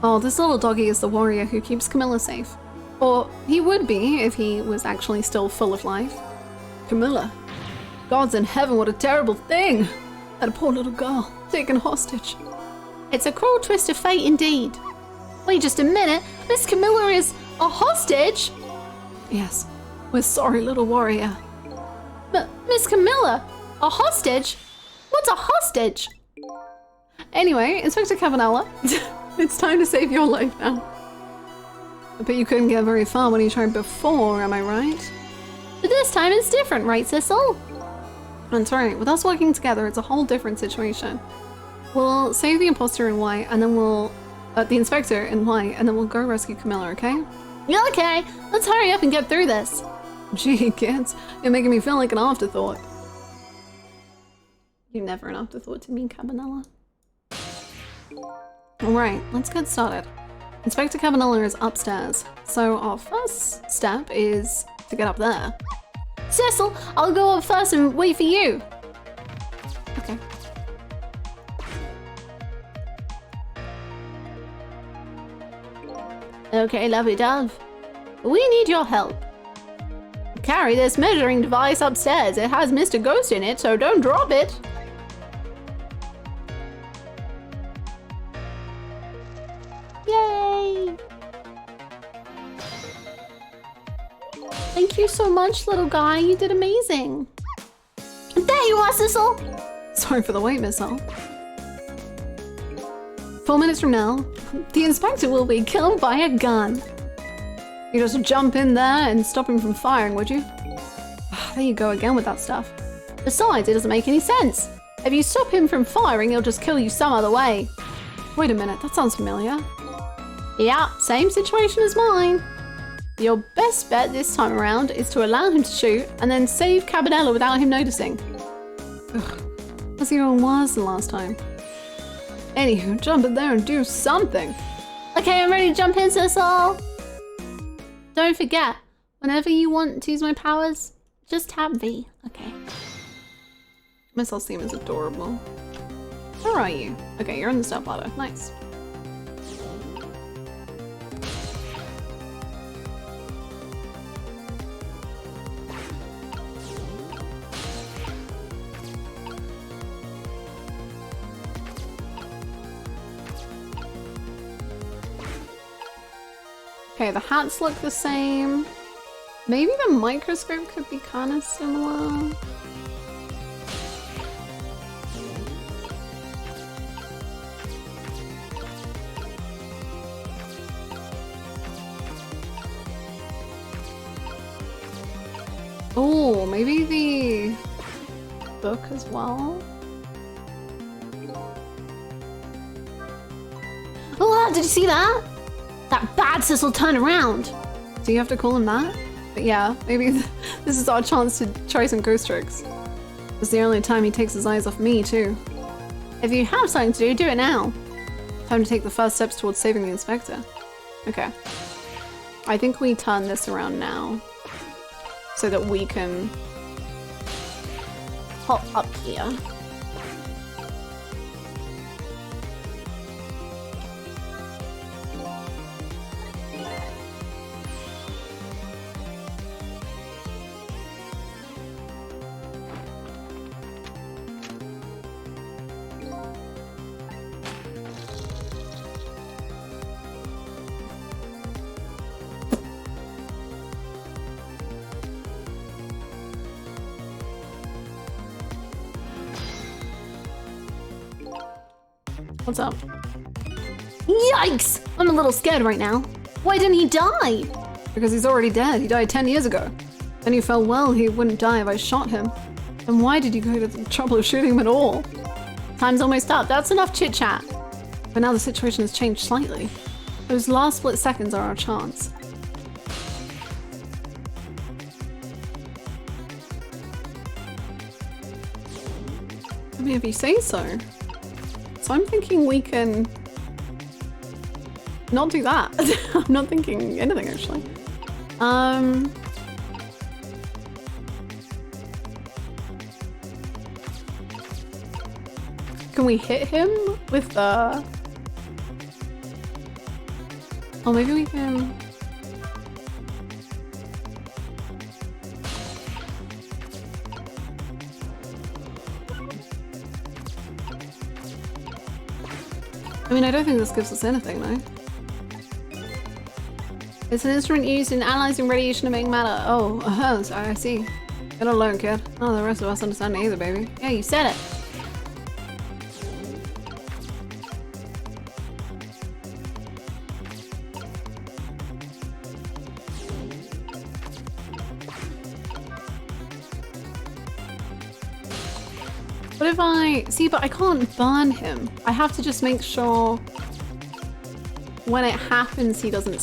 Oh, this little doggy is the warrior who keeps Camilla safe. Or he would be if he was actually still full of life. Camilla. Gods in heaven, what a terrible thing! That poor little girl, taken hostage. It's a cruel twist of fate indeed. Wait just a minute, Miss Camilla is a hostage? Yes, we're sorry, little warrior. But Miss Camilla, a hostage? What's a hostage? Anyway, Inspector Cabanella, it's time to save your life now. I bet you couldn't get very far when you tried before, am I right? But this time it's different, right, Cecil? That's right. With us working together, it's a whole different situation. We'll save the imposter in white, and then we'll... the inspector in white, and then we'll go rescue Camilla, okay? Okay, let's hurry up and get through this. Gee, kids, you're making me feel like an afterthought. You're never an afterthought to me, Cabanella. Alright, let's get started. Inspector Cabanella is upstairs, so our first step is to get up there. Cecil, I'll go up first and wait for you. Okay. Okay, lovely dove. We need your help. Carry this measuring device upstairs. It has Mr. Ghost in it, so don't drop it. Yay! Thank you so much, little guy. You did amazing. There you are, Cecil. Sorry for the wait, Miss L. 4 minutes from now, the inspector will be killed by a gun. You just jump in there and stop him from firing, would you? There you go again with that stuff. Besides, it doesn't make any sense. If you stop him from firing, he'll just kill you some other way. Wait a minute, that sounds familiar. Yeah, same situation as mine. Your best bet this time around is to allow him to shoot and then save Cabanella without him noticing. Ugh, that's even worse than last time. Anywho, jump in there and do something. Okay, I'm ready to jump into this all. Don't forget, whenever you want to use my powers, just tap V, okay? Miss Alcime is adorable. Where are you? Okay, you're on the step ladder. Nice. Okay, the hats look the same. Maybe the microscope could be kind of similar. Oh, maybe the book as well. Oh, did you see that? That bad sis will turn around. Do you have to call him that? But yeah, maybe this is our chance to try some ghost tricks. It's the only time he takes his eyes off me, too. If you have something to do, do it now. Time to take the first steps towards saving the inspector. Okay. I think we turn this around now so that we can Hop up here. What's up? Yikes! I'm a little scared right now. Why didn't he die? Because he's already dead. He died 10 years ago. Then you felt well he wouldn't die if I shot him. Then why did you go to the trouble of shooting him at all? Time's almost up. That's enough chit chat. But now the situation has changed slightly. Those last split seconds are our chance. I mean, if you say so. So I'm thinking we can not do that. I'm not thinking anything actually. Can we hit him with the... Oh, maybe we can... I mean, I don't think this gives us anything, though. It's an instrument used in analyzing radiation-emitting matter. Oh, I see. Get alone, kid. Oh, the rest of us understand it either, baby. Yeah, you said it. What if I... See, but I can't burn him. I have to just make sure when it happens he doesn't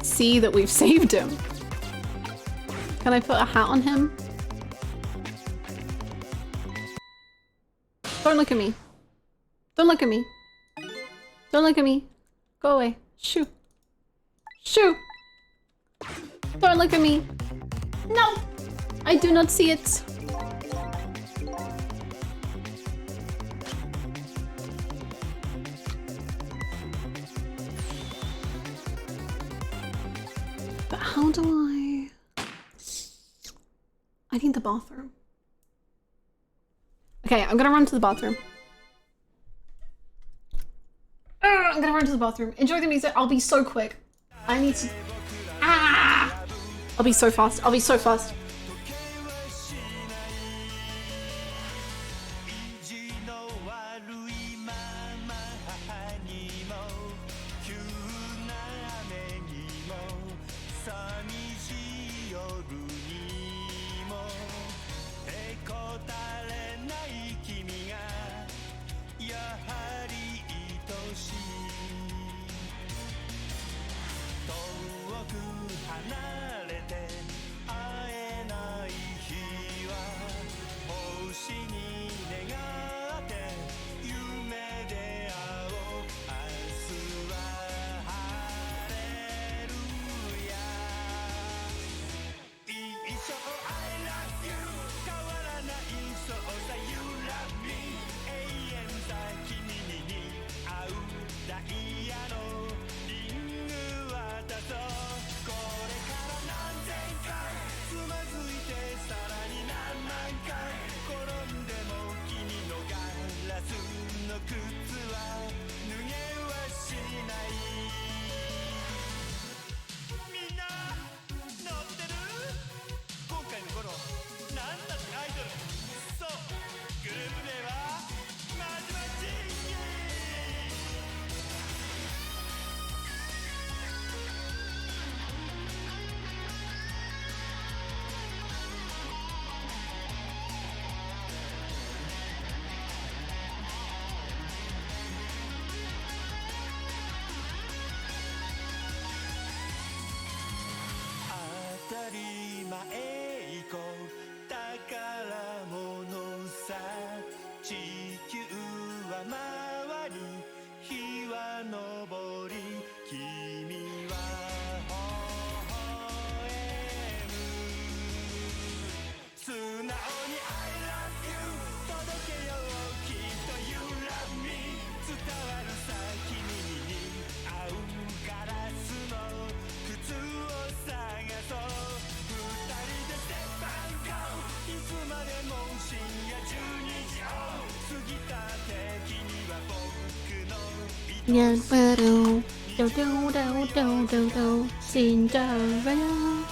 see that we've saved him. Can I put a hat on him? Don't look at me. Don't look at me. Don't look at me. Go away. Shoo. Shoo. Don't look at me. No. I do not see it. But how do I need the bathroom. Okay, I'm gonna run to the bathroom. I'm gonna run to the bathroom. Enjoy the music. I'll be so quick. I need to... Ah! I'll be so fast. I'll be so fast. Cinderella.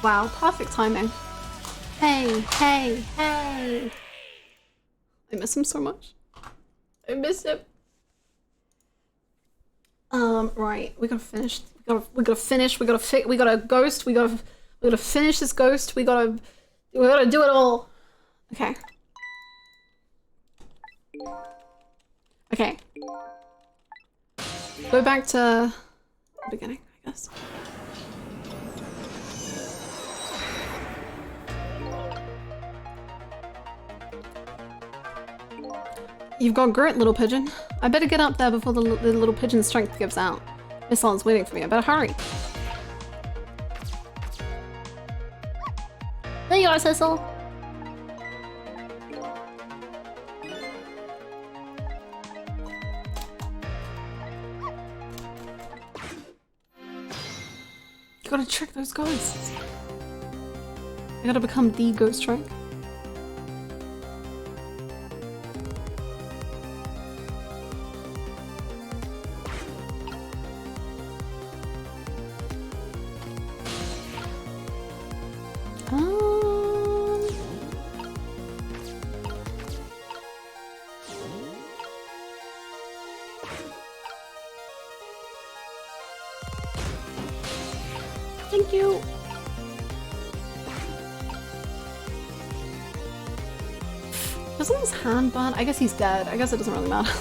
Wow, perfect timing. Hey, hey, hey. I miss him so much. I miss him. Right, we gotta finish. We gotta finish. We gotta ghost. We gotta finish this ghost. We gotta do it all. Okay. Okay. Go back to the beginning, I guess. You've got grit, little pigeon. I better get up there before the little pigeon's strength gives out. Miss Allen's waiting for me. I better hurry. There you are, Cecil. You gotta trick those ghosts. I gotta become the ghost trick. Thank you. Doesn't his hand burn? I guess he's dead. I guess it doesn't really matter.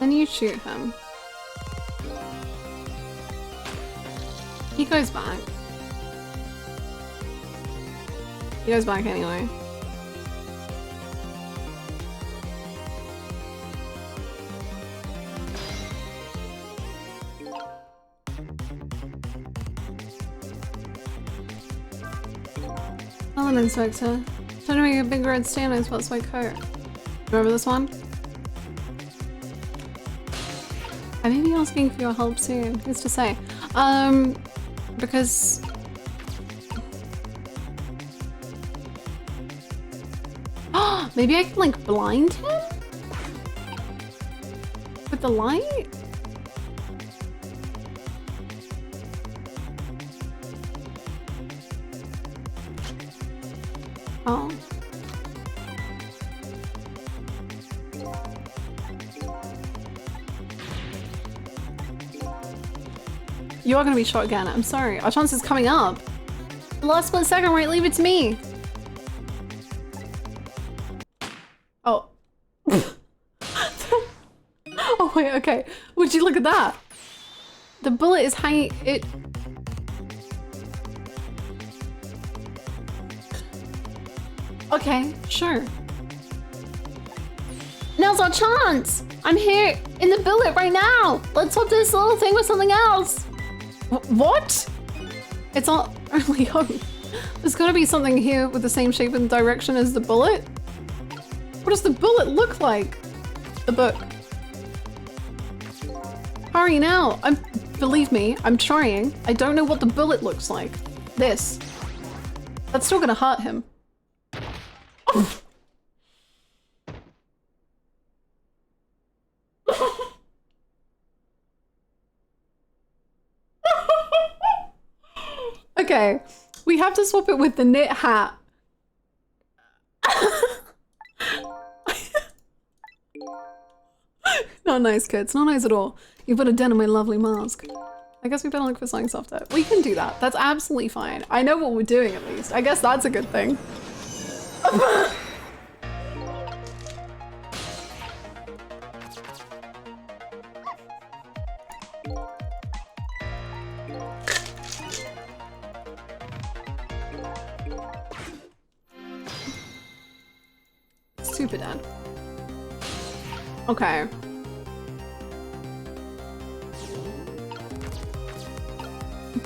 Then you shoot him. He goes back. He goes back anyway. Element inspector. Trying to make a big red stand on spots my coat. Remember this one? I may be asking for your help soon. Who's to say? Because maybe I can like blind him with the light. Oh. You are gonna be shot again. I'm sorry. Our chance is coming up. The last split second, right? Leave it to me. Oh. Oh wait, okay. Would you look at that? The bullet is hanging. It. Okay, sure. Now's our chance. I'm here in the bullet right now. Let's swap this little thing with something else. What? It's not only hope. There's gotta be something here with the same shape and direction as the bullet. What does the bullet look like? The book. Hurry now. Believe me, I'm trying. I don't know what the bullet looks like. This. That's still gonna hurt him. Oh. Okay, we have to swap it with the knit hat. Not nice, kids. Not nice at all. You put a dent on my lovely mask. I guess we better look for something softer. We can do that. That's absolutely fine. I know what we're doing at least. I guess that's a good thing. Super dead. Okay.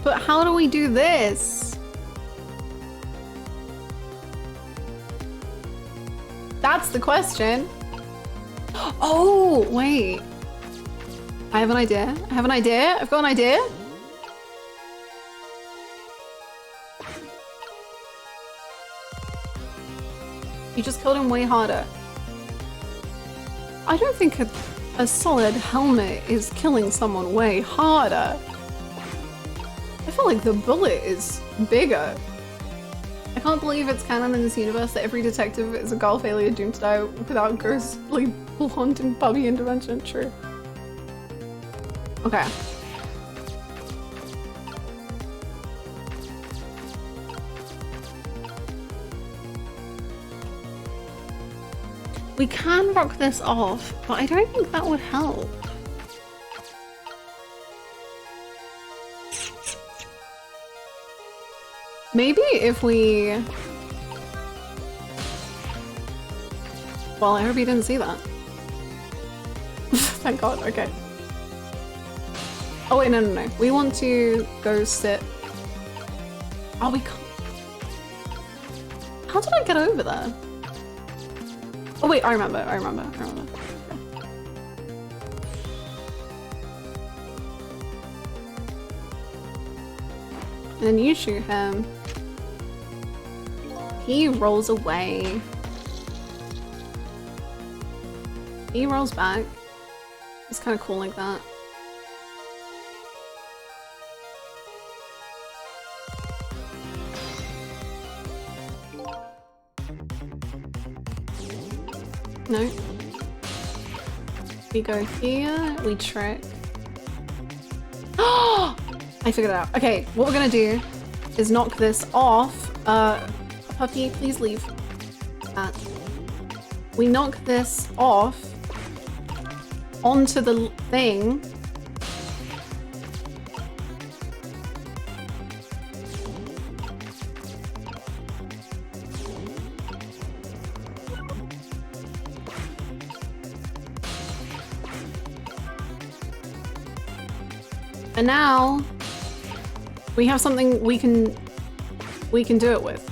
But how do we do this? That's the question. Oh, wait. I have an idea. I have an idea. I've got an idea. You just killed him way harder. I don't think a solid helmet is killing someone way harder. I feel like the bullet is bigger. I can't believe it's canon in this universe that every detective is a girl failure doomed to die without ghostly blonde and puppy intervention. True. Okay. We can rock this off, but I don't think that would help. Maybe if we... Well, I hope you didn't see that. Thank God, okay. Oh wait, no. We want to go sit... Oh, we can't... How did I get over there? Oh wait, I remember. Okay. And then you shoot him. He rolls away. He rolls back. It's kind of cool like that. No. We go here, we trick. Oh! I figured it out. Okay, what we're gonna do is knock this off. Puppy, please leave. We knock this off onto the thing. And now we have something we can do it with.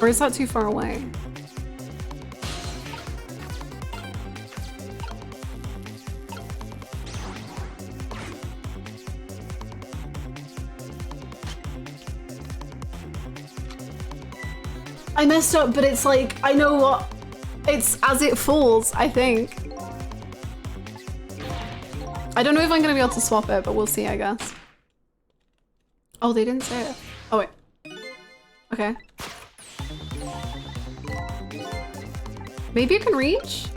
Or is that too far away? I messed up, but it's like, I know what, it's as it falls, I think. I don't know if I'm gonna be able to swap it, but we'll see, I guess. Oh, they didn't say it. Oh, wait. Okay. Maybe you can reach?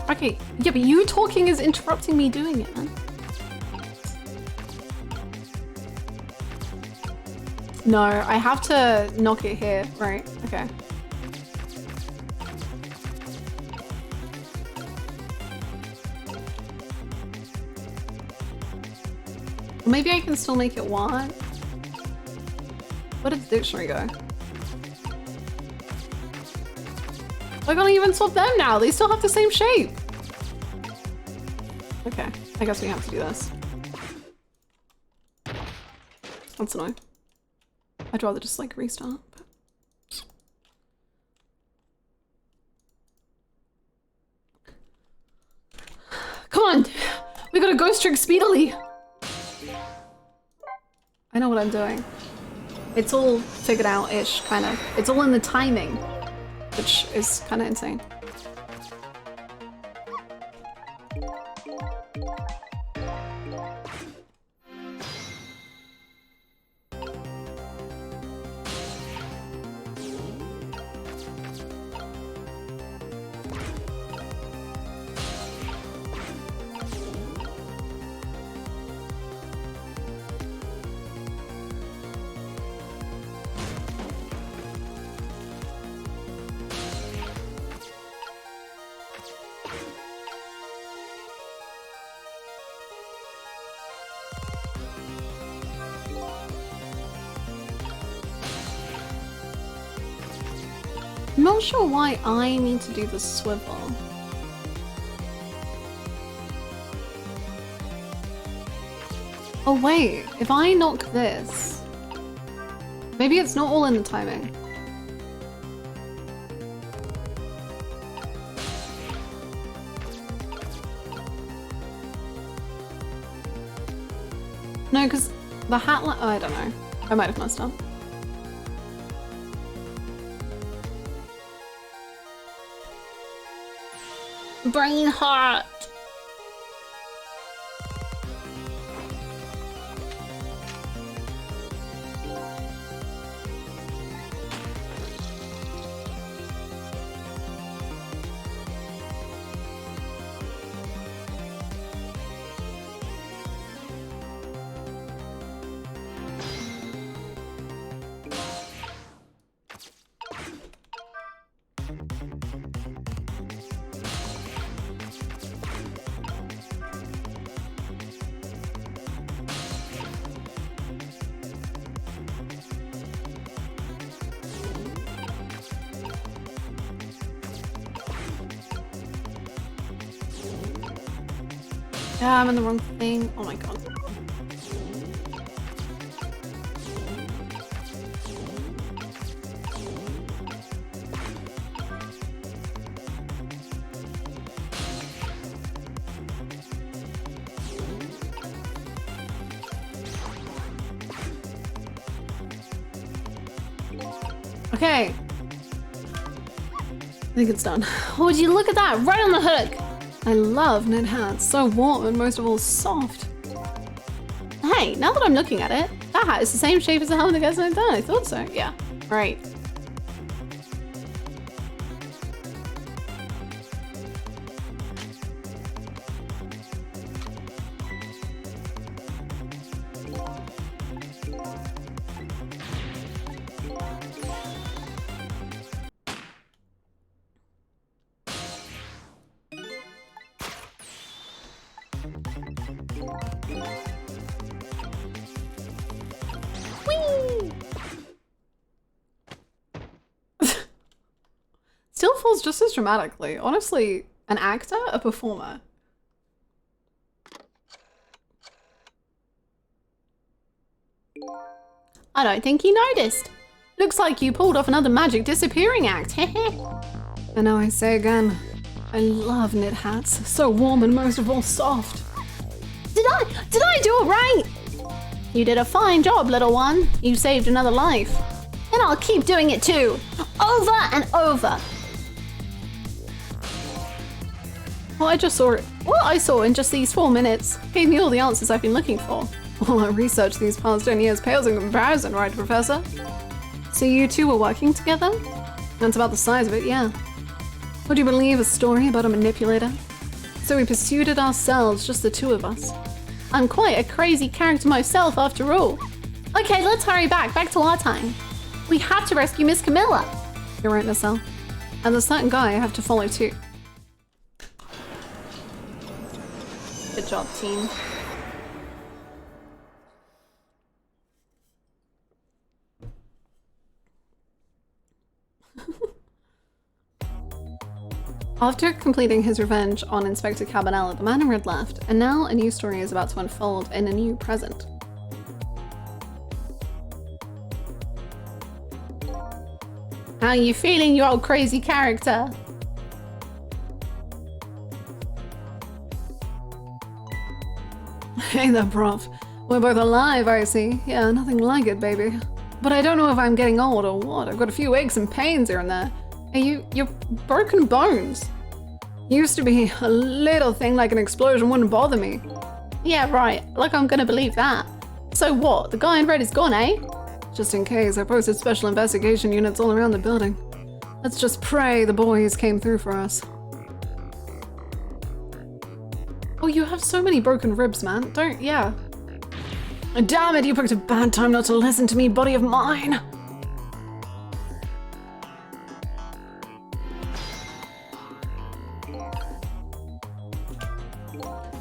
Okay, yeah, but you talking is interrupting me doing it, man. No, I have to knock it here, right? Okay. Maybe I can still make it one. Where did the dictionary go? I can't even swap them now. They still have the same shape. Okay. I guess we have to do this. That's annoying. I'd rather just like restart. But... Come on! We gotta ghost trick speedily! I know what I'm doing. It's all figured out-ish, kind of. It's all in the timing, which is kind of insane. I'm not sure why I need to do the swivel. Oh wait, if I knock this... Maybe it's not all in the timing. No, because the hat... Oh, I don't know. I might have messed up. Brain heart. Yeah, I'm in the wrong thing. Oh my god. Okay. I think it's done. Oh, would you look at that? Right on the hook! I love knit hats. So warm and most of all soft. Hey, now that I'm looking at it, that hat is the same shape as the helmet that gets done. I thought so. Yeah. Right. Still falls just as dramatically. Honestly, an actor, a performer. I don't think you noticed. Looks like you pulled off another magic disappearing act. And now I say again, I love knit hats. So warm and most of all soft. Did I do it right? You did a fine job, little one. You saved another life. And I'll keep doing it too. Over and over. What I saw in just these 4 minutes gave me all the answers I've been looking for. All our research these past 10 years pales in comparison, right, Professor? So you two were working together? That's about the size of it, yeah. Would you believe a story about a manipulator? So we pursued it ourselves, just the two of us. I'm quite a crazy character myself, after all. Okay, let's hurry back to our time. We have to rescue Miss Camilla. You're right, Marcel. And there's a certain guy I have to follow too. Good job, team. After completing his revenge on Inspector Cabanela, the man in red left, and now a new story is about to unfold in a new present. How you feeling, you old crazy character? Hey there, Prof. We're both alive, I see. Yeah, nothing like it, baby. But I don't know if I'm getting old or what. I've got a few aches and pains here and there. Hey, you're broken bones. Used to be a little thing like an explosion wouldn't bother me. Yeah, right. Like I'm gonna believe that. So what? The guy in red is gone, eh? Just in case, I posted special investigation units all around the building. Let's just pray the boys came through for us. Oh, you have so many broken ribs, man. Yeah. Damn it, you picked a bad time not to listen to me, buddy of mine.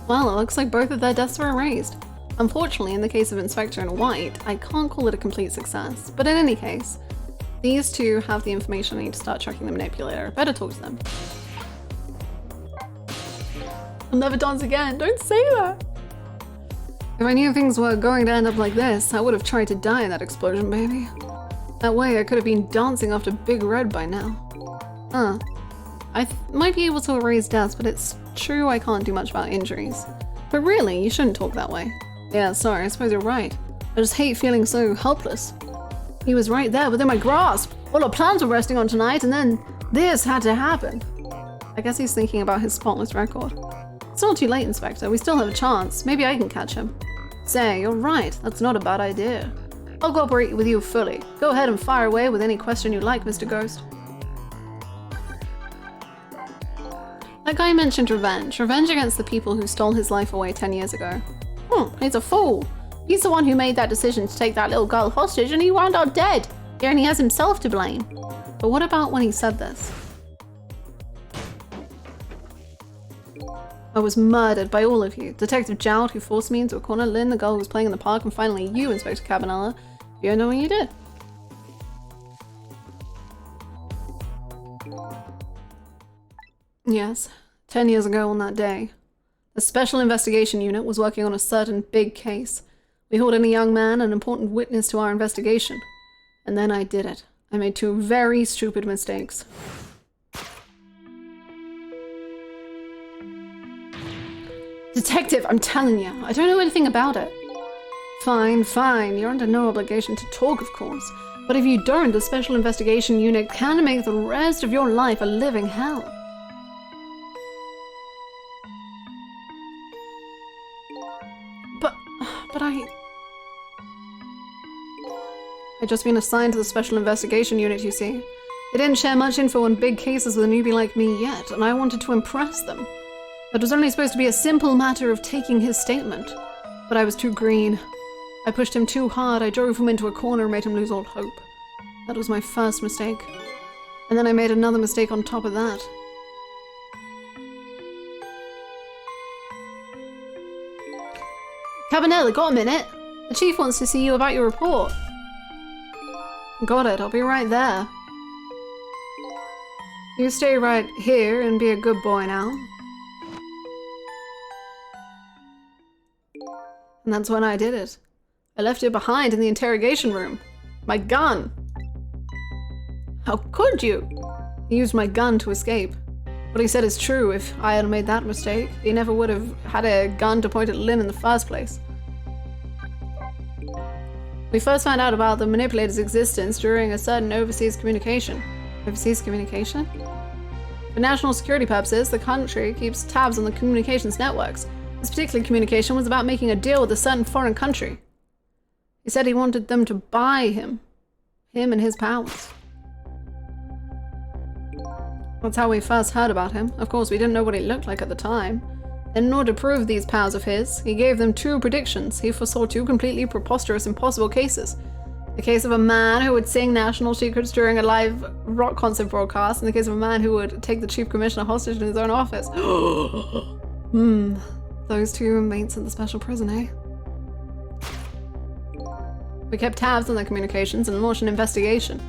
Well, it looks like both of their deaths were erased. Unfortunately, in the case of Inspector in White, I can't call it a complete success. But in any case, these two have the information I need to start tracking the manipulator. Better talk to them. I'll never dance again. Don't say that. If I knew things were going to end up like this, I would have tried to die in that explosion, baby. That way I could have been dancing after Big Red by now. I might be able to erase deaths, but it's true I can't do much about injuries. But really, you shouldn't talk that way. Yeah, sorry, I suppose you're right. I just hate feeling so helpless. He was right there within my grasp. All our plans were resting on tonight, and then this had to happen. I guess he's thinking about his spotless record. It's not too late, Inspector. We still have a chance. Maybe I can catch him. Say, you're right. That's not a bad idea. I'll cooperate with you fully. Go ahead and fire away with any question you like, Mr. Ghost. That guy mentioned revenge. Revenge against the people who stole his life away 10 years ago. He's a fool. He's the one who made that decision to take that little girl hostage and he wound up dead. He only has himself to blame. But what about when he said this? I was murdered by all of you. Detective Jowd, who forced me into a corner, Lynn, the girl who was playing in the park, and finally you, Inspector Cabanela. You don't know what you did. Yes, 10 years ago on that day, a special investigation unit was working on a certain big case. We hauled in a young man, an important witness to our investigation. And then I did it. I made two very stupid mistakes. Detective, I'm telling you, I don't know anything about it. Fine, fine. You're under no obligation to talk, of course. But if you don't, the special investigation unit can make the rest of your life a living hell. But I'd just been assigned to the special investigation unit, you see. They didn't share much info on big cases with a newbie like me yet, and I wanted to impress them. It was only supposed to be a simple matter of taking his statement. But I was too green. I pushed him too hard, I drove him into a corner and made him lose all hope. That was my first mistake. And then I made another mistake on top of that. Cabanela, got a minute? The chief wants to see you about your report. Got it, I'll be right there. You stay right here and be a good boy now. And that's when I did it. I left it behind in the interrogation room. My gun! How could you? He used my gun to escape. What he said is true. If I had made that mistake, he never would have had a gun to point at Lynn in the first place. We first found out about the manipulator's existence during a certain overseas communication. Overseas communication? For national security purposes, the country keeps tabs on the communications networks. This particular communication was about making a deal with a certain foreign country. He said he wanted them to buy him and his powers. That's how we first heard about him. Of course, we didn't know what he looked like at the time. And in order to prove these powers of his, he gave them two predictions. He foresaw two completely preposterous, impossible cases. The case of a man who would sing national secrets during a live rock concert broadcast, and the case of a man who would take the chief commissioner hostage in his own office. Those two mates in the special prison, eh? We kept tabs on their communications and launched an investigation.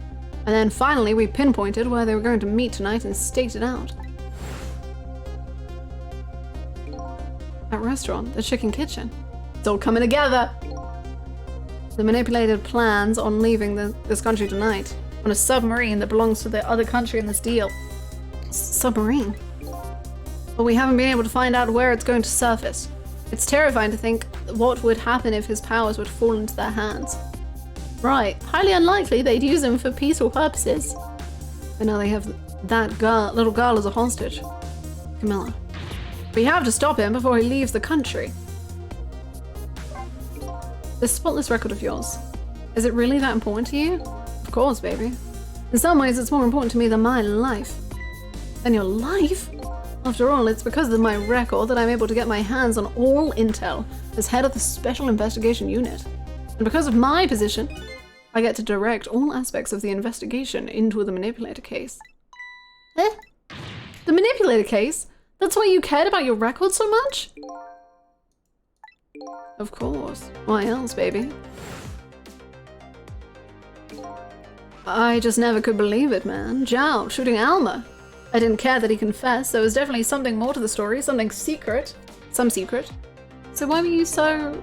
And then finally we pinpointed where they were going to meet tonight and staked it out. restaurant, the chicken kitchen. It's all coming together. The manipulator plans on leaving this country tonight on a submarine that belongs to the other country in this deal. Submarine? But we haven't been able to find out where it's going to surface. It's terrifying to think what would happen if his powers would fall into their hands. Right, highly unlikely they'd use him for peaceful purposes. And now they have that little girl as a hostage. Camilla. We have to stop him before he leaves the country. This spotless record of yours, is it really that important to you? Of course, baby. In some ways, it's more important to me than my life. Than your life? After all, it's because of my record that I'm able to get my hands on all intel as head of the Special Investigation Unit. And because of my position, I get to direct all aspects of the investigation into the manipulator case. Eh? The manipulator case? That's why you cared about your record so much? Of course. Why else, baby? I just never could believe it, man. Zhao shooting Alma. I didn't care that he confessed. There was definitely something more to the story, something secret. Some secret. So why were you so...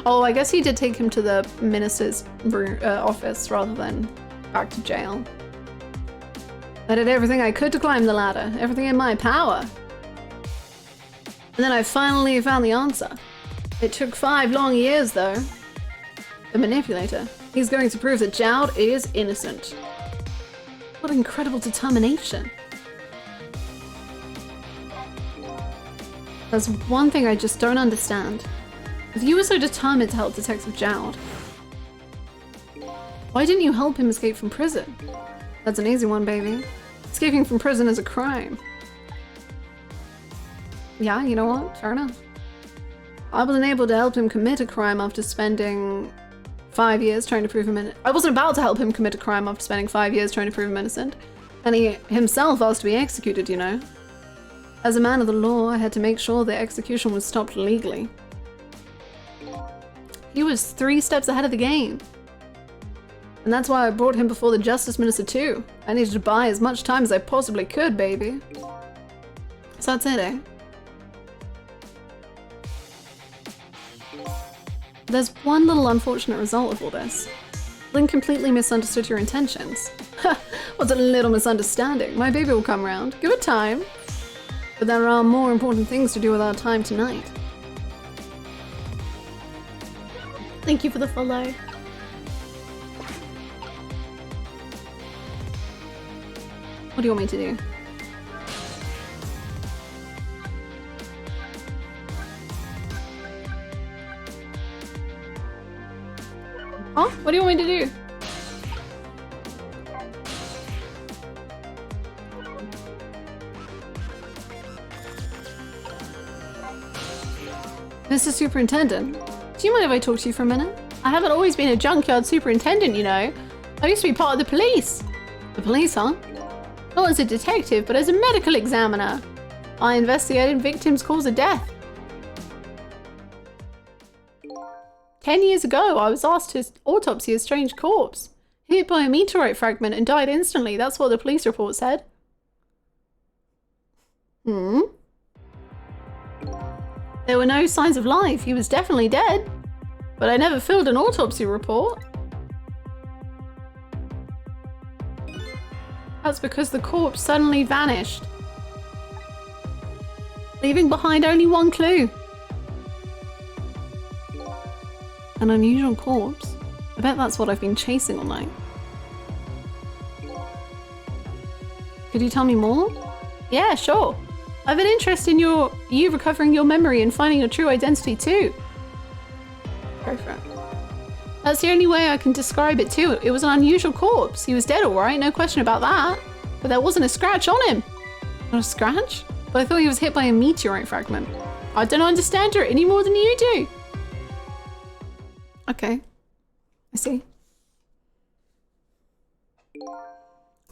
Oh, I guess he did take him to the minister's office rather than back to jail. I did everything I could to climb the ladder, everything in my power. And then I finally found the answer. It took 5 long years, though. The manipulator. He's going to prove that Jowd is innocent. What incredible determination. There's one thing I just don't understand. If you were so determined to help Detective Jowd, why didn't you help him escape from prison? That's an easy one, baby. Escaping from prison is a crime. Yeah, you know what? Fair enough. I wasn't able to help him commit a crime after spending 5 years trying to prove him innocent. I wasn't about to help him commit a crime after spending 5 years trying to prove him innocent. And he himself asked to be executed, you know. As a man of the law, I had to make sure the execution was stopped legally. He was 3 steps ahead of the game. And that's why I brought him before the Justice Minister too. I needed to buy as much time as I possibly could, baby. So that's it, eh? There's one little unfortunate result of all this. Lynn completely misunderstood your intentions. Ha! What's a little misunderstanding? My baby will come round. Give it time. But there are more important things to do with our time tonight. Thank you for the follow. What do you want me to do? Huh? What do you want me to do? Mr. Superintendent, do you mind if I talk to you for a minute? I haven't always been a junkyard superintendent, you know. I used to be part of the police. The police, huh? Not as a detective, but as a medical examiner. I investigated victims' cause of death. 10 years ago, I was asked to autopsy a strange corpse. Hit by a meteorite fragment and died instantly. That's what the police report said. Hmm? There were no signs of life. He was definitely dead. But I never filled an autopsy report. That's because the corpse suddenly vanished, leaving behind only one clue. An unusual corpse. I bet that's what I've been chasing all night. Could you tell me more? Yeah, sure. I have an interest in you recovering your memory and finding your true identity too. Go for it. That's the only way I can describe it too. It was an unusual corpse. He was dead alright, no question about that. But there wasn't a scratch on him. Not a scratch? But I thought he was hit by a meteorite fragment. I don't understand her any more than you do. Okay. I see.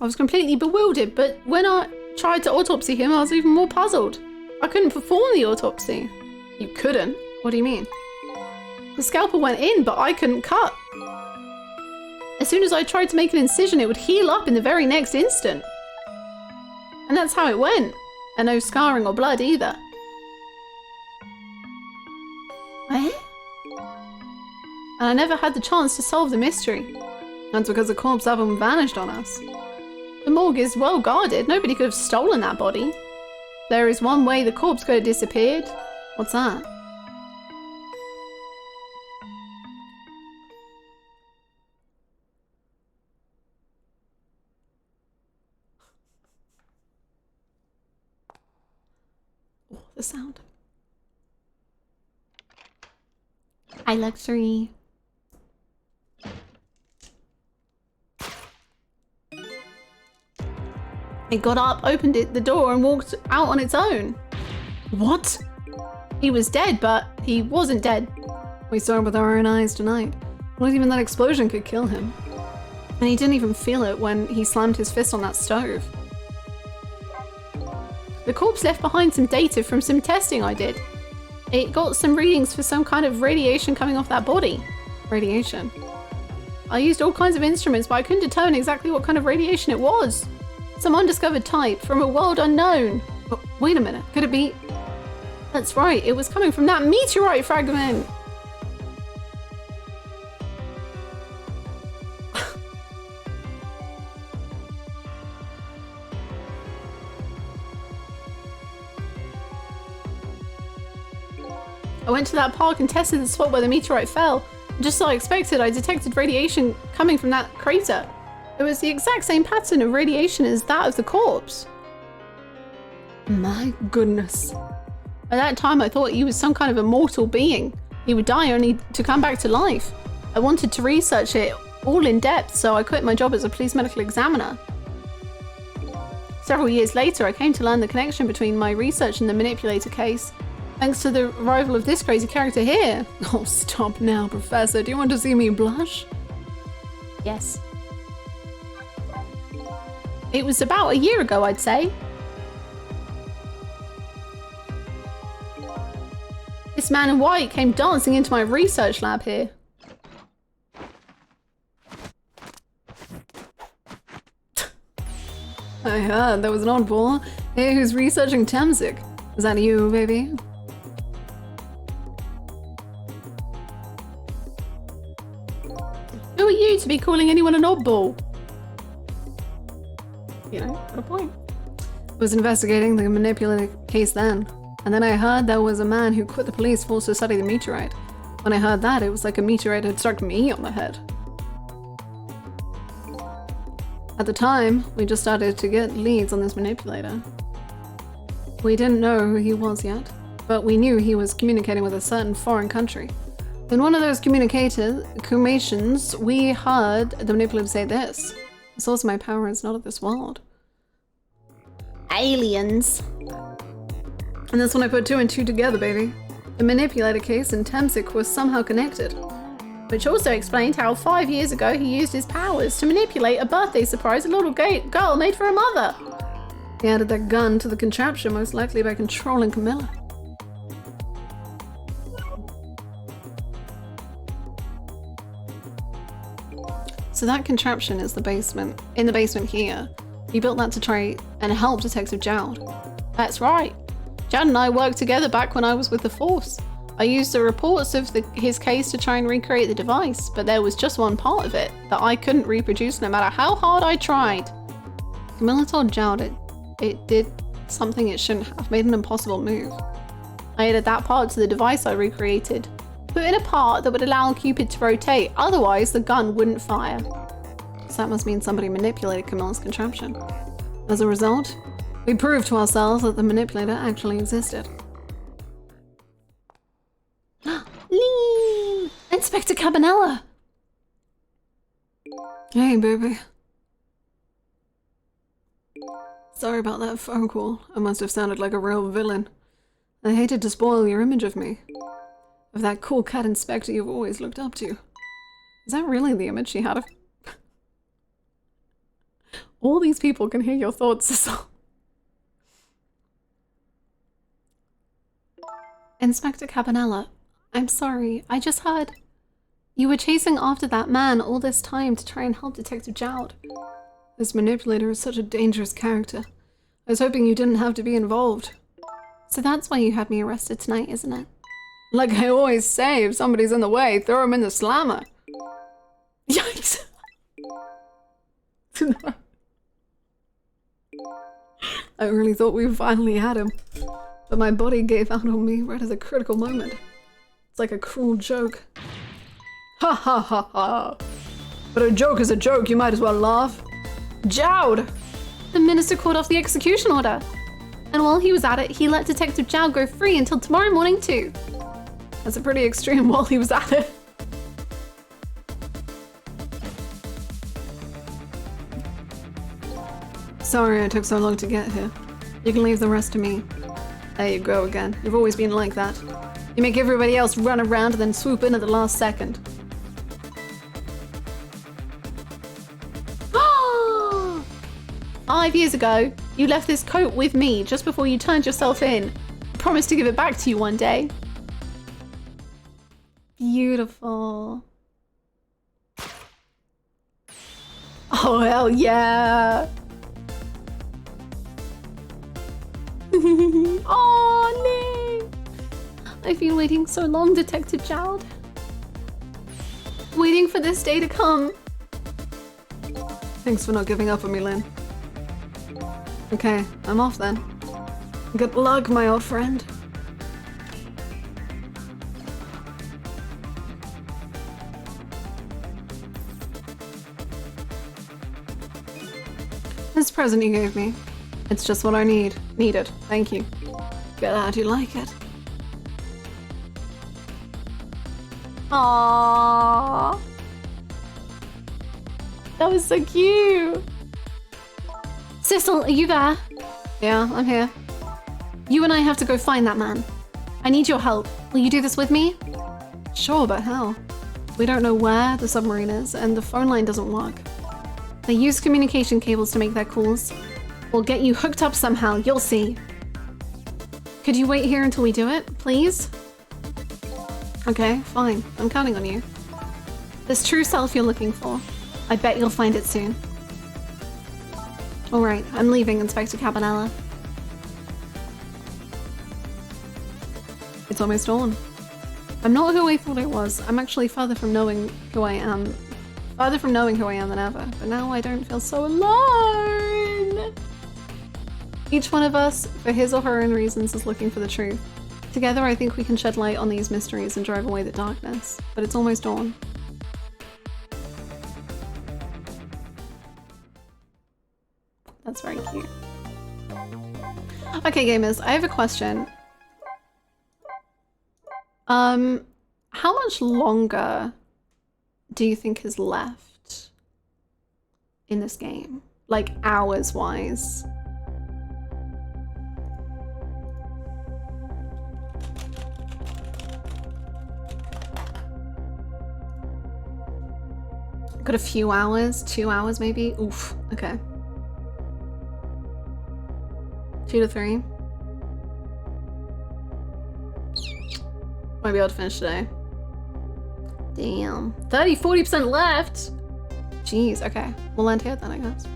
I was completely bewildered, but when I tried to autopsy him, I was even more puzzled. I couldn't perform the autopsy. You couldn't? What do you mean? The scalpel went in, but I couldn't cut. As soon as I tried to make an incision, it would heal up in the very next instant. And that's how it went. And no scarring or blood either. and I never had the chance to solve the mystery. That's because the corpse album vanished on us. The morgue is well guarded. Nobody could have stolen that body. There is one way the corpse could have disappeared. What's that? Oh, the sound. Hi, Luxury. It got up, opened the door, and walked out on its own. What? He was dead, but he wasn't dead. We saw it with our own eyes tonight. Not even that explosion could kill him. And he didn't even feel it when he slammed his fist on that stove. The corpse left behind some data from some testing I did. It got some readings for some kind of radiation coming off that body. Radiation. I used all kinds of instruments, but I couldn't determine exactly what kind of radiation it was. Some undiscovered type from a world unknown. But wait a minute, could it be? That's right, it was coming from that meteorite fragment. I went to that park and tested the spot where the meteorite fell. Just as I expected, I detected radiation coming from that crater. It was the exact same pattern of radiation as that of the corpse. My goodness. At that time, I thought he was some kind of immortal being. He would die only to come back to life. I wanted to research it all in depth, so I quit my job as a police medical examiner. Several years later, I came to learn the connection between my research and the manipulator case, thanks to the arrival of this crazy character here. Oh, stop now, Professor. Do you want to see me blush? Yes. It was about a year ago, I'd say. This man in white came dancing into my research lab here. I heard there was an oddball here who's researching Temzik. Is that you, baby? Who are you to be calling anyone an oddball? You know, what a point. I was investigating the manipulator case then, and then I heard there was a man who quit the police force to study the meteorite. When I heard that, it was like a meteorite had struck me on the head. At the time, we just started to get leads on this manipulator. We didn't know who he was yet, but we knew he was communicating with a certain foreign country. In one of those communications, we heard the manipulator say this: "The source of my power is not of this world." Aliens. And that's when I put two and two together, baby. The manipulator case and Temzik was somehow connected. Which also explained how 5 years ago he used his powers to manipulate a birthday surprise a little girl made for her mother. He added that gun to the contraption, most likely by controlling Camilla. So that contraption is in the basement here. He built that to try and help Detective Jowd. That's right. Jowd and I worked together back when I was with the Force. I used the reports of his case to try and recreate the device, but there was just one part of it that I couldn't reproduce no matter how hard I tried. Camilla told Jowd it did something it shouldn't have, made an impossible move. I added that part to the device I recreated, put in a part that would allow Cupid to rotate, otherwise the gun wouldn't fire. So that must mean somebody manipulated Camilla's contraption. As a result, we proved to ourselves that the manipulator actually existed. Lee! Inspector Cabanella! Hey, baby. Sorry about that phone call. I must have sounded like a real villain. I hated to spoil your image of me. Of that cool cat inspector you've always looked up to. Is that really the image she had of... All these people can hear your thoughts, Cecil. Inspector Cabanella, I'm sorry, I just heard... You were chasing after that man all this time to try and help Detective Jowd. This manipulator is such a dangerous character. I was hoping you didn't have to be involved. So that's why you had me arrested tonight, isn't it? Like I always say, if somebody's in the way, throw him in the slammer. Yikes. I really thought we finally had him, but my body gave out on me right at the critical moment. It's like a cruel joke. Ha ha ha ha. But a joke is a joke, you might as well laugh. Jowd! The minister called off the execution order. And while he was at it, he let Detective Jowd go free until tomorrow morning too. That's a pretty extreme while he was at it. Sorry I took so long to get here. You can leave the rest to me. There you go again. You've always been like that. You make everybody else run around and then swoop in at the last second. 5 years ago, you left this coat with me just before you turned yourself in. I promised to give it back to you one day. Beautiful. Oh, hell yeah. Oh, Lee! I've been waiting so long, Detective Jowd. Waiting for this day to come. Thanks for not giving up on me, Lynn. Okay, I'm off then. Good luck, my old friend. This present you gave me. It's just what I needed. Thank you. Glad you like it. Aww. That was so cute. Cecil, are you there? Yeah, I'm here. You and I have to go find that man. I need your help. Will you do this with me? Sure, but how? We don't know where the submarine is, and the phone line doesn't work. They use communication cables to make their calls. We'll get you hooked up somehow, you'll see. Could you wait here until we do it, please? Okay, fine. I'm counting on you. This true self you're looking for. I bet you'll find it soon. Alright, I'm leaving, Inspector Cabanella. It's almost dawn. I'm not who I thought I was. I'm actually farther from knowing who I am. Farther from knowing who I am than ever. But now I don't feel so alone. Each one of us, for his or her own reasons, is looking for the truth. Together, I think we can shed light on these mysteries and drive away the darkness. But it's almost dawn. That's very cute. Okay, gamers, I have a question. How much longer do you think is left in this game? Like, hours-wise? Got a few hours? 2 hours maybe? Oof, okay. 2 to 3. Might be able to finish today. Damn. 40% left! Jeez, okay. We'll end here then, I guess.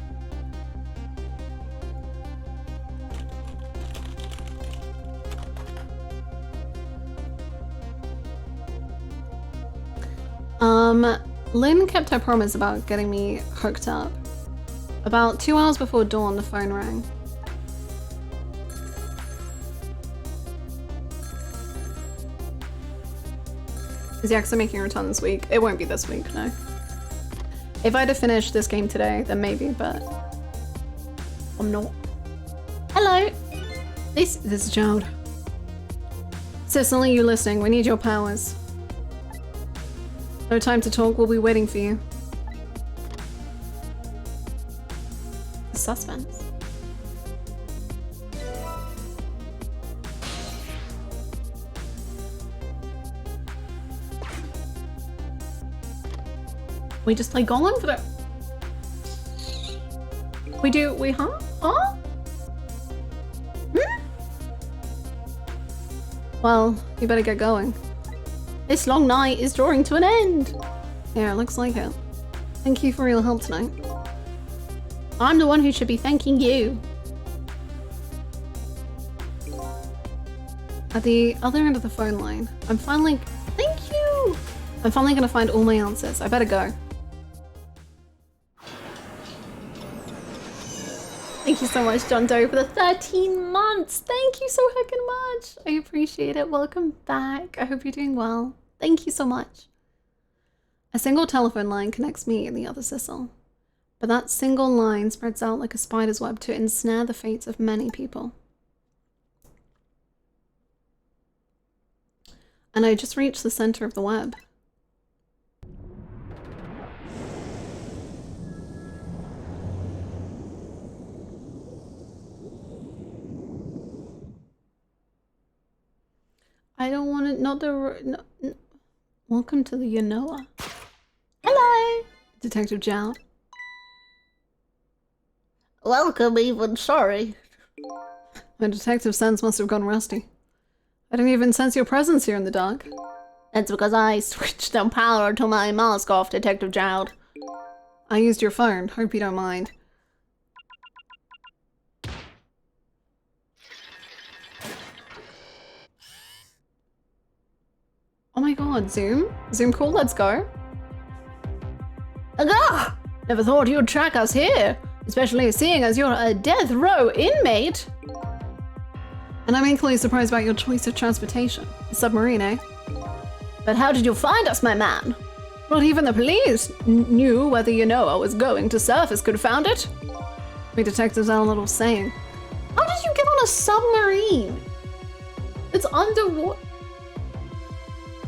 Lynn kept her promise about getting me hooked up. About 2 hours before dawn, the phone rang. Is the accent making a return this week? It won't be this week, no. If I had to finish this game today, then maybe, but I'm not. Hello. This is Jowd. Cecily, you listening? We need your powers. No time to talk, we'll be waiting for you. Suspense. We just play Golem for the... Huh? Huh? Well, you better get going. This long night is drawing to an end. Yeah, it looks like it. Thank you for your help tonight. I'm the one who should be thanking you. At the other end of the phone line, I'm finally... Thank you! I'm finally gonna find all my answers. I better go. Thank you so much, John Doe, for the 13 months. Thank you so heckin' much. I appreciate it. Welcome back. I hope you're doing well. Thank you so much. A single telephone line connects me and the other Sissel. But that single line spreads out like a spider's web to ensnare the fates of many people. And I just reached the center of the web. I don't want it, not the, no. Welcome to the Yanoa. Hello! Detective Jowd. Welcome, even sorry. My detective sense must have gone rusty. I didn't even sense your presence here in the dark. That's because I switched the power to my mask off, Detective Jowd. I used your phone. Hope you don't mind. Oh my god, Zoom? Zoom cool, let's go. Agah! Never thought you'd track us here, especially seeing as you're a death row inmate. And I'm equally surprised about your choice of transportation. A submarine, eh? But how did you find us, my man? Not even the police knew whether Yanoa was going to surface, confound it. We detectives had a little saying. How did you get on a submarine? It's underwater.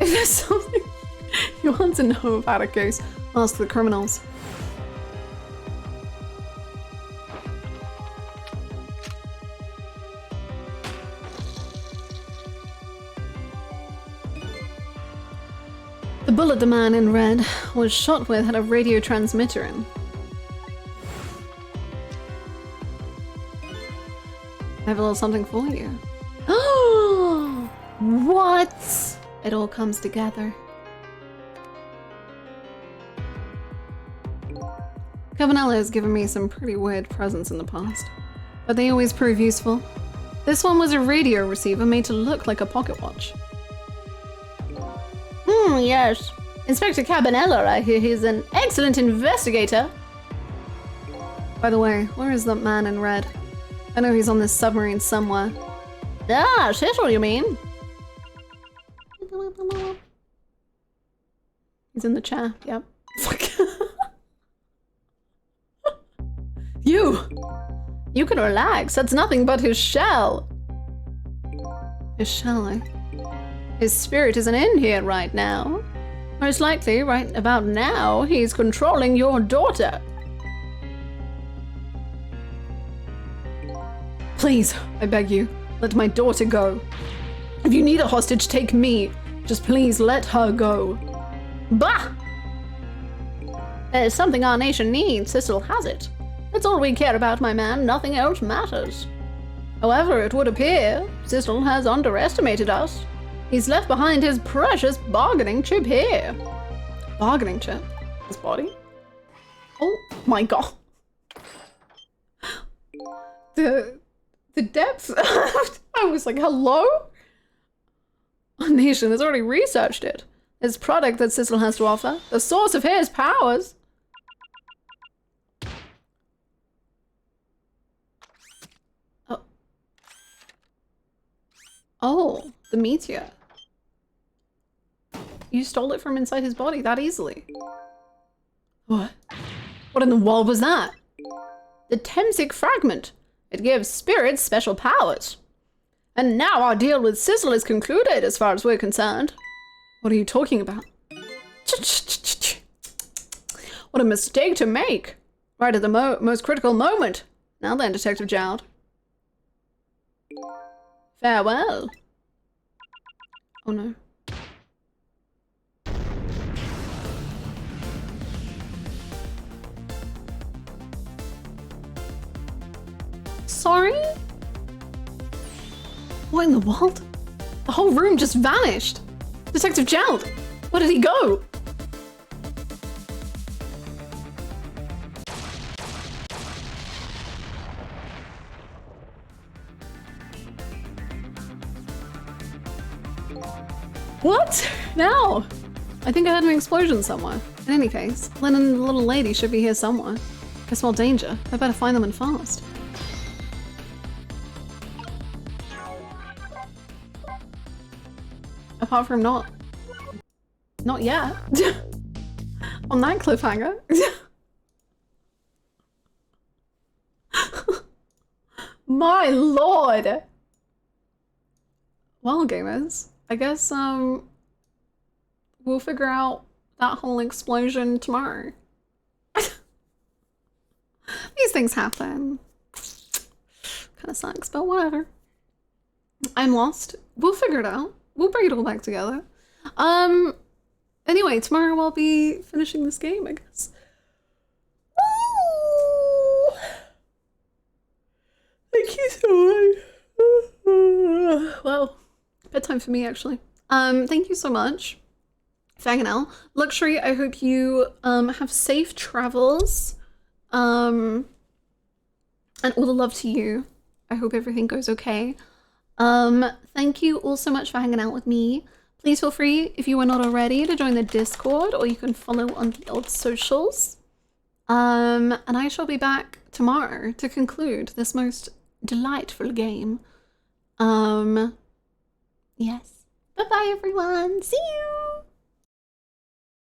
If there's something you want to know about a case, ask the criminals. The bullet the man in red was shot with had a radio transmitter in. I have a little something for you. Oh, what? It all comes together. Cabanella has given me some pretty weird presents in the past, but they always prove useful. This one was a radio receiver made to look like a pocket watch. Yes. Inspector Cabanella, I hear he's an excellent investigator. By the way, where is that man in red? I know he's on this submarine somewhere. Ah, Cecil, you mean? He's in the chair, yep. You can relax, that's nothing but his shell. His shell, eh? His spirit isn't in here right now. Most likely, right about now, he's controlling your daughter. Please, I beg you, let my daughter go. If you need a hostage, take me. Just please let her go. Bah! There's something our nation needs, Cecil has it. That's all we care about, my man, nothing else matters. However, it would appear Cecil has underestimated us. He's left behind his precious bargaining chip here. Bargaining chip? His body? Oh my god. The depth. I was like, hello? Our nation has already researched it. His product that Cecil has to offer. The source of his powers. Oh, the meteor. You stole it from inside his body that easily. What? What in the world was that? The Temsic fragment. It gives spirits special powers. And now our deal with Cecil is concluded as far as we're concerned. What are you talking about? What a mistake to make. Right at the most critical moment. Now then, Detective Jowd. Farewell. Oh no. Sorry? What in the world? The whole room just vanished. Detective Jowd, where did he go? What? Now? I think I heard an explosion somewhere. In any case, Lynn and the little lady should be here somewhere. I smell danger. I better find them and fast. Apart from not yet. On that cliffhanger. My lord! Well, gamers, I guess, we'll figure out that whole explosion tomorrow. These things happen. Kinda sucks, but whatever. I'm lost. We'll figure it out. We'll bring it all back together. Anyway, tomorrow I'll be finishing this game, I guess. Woo! Thank you so much. Well, bedtime for me, actually. Thank you so much for hanging out. Luxury, I hope you have safe travels. And all the love to you. I hope everything goes okay. Thank you all so much for hanging out with me. Please feel free, if you are not already, to join the Discord, or you can follow on the old socials. And I shall be back tomorrow to conclude this most delightful game. Yes. Bye-bye, everyone. See you!